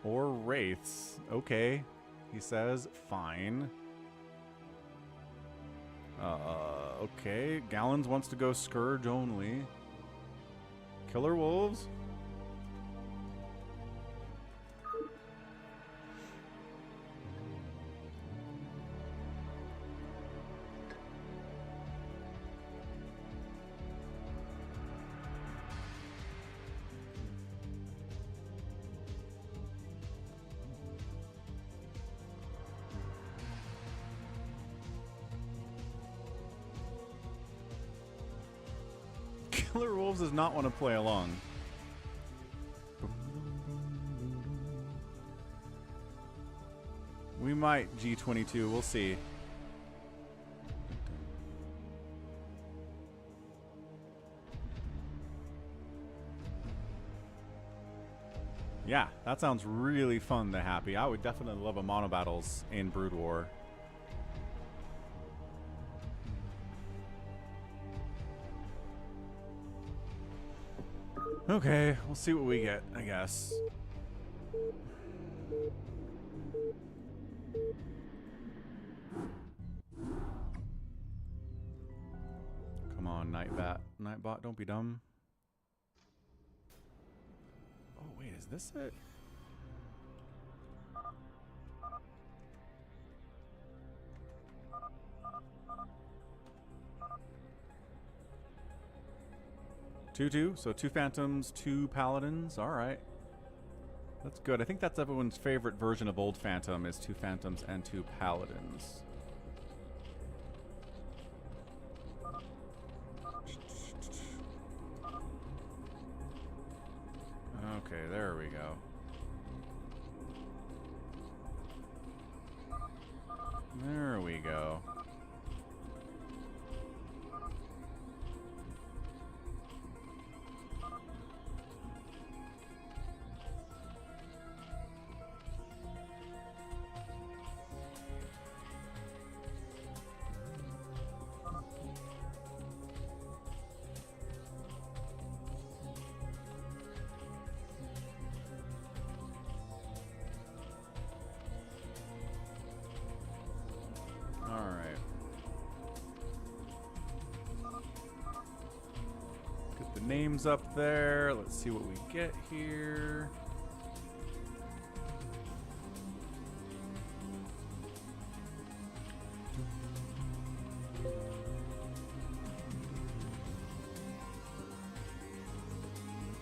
Or Wraiths? Okay, he says. Fine. Okay. Gallons wants to go Scourge only. KillerWolves? KillerWolves does not want to play along. We might G22, we'll see. Yeah, that sounds really fun to Happy. I would definitely love a mono battles in BroodWar. Okay, we'll see what we get, I guess. Come on, Nightbot, don't be dumb. Oh, wait, is this it? Two, so 2 Phantoms, 2 Paladins. All right, that's good. I think that's everyone's favorite version of Old Phantom is 2 Phantoms and 2 Paladins. Okay, there we go. There we go. Names up there. Let's see what we get here.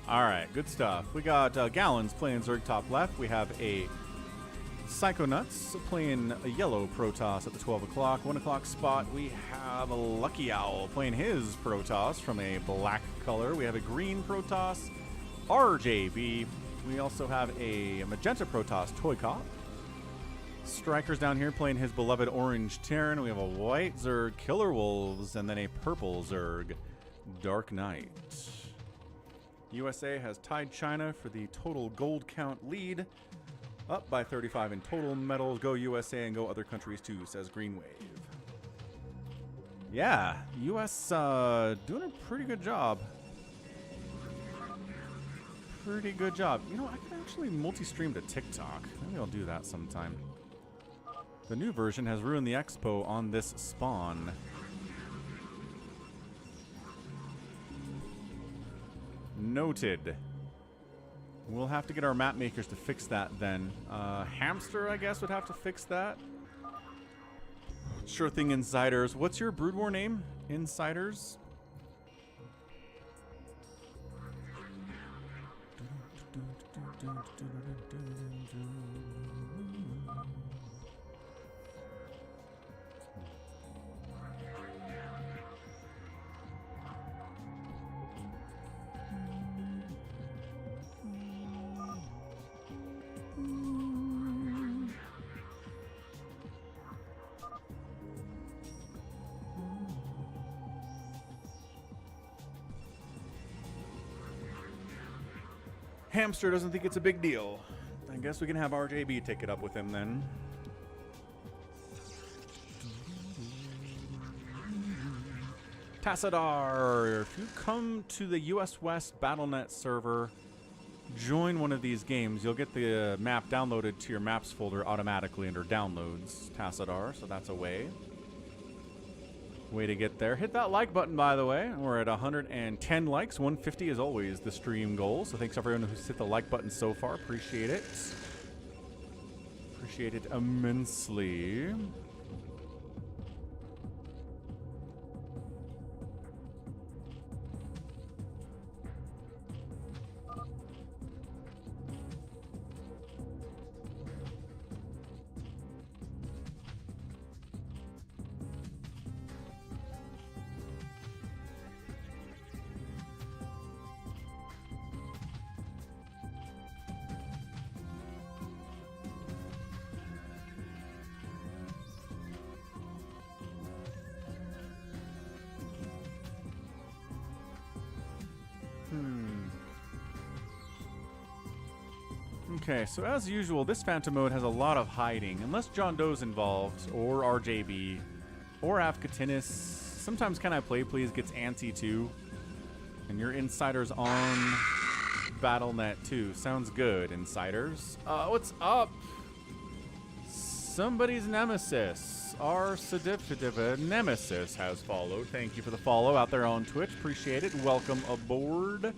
All right, good stuff. We got Gallons playing Zerg top left. We have a Psychonuts playing a yellow Protoss at the 12 o'clock. 1 o'clock spot, we have a Lucky Owl playing his Protoss from a black color. We have a green Protoss, RJB. We also have a magenta Protoss, ToyCop. Striker's down here playing his beloved orange Terran. We have a white Zerg, KillerWolves, and then a purple Zerg, DarkKnight. USA has tied China for the total gold count lead. Up by 35 in total medals. Go USA and go other countries too, says Green Wave. Yeah, US doing a pretty good job. Pretty good job. You know, I can actually multi-stream to TikTok. Maybe I'll do that sometime. The new version has ruined the expo on this spawn. Noted. We'll have to get our map makers to fix that then. Hamster, I guess, would have to fix that. Sure thing, Insiders. What's your BroodWar name, Insiders? Hamster doesn't think it's a big deal. I guess we can have RJB take it up with him then. Tassadar, if you come to the US West BattleNet server, join one of these games, you'll get the map downloaded to your maps folder automatically under downloads, Tassadar, so that's a way to get there. Hit that like button, by the way. We're at 110 likes. 150 is always the stream goal. So thanks everyone who's hit the like button so far. Appreciate it. Appreciate it immensely. Okay, so as usual, this Phantom mode has a lot of hiding. Unless JohnDoe's involved, or RJB, or AvcaTiNus. Sometimes CanIplayplz gets antsy too. And your Insiders on BattleNet too. Sounds good, Insiders. What's up? Somebody's nemesis. Our Sedifitive nemesis has followed. Thank you for the follow out there on Twitch. Appreciate it. Welcome aboard.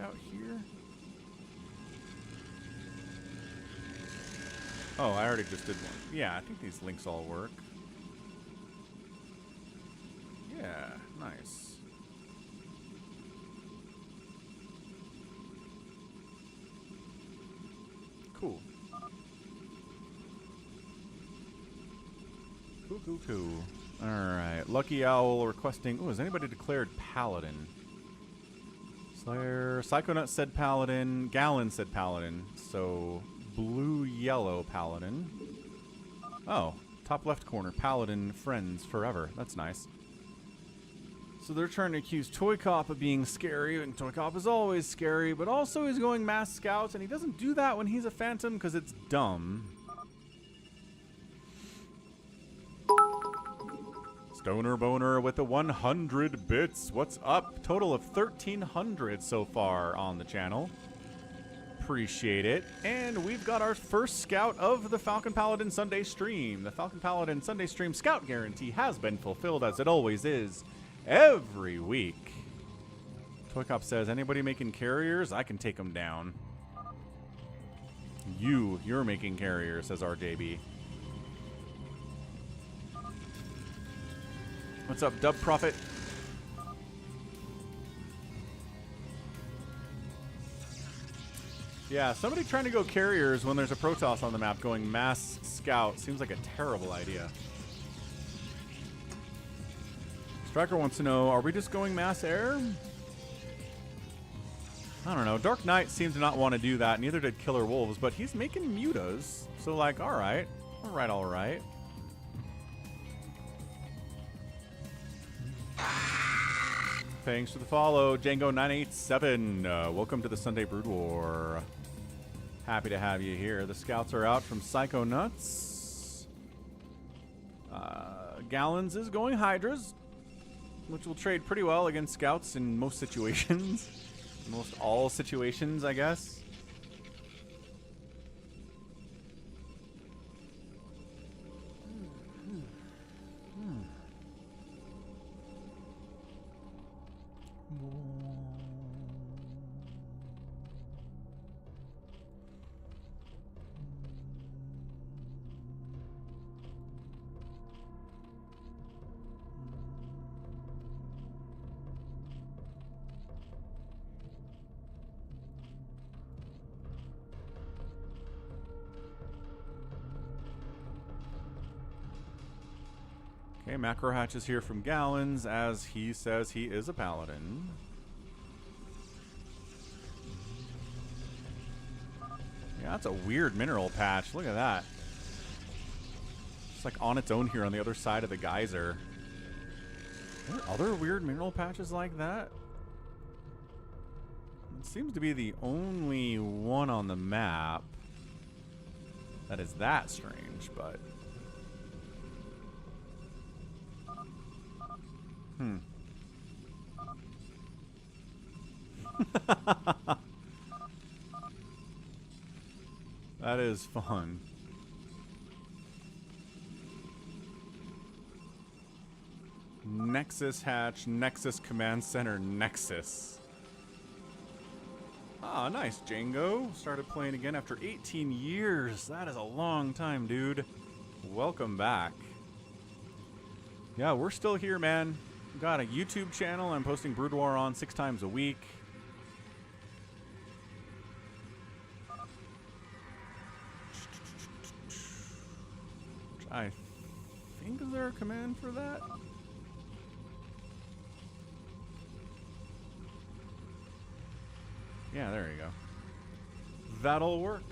Out here. Oh, I already just did one. Yeah, I think these links all work. Yeah, nice. Cool. Cool. Alright, Lucky Owl requesting... Oh, has anybody declared Paladin? Slayer. Psychonuts said Paladin. Gallons said Paladin. So, blue-yellow Paladin. Oh, top left corner. Paladin friends forever. That's nice. So they're trying to accuse ToyCop of being scary, and ToyCop is always scary, but also he's going mass scouts, and he doesn't do that when he's a Phantom because it's dumb. Stoner Boner with the 100 bits. What's up? Total of 1,300 so far on the channel. Appreciate it. And we've got our first scout of the Falcon Paladin Sunday stream. The Falcon Paladin Sunday stream scout guarantee has been fulfilled, as it always is, every week. ToyCop says, anybody making carriers? I can take them down. You're making carriers, says RJB. What's up, Dub Prophet? Yeah, somebody trying to go carriers when there's a Protoss on the map going mass scout seems like a terrible idea. Striker wants to know, are we just going mass air? I don't know. DarkKnight seems to not want to do that. Neither did KillerWolves, but he's making mutas. So, like, all right. All right, all right. Thanks for the follow, Django987. Welcome to the Sunday BroodWar. Happy to have you here. The scouts are out from Psychonuts. Gallons is going Hydras, which will trade pretty well against scouts in most situations. Most all situations, I guess. Okay, Macro Hatch is here from Gallons, as he says he is a paladin. Yeah, that's a weird mineral patch. Look at that. It's like on its own here on the other side of the geyser. Are there other weird mineral patches like that? It seems to be the only one on the map that is that strange, but... That is fun. Nexus Hatch, Nexus Command Center, Nexus. Ah, nice, Django. Started playing again after 18 years. That is a long time, dude. Welcome back. Yeah, we're still here, man. Got a YouTube channel I'm posting BroodWar on 6 times a week. I think, is there a command for that? Yeah, there you go. That'll work.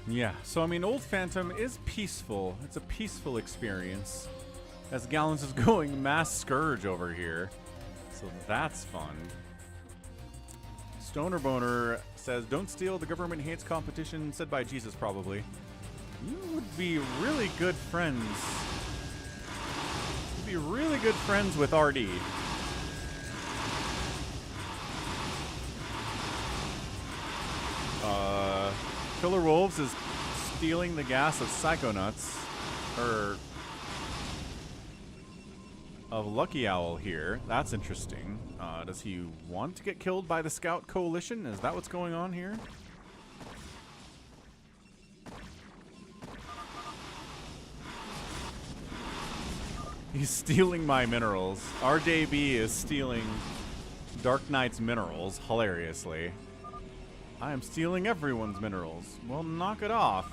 Yeah, so I mean, Old Phantom is peaceful. It's a peaceful experience. As Gallons is going mass Scourge over here. So that's fun. Stoner Boner says, don't steal, the government hates competition, said by Jesus probably. You would be really good friends. You'd be really good friends with RD. KillerWolves is stealing the gas of Psychonuts, or of Lucky Owl here. That's interesting. Does he want to get killed by the Scout Coalition? Is that what's going on here? He's stealing my minerals. RJB is stealing DarkKnight's minerals, hilariously. I am stealing everyone's minerals. Well, knock it off.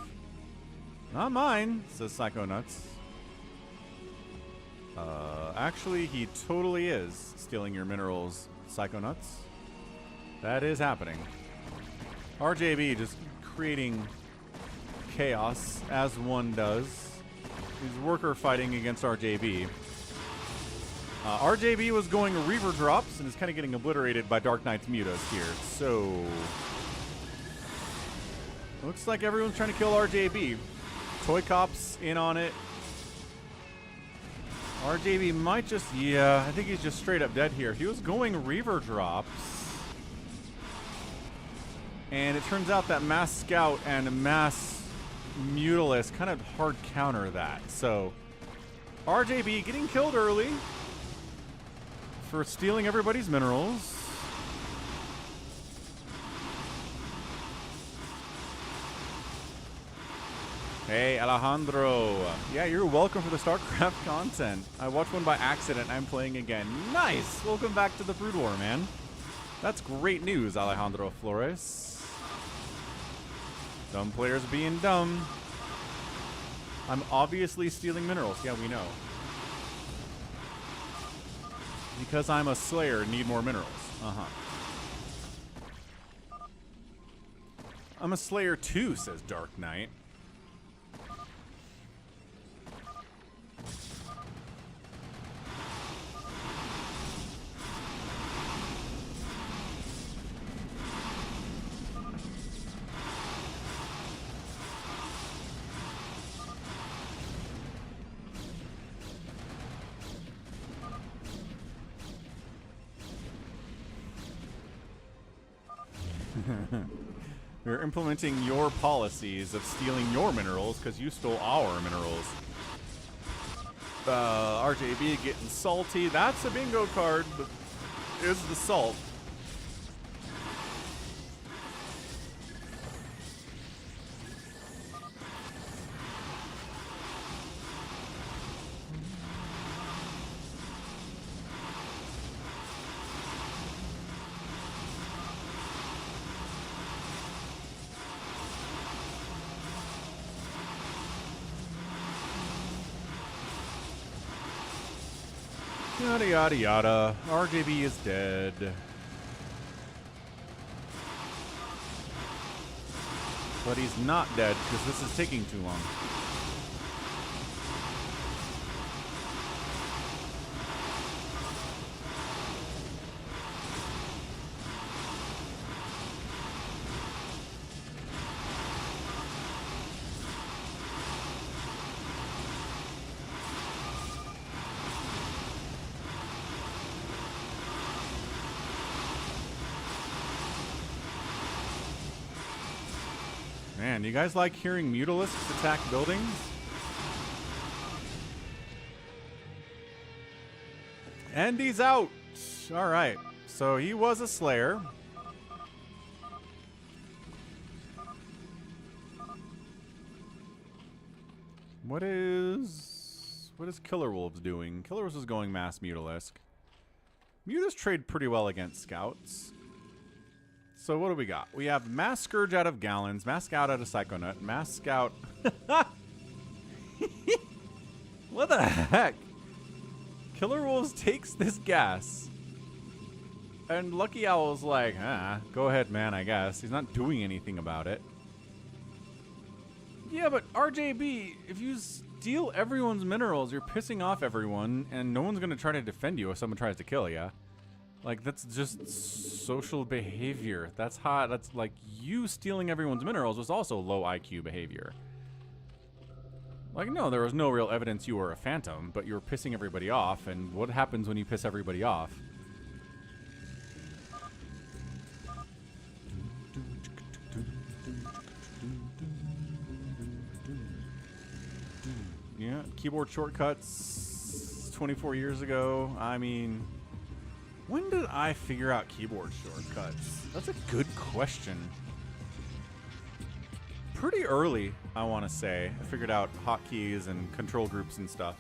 Not mine, says Psychonuts. Actually, he totally is stealing your minerals, Psychonuts. That is happening. RJB just creating chaos, as one does. He's worker fighting against RJB. RJB was going Reaver drops and is kind of getting obliterated by DarkKnight's mutas here, so... Looks like everyone's trying to kill RJB. ToyCop's in on it. RJB might just, yeah, I think he's just straight up dead here. He was going Reaver drops. And it turns out that Mass Scout and Mass Mutalisk kind of hard counter that. So, RJB getting killed early for stealing everybody's minerals. Hey, Alejandro. Yeah, you're welcome for the StarCraft content. I watched one by accident. I'm playing again. Nice. Welcome back to the BroodWar, man. That's great news, Alejandro Flores. Dumb players being dumb. I'm obviously stealing minerals. Yeah, we know. Because I'm a Slayer, need more minerals. Uh-huh. I'm a Slayer too, says DarkKnight. We're implementing your policies of stealing your minerals because you stole our minerals. RJB getting salty. That's a bingo card. Is the salt. Yada yada yada. RJB is dead. But he's not dead because this is taking too long. Man, you guys like hearing Mutalisks attack buildings? And he's out! Alright, so he was a Slayer. What is KillerWolves doing? KillerWolves is going Mass Mutalisk. Mutas trade pretty well against Scouts. So what do we got? We have Mass Scourge out of Gallons, Mass Scout out of Psychonut, Mass Scout... What the heck? KillerWolves takes this gas. And Lucky Owl's like, go ahead, man, I guess. He's not doing anything about it. Yeah, but RJB, if you steal everyone's minerals, you're pissing off everyone, and no one's going to try to defend you if someone tries to kill you. Like, that's just social behavior. That's hot. That's like you stealing everyone's minerals was also low IQ behavior. Like, no, there was no real evidence you were a phantom, but you were pissing everybody off. And what happens when you piss everybody off? Yeah, keyboard shortcuts 24 years ago. I mean... When did I figure out keyboard shortcuts? That's a good question. Pretty early, I want to say. I figured out hotkeys and control groups and stuff.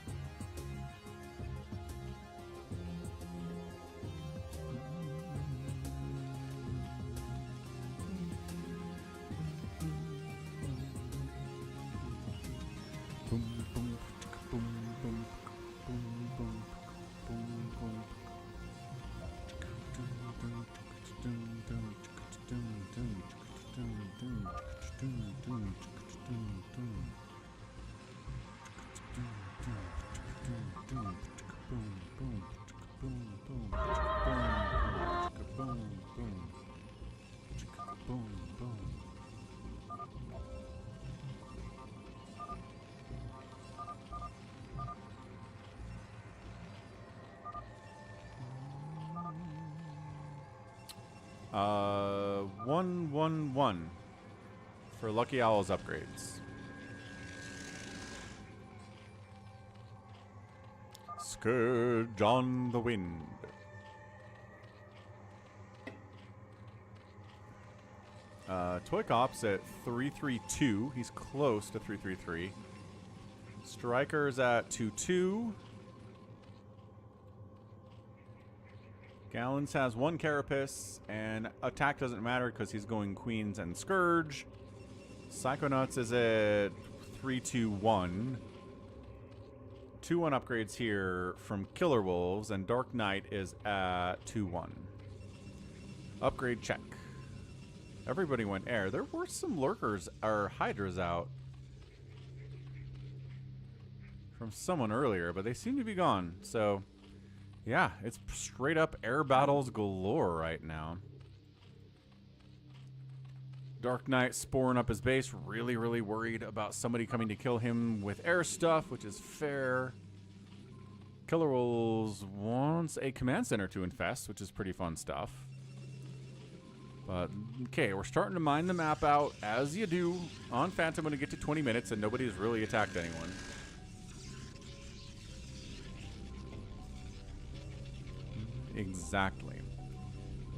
111 for Lucky Owl's upgrades. Scourge on the wind. ToyCop's at 332. He's close to 333. Striker's at 22. Gallons has 1 Carapace, and attack doesn't matter because he's going Queens and Scourge. Psychonuts is at 321. 2-1 upgrades here from KillerWolves, and DarkKnight is at 2-1. Upgrade check. Everybody went air. There were some lurkers or hydras out from someone earlier, but they seem to be gone. So, yeah, it's straight up air battles galore right now. DarkKnight sporing up his base, really, really worried about somebody coming to kill him with air stuff, which is fair. KillerWolves wants a command center to infest, which is pretty fun stuff. But, okay, we're starting to mine the map out, as you do on Phantom when you get to 20 minutes and nobody's really attacked anyone. Exactly.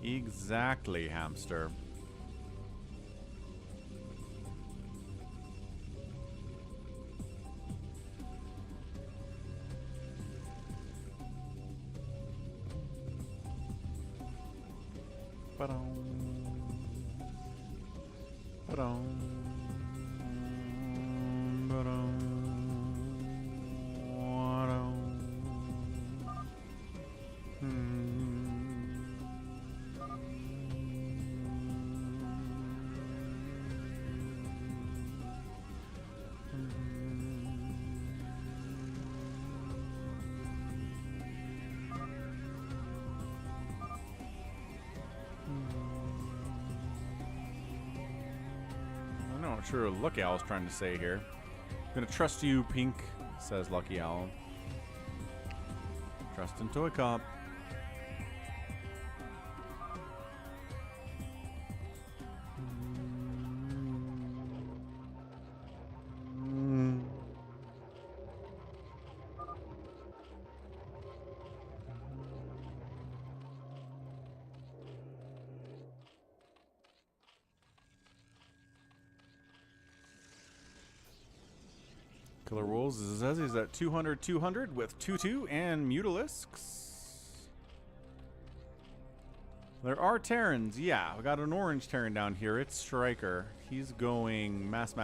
Exactly, hamster. Not sure what Lucky Owl's trying to say here. I'm gonna trust you, Pink, says Lucky Owl. Trust in ToyCop. KillerWolves says he's at 200 with 2-2 and Mutalisks. There are Terrans. Yeah, we got an orange Terran down here. It's Striker. He's going mass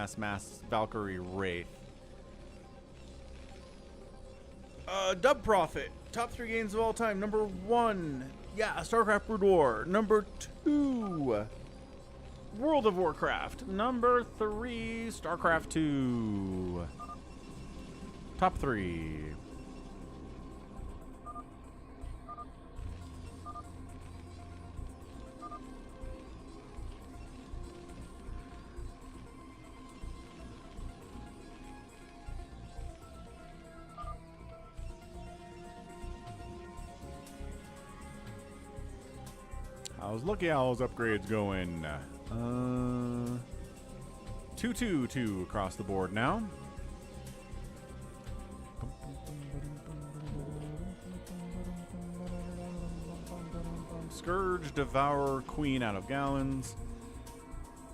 Valkyrie Wraith. Dub Prophet. Top 3 games of all time. Number 1. Yeah, StarCraft BroodWar. Number 2. World of Warcraft. Number 3. StarCraft 2. Top 3. How's Lucky Owl's upgrades going? 2-2-2 across the board now. Scourge, Devourer, Queen out of Gallons.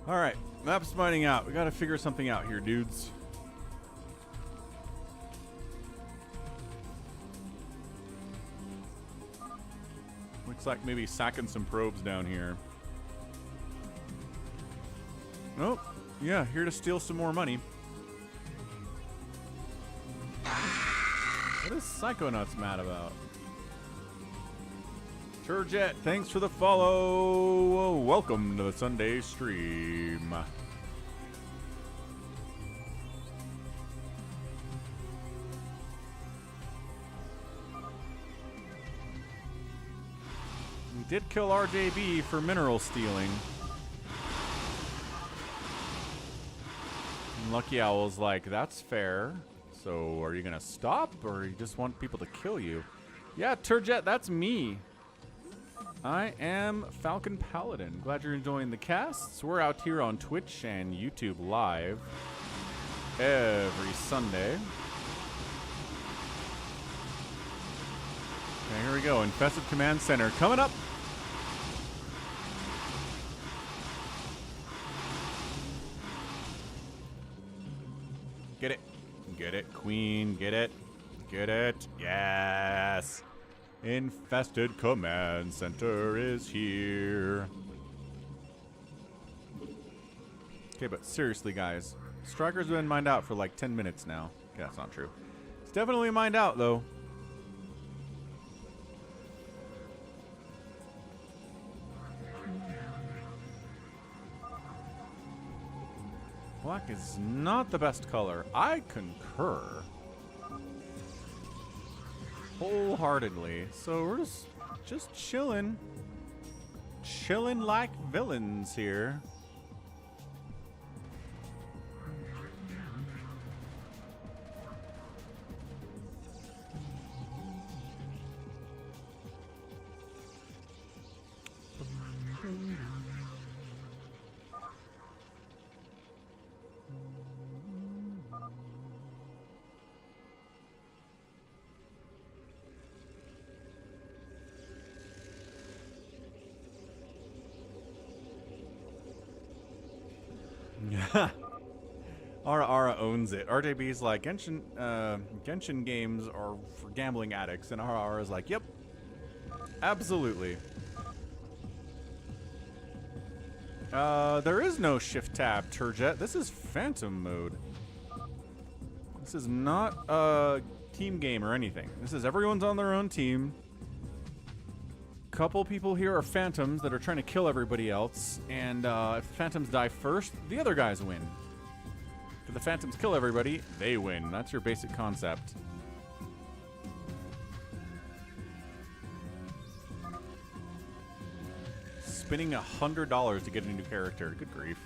Alright, map's mining out. We gotta figure something out here, dudes. Looks like maybe sacking some probes down here. Oh, yeah, here to steal some more money. What is Psychonuts mad about? Turjet, thanks for the follow. Welcome to the Sunday stream. We did kill RJB for mineral stealing. And Lucky Owl's like, that's fair. So are you gonna stop, or you just want people to kill you? Yeah, Turjet, that's me. I am Falcon Paladin. Glad you're enjoying the casts. We're out here on Twitch and YouTube live every Sunday. Okay, here we go. Infested Command Center coming up. Get it. Get it, Queen. Get it. Get it. Yes. Infested Command Center is here. Okay, but seriously, guys. Striker's been mined out for like 10 minutes now. Okay, that's not true. It's definitely mined out, though. Black is not the best color. I concur. Wholeheartedly. So we're just chilling. Chilling like villains here. Ara owns it. RJB's like, Genshin games are for gambling addicts, and Ara's like, yep, absolutely. There is no shift tab, Turjet. This is phantom mode. This is not a team game or anything. This is everyone's on their own team. Couple people here are phantoms that are trying to kill everybody else, and if phantoms die first, the other guys win. If the phantoms kill everybody, they win. That's your basic concept. Spending $100 to get a new character. Good grief.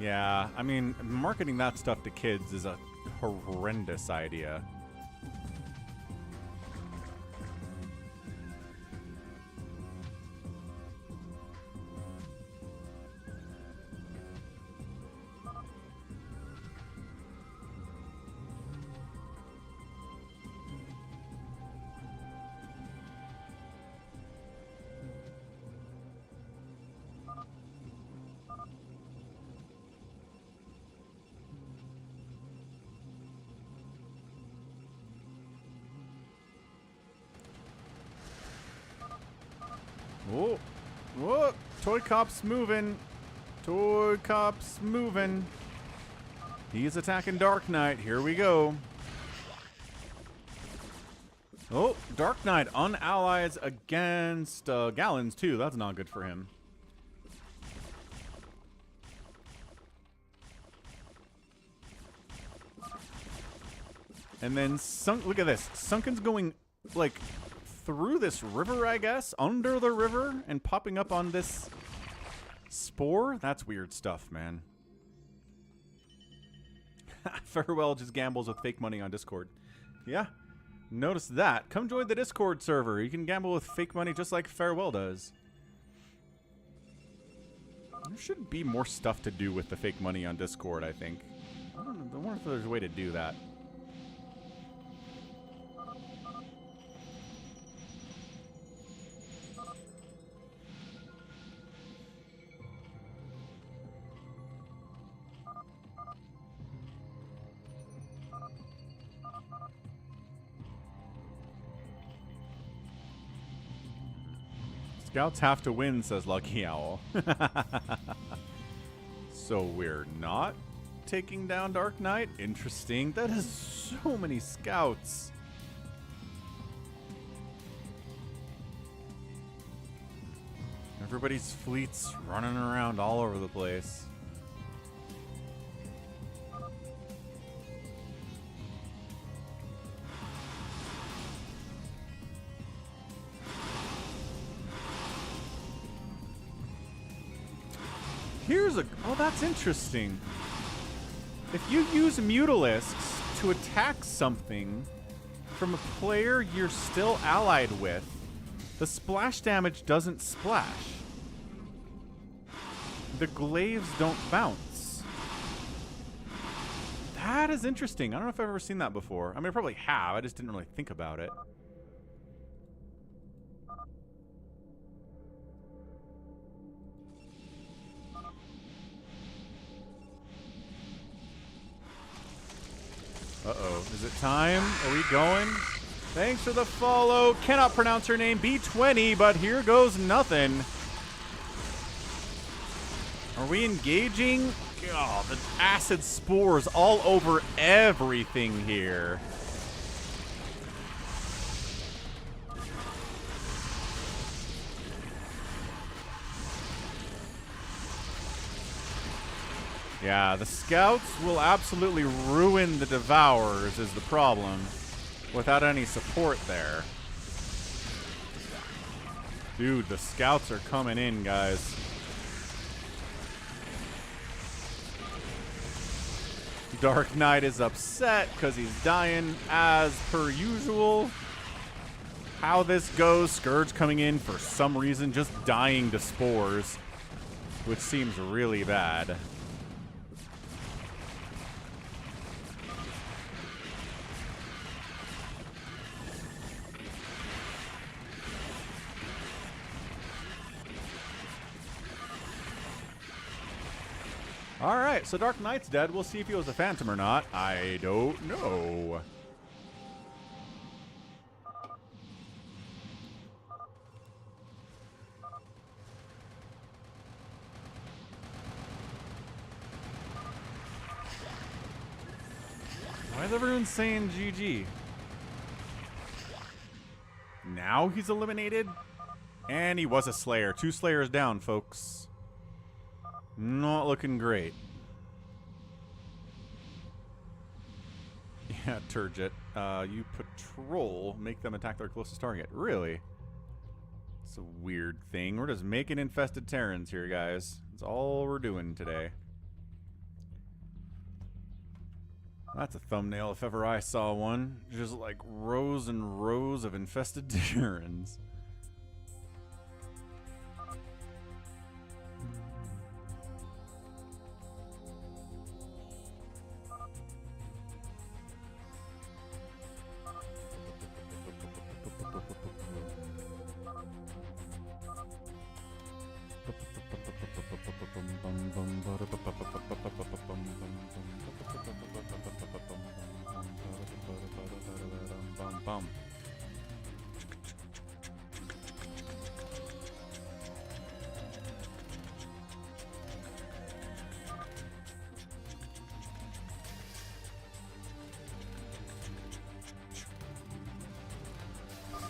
Yeah, I mean, marketing that stuff to kids is a horrendous idea. Whoa. Whoa. ToyCop's moving. ToyCop's moving. He's attacking DarkKnight. Here we go. Oh, DarkKnight unallies against Gallons, too. That's not good for him. And then, look at this. Sunken's going, like, through this river, I guess, under the river, and popping up on this spore. That's weird stuff, man. Farewell just gambles with fake money on Discord. Yeah, notice that. Come join the Discord server. You can gamble with fake money just like Farewell does. There should be more stuff to do with the fake money on Discord, I think. I wonder if there's a way to do that. Scouts have to win, says Lucky Owl. So we're not taking down DarkKnight? Interesting. That is so many scouts. Everybody's fleets running around all over the place. Here's a... Oh, that's interesting. If you use Mutalisks to attack something from a player you're still allied with, The splash damage doesn't splash. The glaives don't bounce. That is interesting. I don't know if I've ever seen that before. I mean, I probably have. I just didn't really think about it. Uh-oh. Is it time? Are we going? Thanks for the follow. Cannot pronounce her name. B20, but here goes nothing. Are we engaging? God, the acid spores all over everything here. Yeah, the scouts will absolutely ruin the devourers is the problem. Without any support there. Dude, the scouts are coming in, guys. DarkKnight is upset because he's dying as per usual. How this goes, Scourge coming in for some reason, just dying to spores, which seems really bad. Alright, so DarkKnight's dead. We'll see if he was a phantom or not. I don't know. Why is everyone saying GG? Now he's eliminated? And he was a Slayer. 2 Slayers down, folks. Not looking great. Yeah, Turgid. You patrol, make them attack their closest target. Really? It's a weird thing. We're just making infested Terrans here, guys. That's all we're doing today. That's a thumbnail if ever I saw one. Just like rows and rows of infested Terrans.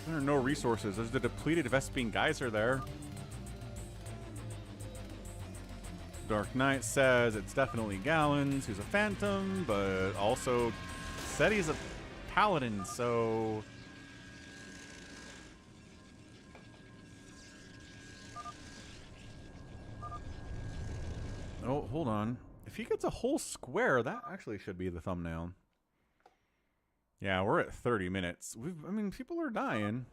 There are no resources. There's the depleted Vespine Geyser there. DarkKnight says it's definitely Gallons, who's a phantom, but also said he's a paladin, so... Oh, hold on. If he gets a whole square, that actually should be the thumbnail. Yeah, we're at 30 minutes. I mean, people are dying.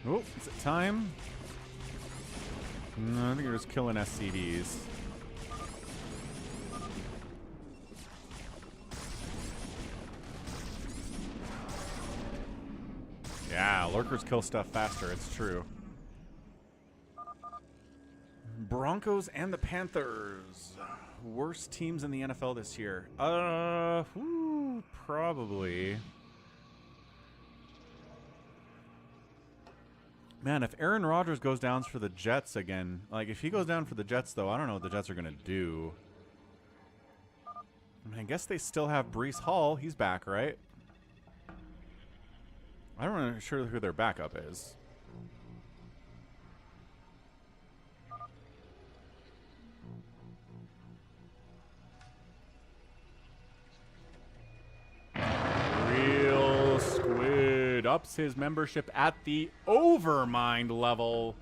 Oh, is it time? No, I think you're just killing SCVs. Yeah, lurkers kill stuff faster, it's true. Broncos and the Panthers. Worst teams in the NFL this year. Probably. Man, if Aaron Rodgers goes down for the Jets again, like if he goes down for the Jets though, I don't know what the Jets are going to do. I mean, I guess they still have Breece Hall. He's back, right? I don't know sure who their backup is. Real Squid ups his membership at the Overmind level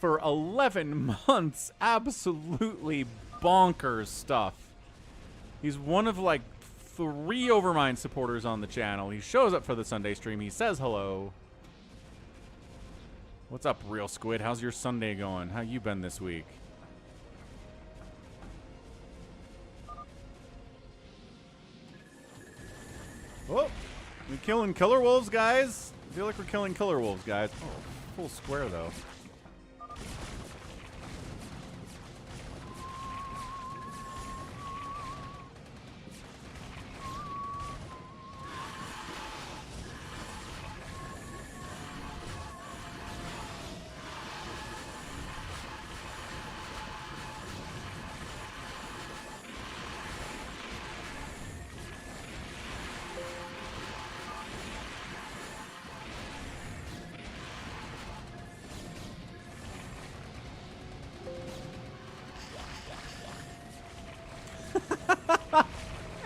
for 11 months. Absolutely bonkers stuff. He's one of like 3 Overmind supporters on the channel. He shows up for the Sunday stream. He says hello. What's up, Real Squid? How's your Sunday going? How you been this week? Oh, we killing KillerWolves, guys? I feel like we're killing KillerWolves, guys. Oh, full square, though.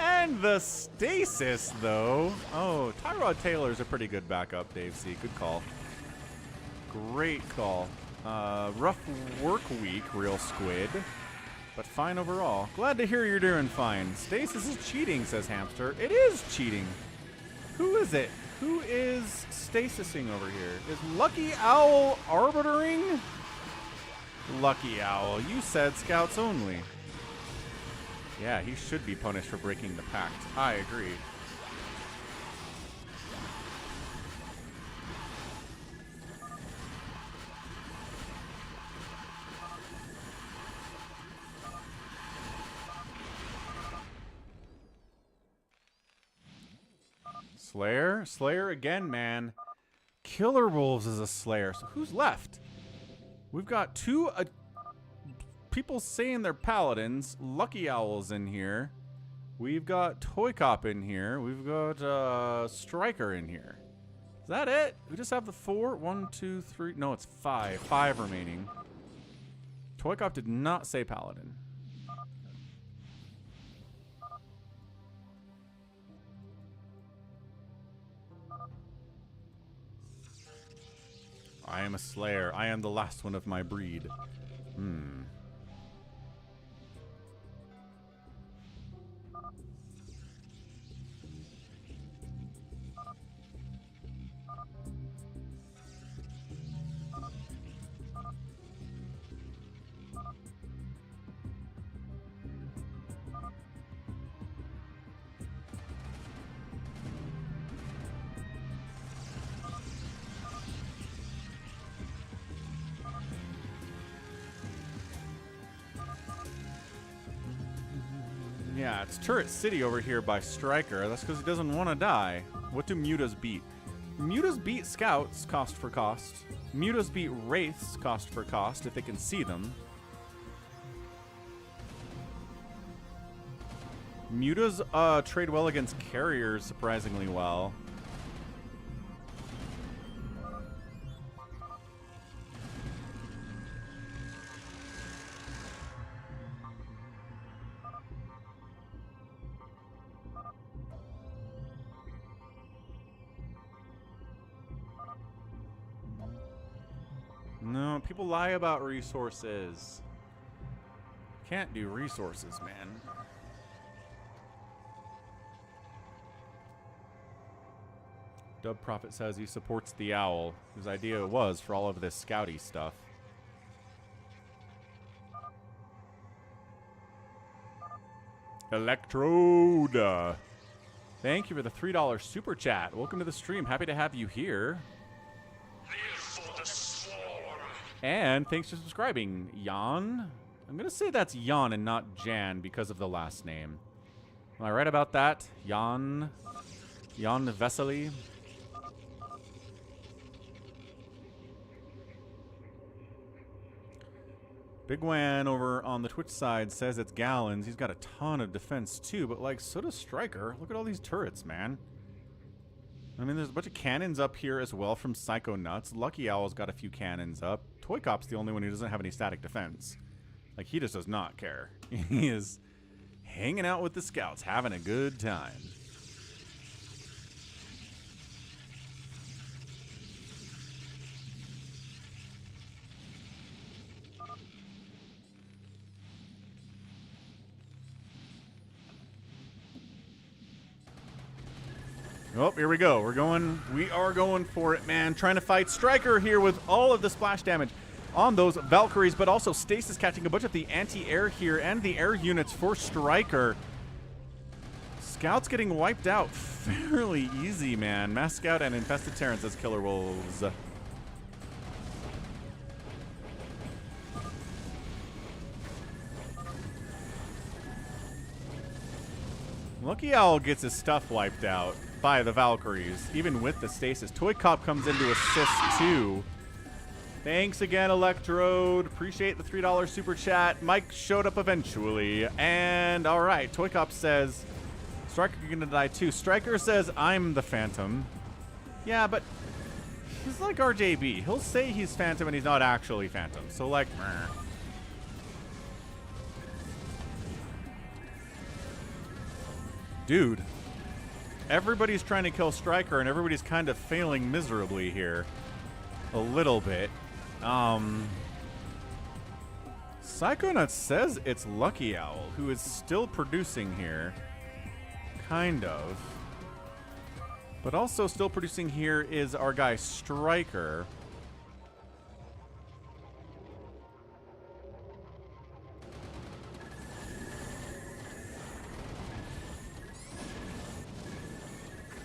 And the stasis, though. Oh, Tyrod Taylor's a pretty good backup, Dave C. Good call. Great call. Rough work week, Real Squid. But fine overall. Glad to hear you're doing fine. Stasis is cheating, says Hamster. It is cheating. Who is it? Who is stasising over here? Is Lucky Owl arbitering? Lucky Owl, you said scouts only. Yeah, he should be punished for breaking the pact. I agree. Slayer? Slayer again, man. KillerWolves is a Slayer. So who's left? We've got 2... people saying they're paladins. Lucky Owl's in here. We've got ToyCop in here. We've got Striker in here. Is that it? We just have the 4? 1, 2, 3. No, it's 5. 5 remaining. ToyCop did not say paladin. I am a Slayer. I am the last one of my breed. Yeah, it's Turret City over here by Striker. That's because he doesn't want to die. What do mutas beat? Mutas beat scouts cost for cost. Mutas beat wraiths cost for cost if they can see them. Mutas trade well against carriers surprisingly well. No, people lie about resources. Can't do resources, man. Dub Prophet says he supports the owl, whose idea it was for all of this scouty stuff. Electrode. Thank you for the $3 super chat. Welcome to the stream. Happy to have you here. Live for the swarm. And thanks for subscribing, Jan. I'm going to say that's Jan and not Jan because of the last name. Am I right about that? Jan Vesely. Bigwan over on the Twitch side says it's Gallons. He's got a ton of defense too, but like, so does Striker. Look at all these turrets, man. I mean, there's a bunch of cannons up here as well from Psychonuts. Lucky Owl's got a few cannons up. ToyCop's the only one who doesn't have any static defense. Like, he just does not care. He is hanging out with the scouts, having a good time. Oh, here we go. We are going for it, man. Trying to fight Striker here with all of the splash damage on those Valkyries, but also Stasis catching a bunch of the anti-air here and the air units for Striker. Scouts getting wiped out fairly easy, man. Mass Scout and Infested Terran says KillerWolves. Lucky Owl gets his stuff wiped out by the Valkyries, even with the Stasis. ToyCop comes in to assist too. Thanks again, Electrode. Appreciate the $3 super chat. Mike showed up eventually. And all right, ToyCop says Striker gonna die too. Striker says I'm the Phantom. Yeah, but he's like RJB. He'll say he's Phantom and he's not actually Phantom. So like, meh. Dude, everybody's trying to kill Striker and everybody's kind of failing miserably here. A little bit. Psychonuts says it's Lucky Owl, who is still producing here. Kind of. But also still producing here is our guy Striker.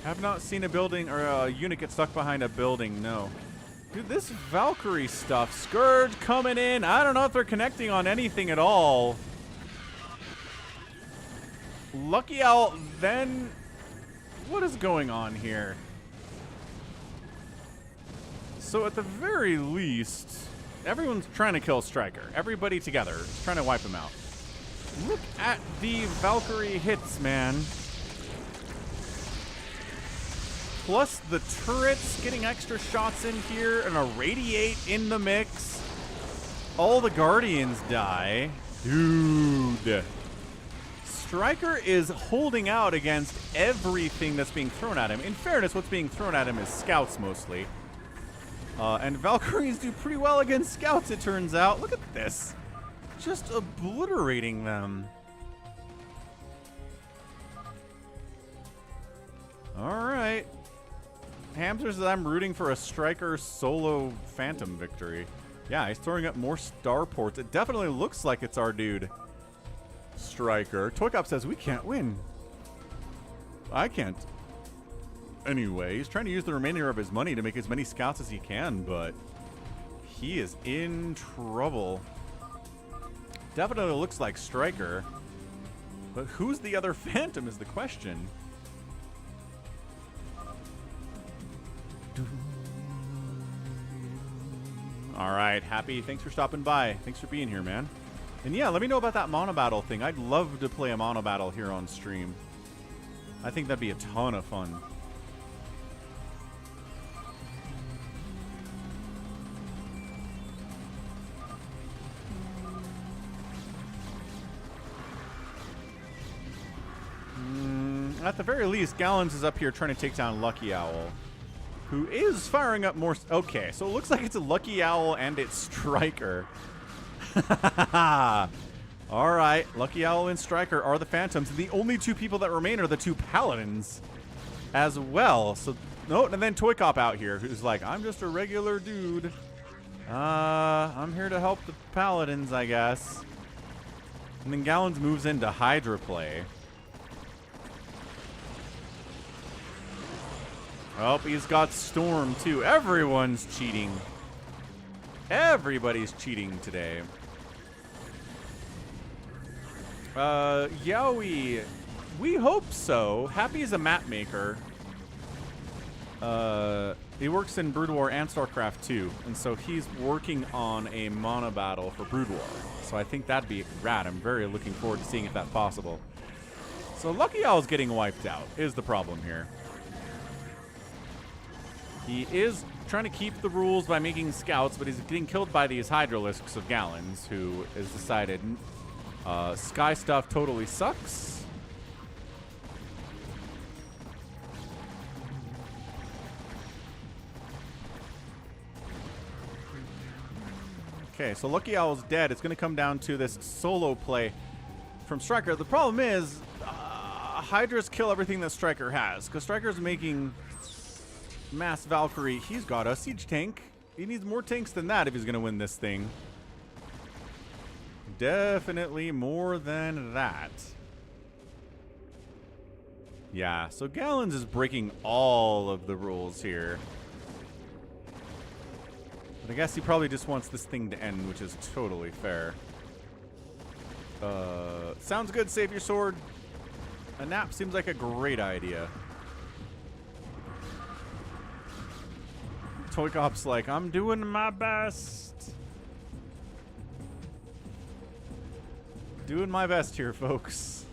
Have not seen a building or a unit get stuck behind a building, no. Dude, this Valkyrie stuff, Scourge coming in. I don't know if they're connecting on anything at all. Lucky Owl, then what is going on here? So at the very least, everyone's trying to kill Striker. Everybody together is trying to wipe him out. Look at the Valkyrie hits, man. Plus the turrets getting extra shots in here and a radiate in the mix. All the Guardians die. Dude. Striker is holding out against everything that's being thrown at him. In fairness, what's being thrown at him is scouts mostly. And Valkyries do pretty well against scouts, it turns out. Look at this. Just obliterating them. All right. Hamsters, I'm rooting for a Striker solo Phantom victory. Yeah, he's throwing up more starports. It definitely looks like it's our dude, Striker. ToyCop says we can't win. I can't. Anyway, he's trying to use the remainder of his money to make as many scouts as he can, but he is in trouble. Definitely looks like Striker. But who's the other Phantom is the question. All right, Happy, thanks for stopping by. Thanks for being here, man. And yeah, let me know about that mono battle thing. I'd love to play a mono battle here on stream. I think that'd be a ton of fun. At the very least, Gallons is up here trying to take down Lucky Owl, who is firing up more. Okay, so it looks like it's a Lucky Owl and it's Striker. All right, Lucky Owl and Striker are the Phantoms, and the only two people that remain are the two Paladins as well. So, no, and then ToyCop out here, who's like, I'm just a regular dude. I'm here to help the Paladins, I guess. And then Gallons moves into Hydra play. Oh, he's got Storm, too. Everyone's cheating. Everybody's cheating today. Yowie. We hope so. Happy is a map maker. He works in BroodWar and StarCraft 2, and so he's working on a mono battle for BroodWar. So I think that'd be rad. I'm very looking forward to seeing if that's possible. So Lucky Owl's getting wiped out is the problem here. He is trying to keep the rules by making scouts, but he's getting killed by these Hydralisks of Gallons, who has decided Sky stuff totally sucks. Okay, so Lucky Owl's dead. It's going to come down to this solo play from Striker. The problem is, Hydras kill everything that Striker has, because Striker's making mass Valkyrie. He's got a siege tank. He needs more tanks than that if he's going to win this thing. Definitely more than that. Yeah, so Gallons is breaking all of the rules here. But I guess he probably just wants this thing to end, which is totally fair. Sounds good, save your sword. A nap seems like a great idea. ToyCop's like, I'm doing my best. Doing my best here, folks.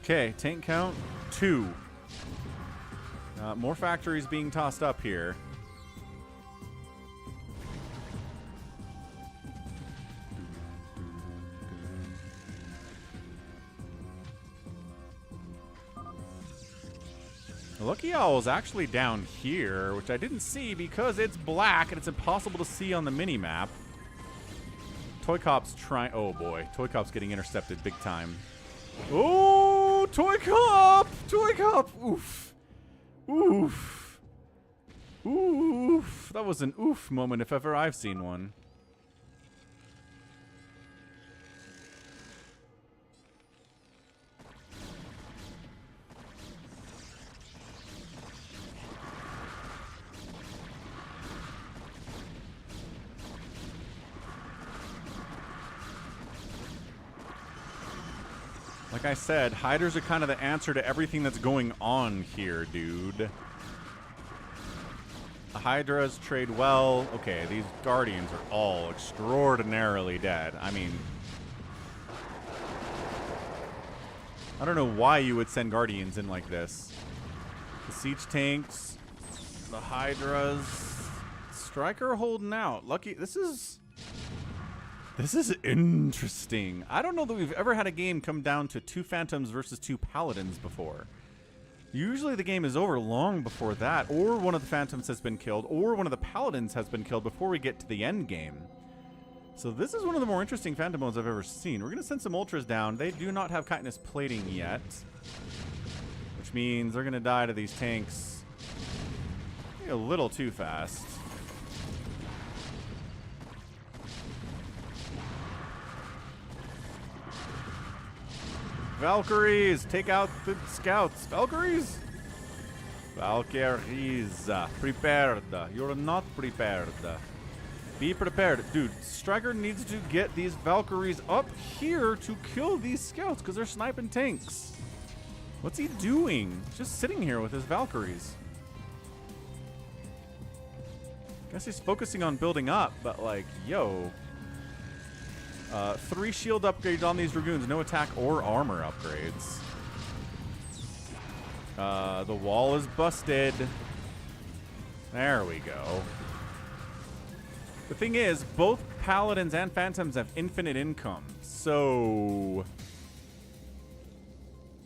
Okay, tank count 2. More factories being tossed up here. Lucky Owl is actually down here, which I didn't see because it's black and it's impossible to see on the mini-map. ToyCop's trying... Oh boy, ToyCop's getting intercepted big time. Oh, ToyCop! ToyCop! Oof. Oof. Oof. That was an oof moment if ever I've seen one. Like I said, Hydras are kind of the answer to everything that's going on here, dude. The Hydras trade well. Okay, these Guardians are all extraordinarily dead. I mean, I don't know why you would send Guardians in like this. The siege tanks, the Hydras, Striker holding out. Lucky, this is interesting. I don't know that we've ever had a game come down to 2 Phantoms versus 2 Paladins before. Usually the game is over long before that, or one of the Phantoms has been killed, or one of the Paladins has been killed before we get to the end game. So this is one of the more interesting Phantom modes I've ever seen. We're going to send some Ultras down. They do not have Chitinous plating yet, which means they're going to die to these tanks a little too fast. Valkyries, take out the scouts. Valkyries? Valkyries, prepared. You're not prepared. Be prepared. Dude, Striker needs to get these Valkyries up here to kill these scouts because they're sniping tanks. What's he doing? Just sitting here with his Valkyries. Guess he's focusing on building up, but like, yo. 3 shield upgrades on these Dragoons. No attack or armor upgrades. The wall is busted. There we go. The thing is, both Paladins and Phantoms have infinite income. So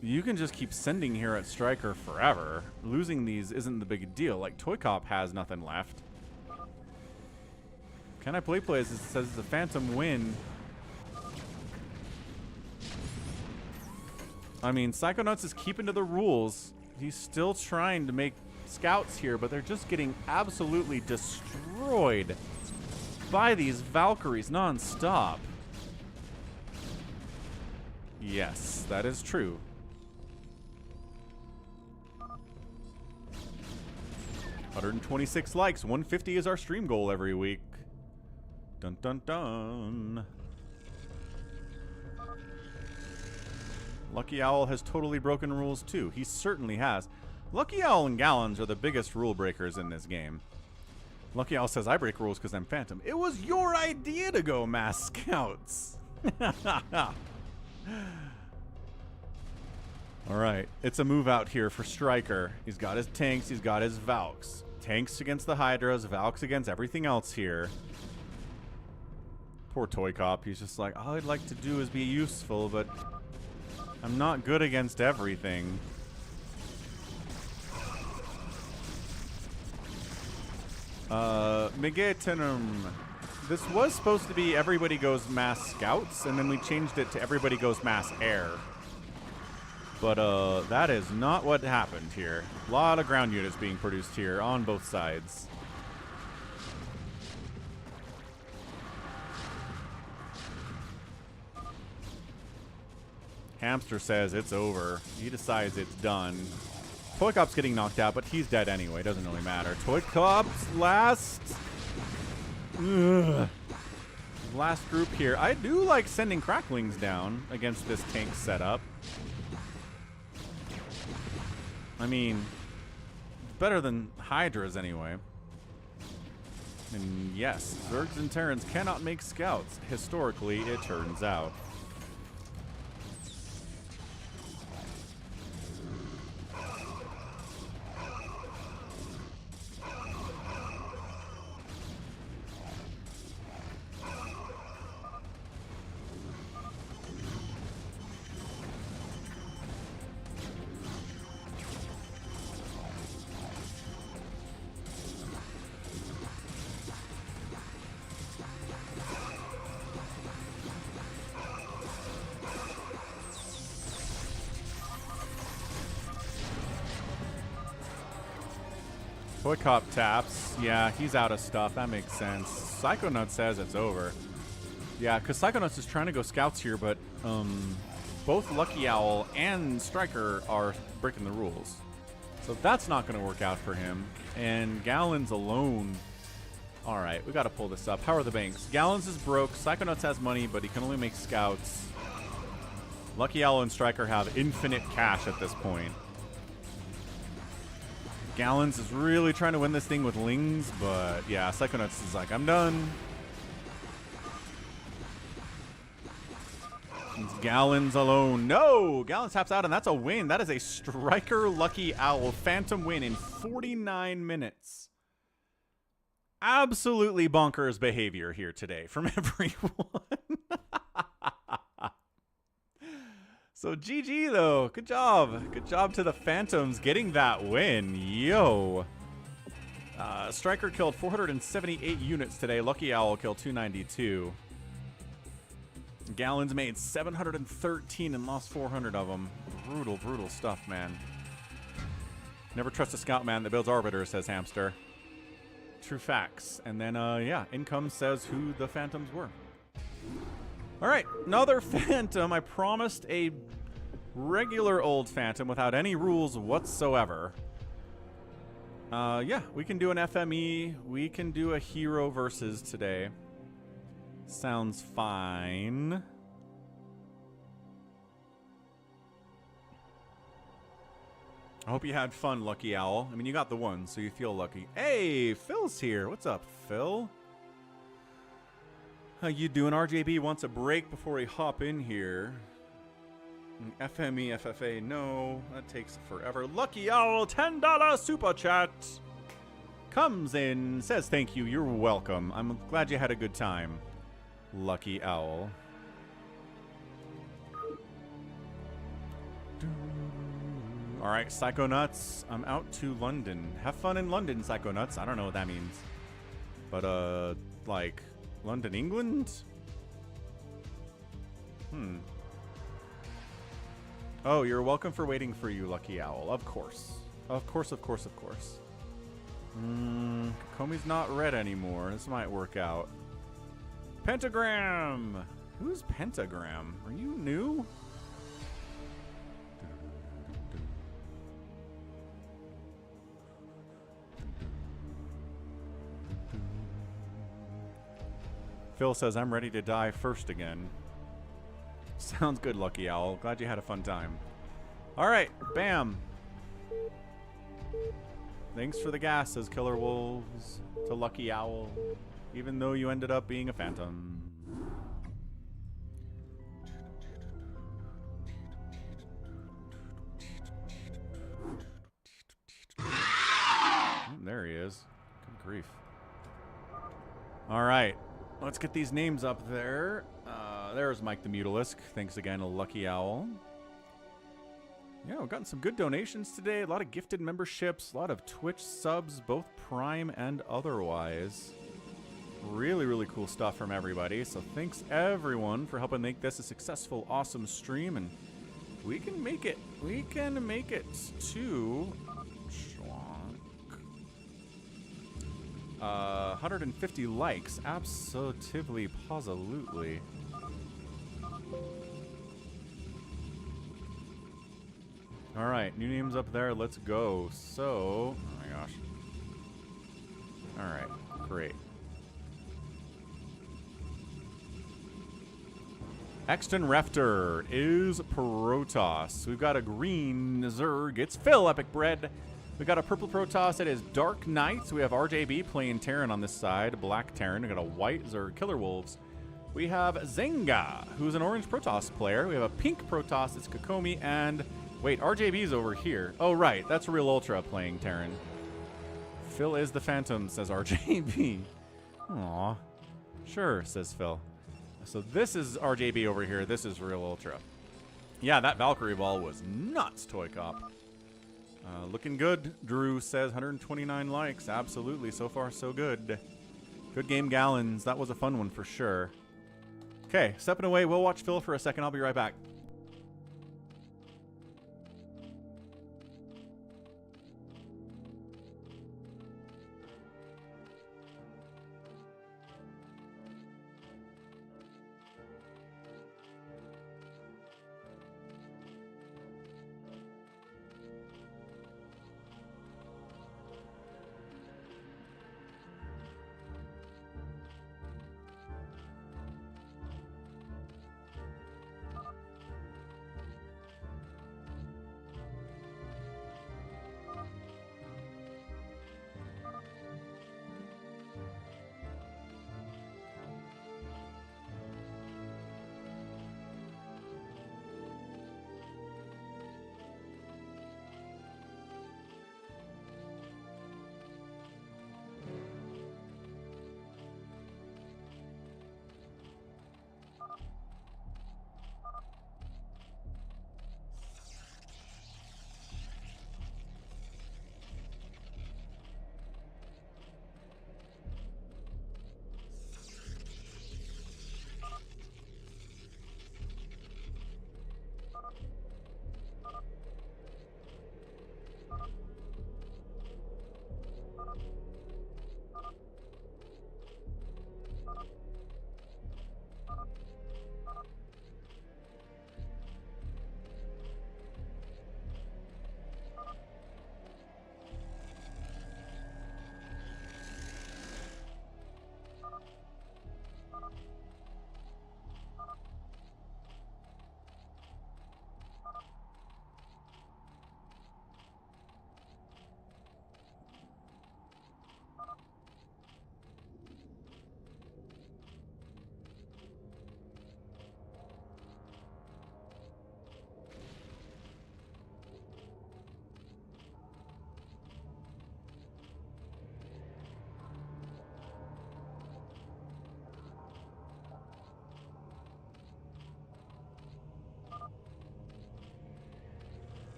you can just keep sending here at Striker forever. Losing these isn't the big deal. Like, ToyCop has nothing left. CanIplayplz says it's a Phantom win. I mean, Psychonuts is keeping to the rules. He's still trying to make scouts here, but they're just getting absolutely destroyed by these Valkyries non-stop. Yes, that is true. $126 likes, 150 is our stream goal every week. Dun dun dun. Lucky Owl has totally broken rules too. He certainly has. Lucky Owl and Gallons are the biggest rule breakers in this game. Lucky Owl says, I break rules because I'm Phantom. It was your idea to go mass scouts. Alright, it's a move out here for Striker. He's got his tanks, he's got his Valks. Tanks against the Hydras, Valks against everything else here. Poor ToyCop, he's just like, all I'd like to do is be useful, but I'm not good against everything. Megatenum. This was supposed to be everybody goes mass scouts, and then we changed it to everybody goes mass air. But that is not what happened here. A lot of ground units being produced here on both sides. Hamster says it's over. He decides it's done. ToyCop's getting knocked out, but he's dead anyway. Doesn't really matter. ToyCop's last... Ugh. Last group here. I do like sending cracklings down against this tank setup. I mean, better than Hydras anyway. And yes, Zergs and Terrans cannot make scouts. Historically, it turns out. ToyCop taps. Yeah, he's out of stuff. That makes sense. Psychonuts says it's over. Yeah, because Psychonuts is trying to go scouts here, but both Lucky Owl and Striker are breaking the rules. So that's not going to work out for him. And Gallons alone. All right, we got to pull this up. How are the banks? Gallons is broke. Psychonuts has money, but he can only make scouts. Lucky Owl and Striker have infinite cash at this point. Gallons is really trying to win this thing with Lings, but yeah, Psychonuts is like, I'm done. It's Gallons alone. No! Gallons taps out, and that's a win. That is a Striker Lucky Owl Phantom win in 49 minutes. Absolutely bonkers behavior here today from everyone. So GG though, good job. Good job to the Phantoms getting that win. Yo. Striker killed 478 units today. Lucky Owl killed 292. Gallons made 713 and lost 400 of them. Brutal, brutal stuff, man. Never trust a scout man that builds arbiters, says Hamster. True facts. And then, yeah, income says who the Phantoms were. All right, another Phantom. I promised a regular old Phantom without any rules whatsoever. Yeah, we can do an FME. We can do a hero versus today. Sounds fine. I hope you had fun, Lucky Owl. I mean, you got the one, so you feel lucky. Hey, Phil's here. What's up, Phil? How you doing? RJB wants a break before we hop in here. FME, FFA, no. That takes forever. Lucky Owl, $10 super chat. Comes in, says thank you. You're welcome. I'm glad you had a good time, Lucky Owl. All right, Psychonuts. I'm out to London. Have fun in London, Psychonuts. I don't know what that means. But, like... London, England? Oh, you're welcome for waiting for you, Lucky Owl. Of course. Of course, of course, of course. Kokomi's not red anymore. This might work out. Pentagram! Who's Pentagram? Are you new? Phil says, I'm ready to die first again. Sounds good, Lucky Owl. Glad you had a fun time. Alright, bam. Thanks for the gas, says KillerWolves to Lucky Owl. Even though you ended up being a phantom. There he is. Good grief. Alright. Let's get these names up there. There's Mike the Mutalisk. Thanks again to Lucky Owl. Yeah, we've gotten some good donations today. A lot of gifted memberships. A lot of Twitch subs, both Prime and otherwise. Really, really cool stuff from everybody. So thanks everyone for helping make this a successful, awesome stream. And we can make it. We can make it to 150 likes. Absolutely, positively. All right, new names up there. Let's go. So, oh my gosh. All right, great. Exton Refter is Protoss. We've got a green Zerg. It's Phil Epic Bread. We got a purple Protoss that is DarkKnight. So we have RJB playing Terran on this side, black Terran. We got a white Zerg KillerWolves. We have zangaaa, who's an orange Protoss player. We have a pink Protoss, it's kokomi, and wait, RJB's over here. Oh right, that's Realultra playing Terran. Phil is the Phantom, says RJB. Aw, sure, says Phil. So this is RJB over here. This is Realultra. Yeah, that Valkyrie ball was nuts, ToyCop. Looking good, Drew says. 129 likes. Absolutely. So far, so good. Good game, Gallons. That was a fun one for sure. Okay, stepping away. We'll watch Phil for a second. I'll be right back.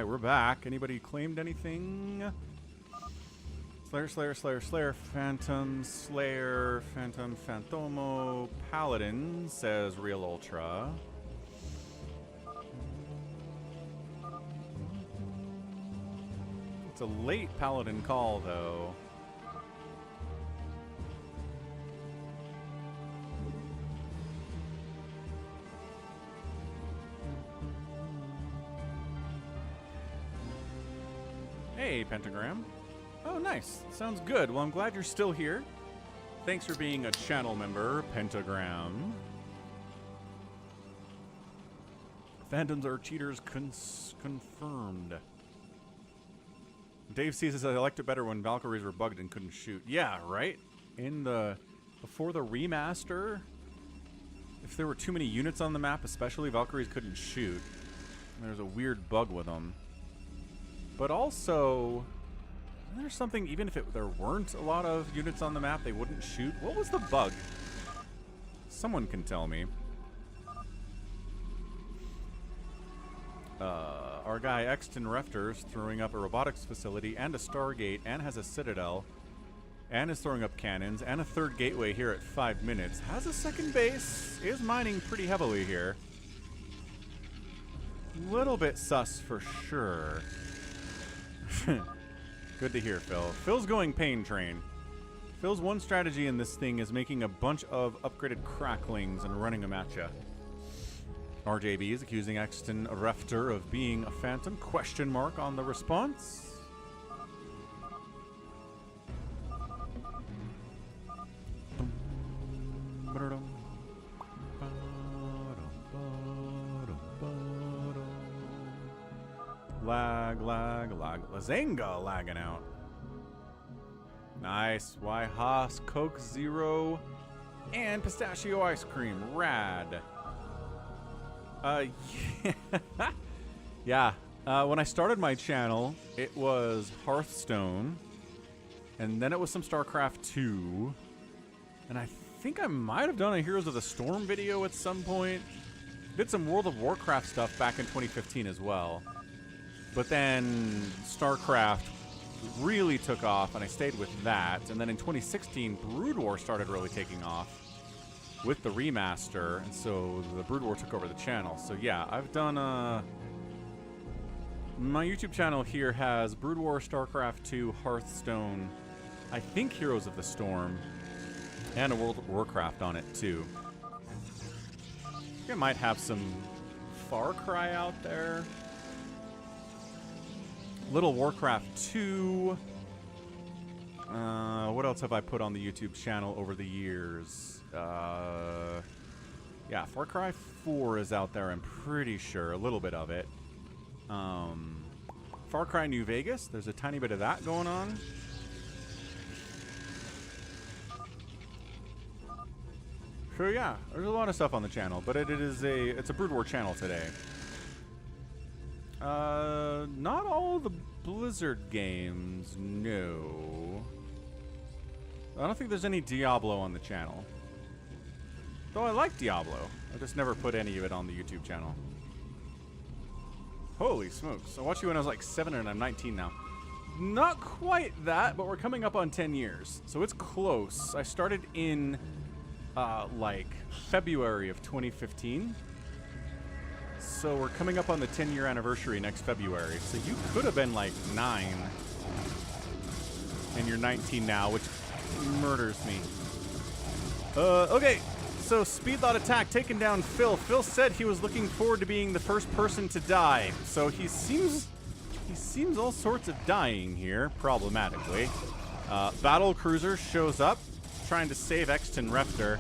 right, we're back. Anybody claimed anything? Slayer, Slayer, Slayer, Slayer, Phantom, Slayer, Phantom, Phantomo, Paladin, says Realultra. It's a late Paladin call, though. Hey, Pentagram. Oh, nice. Sounds good. Well, I'm glad you're still here. Thanks for being a channel member, Pentagram. Phantoms are cheaters confirmed. Dave C says, I liked it better when Valkyries were bugged and couldn't shoot. Yeah, right? Before the remaster, if there were too many units on the map, especially, Valkyries couldn't shoot. There's a weird bug with them. But also, there's something, even if there weren't a lot of units on the map, they wouldn't shoot. What was the bug? Someone can tell me. Our guy Exton Refter's throwing up a robotics facility and a Stargate and has a Citadel and is throwing up cannons and a third gateway here at 5 minutes. Has a second base, is mining pretty heavily here. Little bit sus for sure. Good to hear, Phil. Phil's going pain train. Phil's one strategy in this thing is making a bunch of upgraded cracklings and running them at ya. RJB is accusing Exton Refter of being a phantom. Question mark on the response. Lag, lag, lag. Zangaaa lagging out. Nice. Why Haas, Coke Zero, and pistachio ice cream. Rad. Yeah. When I started my channel, it was Hearthstone, and then it was some StarCraft 2, and I think I might have done a Heroes of the Storm video at some point. Did some World of Warcraft stuff back in 2015 as well. But then StarCraft really took off, and I stayed with that. And then in 2016, BroodWar started really taking off with the remaster, and so the BroodWar took over the channel. So yeah, I've done my YouTube channel here has BroodWar, StarCraft 2, Hearthstone, I think Heroes of the Storm, and a World of Warcraft on it too. I think I might have some Far Cry out there. Little Warcraft 2. What else have I put on the YouTube channel over the years? Yeah, Far Cry 4 is out there, I'm pretty sure. A little bit of it. Far Cry New Vegas, there's a tiny bit of that going on. So yeah, there's a lot of stuff on the channel, but it's a BroodWar channel today. Not all the Blizzard games, no. I don't think there's any Diablo on the channel. Though I like Diablo. I just never put any of it on the YouTube channel. Holy smokes. I watched you when I was like 7 and I'm 19 now. Not quite that, but we're coming up on 10 years. So it's close. I started in, like, February of 2015. So we're coming up on the 10-year anniversary next February. So you could have been like 9. And you're 19 now, which murders me. Okay. So Speedlot Attack taking down Phil. Phil said he was looking forward to being the first person to die. So he seems all sorts of dying here, problematically. Battle Cruiser shows up, trying to save Exton Refter.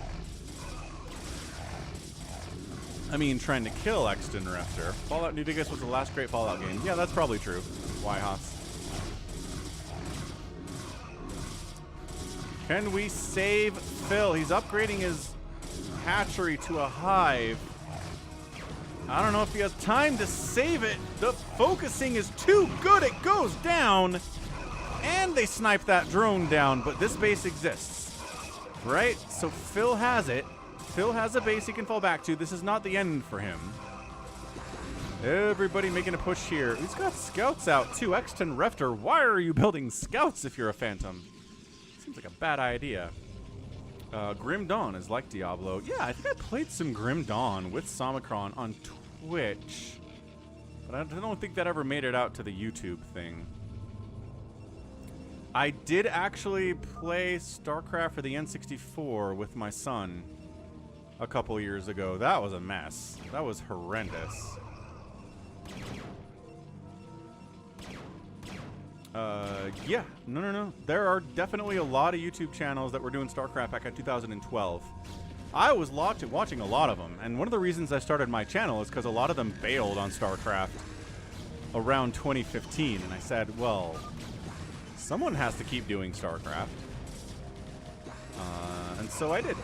I mean, trying to kill Exton Refter. Fallout New Vegas was the last great Fallout game. Yeah, that's probably true. Why, Haas? Can we save Phil? He's upgrading his hatchery to a hive. I don't know if he has time to save it. The focusing is too good. It goes down. And they snipe that drone down, but this base exists. Right? So Phil has it. Phil has a base he can fall back to. This is not the end for him. Everybody making a push here. He's got scouts out too. Xton Refter, why are you building scouts if you're a phantom? Seems like a bad idea. Grim Dawn is like Diablo. Yeah, I think I played some Grim Dawn with Somicron on Twitch. But I don't think that ever made it out to the YouTube thing. I did actually play StarCraft for the N64 with my son a couple years ago. That was a mess. That was horrendous. Yeah, no. There are definitely a lot of YouTube channels that were doing StarCraft back in 2012. I was watching a lot of them, and one of the reasons I started my channel is because a lot of them bailed on StarCraft around 2015, and I said, well, someone has to keep doing StarCraft. And so I did.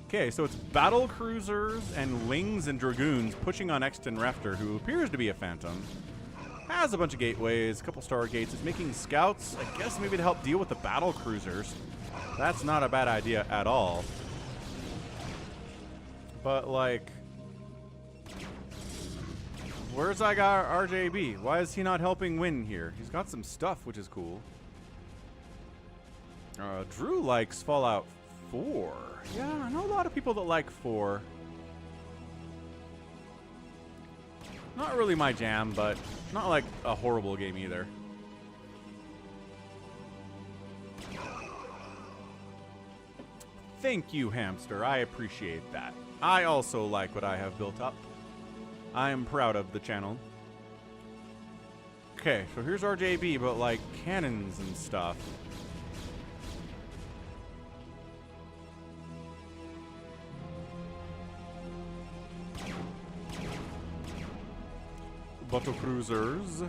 Okay, so it's battle cruisers and lings and dragoons pushing on Xton Refter, who appears to be a phantom. Has a bunch of gateways, a couple stargates. Is making scouts, I guess maybe to help deal with the battle cruisers. That's not a bad idea at all. But like, where's RJB? Why is he not helping win here? He's got some stuff, which is cool. Drew likes Fallout 4. Yeah, I know a lot of people that like 4. Not really my jam, but not like a horrible game either. Thank you, Hamster. I appreciate that. I also like what I have built up. I am proud of the channel. Okay, so here's RJB, but like cannons and stuff. Battle cruisers.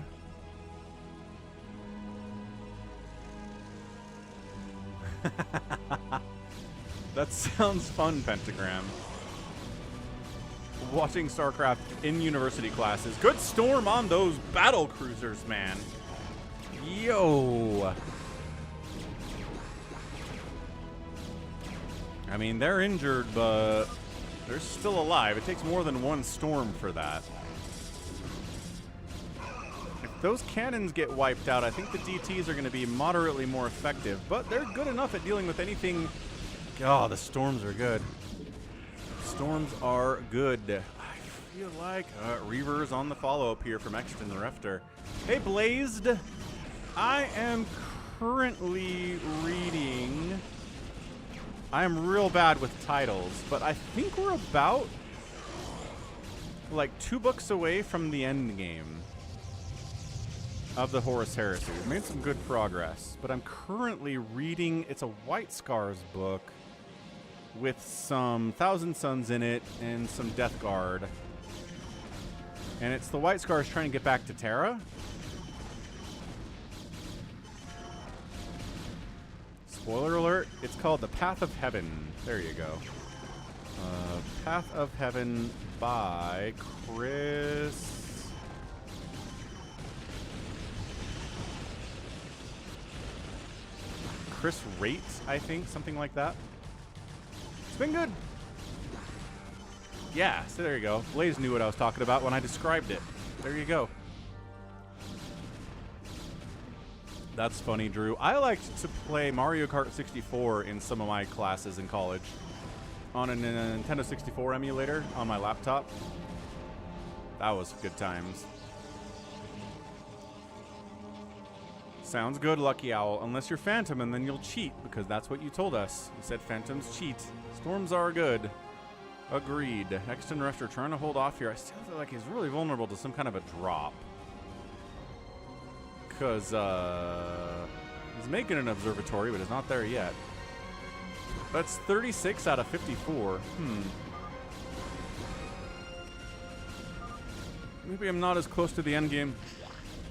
That sounds fun, Pentagram. Watching StarCraft in university classes. Good storm on those battle cruisers, man. Yo. I mean, they're injured, but they're still alive. It takes more than one storm for that. If those cannons get wiped out, I think the DTs are going to be moderately more effective, but they're good enough at dealing with anything. Oh, the storms are good. Storms are good. I feel like Reaver's on the follow-up here from Xton Refter. Hey, Blazed. I am currently reading. I am real bad with titles, but I think we're about like 2 books away from the end game of the Horus Heresy. We've made some good progress, but I'm currently reading, it's a White Scars book with some Thousand Suns in it and some Death Guard. And it's the White Scars trying to get back to Terra. Spoiler alert, it's called The Path of Heaven. There you go. Path of Heaven by Chris Rate, I think, something like that. It's been good. Yeah, so there you go. Blaze knew what I was talking about when I described it. There you go. That's funny, Drew. I liked to play Mario Kart 64 in some of my classes in college on a Nintendo 64 emulator on my laptop. That was good times. Sounds good, Lucky Owl. Unless you're Phantom, and then you'll cheat, because that's what you told us. You said Phantoms cheat. Storms are good. Agreed. Xton Refter trying to hold off here. I still feel like he's really vulnerable to some kind of a drop. Because, he's making an observatory, but it's not there yet. That's 36 out of 54. Maybe I'm not as close to the end game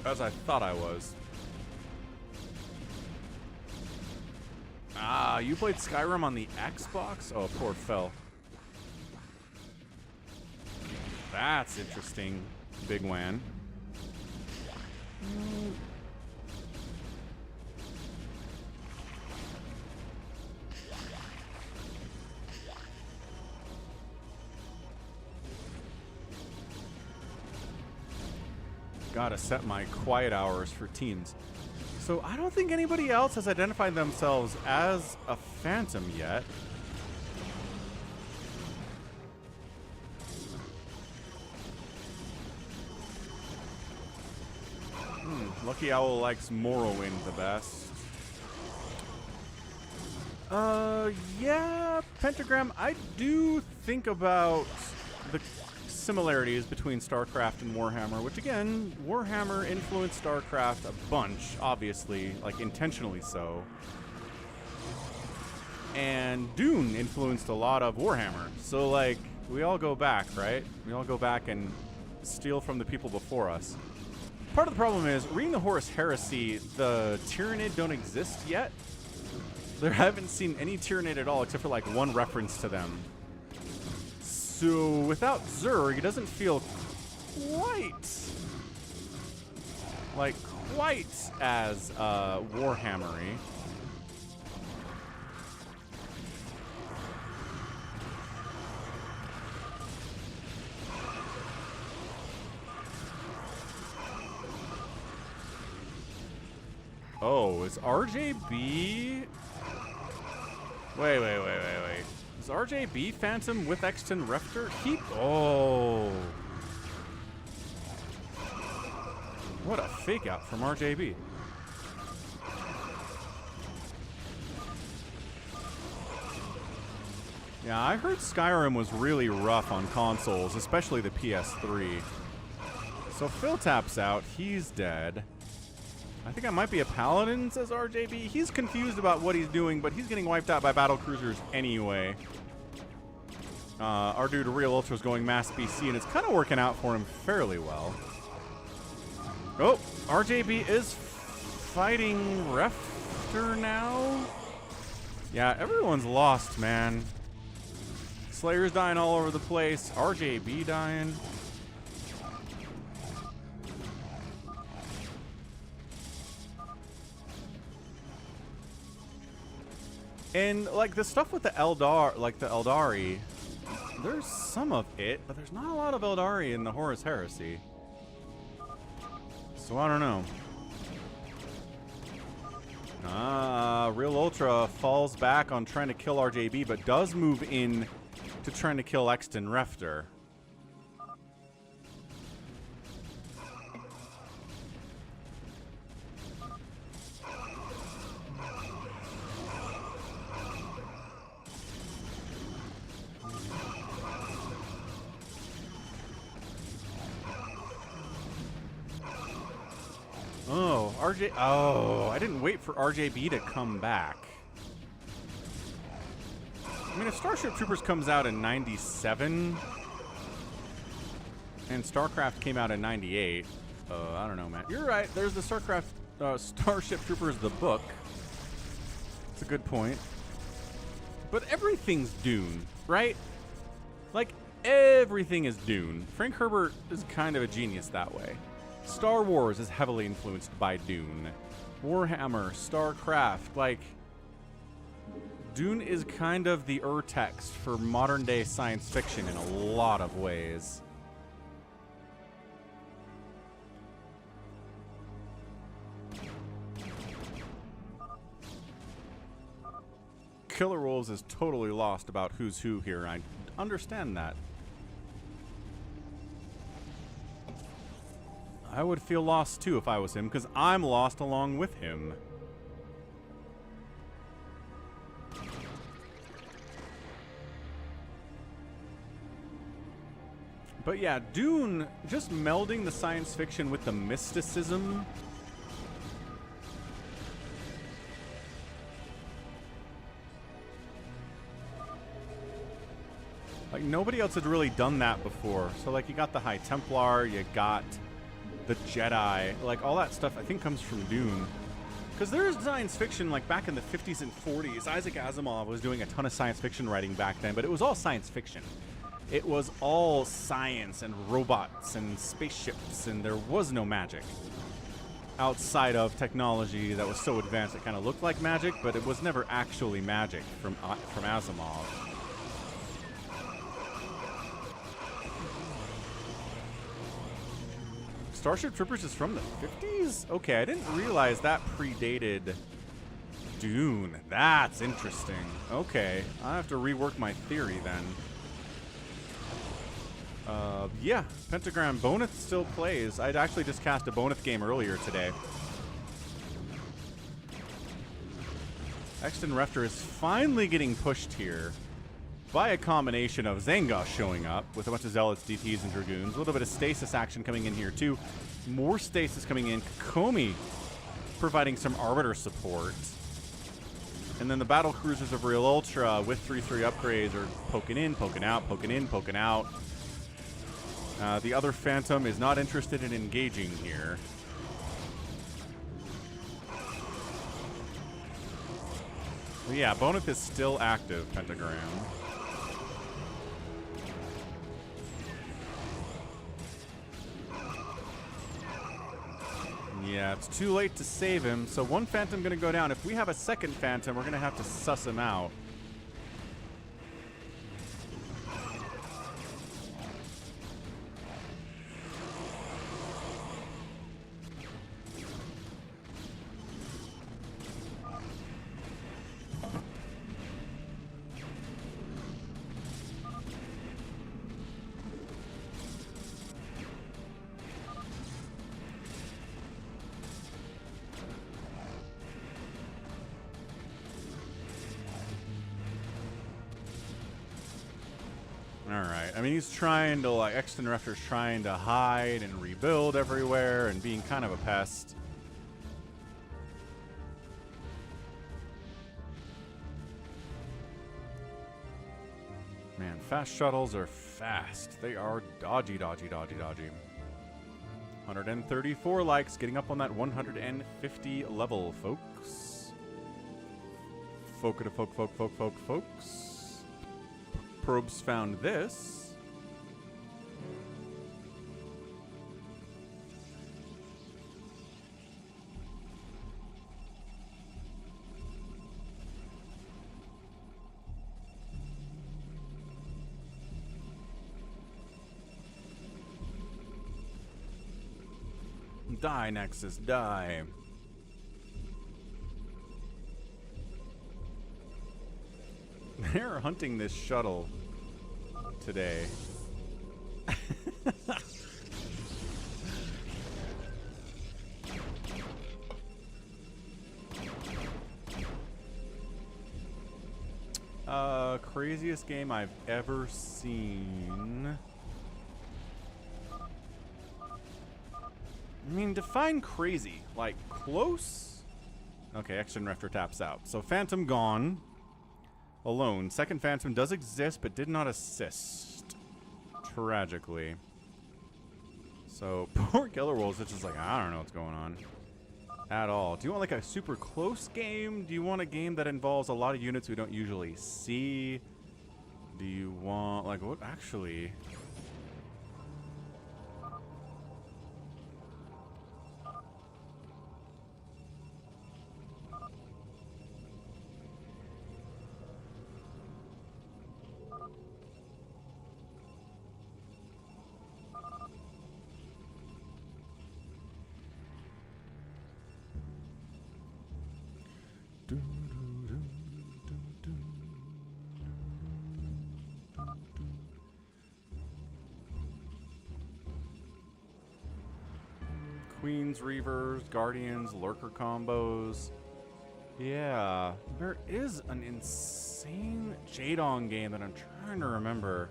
as I thought I was. Ah, you played Skyrim on the Xbox? Oh, poor Fel. That's interesting, bigwan. Gotta set my quiet hours for teams. So I don't think anybody else has identified themselves as a Phantom yet. Lucky Owl likes Morrowind the best. Yeah, Pentagram, I do think about the similarities between StarCraft and Warhammer, which again, Warhammer influenced StarCraft a bunch, obviously, like intentionally so. And Dune influenced a lot of Warhammer. So like, we all go back, right? We all go back and steal from the people before us. Part of the problem is, reading the Horus Heresy, the Tyranid don't exist yet. There haven't seen any Tyranid at all, except for like one reference to them. So without Zerg, it doesn't feel quite as Warhammery. Oh, is RJB... Wait. Is RJB Phantom with Exton Refter? Oh. What a fake out from RJB. Yeah, I heard Skyrim was really rough on consoles, especially the PS3. So Phil taps out. He's dead. I think I might be a Paladin, says RJB. He's confused about what he's doing, but he's getting wiped out by battle cruisers anyway. Our dude Realultra is going mass BC, and it's kind of working out for him fairly well. Oh, RJB is fighting Refter now. Yeah, everyone's lost, man. Slayer's dying all over the place. RJB dying. And like the stuff with the Eldar, like the Eldari, there's some of it, but there's not a lot of Eldari in the Horus Heresy. So I don't know. Realultra falls back on trying to kill RJB, but does move in to trying to kill Exton Refter. Oh, I didn't wait for RJB to come back. I mean, if Starship Troopers comes out in 97 and StarCraft came out in 98, I don't know, man. You're right. There's the StarCraft Starship Troopers, the book. It's a good point. But everything's Dune, right? Like, everything is Dune. Frank Herbert is kind of a genius that way. Star Wars is heavily influenced by Dune. Warhammer, StarCraft, like, Dune is kind of the urtext for modern day science fiction in a lot of ways. KillerWolves is totally lost about who's who here. I understand that. I would feel lost too if I was him, because I'm lost along with him. But yeah, Dune, just melding the science fiction with the mysticism. Like, nobody else had really done that before. So, like, you got the High Templar, you got the Jedi, like all that stuff I think comes from Dune. Because there's science fiction like back in the 50s and 40s. Isaac Asimov was doing a ton of science fiction writing back then, but it was all science fiction. It was all science and robots and spaceships, and there was no magic. Outside of technology that was so advanced it kind of looked like magic, but it was never actually magic from Asimov. Starship Troopers is from the 50s? Okay, I didn't realize that predated Dune. That's interesting. Okay, I have to rework my theory then. Yeah, Pentagram. Bonyth still plays. I'd actually just cast a Bonyth game earlier today. Xtv is finally getting pushed here by a combination of Zangaaa showing up with a bunch of Zealots, DTs, and Dragoons. A little bit of stasis action coming in here too. More stasis coming in. Kokomi providing some Arbiter support. And then the Battle Cruisers of Realultra with 3/3 upgrades are poking in, poking out, poking in, poking out. The other Phantom is not interested in engaging here. But yeah, Bonyth is still active, Pentagram. Yeah, it's too late to save him, so one Phantom gonna go down. If we have a second Phantom, we're gonna have to suss him out. Alright, I mean, he's trying to, like, Xtv trying to hide and rebuild everywhere and being kind of a pest. Man, fast shuttles are fast. They are dodgy, dodgy, dodgy, dodgy. 134 likes, getting up on that 150 level, folks. Folks. Probes found this. Die, Nexus, die. They're hunting this shuttle today. Craziest game I've ever seen. I mean, define crazy. Like, close? Okay, Xtv taps out. So, Phantom gone. Alone. Second Phantom does exist, but did not assist. Tragically. So, poor KillerWolves, it's just like, I don't know what's going on. At all. Do you want, like, a super close game? Do you want a game that involves a lot of units we don't usually see? Do you want, like, what actually... Queens, Reavers, Guardians, Lurker combos. Yeah, there is an insane Jaedong game that I'm trying to remember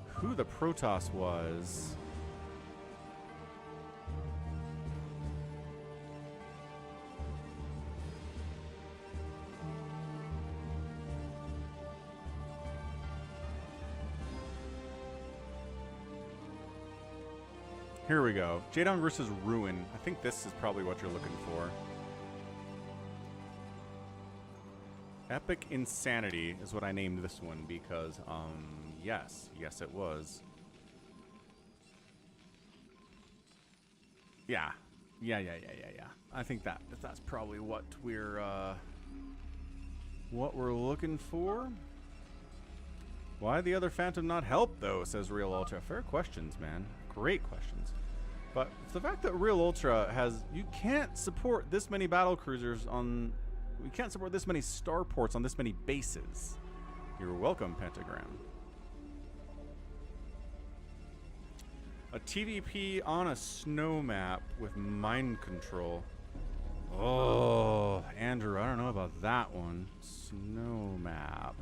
who the Protoss was. Here we go. Jaedong versus Ruin. I think this is probably what you're looking for. Epic Insanity is what I named this one because, yes it was. Yeah. I think that's probably what we're looking for. Why the other Phantom not help though, says Realultra. Fair questions, man. Great questions. But it's the fact that Realultra has... You can't support this many battle cruisers on... We can't support this many starports on this many bases. You're welcome, Pentagram. A TvP on a snow map with mind control. Oh, Andrew, I don't know about that one. Snow map.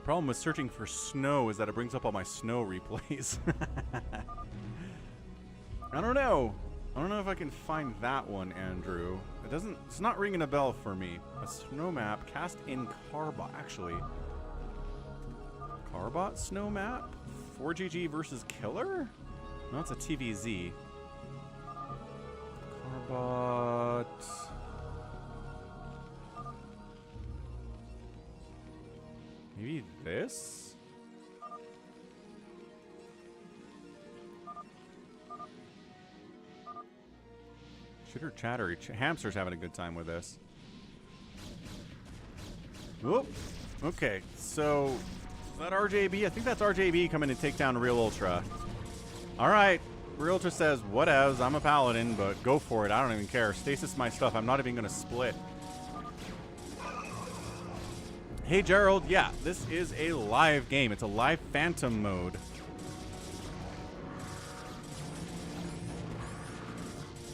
Problem with searching for snow is that it brings up all my snow replays. I don't know. I don't know if I can find that one, Andrew. It's not ringing a bell for me. A snow map cast in Carbot, actually. Carbot snow map? 4GG versus Killer? No, it's a TvZ. Carbot. Maybe this? Chitter chattery. Hamster's having a good time with this. Whoop. Okay, so is that RJB? I think that's RJB coming to take down Realultra. Alright. Realultra says, whatevs, I'm a paladin, but go for it. I don't even care. Stasis my stuff. I'm not even going to split. Hey, Gerald. Yeah, this is a live game. It's a live phantom mode.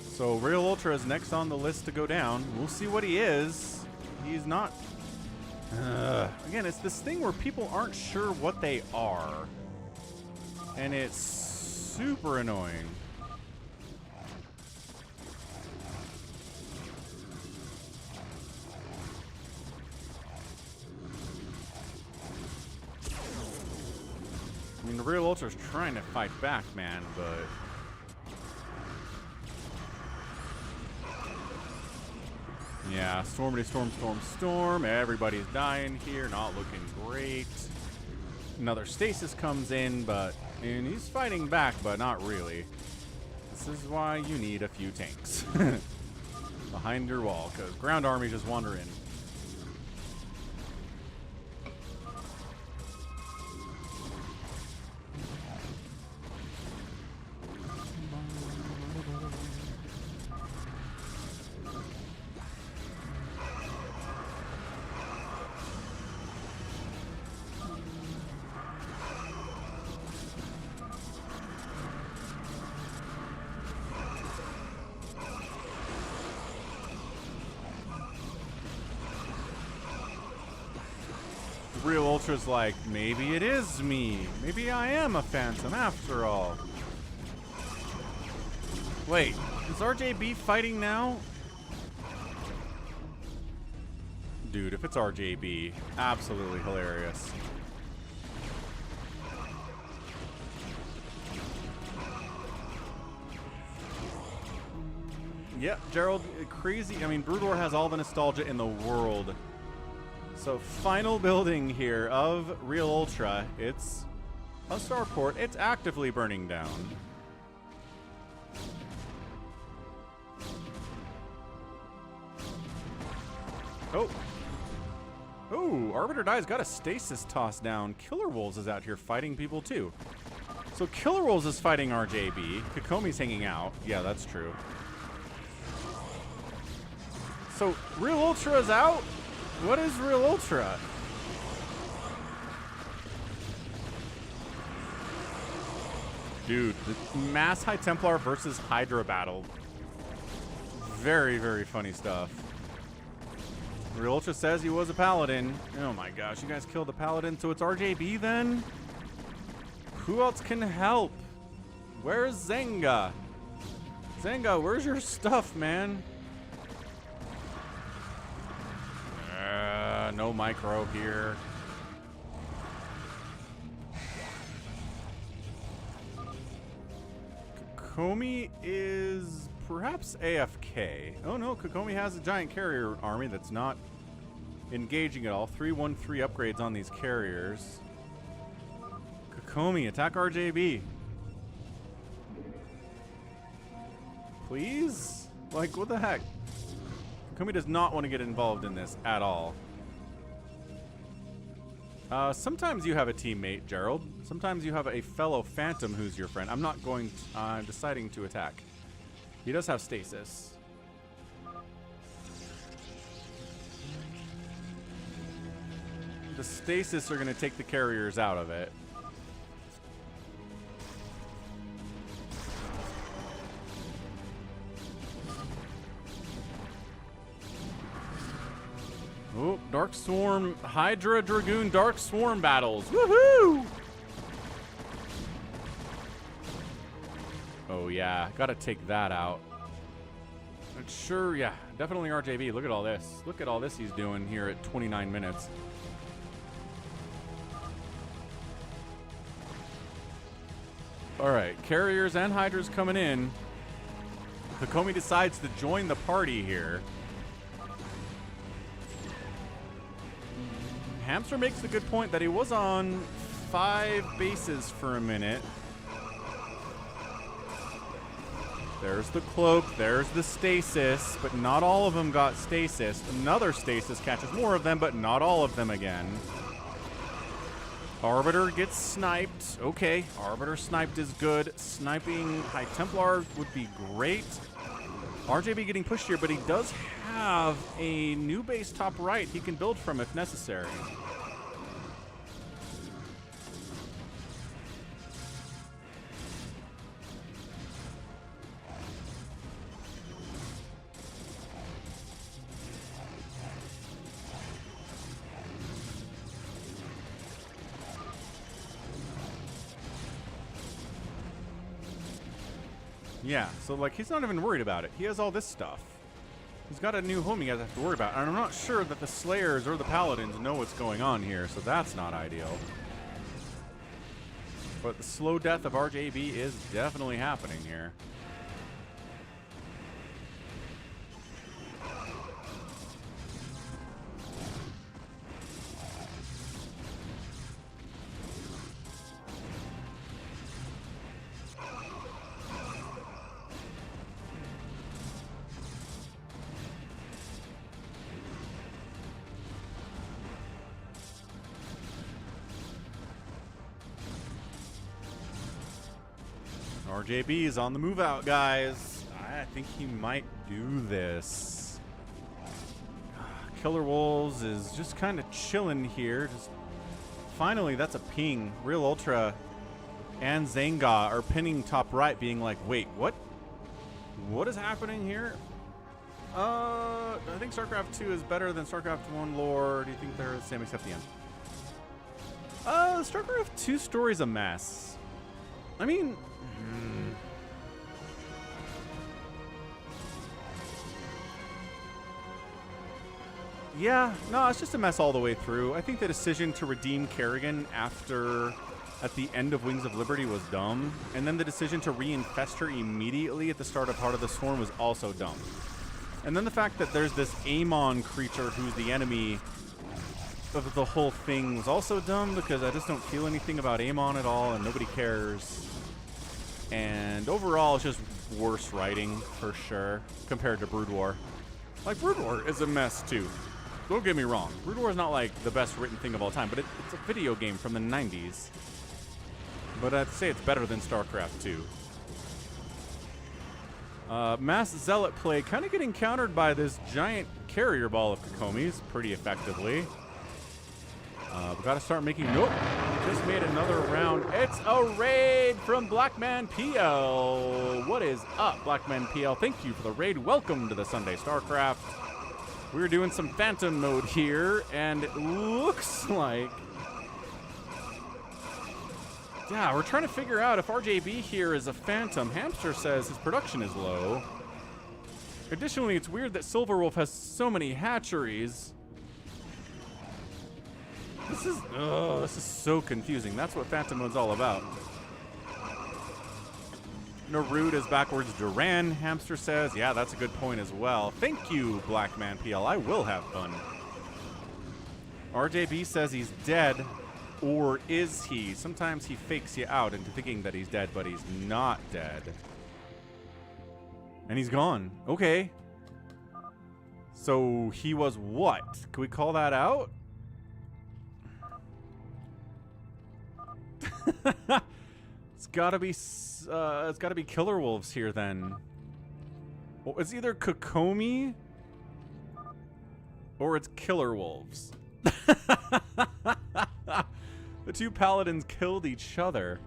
So Realultra is next on the list to go down. We'll see what he is. He's not... again, it's this thing where people aren't sure what they are. And it's super annoying. I mean, the Realultra's trying to fight back, man, but... Yeah, stormity, storm, storm, storm. Everybody's dying here, not looking great. Another stasis comes in, and he's fighting back, but not really. This is why you need a few tanks behind your wall, because ground army just wander in. Realultra's like, maybe it is me. Maybe I am a phantom after all. Wait, is RJB fighting now? Dude, if it's RJB, absolutely hilarious. Yep, Gerald, crazy. I mean, BroodWar has all the nostalgia in the world. So, final building here of Realultra. It's a starport. It's actively burning down. Oh. Oh, Arbiter Die's got a stasis toss down. KillerWolves is out here fighting people too. So KillerWolves is fighting RJB. Kokomi's hanging out. Yeah, that's true. So Realultra is out? What is Realultra? Dude, the Mass High Templar versus Hydra battle. Very, very funny stuff. Realultra says he was a paladin. Oh my gosh, you guys killed a paladin, so it's RJB then? Who else can help? Where's zangaaa? zangaaa, where's your stuff, man? No micro here. Kokomi is perhaps AFK. Oh no, Kokomi has a giant carrier army that's not engaging at all. 313 upgrades on these carriers. Kokomi, attack RJB. Please? Like, what the heck? Kokomi does not want to get involved in this at all. Sometimes you have a teammate, Gerald. Sometimes you have a fellow phantom who's your friend. I'm not going to, I'm deciding to attack. He does have stasis. The stasis are going to take the carriers out of it. Oh, Dark Swarm, Hydra, Dragoon, Dark Swarm battles. Woohoo! Oh, yeah. Gotta take that out. But sure, yeah. Definitely RJB. Look at all this. Look at all this he's doing here at 29 minutes. All right. Carriers and Hydras coming in. Kokomi decides to join the party here. Hamster makes a good point that he was on 5 bases for a minute. There's the cloak, there's the stasis, but not all of them got stasis. Another stasis catches more of them, but not all of them again. Arbiter gets sniped. Okay, Arbiter sniped is good. Sniping High Templar would be great. RJB getting pushed here, but he does have a new base top right he can build from if necessary. Yeah, so like he's not even worried about it. He has all this stuff. He's got a new home he doesn't have to worry about. And I'm not sure that the Slayers or the Paladins know what's going on here, so that's not ideal. But the slow death of RJB is definitely happening here. RJB is on the move out, guys. I think he might do this. KillerWolves is just kind of chilling here. Just finally, that's a ping. Realultra and zangaaa are pinning top right, being like, wait, what? What is happening here? I think StarCraft 2 is better than StarCraft 1 lore. Do you think they're the same except the end? StarCraft 2 story's a mess. I mean... Yeah, no, it's just a mess all the way through. I think the decision to redeem Kerrigan at the end of Wings of Liberty was dumb. And then the decision to reinfest her immediately at the start of Heart of the Swarm was also dumb. And then the fact that there's this Amon creature who's the enemy of the whole thing was also dumb, because I just don't feel anything about Amon at all and nobody cares. And overall, it's just worse writing for sure compared to BroodWar. Like, BroodWar is a mess too. Don't get me wrong. BroodWar is not like the best written thing of all time, but it's a video game from the 90s. But I'd say it's better than StarCraft 2. Mass Zealot play kind of getting countered by this giant carrier ball of Kokomis pretty effectively. We got to start making... Nope. We just made another round. It's a raid from Blackman PL. What is up, Blackman PL? Thank you for the raid. Welcome to the Sunday StarCraft. We're doing some Phantom mode here, and it looks like... Yeah, we're trying to figure out if RJB here is a Phantom. Hamster says his production is low. Additionally, it's weird that Silverwolf has so many hatcheries. This is so confusing. That's what Phantom mode's all about. Narud is backwards Duran, Hamster says. Yeah, that's a good point as well. Thank you, Blackman PL. I will have fun. RJB says he's dead. Or is he? Sometimes he fakes you out into thinking that he's dead, but he's not dead. And he's gone. Okay. So he was what? Can we call that out? It's gotta be KillerWolves here then. Well, it's either Kokomi or it's KillerWolves. The two paladins killed each other.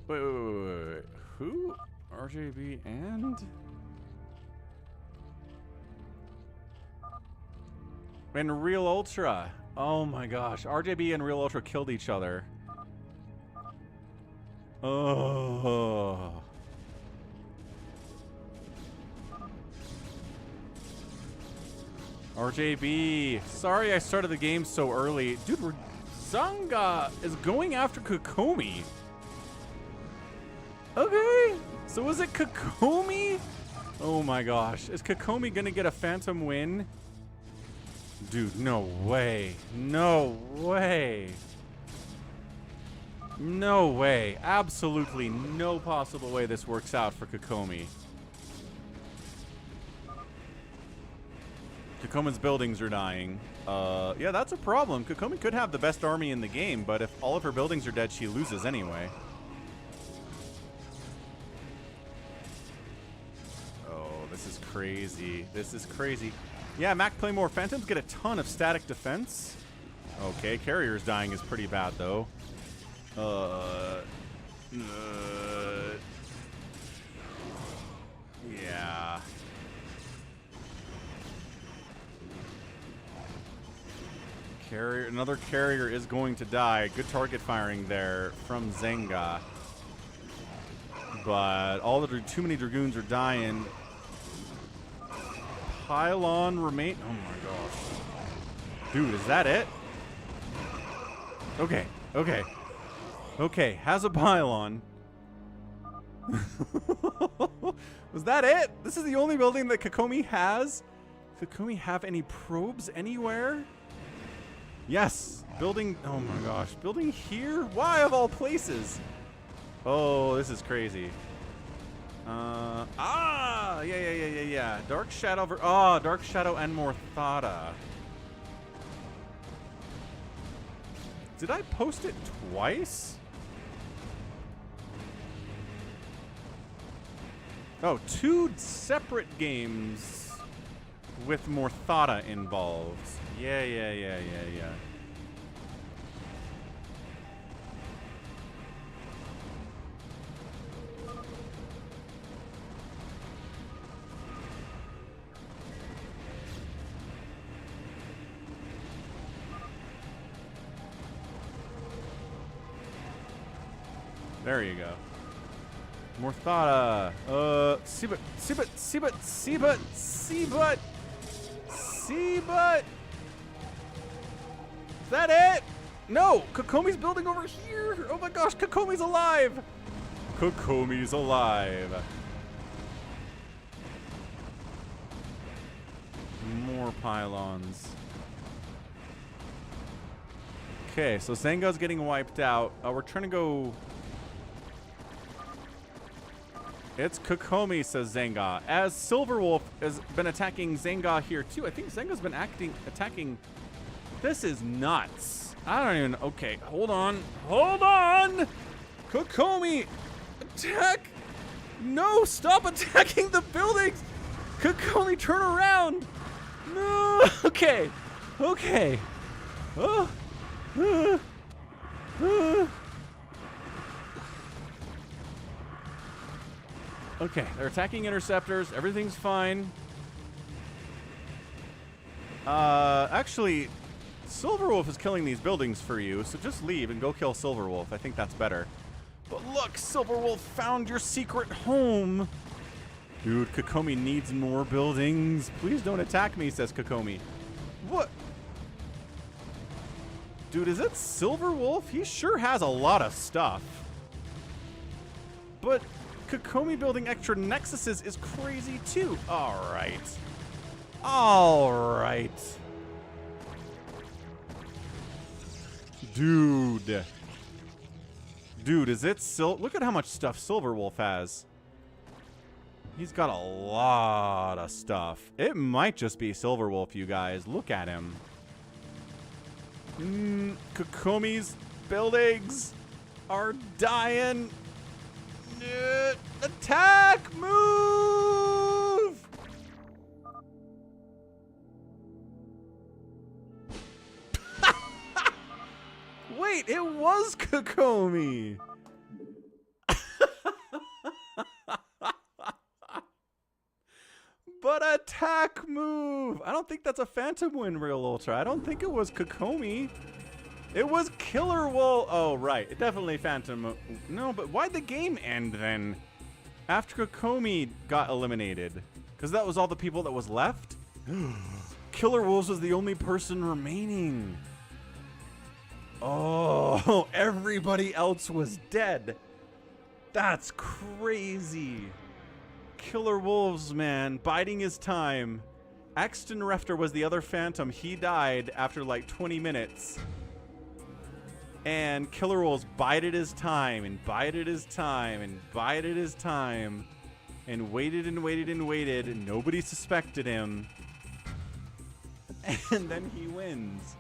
Wait. Who? RJB and Realultra. Oh my gosh. RJB and Realultra killed each other. Oh. RJB. Sorry I started the game so early. Dude, zangaaa is going after Kokomi. Okay. So is it Kokomi? Oh my gosh. Is Kokomi gonna get a phantom win? Dude, no way. No way. No way. Absolutely no possible way this works out for Kokomi. Kokomi's buildings are dying. Yeah, that's a problem. Kokomi could have the best army in the game, but if all of her buildings are dead, she loses anyway. This is crazy. This is crazy. Yeah, Mac Playmore Phantoms get a ton of static defense. Okay, Carrier's dying is pretty bad, though. Yeah. Another carrier is going to die. Good target firing there from zangaaa. But too many Dragoons are dying. Pylon remain. Oh my gosh. Dude, is that it? Okay. Okay, has a pylon. Was that it? This is the only building that Kokomi has? Does Kokomi have any probes anywhere? Yes. Building. Oh my gosh. Building here? Why of all places? Oh, this is crazy. Yeah. Dark Shadow. Dark Shadow and Morthada. Did I post it twice? Oh, 2 separate games with Morthada involved. Yeah. There you go. Morthada. Seabutt. Is that it? No! Kokomi's building over here! Oh my gosh, Kokomi's alive! Kokomi's alive. More pylons. Okay, so Zangaa's getting wiped out. We're trying to go... It's Kokomi, says zangaaa. As Silverwolf has been attacking zangaaa here too. I think Zangaa's been attacking. This is nuts. I don't even. Okay, hold on. Kokomi, attack! No, stop attacking the buildings. Kokomi, turn around. No. Okay. Okay, they're attacking interceptors. Everything's fine. Actually, Silverwolf is killing these buildings for you, so just leave and go kill Silverwolf. I think that's better. But look, Silverwolf found your secret home. Dude, Kokomi needs more buildings. Please don't attack me, says Kokomi. What? Dude, is it Silverwolf? He sure has a lot of stuff. But... Kokomi building extra nexuses is crazy too. All right. Dude, is it look at how much stuff Silverwolf has. He's got a lot of stuff. It might just be Silverwolf, you guys. Look at him. Kokomi's buildings are dying. Attack! Move! Wait, it was Kokomi. But attack move. I don't think that's a Phantom win, Realultra. I don't think it was Kokomi. It was KillerWolves. Oh, right. It definitely Phantom. No, but why'd the game end then? After Kokomi got eliminated. Because that was all the people that was left? KillerWolves was the only person remaining. Oh, everybody else was dead. That's crazy. KillerWolves, man, biding his time. Axton Refter was the other Phantom. He died after like 20 minutes. And KillerWolves bided his time and bided his time and bided his time and waited and waited and waited and nobody suspected him. And then he wins.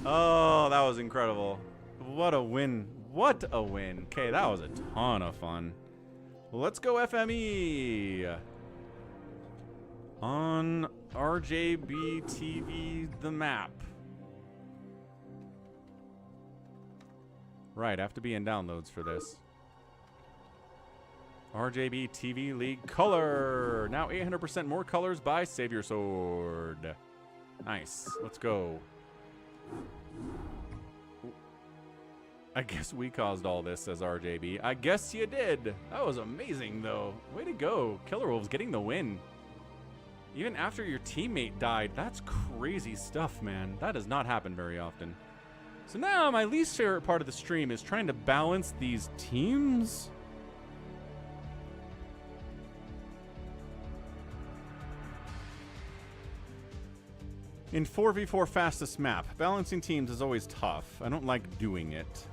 Oh, that was incredible. What a win. What a win. Okay, that was a ton of fun. Let's go FME. On RJB TV, the map. Right, I have to be in downloads for this. RJB TV League color. Now 800% more colors by Savior Sword. Nice. Let's go. I guess we caused all this, says RJB. I guess you did. That was amazing, though. Way to go. KillerWolves getting the win. Even after your teammate died. That's crazy stuff, man. That does not happen very often. So now my least favorite part of the stream is trying to balance these teams. In 4v4 fastest map, balancing teams is always tough. I don't like doing it.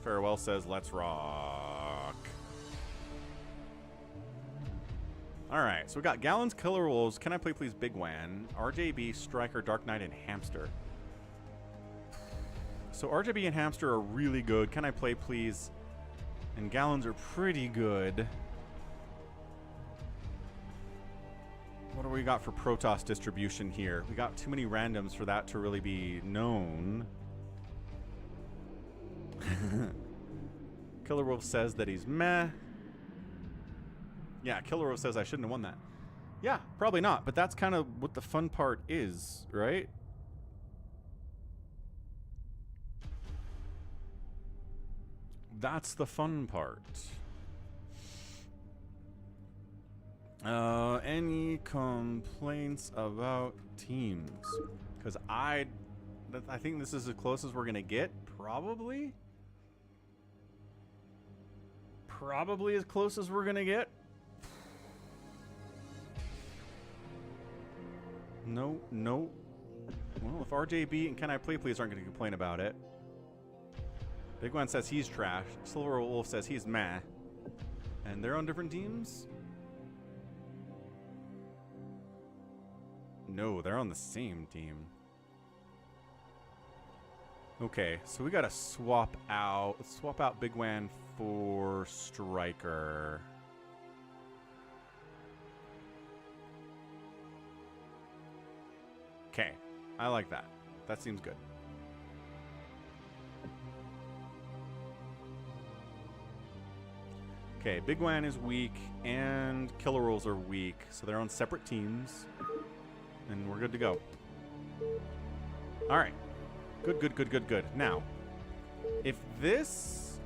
Farewell says, let's rock. Alright, so we got Gallons KillerWolves, CanIplayplz Bigwan, RJB, Striker, DarkKnight, and Hamster. So RJB and Hamster are really good. CanIplayplz and Gallons are pretty good. What do we got for Protoss distribution here? We got too many randoms for that to really be known. KillerWolf says that he's meh. Yeah, KillerWolf says I shouldn't have won that. Yeah, probably not, but that's kind of what the fun part is, right? That's the fun part. Any complaints about teams? Because I think this is as close as we're gonna get, probably. Probably as close as we're gonna get. No, no. Well, if RJB and CanIplayplz aren't gonna complain about it. Bigwan says he's trash. Silverwolf says he's meh. And they're on different teams? No, they're on the same team. Okay, so we gotta swap out. Let's swap out Bigwan for Striker. Okay, I like that. That seems good. Okay, Bigwan is weak and KillerWolves are weak, so they're on separate teams. And we're good to go. Alright. Good, good, good, good, good. Now, if this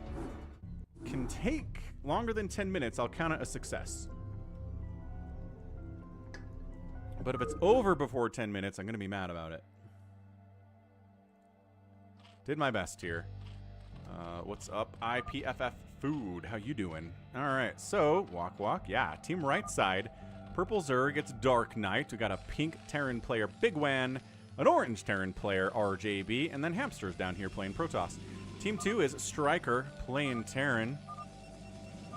can take longer than 10 minutes, I'll count it a success. But if it's over before 10 minutes, I'm going to be mad about it. Did my best here. What's up, IPFF Food? How you doing? All right, so walk, walk. Yeah, team right side. Purple Zerg gets DarkKnight. We got a pink Terran player, bigwan, an orange Terran player, RJB, and then Hamster's down here playing Protoss. Team 2 is Striker playing Terran.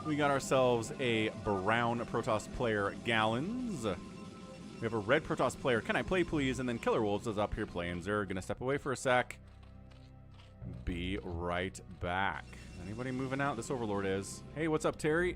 We got ourselves a brown Protoss player, Gallons. We have a red Protoss player, CanIplayplz, and then KillerWolves is up here playing Zerg. Gonna step away for a sec. Be right back. Anybody moving out? This Overlord is. Hey, what's up, Terry?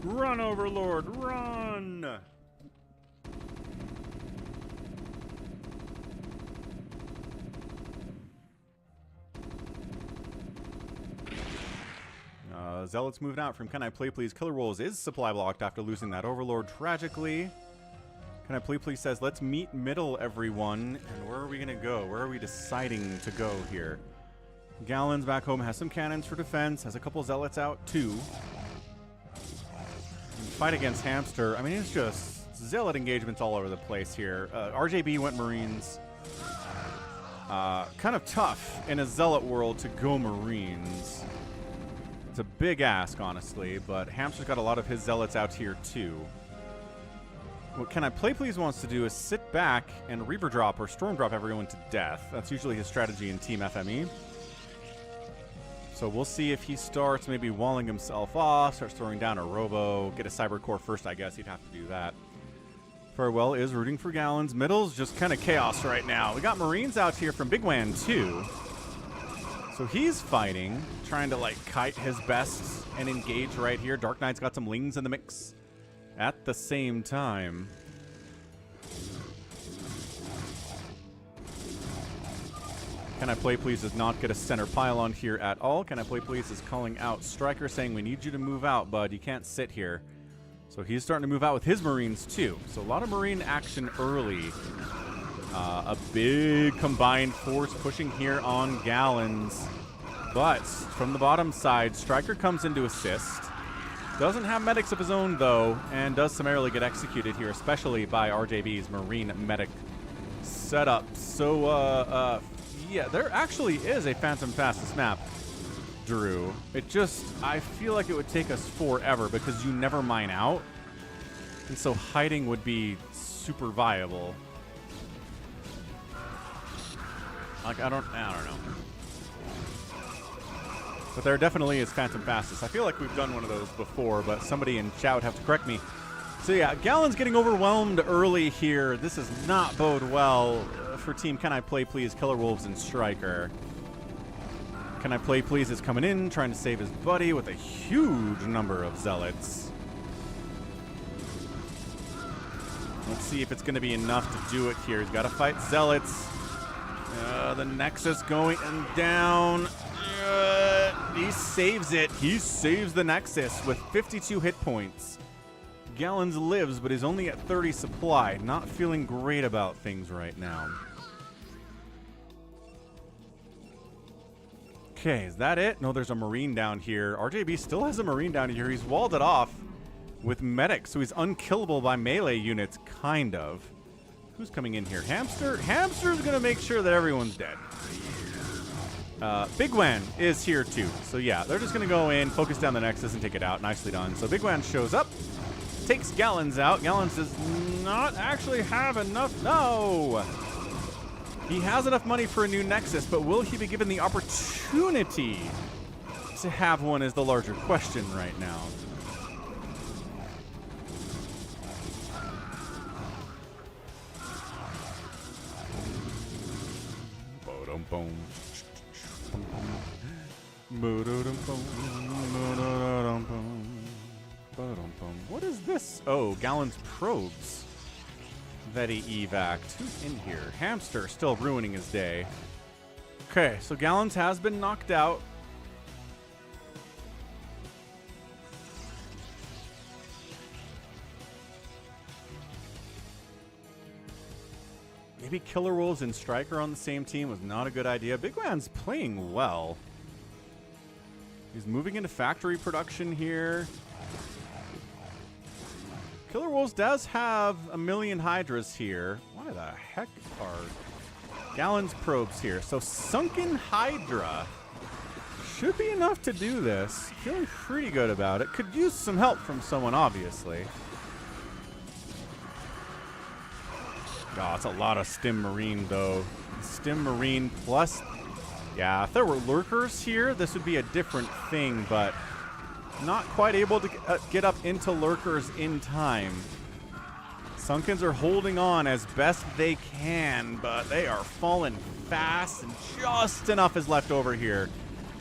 Run, Overlord, run! Zealots moving out from CanIplayplz KillerWolves is supply blocked after losing that Overlord tragically. CanIplayplz says, let's meet middle, everyone. And where are we going to go? Where are we deciding to go here? Gallons back home has some cannons for defense, has a couple Zealots out too. Fight against Hamster. I mean, it's just Zealot engagements all over the place here. RJB went Marines. Kind of tough in a Zealot world to go Marines. It's a big ask, honestly, but Hamster's got a lot of his Zealots out here, too. What CanIplayplz wants to do is sit back and Reaver drop or Storm drop everyone to death. That's usually his strategy in Team FME. So we'll see if he starts maybe walling himself off, starts throwing down a Robo, get a Cyber Core first, I guess. He'd have to do that. Farewell is rooting for Gallons. Middle's just kind of chaos right now. We got Marines out here from bigwan, too. So he's fighting, trying to, like, kite his best and engage right here. DarkKnight's got some Lings in the mix at the same time. CanIplayplz does not get a center pylon here at all. CanIplayplz is calling out Striker, saying, we need you to move out, bud. You can't sit here. So he's starting to move out with his Marines, too. So a lot of Marine action early. A big combined force pushing here on Gallons. But from the bottom side, Striker comes in to assist. Doesn't have medics of his own, though, and does summarily get executed here, especially by RJB's Marine medic setup. So, yeah, there actually is a Phantom Fastest map, Drew. It just, I feel like it would take us forever because you never mine out. And so hiding would be super viable. Like, I don't know. But there definitely is Phantom Fastest. I feel like we've done one of those before, but somebody in chat would have to correct me. So yeah, Gallons getting overwhelmed early here. This does not bode well for Team CanIplayplz, KillerWolves, and Striker. CanIplayplz is coming in, trying to save his buddy with a huge number of Zealots. Let's see if it's going to be enough to do it here. He's got to fight Zealots. The Nexus going down. He saves it. He saves the Nexus with 52 hit points. Gallons lives, but he's only at 30 supply. Not feeling great about things right now. Okay, is that it? No, there's a Marine down here. RJB still has a Marine down here. He's walled it off with medics, so he's unkillable by melee units, kind of. Who's coming in here? Hamster? Hamster's gonna make sure that everyone's dead. Bigwan is here too. So yeah, they're just gonna go in, focus down the Nexus, and take it out. Nicely done. So Bigwan shows up, takes Gallons out. Gallons does not actually have enough. No! He has enough money for a new Nexus, but will he be given the opportunity to have one is the larger question right now. What is this? Oh, Gallons probes that he evac'd. Who's in here? Hamster still ruining his day. Okay, so Gallons has been knocked out. Maybe KillerWolves and Striker on the same team was not a good idea. Bigwan's playing well. He's moving into factory production here. KillerWolves does have a million Hydras here. Why the heck are Gallons probes here? So Sunken Hydra should be enough to do this. Feeling pretty good about it. Could use some help from someone, obviously. Oh, it's a lot of Stim Marine, though. Stim Marine plus... Yeah, if there were Lurkers here, this would be a different thing, but not quite able to get up into Lurkers in time. Sunkens are holding on as best they can, but they are falling fast, and just enough is left over here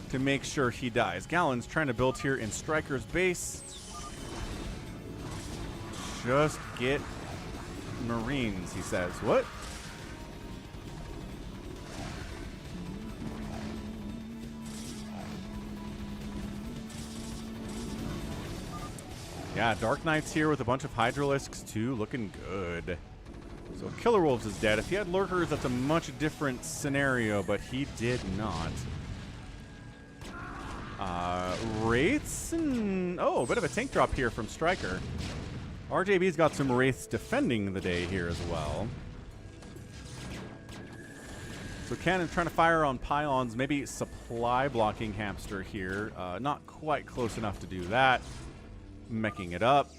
to make sure he dies. Gallons trying to build here in Striker's base. Just get Marines, he says. What? Yeah, DarkKnight's here with a bunch of Hydralisks too, looking good. So KillerWolves is dead. If he had Lurkers, that's a much different scenario, but he did not. Wraiths and... Oh, a bit of a tank drop here from Striker. RJB's got some Wraiths defending the day here as well. So Cannon trying to fire on pylons, maybe supply blocking Hamster here. Not quite close enough to do that. Meching it up.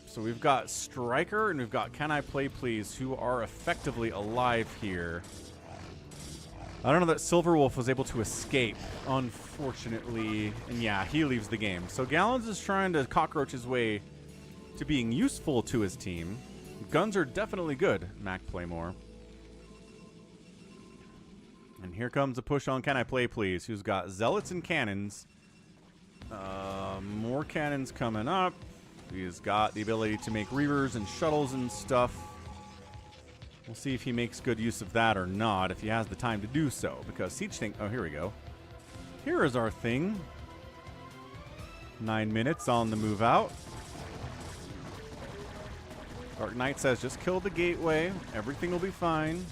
So we've got Striker and we've got CanIplayplz who are effectively alive here. I don't know that Silverwolf was able to escape, unfortunately. And yeah, he leaves the game. So Gallons is trying to cockroach his way to being useful to his team. Guns are definitely good, Mac Playmore. And here comes a push on CanIplayplz, who's got Zealots and Cannons. More Cannons coming up. He's got the ability to make Reavers and Shuttles and stuff. We'll see if he makes good use of that or not, if he has the time to do so. Because Siege Thing... Oh, here we go. Here is our thing. 9 minutes on the move out. DarkKnight says, just kill the gateway. Everything will be fine.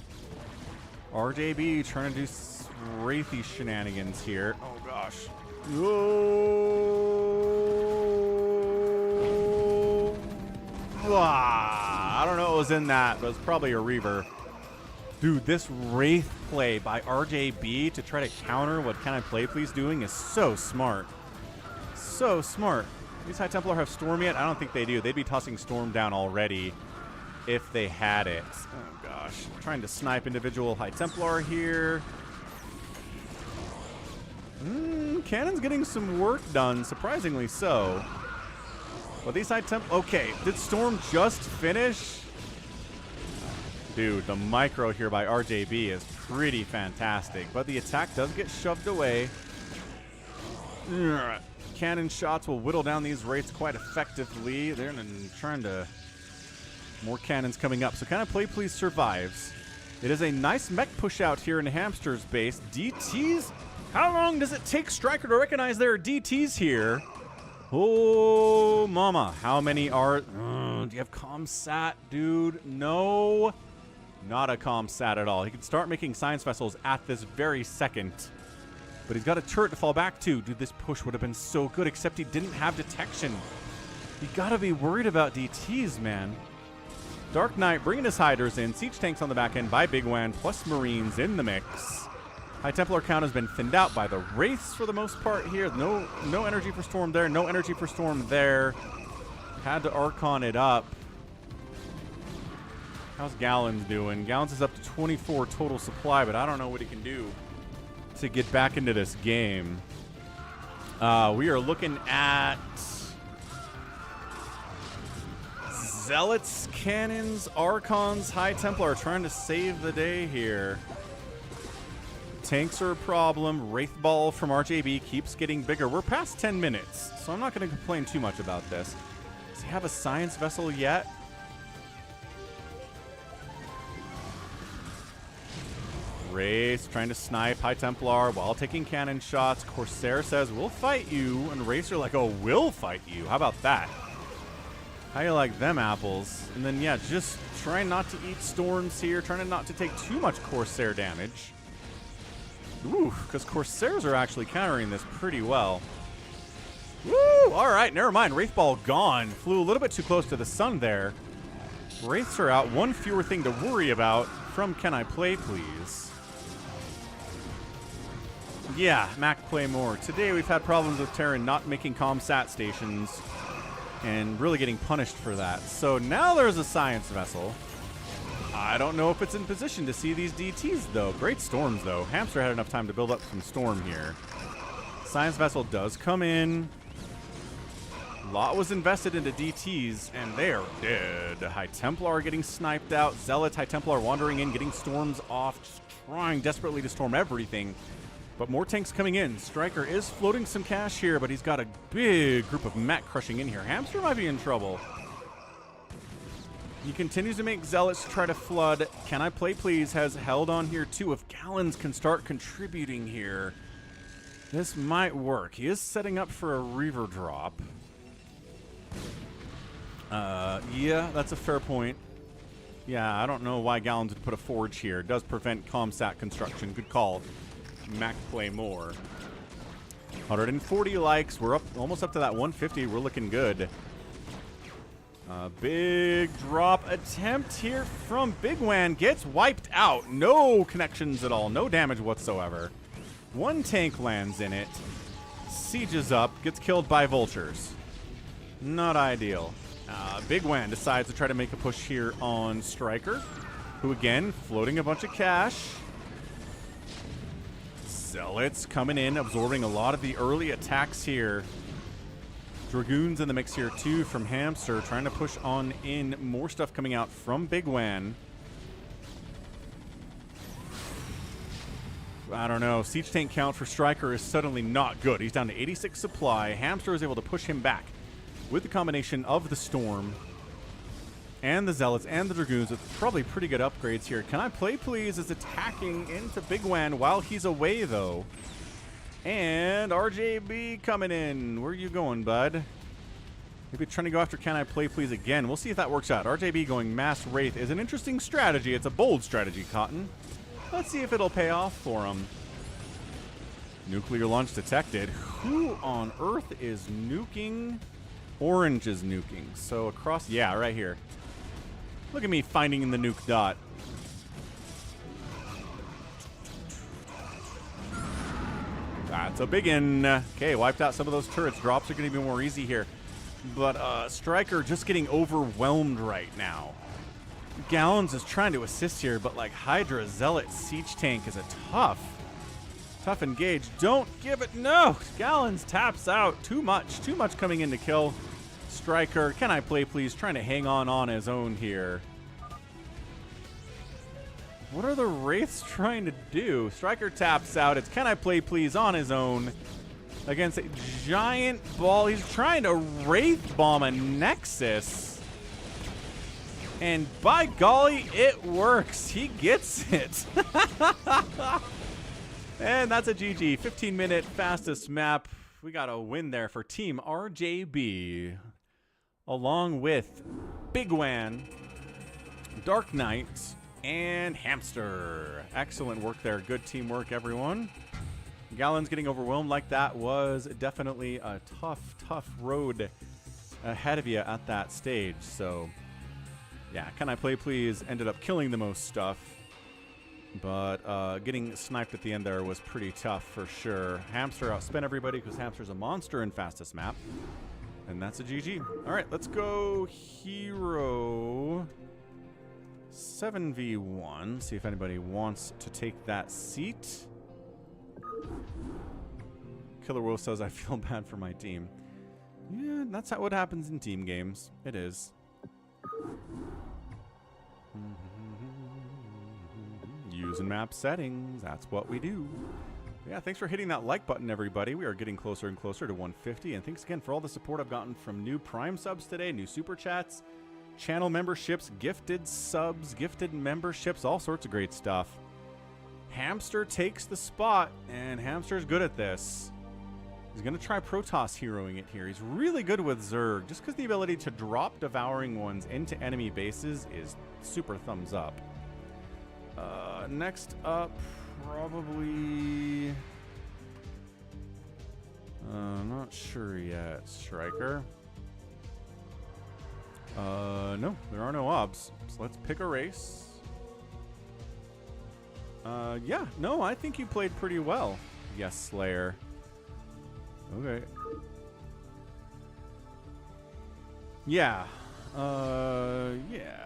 RJB trying to do Wraithy shenanigans here. Oh, gosh. I don't know what was in that, but it's probably a Reaver. Dude, this Wraith play by RJB to try to counter what CanIplayplz doing is so smart. So smart. These High Templar have Storm yet? I don't think they do. They'd be tossing Storm down already if they had it. Oh, gosh. Trying to snipe individual High Templar here. Cannon's getting some work done, surprisingly so. But these High Templar... Okay, did Storm just finish? Dude, the micro here by RJB is pretty fantastic. But the attack does get shoved away. Cannon shots will whittle down these Wraiths quite effectively. They're trying to More cannons coming up. So KanIplayplz survives. It is a nice mech push out here in Hamster's base. DTs? How long does it take Striker to recognize there are DTs here? Oh, mama. How many are... do you have ComSat, dude? No. Not a ComSat at all. He can start making science vessels at this very second. But he's got a turret to fall back to. Dude, this push would have been so good, except he didn't have detection. You gotta be worried about DTs, man. DarkKnight bringing his hiders in. Siege tanks on the back end by bigwan, plus Marines in the mix. High Templar count has been thinned out by the Wraiths for the most part here. No energy for Storm there. No energy for Storm there. Had to Archon it up. How's Gallons doing? Gallons is up to 24 total supply, but I don't know what he can do to get back into this game. We are looking at Zealots, Cannons, Archons, High Templar trying to save the day here. Tanks are a problem. Wraith Ball from RJB keeps getting bigger. We're past 10 minutes, so I'm not going to complain too much about this. Does he have a science vessel yet? Wraith trying to snipe High Templar while taking cannon shots. Corsair says, we'll fight you. And Wraiths are like, oh, we'll fight you. How about that? How you like them apples? And then, yeah, just trying not to eat storms here. Trying not to take too much Corsair damage. Ooh, because Corsairs are actually countering this pretty well. Woo! All right, never mind. Wraith Ball gone. Flew a little bit too close to the sun there. Wraiths are out. One fewer thing to worry about from KanIplayplz. Yeah, Mac Play More. Today we've had problems with Terran not making ComSat stations and really getting punished for that. So now there's a science vessel. I don't know if it's in position to see these DTs, though. Great storms, though. Hamster had enough time to build up some storm here. Science vessel does come in. A lot was invested into DTs, and they are dead. High Templar getting sniped out. Zealots, High Templar wandering in, getting storms off, just trying desperately to storm everything. But more tanks coming in. Striker is floating some cash here, but he's got a big group of mech crushing in here. Hamster might be in trouble. He continues to make Zealots try to flood. KanIplayplz has held on here too. If Gallons can start contributing here, this might work. He is setting up for a Reaver drop. Yeah, that's a fair point. Yeah, I don't know why Gallons would put a forge here. It does prevent ComSat construction. Good call. Mac Play More. 140 likes. We're up almost up to that 150. We're looking good. Big drop attempt here from bigwan. Gets wiped out. No connections at all. No damage whatsoever. One tank lands in it. Sieges up. Gets killed by vultures. Not ideal. bigwan decides to try to make a push here on Striker, who again floating a bunch of cash. Zealots coming in, absorbing a lot of the early attacks here. Dragoons in the mix here too from Hamster, trying to push on in. More stuff coming out from bigwan. I don't know. Siege tank count for Striker is suddenly not good. He's down to 86 supply. Hamster is able to push him back with the combination of the Storm and the Zealots and the Dragoons with probably pretty good upgrades here. KanIplayplz is attacking into bigwan while he's away, though. And RJB coming in. Where are you going, bud? Maybe trying to go after KanIplayplz again. We'll see if that works out. RJB going Mass Wraith is an interesting strategy. It's a bold strategy, Cotton. Let's see if it'll pay off for him. Nuclear launch detected. Who on earth is nuking? Orange is nuking. So across, yeah, right here. Look at me finding the nuke dot. That's a big one. Okay, wiped out some of those turrets. Drops are going to be more easy here. But Striker just getting overwhelmed right now. Gallons is trying to assist here, but like Hydra, Zealot, Siege Tank is a tough engage. Don't give it. No! Gallons taps out. Too much coming in to kill Striker. KanIplayplz trying to hang on his own here. What are the Wraiths trying to do? Striker taps out. It's KanIplayplz on his own against a giant ball. He's trying to Wraith bomb a Nexus. And by golly, it works. He gets it. And that's a GG. 15-minute fastest map. We got a win there for Team RJB. Along with bigwan, DarkKnight, and Hamster. Excellent work there. Good teamwork, everyone. Gallons getting overwhelmed like that was definitely a tough road ahead of you at that stage. So, yeah, CanIplayplz ended up killing the most stuff. But getting sniped at the end there was pretty tough for sure. Hamster outspent everybody because Hamster's a monster in fastest map. And that's a GG. All right, let's go hero 7v1. See if anybody wants to take that seat. KillerWolves says, I feel bad for my team. Yeah, that's what happens in team games. It is. Using map settings. That's what we do. Yeah, thanks for hitting that like button, everybody. We are getting closer and closer to 150. And thanks again for all the support I've gotten from new Prime subs today, new Super Chats, channel memberships, gifted subs, gifted memberships, all sorts of great stuff. Hamster takes the spot, and Hamster's good at this. He's going to try Protoss heroing it here. He's really good with Zerg, just because the ability to drop devouring ones into enemy bases is super thumbs up. Next up, probably... not sure yet. Striker. No, there are no obs. So let's pick a race. Yeah, no, I think you played pretty well. Yes, Slayer. Okay. Yeah. Yeah.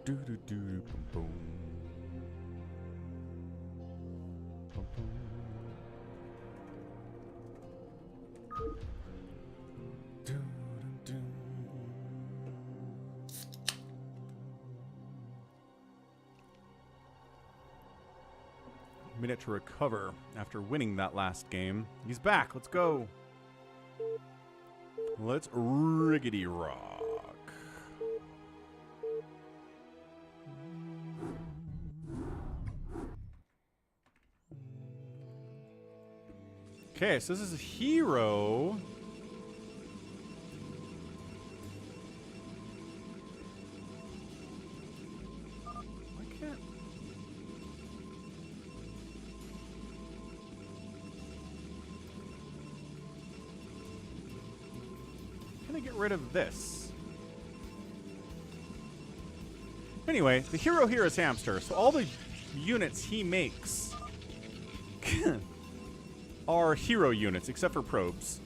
Do do do boom boom. Boom boom. Do do do. Minute to recover after winning that last game. He's back. Let's go. Let's riggedy rock. Okay, so this is a hero. Why can't... Can I get rid of this? Anyway, the hero here is Hamster, so all the units he makes are hero units, except for probes.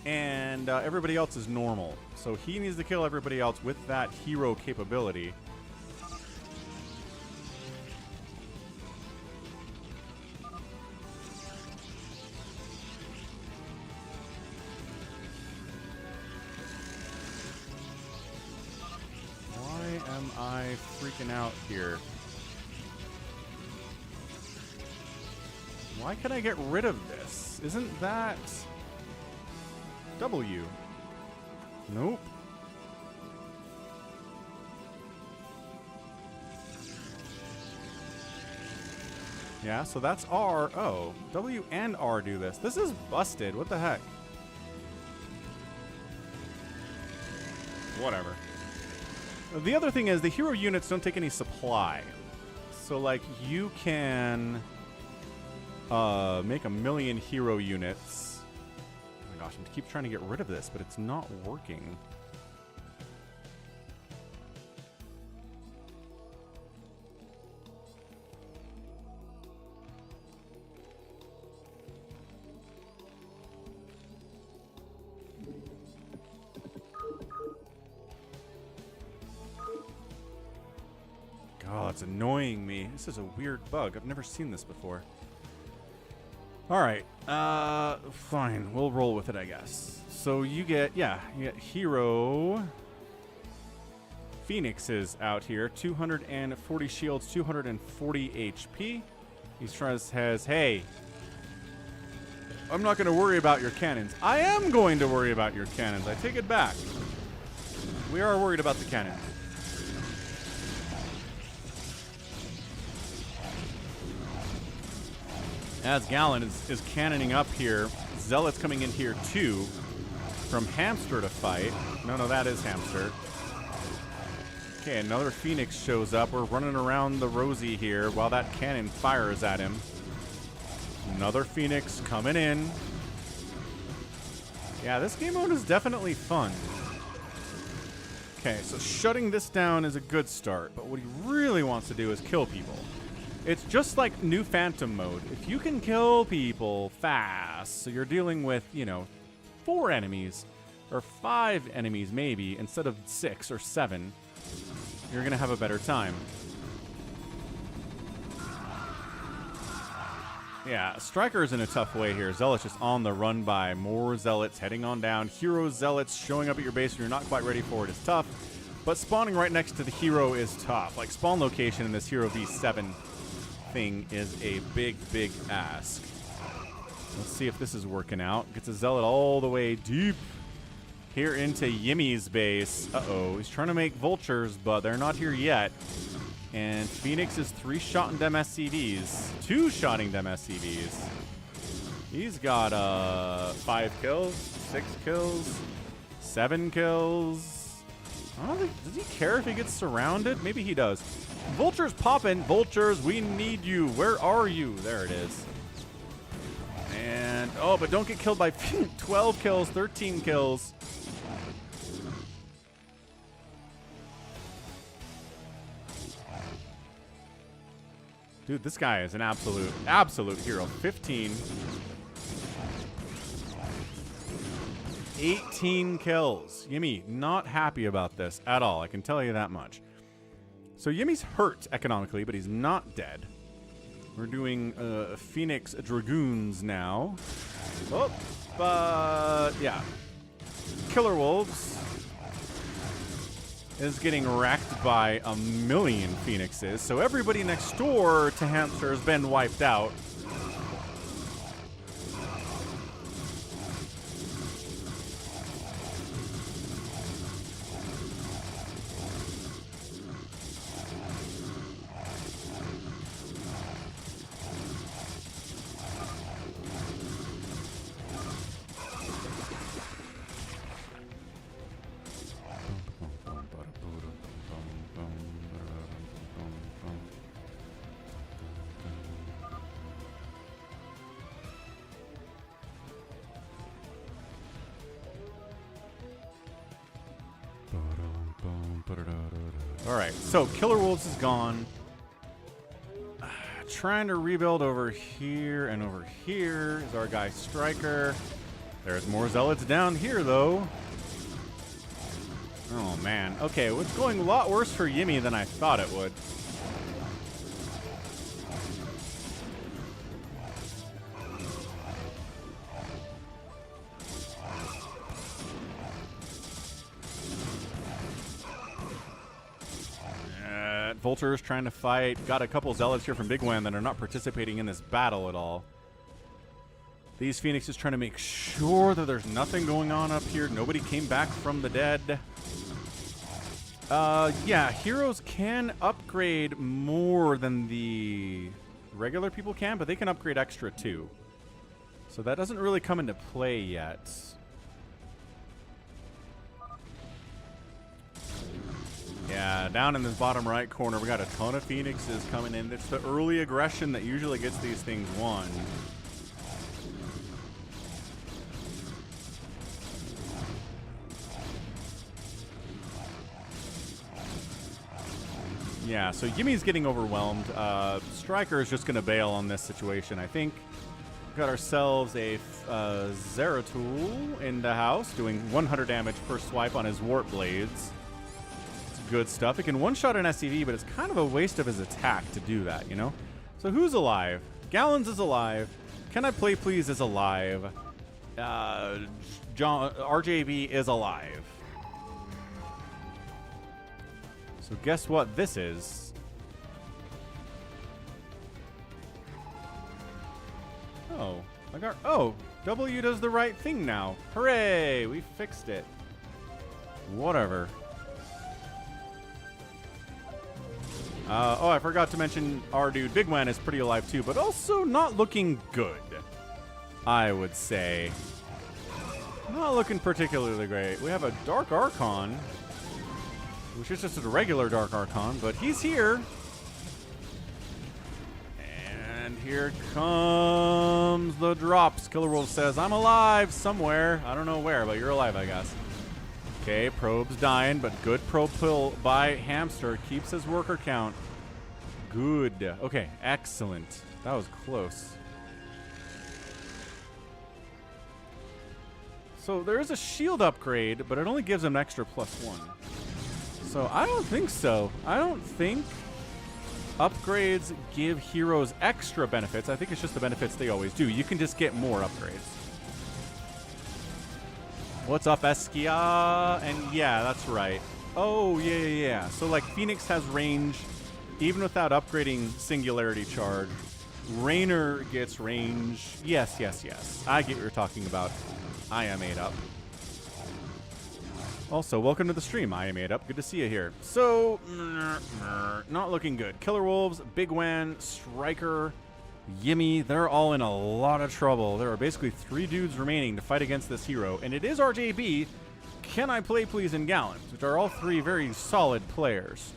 And everybody else is normal. So he needs to kill everybody else with that hero capability. Why am I freaking out here? Why can I get rid of this? Isn't that W? Nope. Yeah, so that's R. Oh, W and R do this. This is busted. What the heck? whatever. The other thing is the hero units don't take any supply. So, like, you can make 1,000,000 hero units. Oh my gosh, I keep trying to get rid of this, but it's not working. Oh, it's annoying me. This is a weird bug. I've never seen this before. Alright. Fine. We'll roll with it, I guess. So you get, yeah, you get hero Phoenixes out here. 240 shields, 240 HP. He says, hey, I'm not going to worry about your cannons. I am going to worry about your cannons. I take it back. We are worried about the cannons. As Gallon is cannoning up here, Zealot's coming in here too from Hamster to fight. No, that is Hamster. Okay, another Phoenix shows up. We're running around the Rosie here while that cannon fires at him. Another Phoenix coming in. Yeah, this game mode is definitely fun. Okay, so shutting this down is a good start, but what he really wants to do is kill people. It's just like new Phantom mode. If you can kill people fast, so you're dealing with, you know, 4 enemies, or 5 enemies maybe, instead of 6 or 7, you're going to have a better time. Yeah, Striker's in a tough way here. Zealot's just on the run by. More Zealots heading on down. Hero Zealots showing up at your base and you're not quite ready for it is tough. But spawning right next to the hero is tough. Like, spawn location in this Hero V7 thing is a big, big ask. Let's see if this is working out. Gets a Zealot all the way deep here into Yimmy's base. Uh-oh, he's trying to make vultures, but they're not here yet. And Phoenix is 3-shotting them SCVs. 2-shotting them SCVs. He's got 5 kills, 6 kills, 7 kills. I don't think, does he care if he gets surrounded? Maybe he does. Vulture's popping. Vultures, we need you. Where are you? There it is. And, oh, but don't get killed by 12 kills, 13 kills. Dude, this guy is an absolute hero. 15. 18 kills. Yimmy, not happy about this at all. I can tell you that much. So Yimmy's hurt economically, but he's not dead. We're doing Phoenix Dragoons now. Oh, but yeah. KillerWolves is getting wrecked by 1,000,000 Phoenixes. So everybody next door to Hamster has been wiped out. All right, so KillerWolves is gone. Trying to rebuild over here and over here is our guy Striker. There's more Zealots down here, though. Oh, man. Okay, well, it's going a lot worse for Yimmy than I thought it would. Vulture's trying to fight. Got a couple Zealots here from bigwan that are not participating in this battle at all. These Phoenixes trying to make sure that there's nothing going on up here. Nobody came back from the dead. Yeah, heroes can upgrade more than the regular people can, but they can upgrade extra too. So that doesn't really come into play yet. Yeah, down in this bottom right corner, we got a ton of Phoenixes coming in. It's the early aggression that usually gets these things won. Yeah, so Yimmy's getting overwhelmed. Striker is just going to bail on this situation, I think. Got ourselves a Zeratul in the house, doing 100 damage per swipe on his Warp Blades. It's good stuff. It can one-shot an SCV, but it's kind of a waste of his attack to do that, you know? So who's alive? Gallons is alive. CanIplayplz is alive. RJB is alive. So guess what this is? Oh, W does the right thing now. Hooray, we fixed it. Whatever. Oh, I forgot to mention our dude bigwan is pretty alive too, but also not looking good, I would say. Not looking particularly great. We have a Dark Archon, which is just a regular Dark Archon, but he's here. And here comes the drops. KillerWolves says, I'm alive somewhere. I don't know where, but you're alive, I guess. Okay, Probe's dying, but good probe pull by Hamster. Keeps his worker count. Good. Okay, excellent. That was close. So there is a shield upgrade, but it only gives him an extra +1. So I don't think so. I don't think upgrades give heroes extra benefits. I think it's just the benefits they always do. You can just get more upgrades. What's up, Eskia? And yeah, that's right. Oh, yeah. So like Phoenix has range even without upgrading Singularity Charge. Raynor gets range. Yes. I get what you're talking about. I am 8 up. Also, welcome to the stream. I am 8 up. Good to see you here. So, not looking good. KillerWolves, bigwan, Striker, Yimmy, they're all in a lot of trouble. There are basically 3 dudes remaining to fight against this hero, and it is RJB, CanIplayplz, and Gallons, which are all 3 very solid players.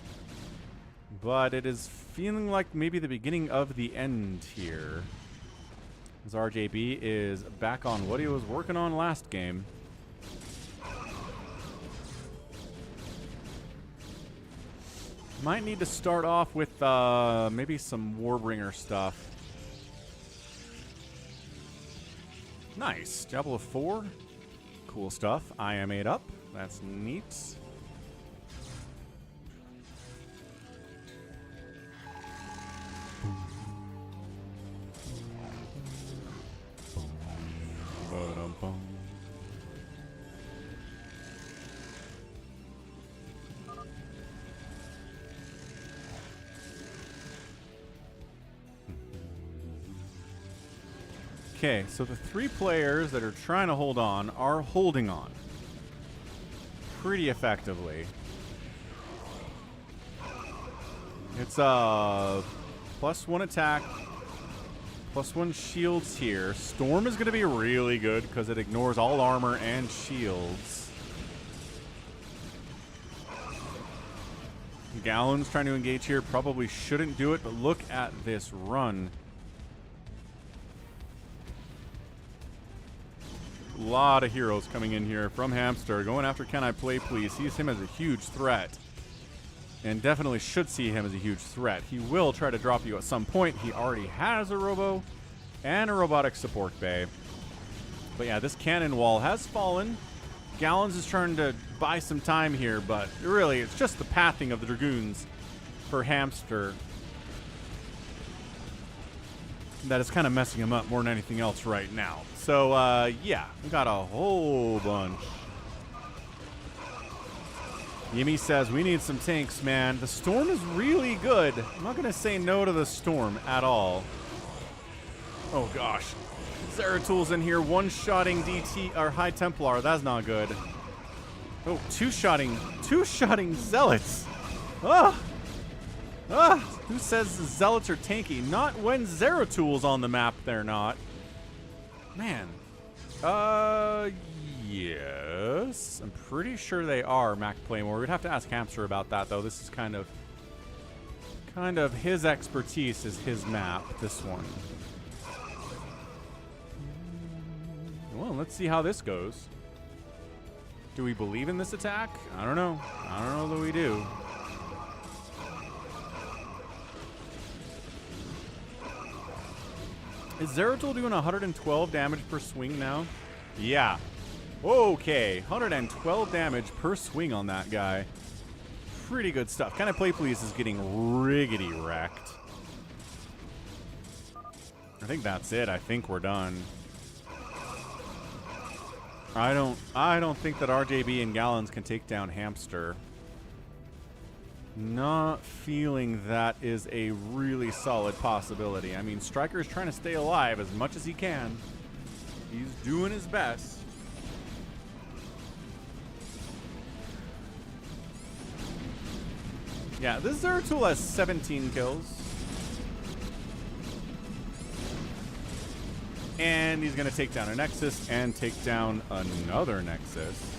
But it is feeling like maybe the beginning of the end here, as RJB is back on what he was working on last game. Might need to start off with maybe some Warbringer stuff. Nice. Diablo 4. Cool stuff. I am 8 up. That's neat. Okay, so the 3 players that are trying to hold on are holding on pretty effectively. It's +1 attack, +1 shields here. Storm is going to be really good because it ignores all armor and shields. Gallons trying to engage here. Probably shouldn't do it, but look at this run. A lot of heroes coming in here from Hamster, going after CanIplayplz. Sees him as a huge threat, and definitely should see him as a huge threat. He will try to drop you at some point. He already has a robo and a robotic support bay. But yeah, this cannon wall has fallen. Gallons is trying to buy some time here, but really it's just the pathing of the Dragoons for Hamster that is kind of messing him up more than anything else right now. So, yeah, we got a whole bunch. Yimmy says, we need some tanks, man. The Storm is really good. I'm not going to say no to the Storm at all. Oh, gosh. Zeratul's in here, one-shotting DT, or High Templar. That's not good. Oh, two-shotting Zealots. Ah! Ah! Who says Zealots are tanky? Not when Zeratul's on the map, they're not. Man. Yes. I'm pretty sure they are, Mac Playmore. We'd have to ask Hamster about that, though. This is kind of his expertise is his map, this one. Well, let's see how this goes. Do we believe in this attack? I don't know. I don't know that we do. Is Zeratul doing 112 damage per swing now? Yeah. Okay, 112 damage per swing on that guy. Pretty good stuff. KanIplayplz is getting riggedy wrecked. I think that's it. I think we're done. I don't think that RJB and Gallons can take down Hamster. Not feeling that is a really solid possibility. I mean, Striker's trying to stay alive as much as he can. He's doing his best. Yeah, this Zeratul has 17 kills. And he's going to take down a Nexus and take down another Nexus.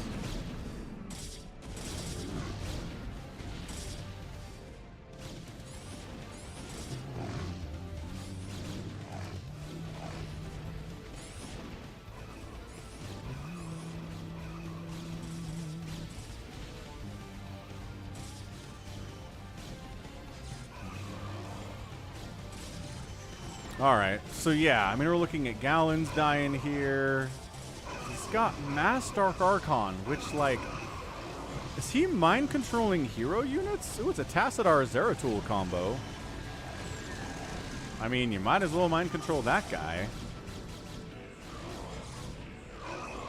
Alright, so yeah, I mean, we're looking at Gallons dying here. He's got Mass Dark Archon, which, like, is he mind controlling hero units? Ooh, it's a Tassadar Zeratul combo. I mean, you might as well mind control that guy.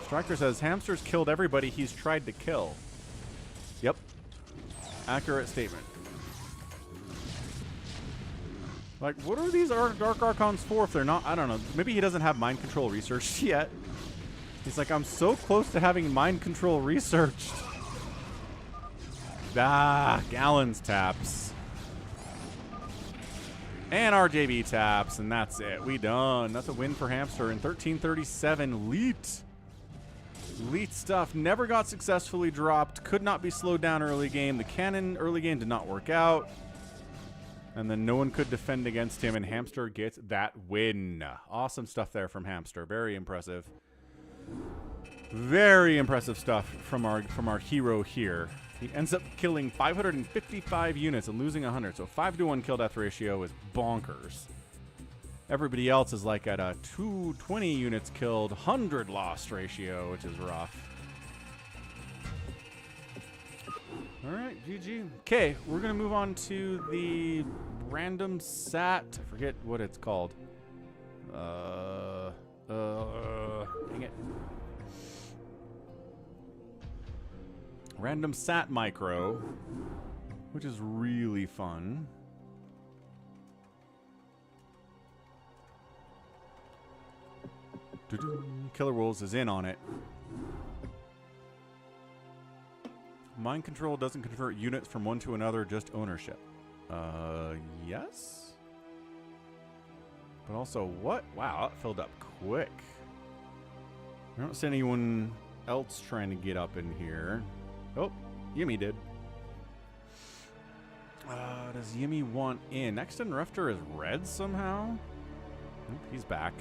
Striker says, Hamster's killed everybody he's tried to kill. Yep. Accurate statement. Like, what are these Dark Archons for if they're not? I don't know. Maybe he doesn't have mind control researched yet. He's like, I'm so close to having mind control researched. Ah, Gallons taps. And RJB taps, and that's it. We done. That's a win for Hamster in 1337. Leet. Leet stuff. Never got successfully dropped. Could not be slowed down early game. The cannon early game did not work out. And then no one could defend against him, and Hamster gets that win. Awesome stuff there from Hamster. Very impressive. Very impressive stuff from our hero here. He ends up killing 555 units and losing 100. So 5-to-1 kill-death ratio is bonkers. Everybody else is like at a 220 units killed, 100 lost ratio, which is rough. All right, GG. Okay, we're going to move on to the random sat. I forget what it's called. Dang it. Random sat micro, which is really fun. KillerWolves is in on it. Mind control doesn't convert units from one to another, just ownership. Yes? But also, what? Wow, that filled up quick. I don't see anyone else trying to get up in here. Oh, Yimmy did. Does Yimmy want in? Next in Rufter is red somehow? Nope, he's back.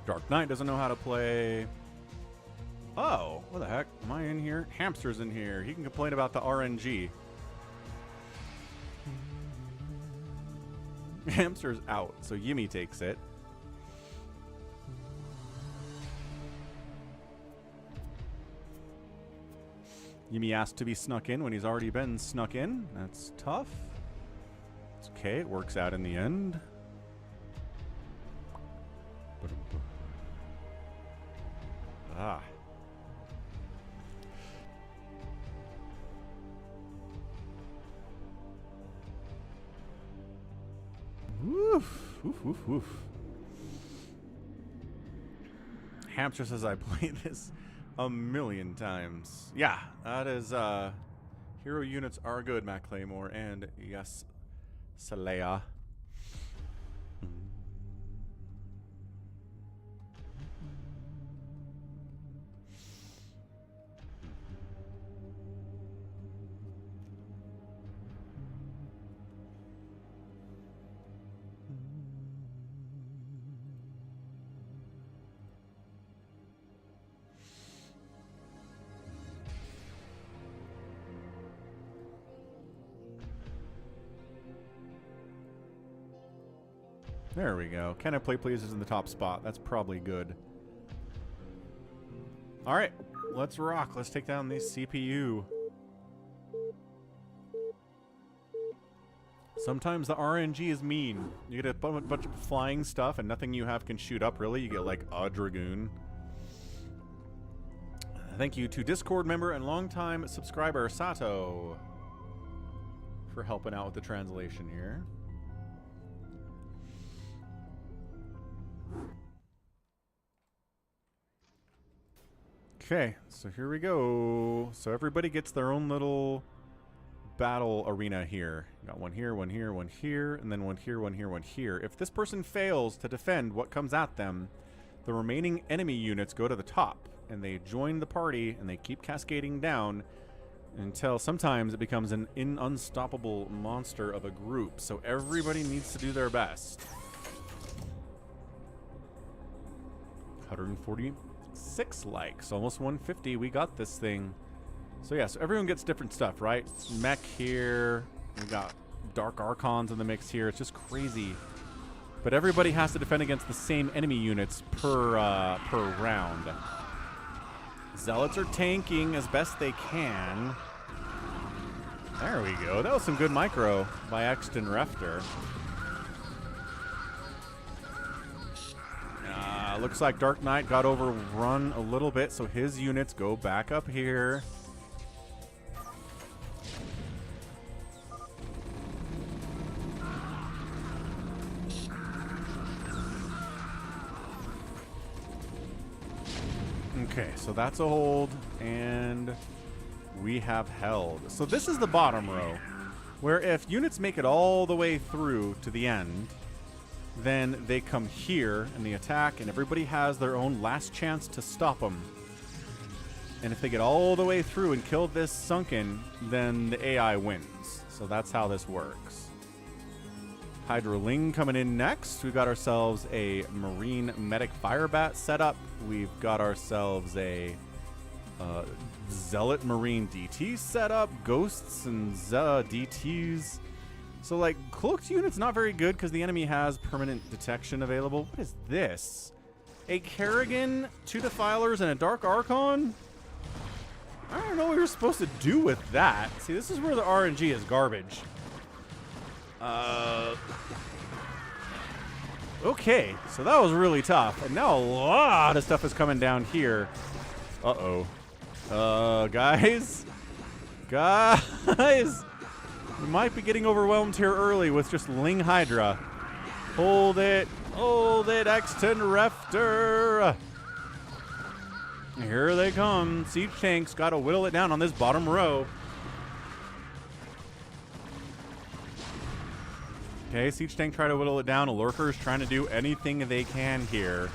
DarkKnight doesn't know how to play. Oh, what the heck? Am I in here? Hamster's in here. He can complain about the RNG. Hamster's out, so Yimmy takes it. Yimmy asked to be snuck in when he's already been snuck in. That's tough. It's okay, it works out in the end. Ah. Woof. Woof, woof, woof. Hamster says I played this a million times. Yeah, that is Hero units are good, Matt Claymore, and yes, Salea. There we go. CanIplayplz is in the top spot. That's probably good. All right, let's rock. Let's take down this CPU. Sometimes the RNG is mean. You get a bunch of flying stuff and nothing you have can shoot up, really. You get like a Dragoon. Thank you to Discord member and longtime subscriber Sato for helping out with the translation here. Okay, so here we go. So everybody gets their own little battle arena here. You got one here, one here, one here, and then one here, one here, one here. If this person fails to defend what comes at them, the remaining enemy units go to the top, and they join the party, and they keep cascading down until sometimes it becomes an unstoppable monster of a group. So everybody needs to do their best. 146 likes, almost 150. We got this thing. So yeah, so everyone gets different stuff, right? Mech here. We got Dark Archons in the mix here. It's just crazy. But everybody has to defend against the same enemy units per round. Zealots are tanking as best they can. There we go. That was some good micro by Xtv. Looks like DarkKnight got overrun a little bit, so his units go back up here. Okay, so that's a hold, and we have held. So this is the bottom row, where if units make it all the way through to the end, then they come here in the attack, and everybody has their own last chance to stop them. And if they get all the way through and kill this sunken, then the AI wins. So that's how this works. Hydroling coming in next. We've got ourselves a Marine Medic Firebat setup. We've got ourselves a Zealot Marine DT setup. Ghosts and DTs. So, like, cloaked unit's not very good because the enemy has permanent detection available. What is this? A Kerrigan, 2 Defilers, and a Dark Archon? I don't know what we were supposed to do with that. See, this is where the RNG is garbage. Okay, so that was really tough. And now a lot of stuff is coming down here. Uh-oh. Guys? Guys! We might be getting overwhelmed here early with just Ling Hydra. Hold it, Xtv. Here they come. Siege tanks got to whittle it down on this bottom row. Okay, Siege tank try to whittle it down. A Lurker's trying to do anything they can here.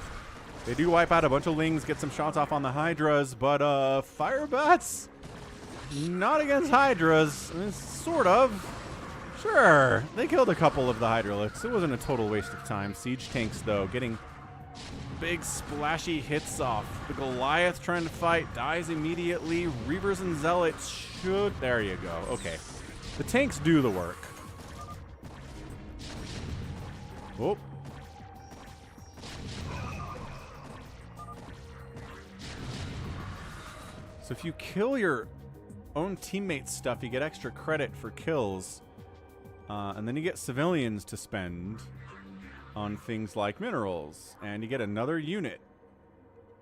They do wipe out a bunch of Lings, get some shots off on the Hydras, but Firebats? Not against Hydras. I mean, sort of. Sure. They killed a couple of the Hydralisks. It wasn't a total waste of time. Siege tanks, though, getting big splashy hits off. The Goliath trying to fight dies immediately. Reavers and Zealots should... There you go. Okay. The tanks do the work. Oh. So if you kill your own teammates' stuff, you get extra credit for kills. And then you get civilians to spend on things like minerals. And you get another unit,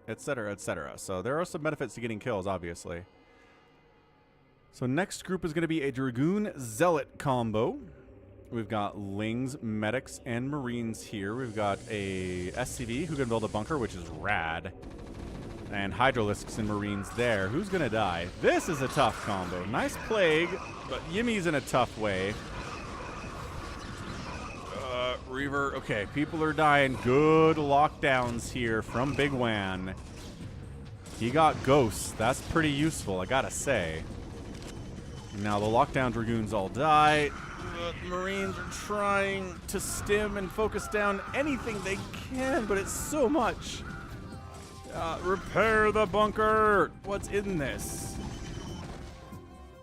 etc., etc. So there are some benefits to getting kills, obviously. So next group is going to be a Dragoon Zealot combo. We've got Lings, Medics, and Marines here. We've got a SCV who can build a bunker, which is rad. And Hydralisks and Marines there. Who's going to die? This is a tough combo. Nice Plague, but Yimmy's in a tough way. Reaver. Okay, people are dying. Good lockdowns here from bigwan. He got ghosts. That's pretty useful, I gotta say. Now the lockdown Dragoons all die. The Marines are trying to stim and focus down anything they can, but it's so much. Repair the bunker! What's in this?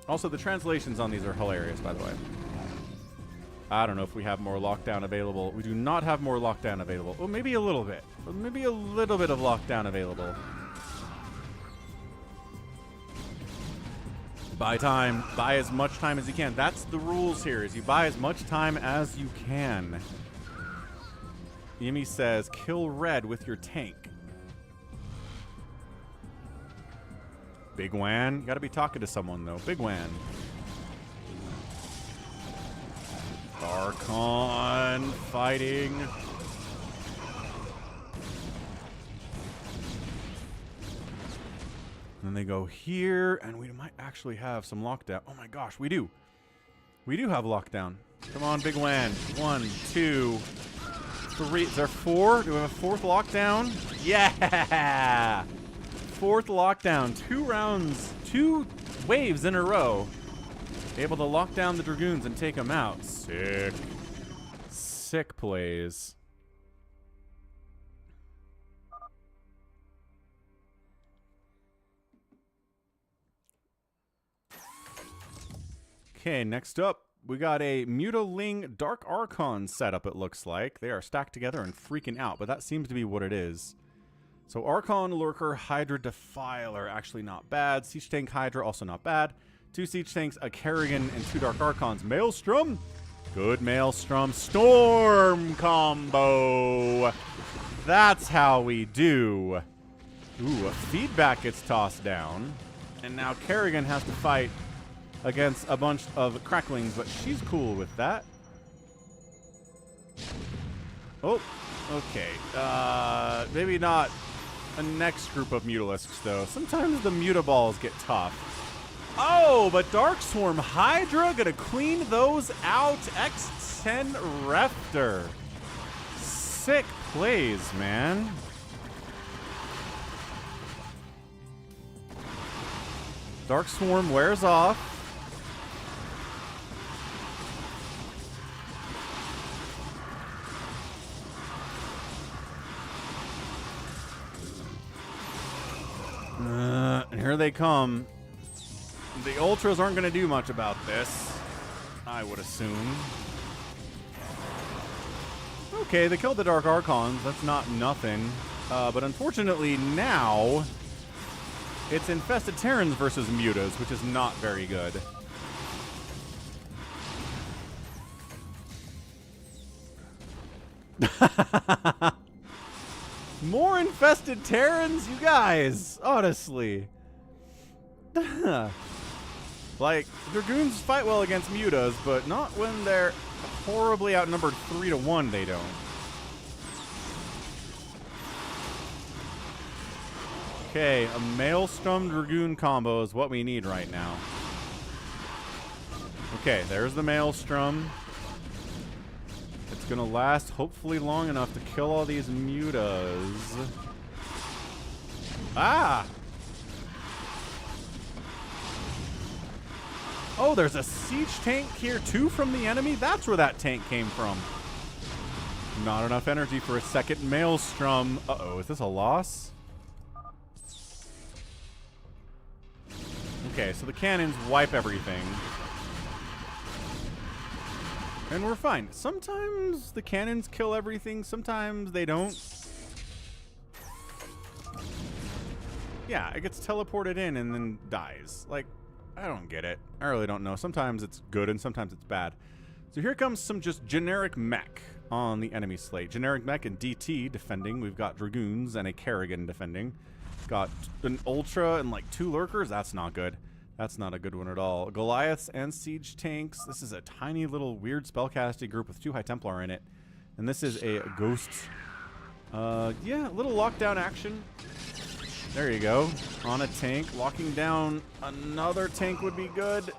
Also, the translations on these are hilarious, by the way. I don't know if we have more lockdown available. We do not have more lockdown available. Oh, maybe a little bit. Maybe a little bit of lockdown available. Buy time. Buy as much time as you can. That's the rules here, is you buy as much time as you can. Yimmy says, kill red with your tank. bigwan. Gotta be talking to someone, though. bigwan. Archon fighting. Then they go here, and we might actually have some lockdown. Oh my gosh, we do. We do have lockdown. Come on, bigwan. 1, 2, 3. Is there 4? Do we have a 4th lockdown? Yeah! 4th lockdown. 2 rounds, 2 waves in a row. Able to lock down the Dragoons and take them out. Sick. Sick plays. Okay, next up, we got a Mutaling Dark Archon setup, it looks like. They are stacked together and freaking out, but that seems to be what it is. So Archon, Lurker, Hydra, Defiler, actually not bad. Siege Tank, Hydra, also not bad. 2 Siege Tanks, a Kerrigan, and 2 Dark Archons. Maelstrom, good Maelstrom. Storm combo. That's how we do. Ooh, a feedback gets tossed down. And now Kerrigan has to fight against a bunch of cracklings, but she's cool with that. Oh, okay. Maybe not a next group of Mutalisks, though. Sometimes the Mutaballs get tough. Oh, but Dark Swarm Hydra gonna clean those out. X10 Raptor. Sick plays, man. Dark Swarm wears off. And here they come. The Ultras aren't going to do much about this, I would assume. Okay, they killed the Dark Archons. That's not nothing. But unfortunately now, it's Infested Terrans versus Mutas, which is not very good. More Infested Terrans? You guys, honestly. Like, Dragoons fight well against Mutas, but not when they're horribly outnumbered 3-1, they don't. Okay, a Maelstrom Dragoon combo is what we need right now. Okay, there's the Maelstrom. It's gonna last hopefully long enough to kill all these Mutas. Ah! Oh, there's a siege tank here too from the enemy? That's where that tank came from. Not enough energy for a second Maelstrom. Uh-oh, is this a loss? Okay, so the cannons wipe everything. And we're fine. Sometimes the cannons kill everything, sometimes they don't. Yeah, it gets teleported in and then dies. Like, I don't get it. I really don't know. Sometimes it's good and sometimes it's bad. So here comes some just generic mech on the enemy slate. Generic mech and DT defending. We've got Dragoons and a Kerrigan defending. Got an Ultra and like 2 Lurkers. That's not good. That's not a good one at all. Goliaths and Siege Tanks. This is a tiny little weird spellcasting group with 2 High Templar in it. And this is a Ghost. Yeah, a little lockdown action. There you go. On a tank. Locking down another tank would be good.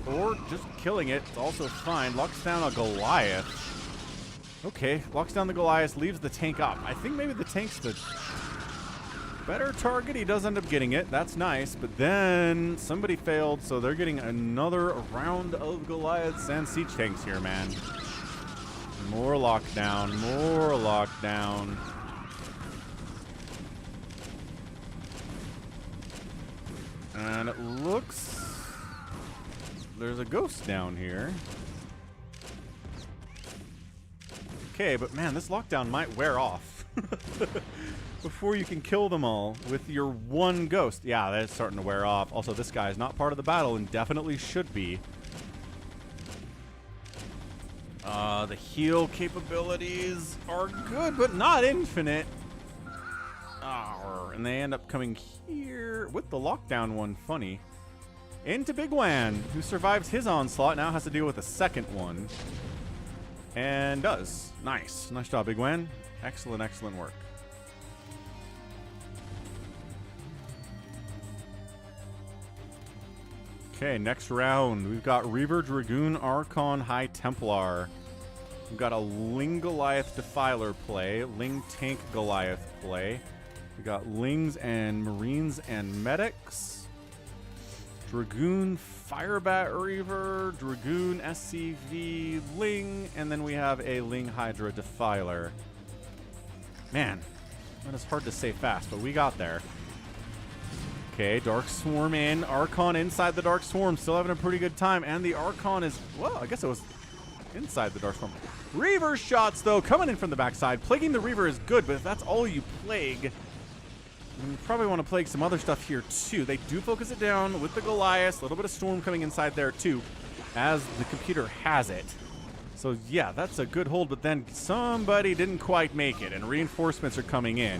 Or just killing it. It's also fine. Locks down a Goliath. Okay. Locks down the Goliath. Leaves the tank up. I think maybe the tank's the better target. He does end up getting it. That's nice. But then somebody failed, so they're getting another round of Goliaths and siege tanks here, man. More lockdown. More lockdown. And it looks... there's a ghost down here. Okay, but man, this lockdown might wear off before you can kill them all with your one ghost. Yeah, that's starting to wear off. Also, this guy is not part of the battle and definitely should be. The heal capabilities are good, but not infinite. And they end up coming here with the lockdown one. Funny. Into Bigwan, who survives his onslaught, now has to deal with a second one. And does. Nice. Nice job, Bigwan. Excellent, excellent work. Okay, next round. We've got Reaver, Dragoon, Archon, High Templar. We've got a Ling Goliath Defiler play. Ling Tank Goliath play. We got Lings and Marines and Medics. Dragoon Firebat Reaver. Dragoon SCV Ling. And then we have a Ling Hydra Defiler. Man, that is hard to say fast, but we got there. Okay, Dark Swarm in. Archon inside the Dark Swarm. Still having a pretty good time. And the Archon is, well, I guess it was inside the Dark Swarm. Reaver shots, though, coming in from the backside. Plaguing the Reaver is good, but if that's all you plague, you probably want to plague some other stuff here, too. They do focus it down with the Goliath. A little bit of Storm coming inside there, too, as the computer has it. So, yeah, that's a good hold, but then somebody didn't quite make it, and reinforcements are coming in.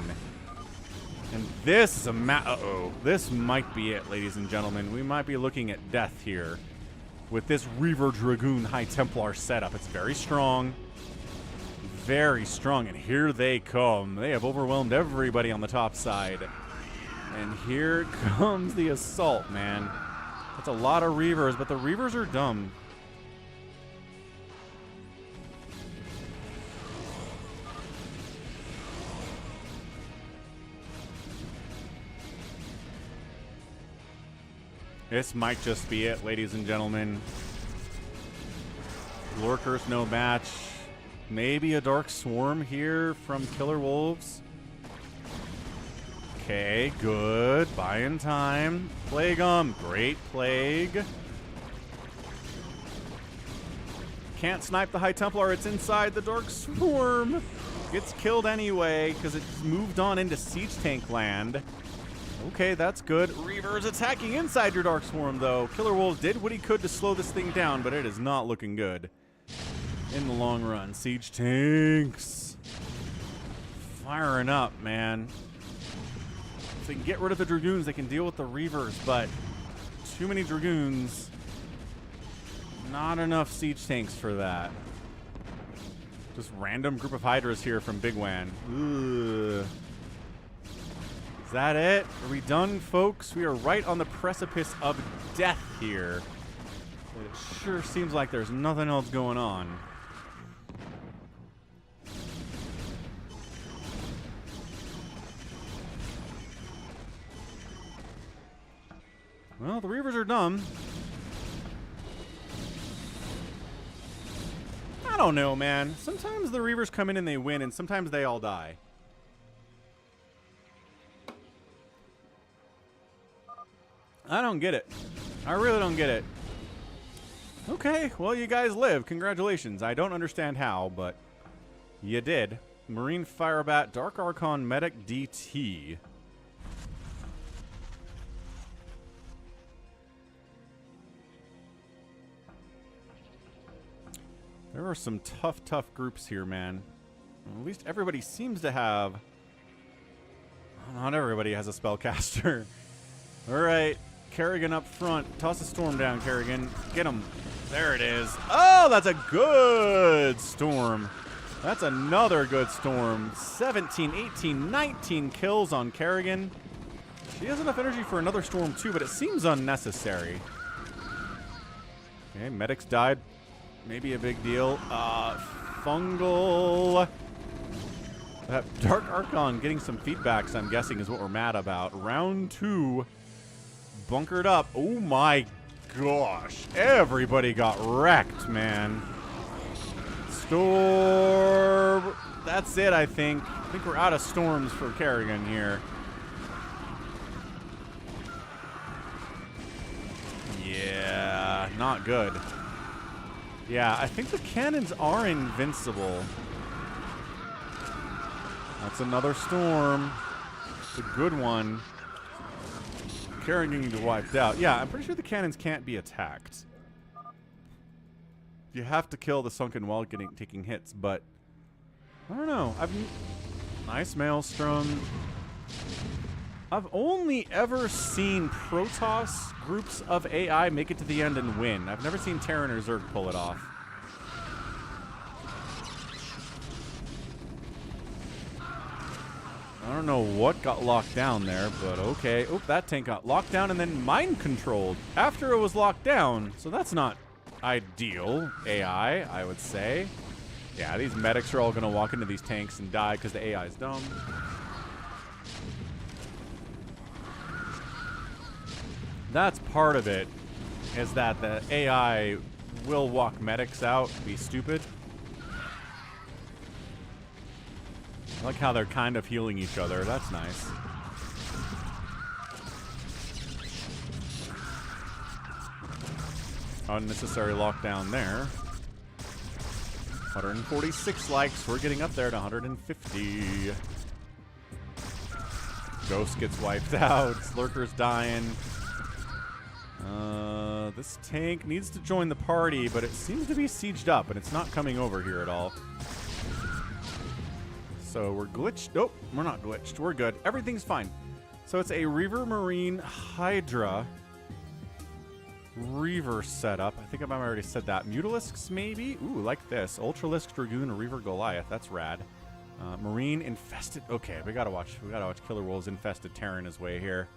And this is a uh-oh. This might be it, ladies and gentlemen. We might be looking at death here with this Reaver Dragoon High Templar setup. It's very strong. Very strong. And here they come. They have overwhelmed everybody on the top side. And here comes the assault, man. That's a lot of Reavers, but the Reavers are dumb. This might just be it, ladies and gentlemen. Lurkers, no match. Maybe a Dark Swarm here from KillerWolves. Okay, good. Buying time. Plague 'em. Great plague. Can't snipe the High Templar. It's inside the Dark Swarm. Gets killed anyway because it's moved on into Siege Tank land. Okay, that's good. Reaver's attacking inside your Dark Swarm, though. KillerWolves did what he could to slow this thing down, but it is not looking good in the long run. Siege tanks. Firing up, man. If they can get rid of the Dragoons, they can deal with the Reavers, but too many Dragoons. Not enough siege tanks for that. Just random group of Hydras here from Bigwan. Ugh. Is that it? Are we done, folks? We are right on the precipice of death here. It sure seems like there's nothing else going on. Well, the Reavers are dumb. I don't know, man. Sometimes the Reavers come in and they win, and sometimes they all die. I don't get it. I really don't get it. Okay, well, you guys live. Congratulations. I don't understand how, but you did. Marine Firebat, Dark Archon, Medic DT. There are some tough groups here, man. Well, at least everybody seems to have... Not everybody has a spellcaster. All right. Kerrigan up front. Toss a storm down, Kerrigan. Get him. There it is. Oh, that's a good storm. That's another good storm. 17, 18, 19 kills on Kerrigan. She has enough energy for another storm too, but it seems unnecessary. Okay, medics died. Maybe a big deal. Fungal. Dark Archon getting some feedbacks, I'm guessing, is what we're mad about. Round 2. Bunkered up. Oh my gosh. Everybody got wrecked, man. Storm. That's it, I think. I think we're out of storms for Kerrigan here. Yeah, not good. Yeah, I think the cannons are invincible. That's another storm. It's a good one. Kerrigan getting wiped out. Yeah, I'm pretty sure the cannons can't be attacked. You have to kill the sunken while taking hits, but I don't know. Nice Maelstrom. I've only ever seen Protoss groups of AI make it to the end and win. I've never seen Terran or Zerg pull it off. I don't know what got locked down there, but okay. Oop, that tank got locked down and then mind controlled after it was locked down. So that's not ideal AI, I would say. Yeah, these medics are all going to walk into these tanks and die because the AI is dumb. That's part of it, is that the AI will walk medics out, be stupid. I like how they're kind of healing each other. That's nice. Unnecessary lockdown there. 146 likes. We're getting up there to 150. Ghost gets wiped out. Slurker's dying. This tank needs to join the party, but it seems to be sieged up, and it's not coming over here at all. So we're glitched. Nope, we're not glitched. We're good. Everything's fine. So it's a Reaver Marine Hydra Reaver setup. I think I've already said that. Mutalisks, maybe? Ooh, like this. Ultralisk Dragoon or Reaver Goliath. That's rad. Marine Infested. Okay, we gotta watch KillerWolves Infested Terran his way here.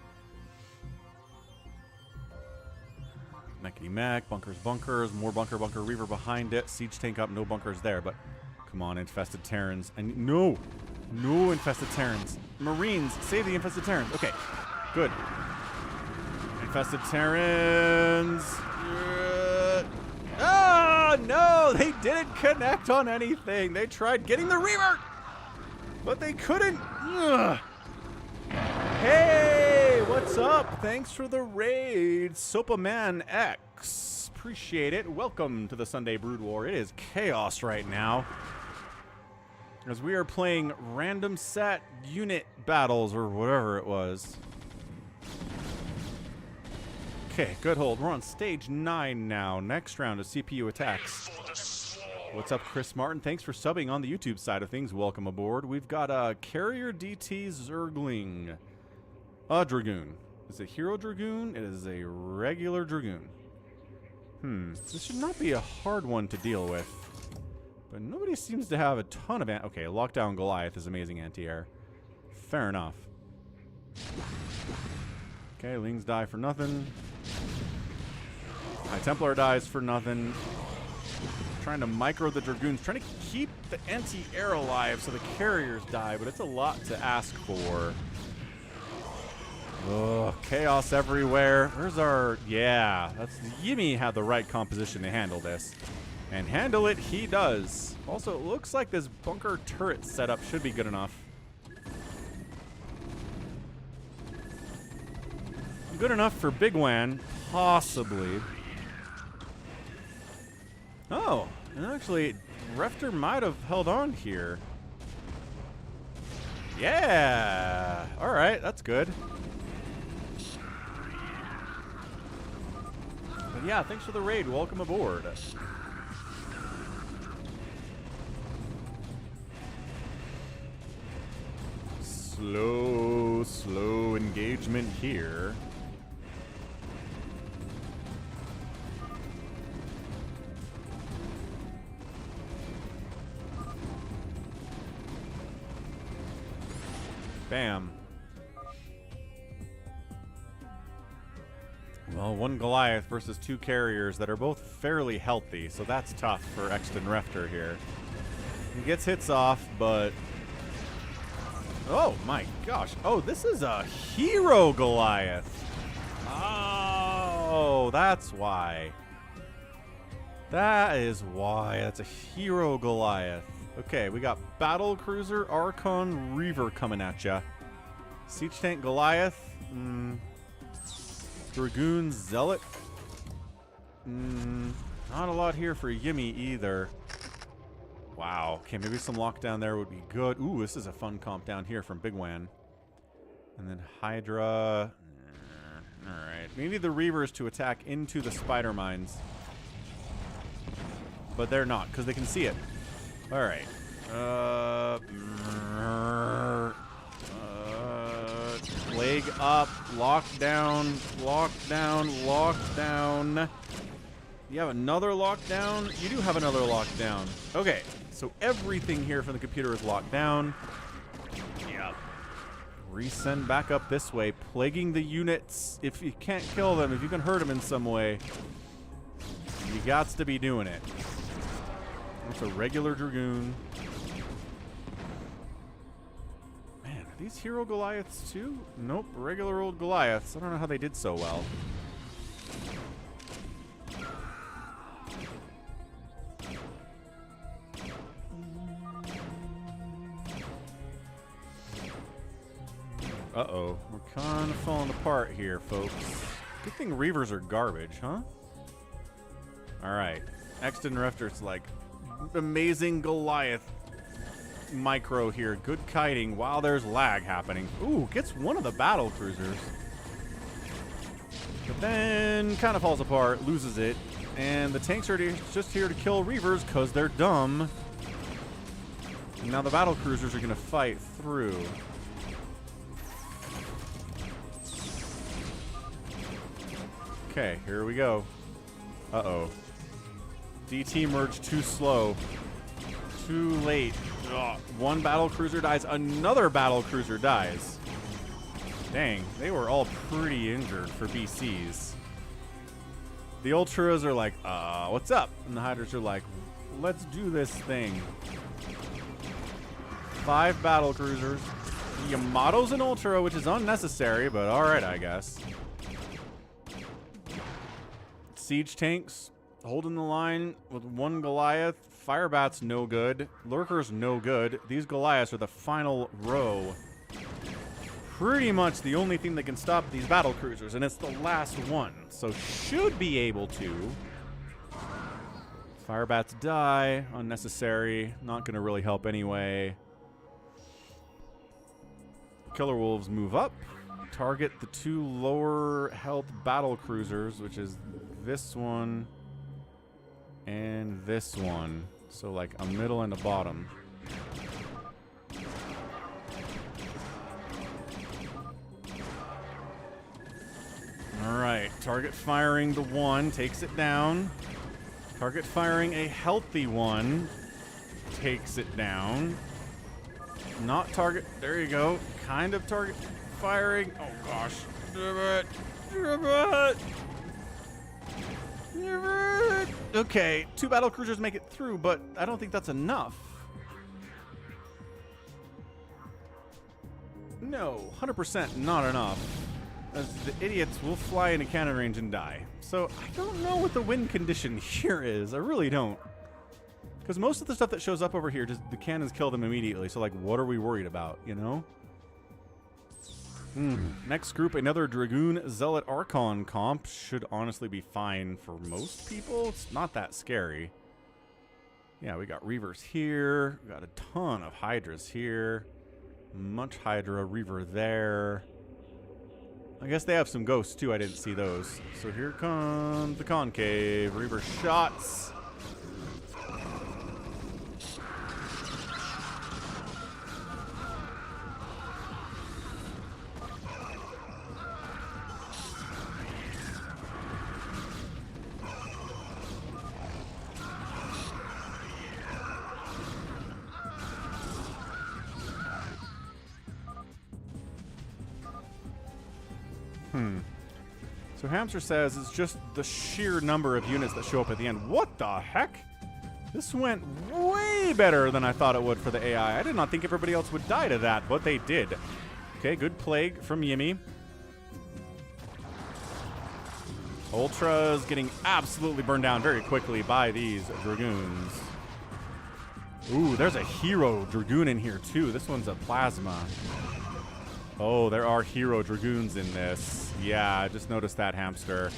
Mechany mech, bunkers, more bunker, Reaver behind it. Siege tank up, no bunkers there, but come on, Infested Terrans. And no Infested Terrans. Marines, save the Infested Terrans. Okay, good. Infested Terrans. Ah, no, they didn't connect on anything. They tried getting the Reaver, but they couldn't. Ugh. Hey, what's up? Thanks for the raid, Sopaman X. Appreciate it. Welcome to the Sunday BroodWar. It is chaos right now, as we are playing random set unit battles or whatever it was. Okay, good hold. We're on stage 9 now. Next round of CPU attacks. What's up, Chris Martin? Thanks for subbing on the YouTube side of things. Welcome aboard. We've got a Carrier DT Zergling. A Dragoon. Is it Hero Dragoon? It is a regular Dragoon. This should not be a hard one to deal with. But nobody seems to have a ton of... Okay, Lockdown Goliath is amazing anti-air. Fair enough. Okay, Lings die for nothing. High Templar dies for nothing. Trying to micro the Dragoons. Trying to keep the anti-air alive so the carriers die, but it's a lot to ask for. Ugh, chaos everywhere. Where's our... Yeah, Yimmy had the right composition to handle this. And handle it he does. Also, it looks like this bunker turret setup should be good enough. Good enough for bigwan, possibly. Oh, and actually, Refter might have held on here. Yeah! Alright, that's good. But yeah, thanks for the raid. Welcome aboard. Slow engagement here. Bam. Well, one Goliath versus two carriers that are both fairly healthy, so that's tough for Xtv here. He gets hits off, but... Oh my gosh. Oh, this is a hero Goliath. Oh, that's why. That is why. That's a hero Goliath. Okay, we got Battle Cruiser, Archon, Reaver coming at ya. Siege Tank Goliath. Dragoon Zealot. Not a lot here for Yimmy either. Wow. Okay, maybe some lockdown there would be good. Ooh, this is a fun comp down here from bigwan. And then Hydra. Alright. We need the Reavers to attack into the spider mines. But they're not, because they can see it. Alright. Leg up. Lockdown. Lockdown. Lockdown. You have another lockdown? You do have another lockdown. Okay. So everything here from the computer is locked down. Yep. Resend back up this way, plaguing the units. If you can't kill them, if you can hurt them in some way, you gots to be doing it. It's a regular Dragoon. Man, are these hero Goliaths too? Nope, regular old Goliaths. I don't know how they did so well. Uh-oh. We're kind of falling apart here, folks. Good thing Reavers are garbage, huh? Alright. Xtv like amazing Goliath micro here. Good kiting while there's lag happening. Ooh, gets one of the battle cruisers. But then kind of falls apart, loses it. And the tanks are just here to kill Reavers because they're dumb. And now the battle cruisers are going to fight through. Okay, here we go. Uh-oh. DT merged too slow. Too late. Ugh. One battle cruiser dies. Another battle cruiser dies. Dang, they were all pretty injured for BCs. The Ultras are like, what's up? And the Hydras are like, let's do this thing. 5 battle cruisers. Yamato's an Ultra, which is unnecessary, but alright, I guess. Siege tanks holding the line with one Goliath. Firebat's no good. Lurker's no good. These Goliaths are the final row. Pretty much the only thing that can stop these battle cruisers, and it's the last one. So should be able to. Firebats die. Unnecessary. Not going to really help anyway. KillerWolves move up. Target the 2 lower health battle cruisers, which is this one and this one. So like a middle and a bottom. Alright, target firing the 1, takes it down. Target firing a healthy 1, takes it down. Not target, there you go. Kind of target firing. Oh gosh. Okay, 2 battle cruisers make it through, but I don't think that's enough. No, 100% not enough. As the idiots will fly into cannon range and die. So I don't know what the win condition here is. I really don't. Because most of the stuff that shows up over here, just the cannons kill them immediately. So like, what are we worried about, you know? Next group, another Dragoon Zealot Archon comp. Should honestly be fine for most people. It's not that scary. Yeah, we got Reavers here. We got a ton of Hydras here. Much Hydra. Reaver there. I guess they have some ghosts too. I didn't see those. So here comes the concave. Reaver shots. So Hamster says it's just the sheer number of units that show up at the end. What the heck? This went way better than I thought it would for the AI. I did not think everybody else would die to that, but they did. Okay, good plague from Yimmy. Ultra's getting absolutely burned down very quickly by these Dragoons. Ooh, there's a hero Dragoon in here too. This one's a plasma. Oh, there are hero Dragoons in this. Yeah, I just noticed that, Hamster.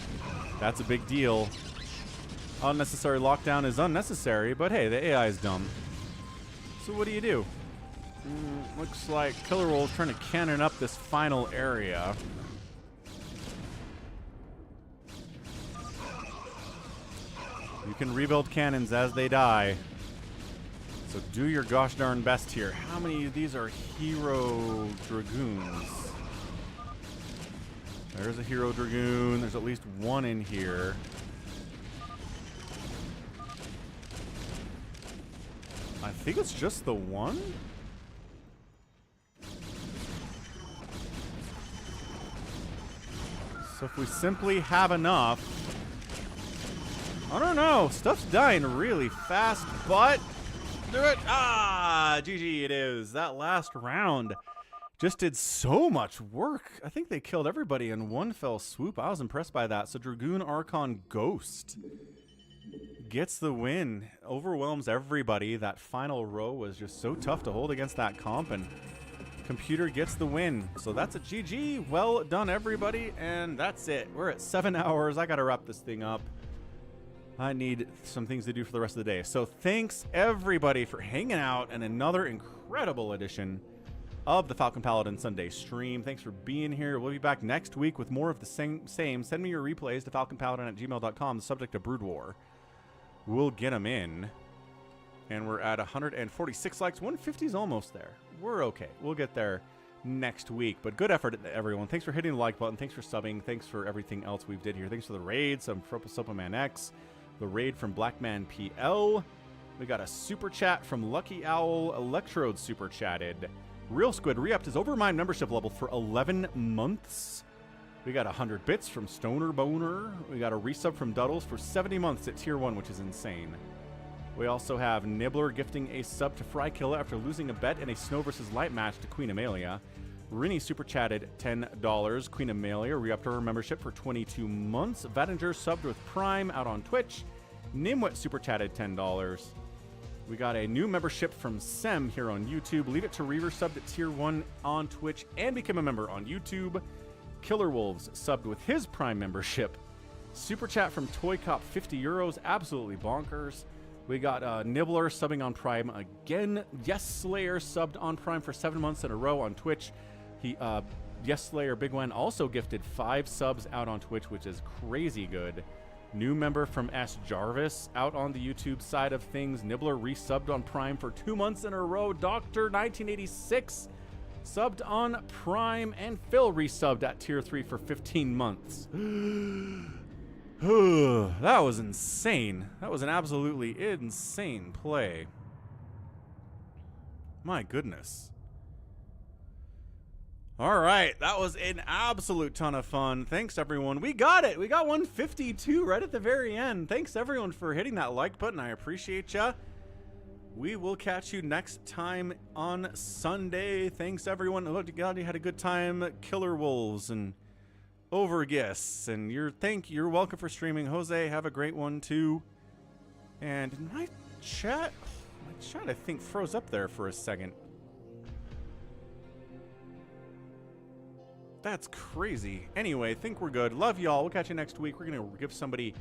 That's a big deal. Unnecessary lockdown is unnecessary, but hey, the AI is dumb. So what do you do? Looks like KillerWolves trying to cannon up this final area. You can rebuild cannons as they die. So do your gosh darn best here. How many of these are hero Dragoons? There's a hero Dragoon. There's at least one in here. I think it's just the one? So if we simply have enough... I don't know. Stuff's dying really fast, but... Do it! Ah! GG it is. That last round just did so much work. I think they killed everybody in one fell swoop. I was impressed by that. So Dragoon Archon Ghost gets the win. Overwhelms everybody. That final row was just so tough to hold against that comp, and Computer gets the win. So that's a GG. Well done, everybody. And that's it. We're at 7 hours. I got to wrap this thing up. I need some things to do for the rest of the day. So thanks, everybody, for hanging out in another incredible edition of the Falcon Paladin Sunday stream. Thanks for being here. We'll be back next week with more of the same. Send me your replays to falconpaladin@gmail.com, the subject of BroodWar. We'll get them in. And we're at 146 likes. 150 is almost there. We're okay. We'll get there next week. But good effort, everyone. Thanks for hitting the like button. Thanks for subbing. Thanks for everything else we've did here. Thanks for the raid. Some Superman X. The raid from Blackman PL. We got a super chat from Lucky Owl. Electrode super chatted. Real Squid re-upped his Overmind membership level for 11 months. We got 100 bits from Stoner Boner. We got a resub from Duddles for 70 months at tier 1, which is insane. We also have Nibbler gifting a sub to Fry Killer after losing a bet in a Snow vs. Light match to Queen Amalia. Rinny super chatted $10. Queen Amalia re-upped her membership for 22 months. Vatinger subbed with Prime out on Twitch. Nimwet super chatted $10. We got a new membership from Sem here on YouTube. Leave it to Reaver subbed at tier 1 on Twitch and become a member on YouTube. KillerWolves subbed with his Prime membership. Super chat from ToyCop, €50. Absolutely bonkers. We got Nibbler subbing on Prime again. Yes Slayer subbed on Prime for 7 months in a row on Twitch. Yes Slayer bigwan also gifted 5 subs out on Twitch, which is crazy good. New member from S. Jarvis out on the YouTube side of things. Nibbler resubbed on Prime for 2 months in a row. Dr. 1986 subbed on Prime, and Phil resubbed at tier 3 for 15 months. That was insane. That was an absolutely insane play. My goodness. All right, that was an absolute ton of fun. Thanks, everyone. We got it. We got 152 right at the very end. Thanks, everyone, for hitting that like button. I appreciate ya. We will catch you next time on Sunday. Thanks, everyone. Look, God, you had a good time. KillerWolves and Overguests, and you're welcome for streaming. Jose, have a great one too. And my chat, I think froze up there for a second. That's crazy. Anyway, think we're good. Love y'all. We'll catch you next week. We're gonna give somebody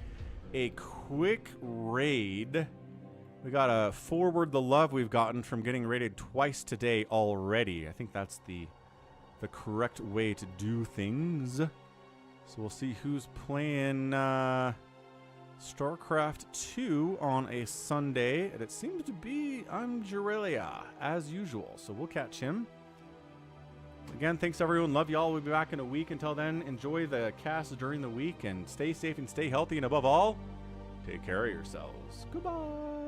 a quick raid. We gotta forward the love we've gotten from getting raided twice today already. I think that's the correct way to do things. So we'll see who's playing StarCraft 2 on a Sunday. And it seems to be Jirelia, as usual. So we'll catch him. Again, thanks everyone. Love y'all. We'll be back in a week. Until then, enjoy the cast during the week and stay safe and stay healthy. And above all, take care of yourselves. Goodbye.